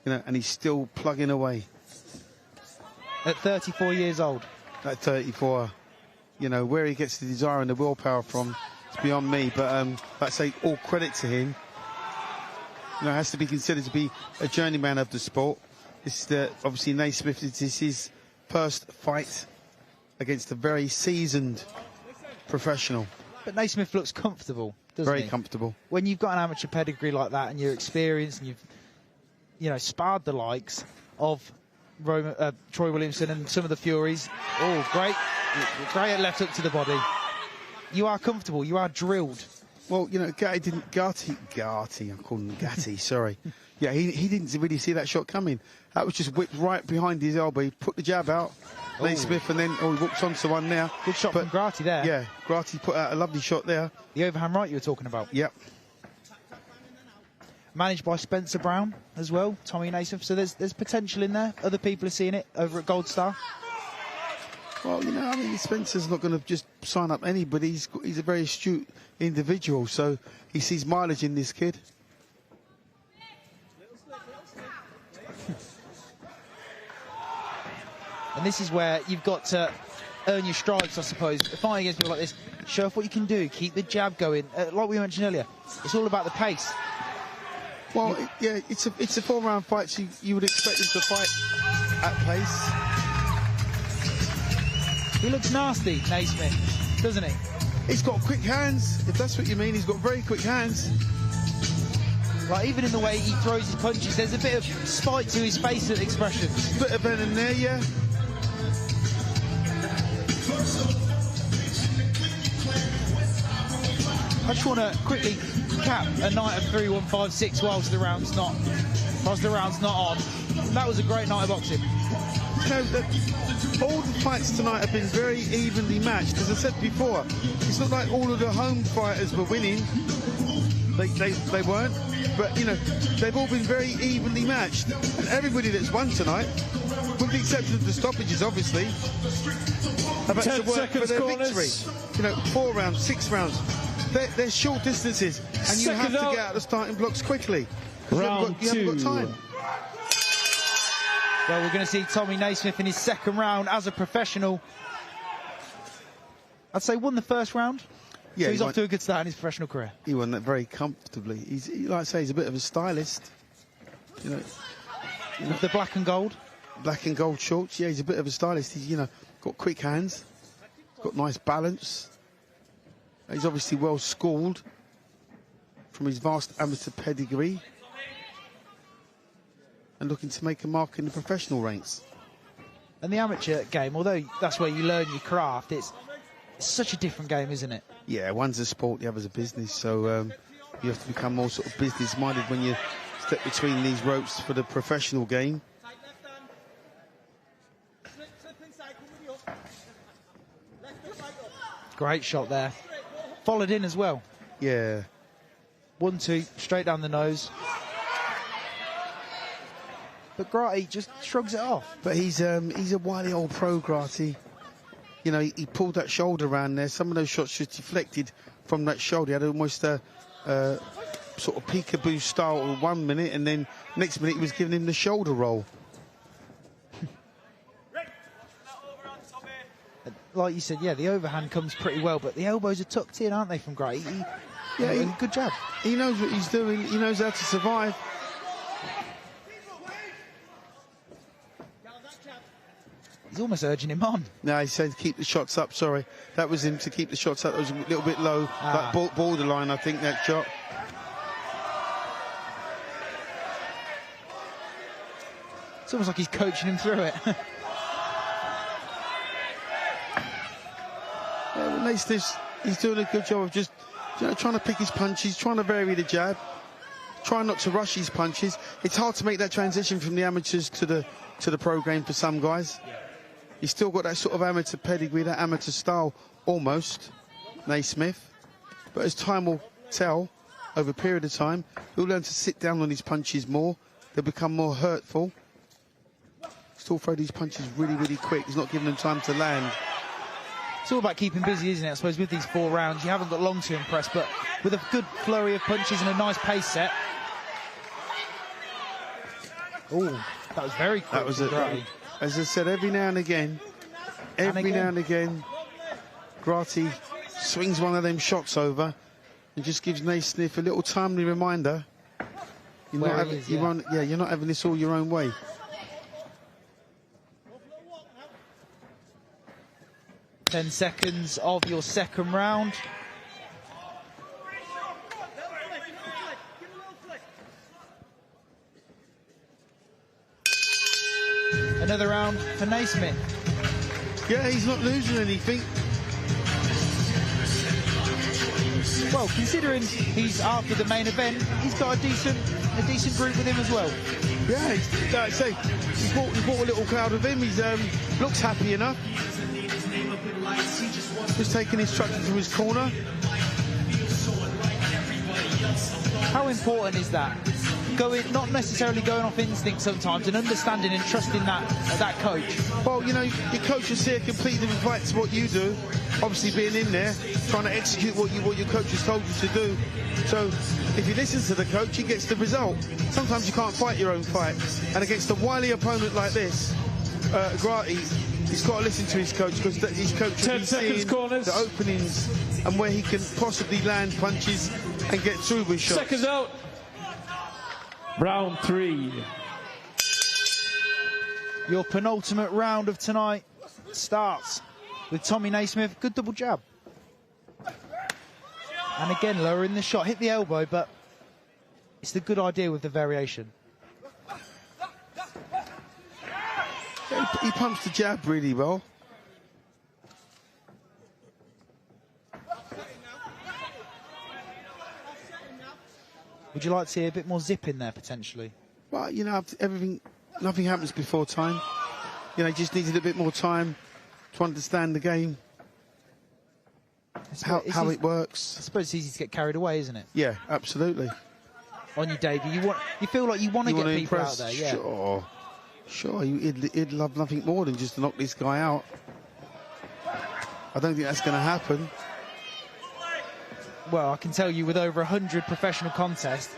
you know, and he's still plugging away. At 34 years old. At 34, you know, where he gets the desire and the willpower from, it's beyond me. But I'd say all credit to him. You know, has to be considered to be a journeyman of the sport. This is obviously Naismith. This is his first fight against a very seasoned professional. But Naismith looks comfortable, doesn't he? Very comfortable. When you've got an amateur pedigree like that and you're experienced and you've, sparred the likes of Troy Williamson and some of the Furies. Oh, great at left hook to the body. You are comfortable. You are drilled. Well, you know, Gatti, I call him Gatti, sorry. Yeah, he didn't really see that shot coming. That was just whipped right behind his elbow. He put the jab out, Naismith, and then he walks onto one now. Good shot from Grati there. Yeah, Grati put out a lovely shot there. The overhand right you were talking about. Yep. managed by Spencer Brown as well, Tommy Naismith. So there's potential in there. Other people are seeing it over at Gold Star. Well, you know, I mean, Spencer's not going to just sign up anybody. He's a very astute individual, so he sees mileage in this kid. And this is where you've got to earn your stripes, I suppose. Fighting against people like this, show off what you can do, keep the jab going. Like we mentioned earlier, it's all about the pace. Well, yeah, it's a 4-round fight, so you would expect him to fight at pace. He looks nasty, Naismith, doesn't he? He's got quick hands, if that's what you mean. He's got very quick hands. Like, even in the way he throws his punches, there's a bit of spite to his facial expressions. Bit of venom there, yeah. I just want to quickly cap a night of 3-1-5-6 whilst the round's not on. That was a great night of boxing. You know, all the fights tonight have been very evenly matched. As I said before, it's not like all of the home fighters were winning. They weren't. But, you know, they've all been very evenly matched. And everybody that's won tonight, with the exception of the stoppages, obviously, have had to work for their victory. You know, 4 rounds, 6 rounds. They're short distances, and you have to get out the starting blocks quickly. You haven't got time. Well, we're going to see Tommy Naismith in his second round as a professional. I'd say won the first round. Yeah, so he's off to a good start in his professional career. He won that very comfortably. Like I say, he's a bit of a stylist. You know, with the black and gold. Black and gold shorts. Yeah, he's a bit of a stylist. He's, you know, got quick hands, got nice balance. He's obviously well schooled from his vast amateur pedigree and looking to make a mark in the professional ranks. And the amateur game, although that's where you learn your craft, it's such a different game, isn't it? Yeah, one's a sport, the other's a business, so you have to become more sort of business-minded when you step between these ropes for the professional game. Great shot there. Followed in as well. Yeah. 1-2, straight down the nose. But Grati just shrugs it off. But he's a wily old pro, Grati. You know, he pulled that shoulder around there. Some of those shots just deflected from that shoulder. He had almost a sort of peekaboo style 1 minute, and then next minute he was giving him the shoulder roll. Like you said, yeah, the overhand comes pretty well, but the elbows are tucked in, aren't they, from Grati? Good jab. He knows what he's doing. He knows how to survive. He's almost urging him on. No, he said keep the shots up, sorry. That was him to keep the shots up. That was a little bit low, like borderline, I think, that shot. It's almost like he's coaching him through it. He's doing a good job of just, you know, trying to pick his punches, trying to vary the jab, trying not to rush his punches. It's hard to make that transition from the amateurs to the pro game for some guys. He's still got that sort of amateur pedigree, that amateur style almost, Naismith. But as time will tell, over a period of time, he'll learn to sit down on his punches more. They'll become more hurtful. Still throw these punches really, really quick. He's not giving them time to land. It's all about keeping busy, isn't it? I suppose with these 4 rounds, you haven't got long to impress, but with a good flurry of punches and a nice pace set. Oh, that was very quick. That was it. As I said, every now and again, Grati swings one of them shots over and just gives Naismith a little timely reminder. You're not having this all your own way. Ten seconds of your second round. Another round for Naismith. Yeah, he's not losing anything. Well, considering he's after the main event, he's got a decent group with him as well. Yeah, like I say, he brought a little crowd with him. He's looks happy enough. Just taking instructions from his corner. How important is that not necessarily going off instinct sometimes, and understanding and trusting that coach. Well, you know, your coach will see a completely different fight to what you do. Obviously, being in there, trying to execute what your coach has told you to do. So, if you listen to the coach, he gets the result. Sometimes you can't fight your own fight, and against a wily opponent like this, Grati, he's got to listen to his coach, because his coach will be seeing the openings and where he can possibly land punches and get through with shots. Seconds out. Round 3. Your penultimate round of tonight starts with Tommy Naismith. Good double jab. And again, lowering the shot. Hit the elbow, but it's the good idea with the variation. He pumps the jab really well. Would you like to see a bit more zip in there, potentially? Well, you know, nothing happens before time. You know, he just needed a bit more time to understand the game, how it works. I suppose it's easy to get carried away, isn't it? Yeah, absolutely. On your debut, you feel like you want to get people impress, out there, yeah. Sure. He'd love nothing more than just to knock this guy out. I don't think that's going to happen. Well, I can tell you, with over 100 professional contests,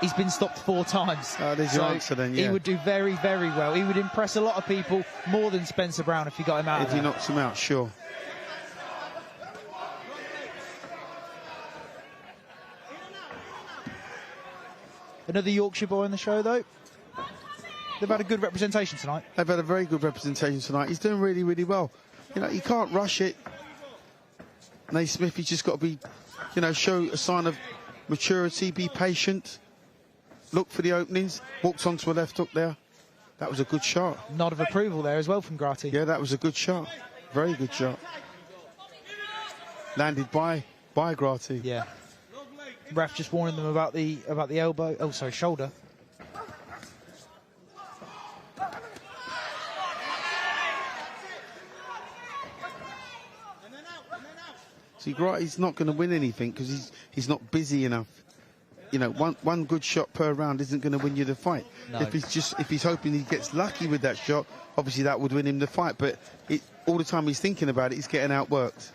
he's been stopped 4 times. There's your answer then, yeah. He would do very, very well. He would impress a lot of people more than Spencer Brown if he got him out. If he knocks him out, sure. Another Yorkshire boy on the show, though. They've had a good representation tonight. They've had a very good representation tonight. He's doing really, really well. You know, you can't rush it. Naismith, he's just got to be, you know, show a sign of maturity, be patient, look for the openings. Walks onto a left hook there. That was a good shot. Nod of approval there as well from Grati. Yeah, that was a good shot. Very good shot. Landed by Grati. Yeah. Ref just warning them about the elbow. Oh, sorry, shoulder. See, Grati's not going to win anything because he's not busy enough. You know, one good shot per round isn't going to win you the fight. No. If he's hoping he gets lucky with that shot, obviously that would win him the fight. But all the time he's thinking about it, he's getting outworked.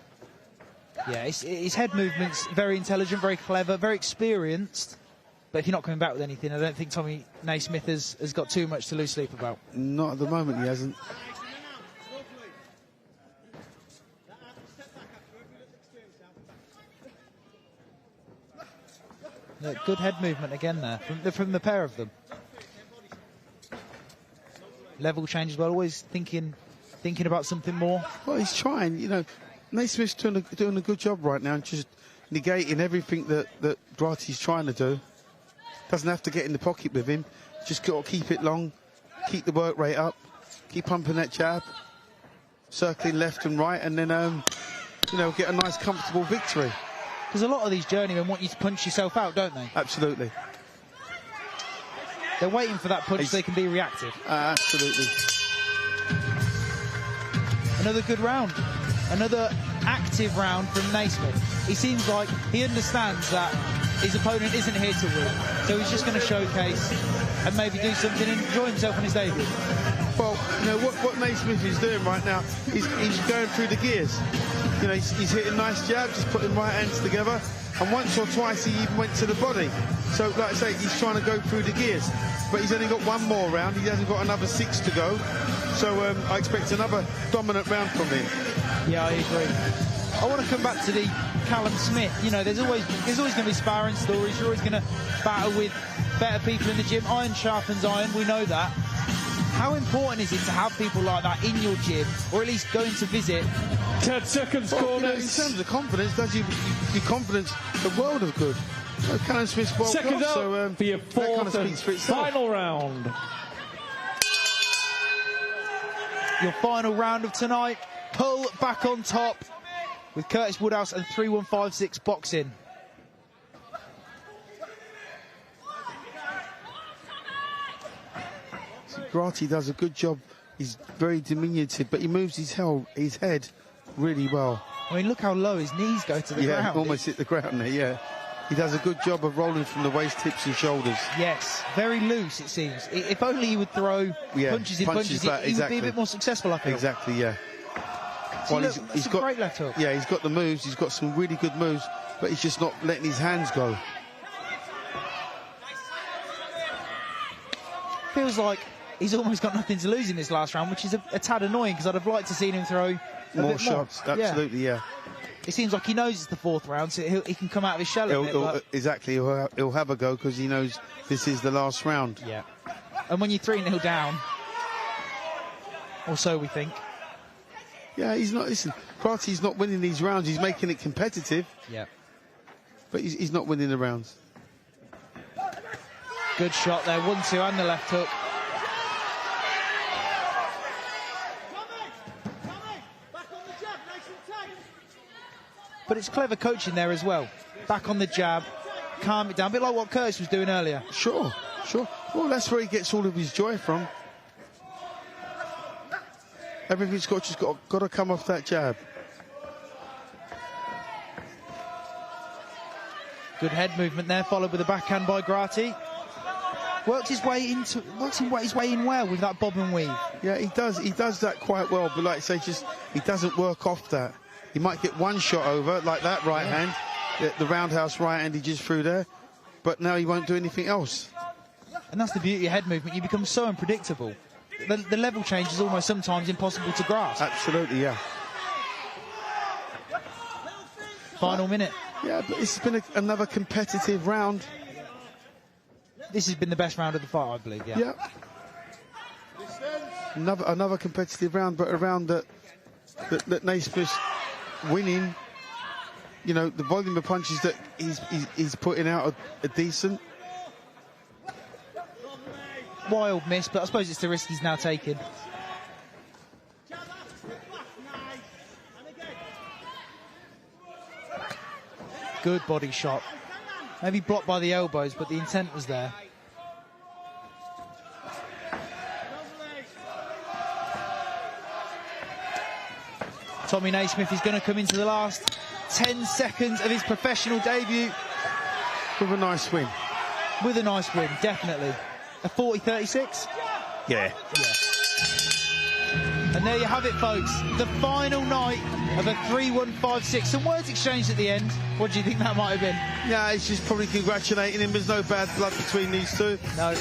Yeah, his head movement's very intelligent, very clever, very experienced. But if you're not coming back with anything, I don't think Tommy Naismith has got too much to lose sleep about. Not at the moment, he hasn't. Look, good head movement again there from the pair of them. Level change as well, always thinking about something more. Well, he's trying, you know. Naismith's doing a good job right now, and just negating everything that Grati's trying to do. Doesn't have to get in the pocket with him. Just got to keep it long, keep the work rate up, keep pumping that jab, circling left and right, and then you know, get a nice comfortable victory. Because a lot of these journeymen want you to punch yourself out, don't they? Absolutely. They're waiting for that punch so they can be reactive. Absolutely. Another good round. Another active round from Naismith. He seems like he understands that his opponent isn't here to win, so he's just going to showcase and maybe do something and enjoy himself on his debut. Well, you know, what Naismith is doing right now, he's going through the gears. You know, he's hitting nice jabs, he's putting right hands together, and once or twice he even went to the body. So, like I say, he's trying to go through the gears. But he's only got one more round, he hasn't got another 6 to go. So I expect another dominant round from him. Yeah, I agree. I want to come back to the Callum Smith. You know, there's always going to be sparring stories. You're always going to battle with better people in the gym. Iron sharpens iron, we know that. How important is it to have people like that in your gym, or at least going to visit? 10 seconds, well, corners. You know, in terms of confidence, does your confidence the world of good. Callum Smith's world Seconds class, out so for your fourth kind of speaks for itself. final round. Your final round of tonight. Hull back on top with Curtis Woodhouse and 3156 boxing. Grati does a good job. He's very diminutive, but he moves his head really well. I mean, look how low his knees go to the ground. Yeah, almost hit the ground there, yeah. He does a good job of rolling from the waist, hips and shoulders. Yes, very loose it seems. If only he would throw punches in punches, back, he would be a bit more successful, I feel. Exactly, yeah. Well, he's got great left hook. Yeah, he's got the moves. He's got some really good moves, but he's just not letting his hands go. Feels like he's almost got nothing to lose in this last round, which is a tad annoying because I'd have liked to seen him throw more shots. Absolutely, yeah. It seems like he knows it's the 4th round, so he can come out of his shell a bit. Exactly, he'll have a go because he knows this is the last round. Yeah. And when you're 3-0 down, or so we think. Yeah, he's not, listen, Kraty's not winning these rounds. He's making it competitive. Yeah. But he's not winning the rounds. Good shot there, 1-2 and the left hook. But it's clever coaching there as well. Back on the jab, calm it down, a bit like what Curtis was doing earlier. Sure. Well, that's where he gets all of his joy from. Everything's got to come off that jab. Good head movement there, followed with a backhand by Kraty. Worked his way in well with that bob and weave. Yeah, he does. He does that quite well. But like I say, he doesn't work off that. He might get one shot over, like that right hand, the roundhouse right hand he just threw there, but now he won't do anything else. And that's the beauty of head movement. You become so unpredictable. The level change is almost sometimes impossible to grasp. Absolutely, yeah. Final minute. Yeah, but it's been another competitive round. This has been the best round of the fight, I believe, yeah. Another competitive round, but a round that Naismith's winning. You know, the volume of punches that he's putting out are decent. Wild miss, but I suppose it's the risk he's now taking. Good body shot. Maybe blocked by the elbows, but the intent was there. Tommy Naismith is going to come into the last 10 seconds of his professional debut. With a nice win. With a nice win, definitely. A 40-36? Yeah. And there you have it, folks. The final night of a 3-1-5-6. Some words exchanged at the end. What do you think that might have been? Yeah, he's just probably congratulating him. There's no bad blood between these two. No.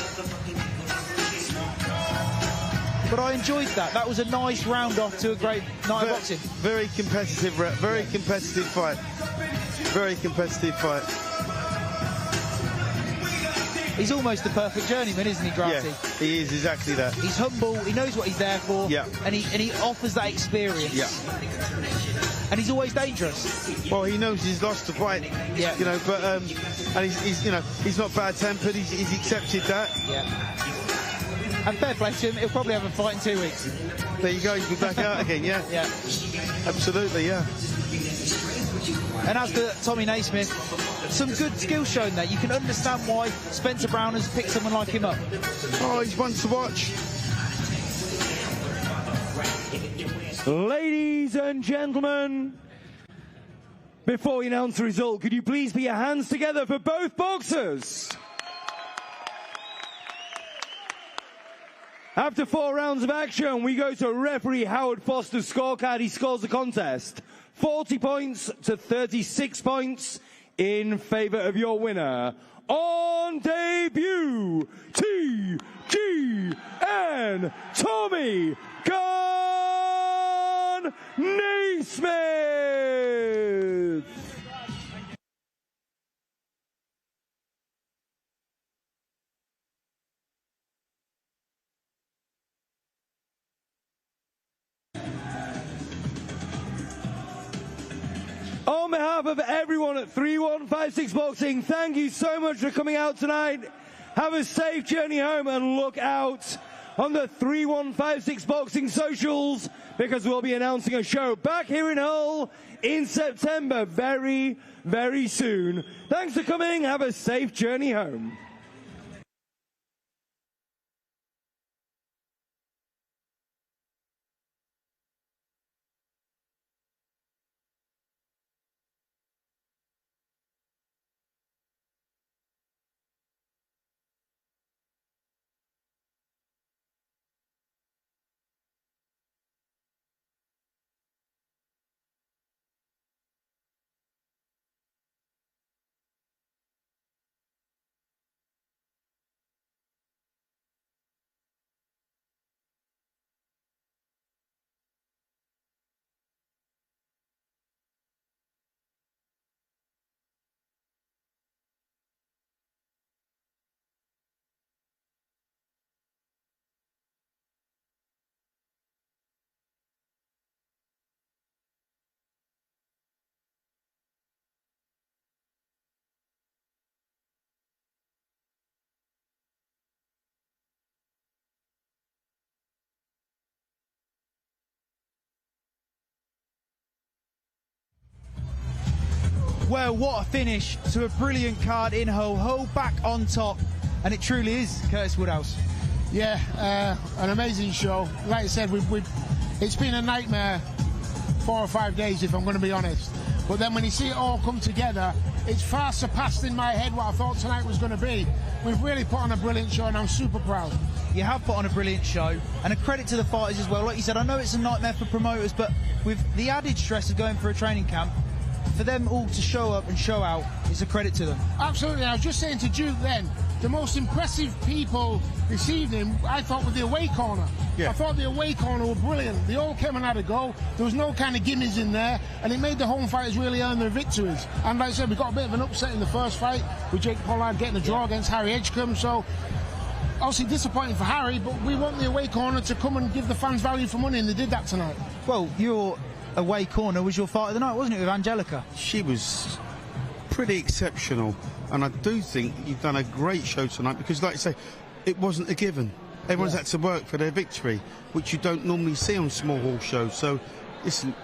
But I enjoyed that. That was a nice round off to a great night of boxing. Very competitive, competitive fight. Very competitive fight. He's almost the perfect journeyman, isn't he, Kraty? Yeah, he is exactly that. He's humble, he knows what he's there for, and he offers that experience. Yeah. And he's always dangerous. Well, he knows he's lost the fight. Yeah. You know, but and he's not bad-tempered. He's accepted that. Yeah. And fair play to him, he'll probably have a fight in 2 weeks. There you go, he'll be back out again, yeah. Yeah. Absolutely, yeah. And as for Tommy Naismith, some good skills shown there. You can understand why Spencer Brown has picked someone like him up. Oh, he's one to watch. Ladies and gentlemen, before we announce the result, could you please put your hands together for both boxers? After 4 rounds of action, we go to referee Howard Foster's scorecard. He scores the contest 40 points to 36 points in favour of your winner. On debut, TGN Tommy Gunn Naismith. On behalf of everyone at 3156 Boxing, thank you so much for coming out tonight. Have a safe journey home and look out on the 3156 Boxing socials because we'll be announcing a show back here in Hull in September very, very soon. Thanks for coming. Have a safe journey home. Well, what a finish to a brilliant card in Hull. Hull back on top, and it truly is Curtis Woodhouse. Yeah, an amazing show. Like I said, it's been a nightmare 4 or 5 days, if I'm going to be honest. But then when you see it all come together, it's far surpassed in my head what I thought tonight was going to be. We've really put on a brilliant show, and I'm super proud. You have put on a brilliant show, and a credit to the fighters as well. Like you said, I know it's a nightmare for promoters, but with the added stress of going for a training camp, for them all to show up and show out, it's a credit to them. Absolutely. I was just saying to Duke then, the most impressive people this evening, I thought, were the away corner. Yeah. I thought the away corner were brilliant. They all came and had a go. There was no kind of gimmies in there, and it made the home fighters really earn their victories. And like I said, we got a bit of an upset in the first fight with Jake Pollard getting a draw against Harry Edgecombe. So obviously disappointing for Harry, but we want the away corner to come and give the fans value for money, and they did that tonight. Well, your away corner was your fight of the night, wasn't it, with Angelica? She was pretty exceptional, and I do think you've done a great show tonight because, like I say, it wasn't a given. Everyone's had to work for their victory, which you don't normally see on small hall shows. So, listen,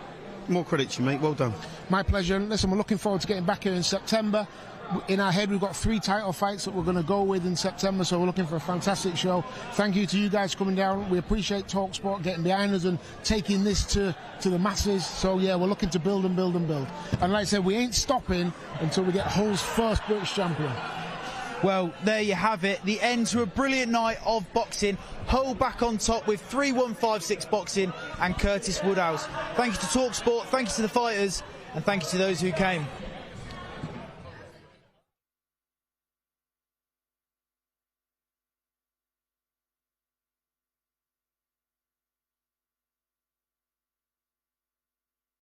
more credit to you, mate. Well done. My pleasure. And listen, we're looking forward to getting back here in September. In our head, we've got 3 title fights that we're going to go with in September, so we're looking for a fantastic show. Thank you to you guys coming down. We appreciate talkSPORT getting behind us and taking this to the masses. So yeah, we're looking to build and build and build. And like I said, we ain't stopping until we get Hull's first British champion. Well, there you have it. The end to a brilliant night of boxing. Hull back on top with 3-1-5-6 boxing and Curtis Woodhouse. Thank you to talkSPORT, thank you to the fighters, and thank you to those who came.